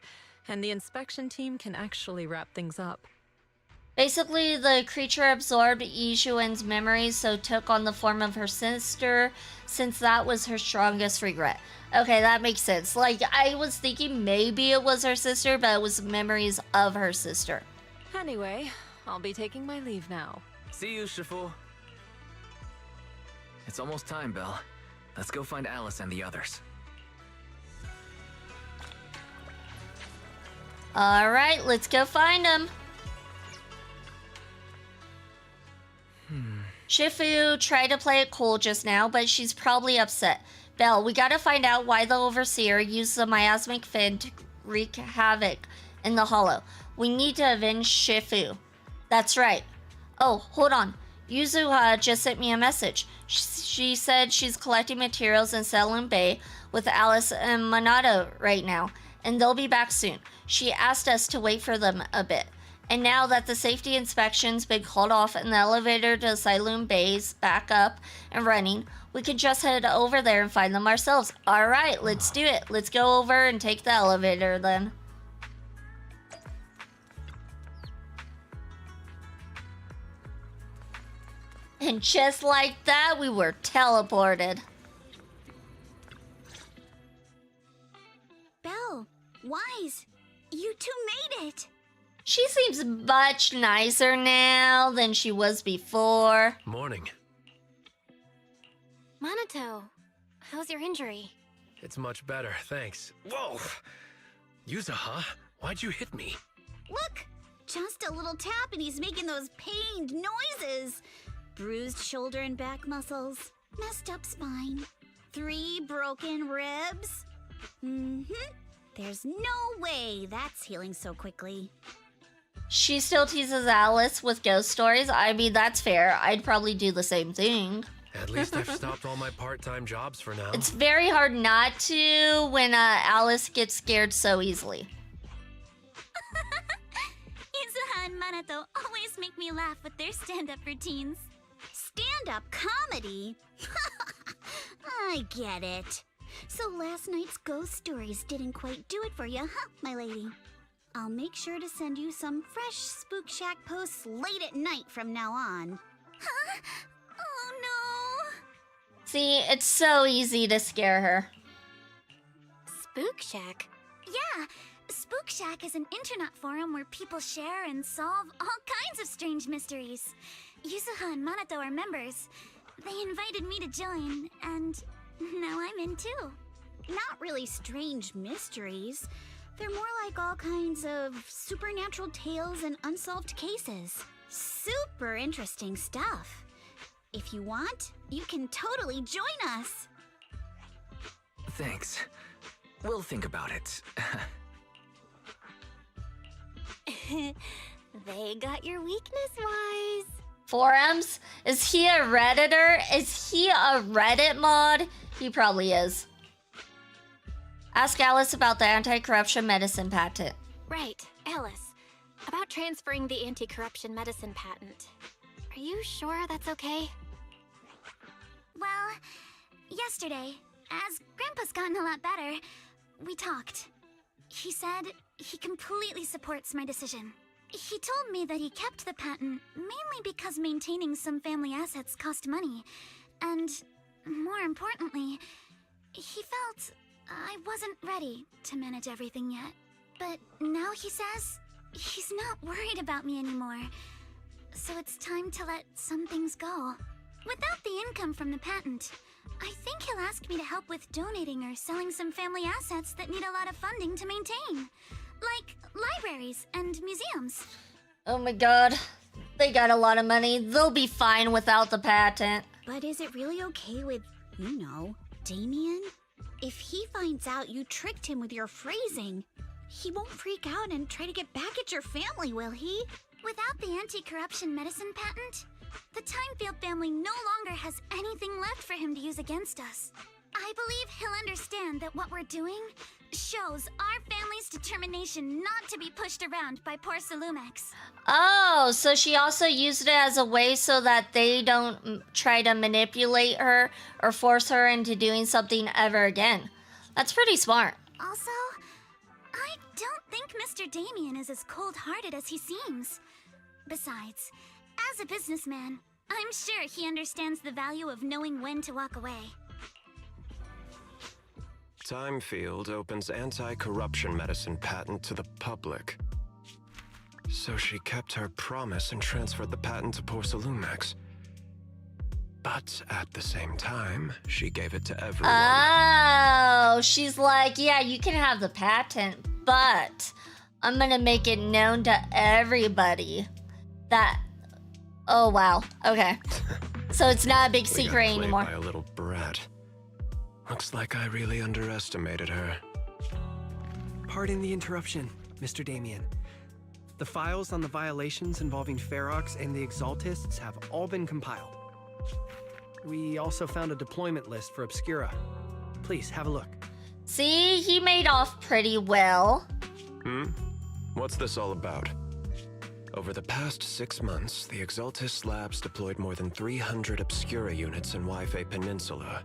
and the inspection team can actually wrap things up. Basically, the creature absorbed Yixuan's memories, so took on the form of her sister, since that was her strongest regret. Okay, that makes sense. Like, I was thinking maybe it was her sister, but it was memories of her sister. Anyway, I'll be taking my leave now. See you, Shifu. It's almost time, Belle. Let's go find Alice and the others. Alright, let's go find them. Shifu tried to play it cool just now, but she's probably upset. Belle, we gotta find out why the Overseer used the miasmic fin to wreak havoc in the Hollow. We need to avenge Shifu. That's right. Oh, hold on. Yuzuha just sent me a message. She said she's collecting materials in Saloon Bay with Alice and Monado right now, and they'll be back soon. She asked us to wait for them a bit. And now that the safety inspection's been called off and the elevator to Saloon Bay's back up and running, we can just head over there and find them ourselves. Alright, let's do it. Let's go over and take the elevator then. And just like that, we were teleported. Belle, Wise, you two made it. She seems much nicer now than she was before. Morning. Monato, how's your injury? It's much better, thanks. Whoa! Yuzuha, why'd you hit me? Look! Just a little tap and he's making those pained noises. Bruised shoulder and back muscles. Messed up spine. 3 broken ribs. There's no way that's healing so quickly. She still teases Alice with ghost stories. I mean, that's fair. I'd probably do the same thing. At least I've stopped all my part-time jobs for now. It's very hard not to when Alice gets scared so easily. Izuha and Manato always make me laugh with their stand-up routines. Stand-up comedy? I get it. So last night's ghost stories didn't quite do it for you, huh, my lady? I'll make sure to send you some fresh Spook Shack posts late at night from now on. Huh? Oh no! See, it's so easy to scare her. Spook Shack? Yeah, Spook Shack is an internet forum where people share and solve all kinds of strange mysteries. Yuzuha and Manato are members. They invited me to join, and now I'm in too. Not really strange mysteries. They're more like all kinds of supernatural tales and unsolved cases. Super interesting stuff. If you want, you can totally join us. Thanks. We'll think about it. They got your weakness, Wise. Forums? Is he a Redditor? Is he a Reddit mod? He probably is. Ask Alice about the anti-corruption medicine patent. Right, Alice. About transferring the anti-corruption medicine patent. Are you sure that's okay? Well, yesterday, as Grandpa's gotten a lot better, we talked. He said he completely supports my decision. He told me that he kept the patent mainly because maintaining some family assets cost money. And, more importantly, he felt I wasn't ready to manage everything yet. But now he says he's not worried about me anymore. So it's time to let some things go. Without the income from the patent, I think he'll ask me to help with donating or selling some family assets that need a lot of funding to maintain. Like libraries and museums. Oh my god. They got a lot of money. They'll be fine without the patent. But is it really okay with, you know, Damien? If he finds out you tricked him with your phrasing, he won't freak out and try to get back at your family, will he? Without the anti-corruption medicine patent, the Timefield family no longer has anything left for him to use against us. I believe he'll understand that what we're doing shows our family's determination not to be pushed around by poor Salumex. Oh, so she also used it as a way so that they don't try to manipulate her or force her into doing something ever again. That's pretty smart. Also, I don't think Mr. Damien is as cold-hearted as he seems. Besides, as a businessman, I'm sure he understands the value of knowing when to walk away. Timefield opens anti-corruption medicine patent to the public. So she kept her promise and transferred the patent to Porsalumex. But at the same time, she gave it to everyone. Oh, she's like, yeah, you can have the patent, but I'm gonna make it known to everybody that... Oh, wow. Okay. So it's not a big secret anymore. By a little brat. Looks like I really underestimated her. Pardon the interruption, Mr. Damien. The files on the violations involving Ferox and the Exaltists have all been compiled. We also found a deployment list for Obscura. Please, have a look. See, he made off pretty well. What's this all about? Over the past 6 months, the Exaltist labs deployed more than 300 Obscura units in Wi-Fi Peninsula.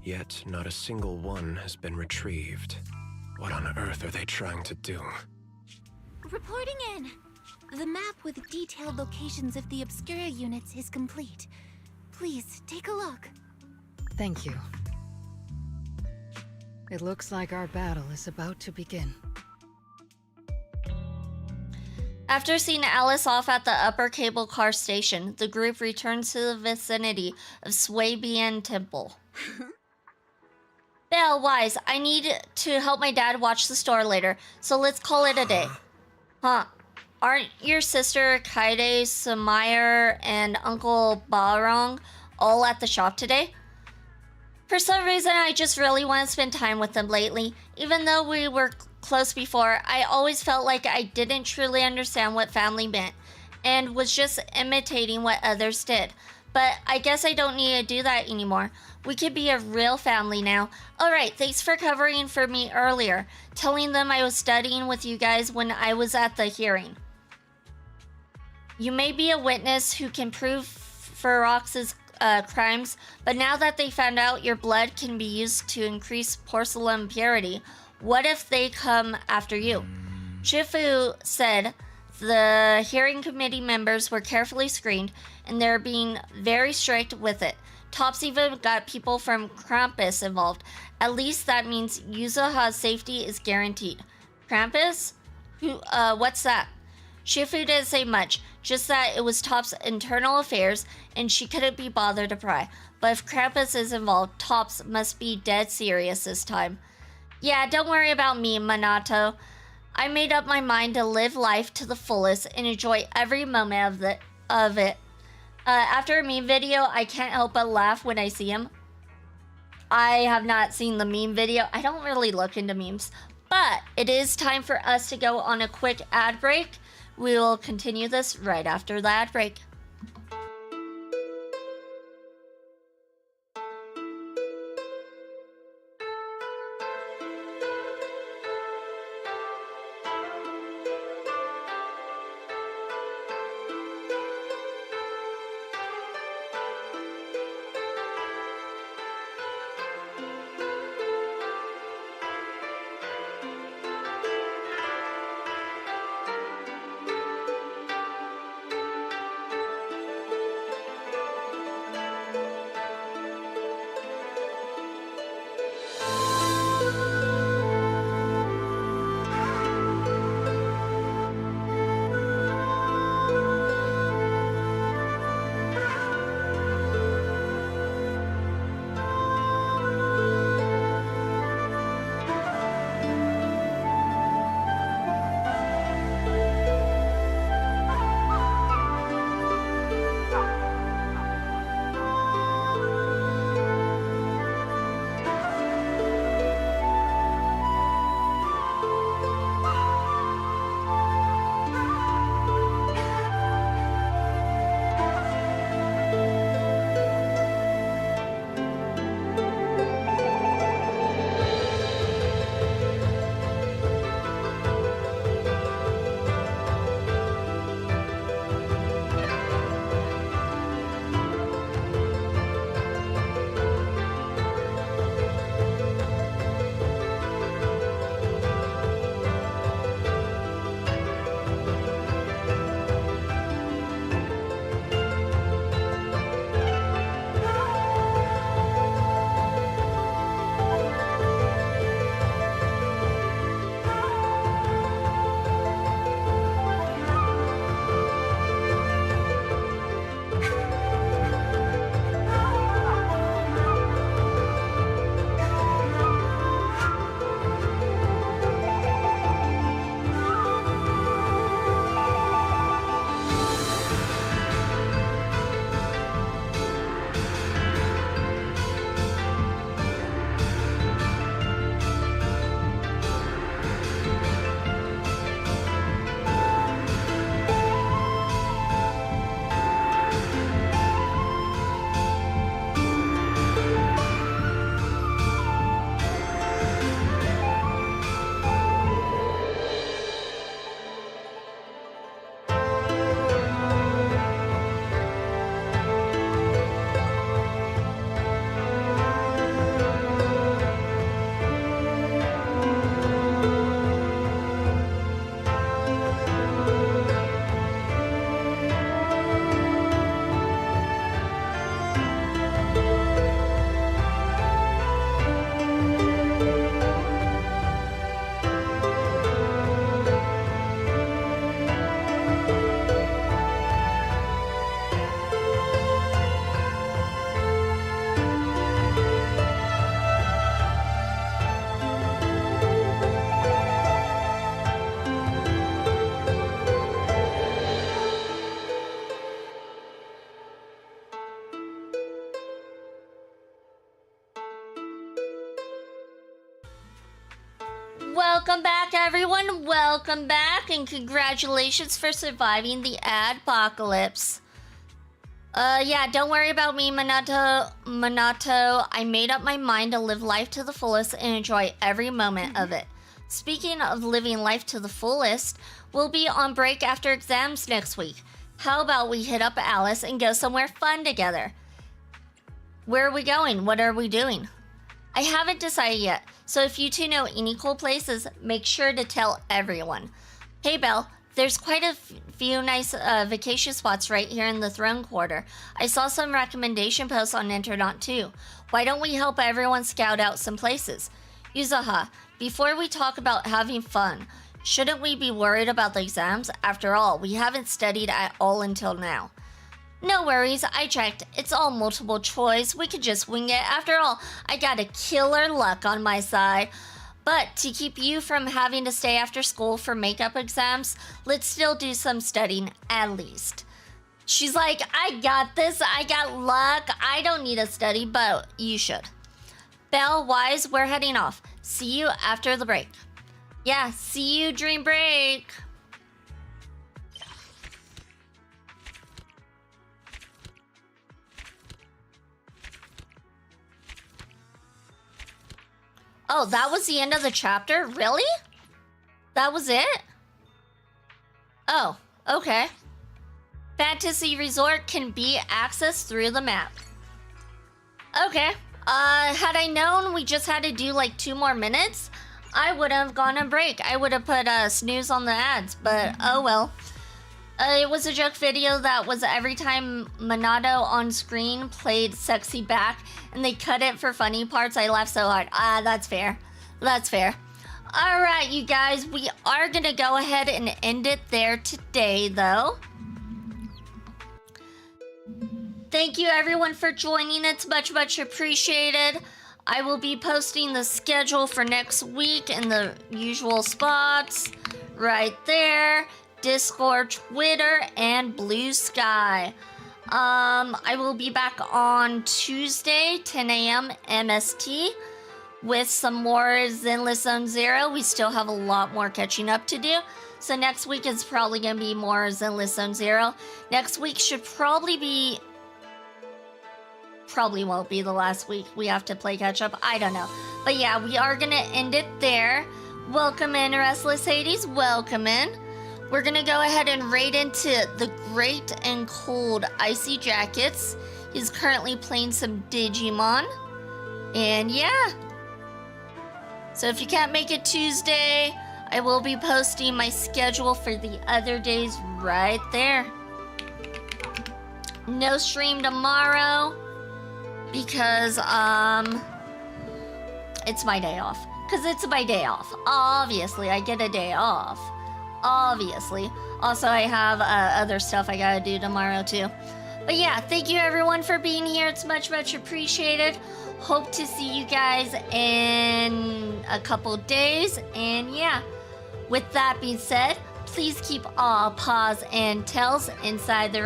Yet, not a single one has been retrieved. What on earth are they trying to do? Reporting in. The map with detailed locations of the Obscura units is complete. Please, take a look. Thank you. It looks like our battle is about to begin. After seeing Alice off at the upper cable car station, the group returns to the vicinity of Swabian Temple. Belle, Wise, I need to help my dad watch the store later, so let's call it a day. Huh. Aren't your sister Kaide, Samayer, and Uncle Barong all at the shop today? For some reason, I just really want to spend time with them lately. Even though we were close before, I always felt like I didn't truly understand what family meant, and was just imitating what others did. but I guess I don't need to do that anymore. We could be a real family now. Alright, thanks for covering for me earlier, telling them I was studying with you guys when I was at the hearing. You may be a witness who can prove Ferox's crimes, but now that they found out your blood can be used to increase porcelain purity, what if they come after you? Shifu said the hearing committee members were carefully screened and they're being very strict with it. Tops even got people from Krampus involved. At least that means Yuzuha's safety is guaranteed. Krampus? What's that? Shifu didn't say much, just that it was Top's internal affairs and she couldn't be bothered to pry. But if Krampus is involved, Tops must be dead serious this time. Yeah, don't worry about me, Minato. I made up my mind to live life to the fullest and enjoy every moment of it. After a meme video, I can't help but laugh when I see him. I have not seen the meme video. I don't really look into memes. But it is time for us to go on a quick ad break. We will continue this right after the ad break. Welcome back, everyone. Welcome back, and congratulations for surviving the adpocalypse. Yeah, don't worry about me, Minato. I made up my mind to live life to the fullest and enjoy every moment of it. Speaking of living life to the fullest, we'll be on break after exams next week. How about we hit up Alice and go somewhere fun together? Where are we going? What are we doing? I haven't decided yet, so if you two know any cool places, make sure to tell everyone. Hey, Belle. There's quite a few nice vacation spots right here in the Throne Quarter. I saw some recommendation posts on Internet too. Why don't we help everyone scout out some places? Yuzaha, before we talk about having fun, shouldn't we be worried about the exams? After all, we haven't studied at all until now. No worries, I checked. It's all multiple choice. We could just wing it. After all, I got a killer luck on my side. But to keep you from having to stay after school for makeup exams, let's still do some studying at least. She's like, I got this, I got luck, I don't need to study, but you should. Belle, Wise, we're heading off. See you after the break. Yeah, see you during break. Oh, that was the end of the chapter? Really? That was it? Oh, okay. Fantasy Resort can be accessed through the map. Okay. Had I known we just had to do like 2 more minutes, I would have gone on break. I would have put snooze on the ads, but oh well. It was a joke video that was every time Minato on screen played Sexy Back and they cut it for funny parts. I laughed so hard. That's fair. That's fair. Alright, you guys, we are gonna go ahead and end it there today, though. Thank you everyone for joining. It's much, much appreciated. I will be posting the schedule for next week in the usual spots right there. Discord, Twitter, and Blue Sky. I will be back on Tuesday, 10 a.m. MST, with some more Zenless Zone Zero. We still have a lot more catching up to do. So next week is probably going to be more Zenless Zone Zero. Next week should probably won't be the last week. We have to play catch up. I don't know. But yeah, we are going to end it there. Welcome in, Restless Hades. Welcome in. We're gonna go ahead and raid into the Great and Cold Icy Jackets. He's currently playing some Digimon. And yeah. So if you can't make it Tuesday, I will be posting my schedule for the other days right there. No stream tomorrow because it's my day off. Because it's my day off. Obviously, I get a day off. Obviously. Also, I have other stuff I gotta do tomorrow too. But yeah, thank you everyone for being here. It's much, much appreciated. Hope to see you guys in a couple days. And yeah, with that being said, please keep all paws and tails inside the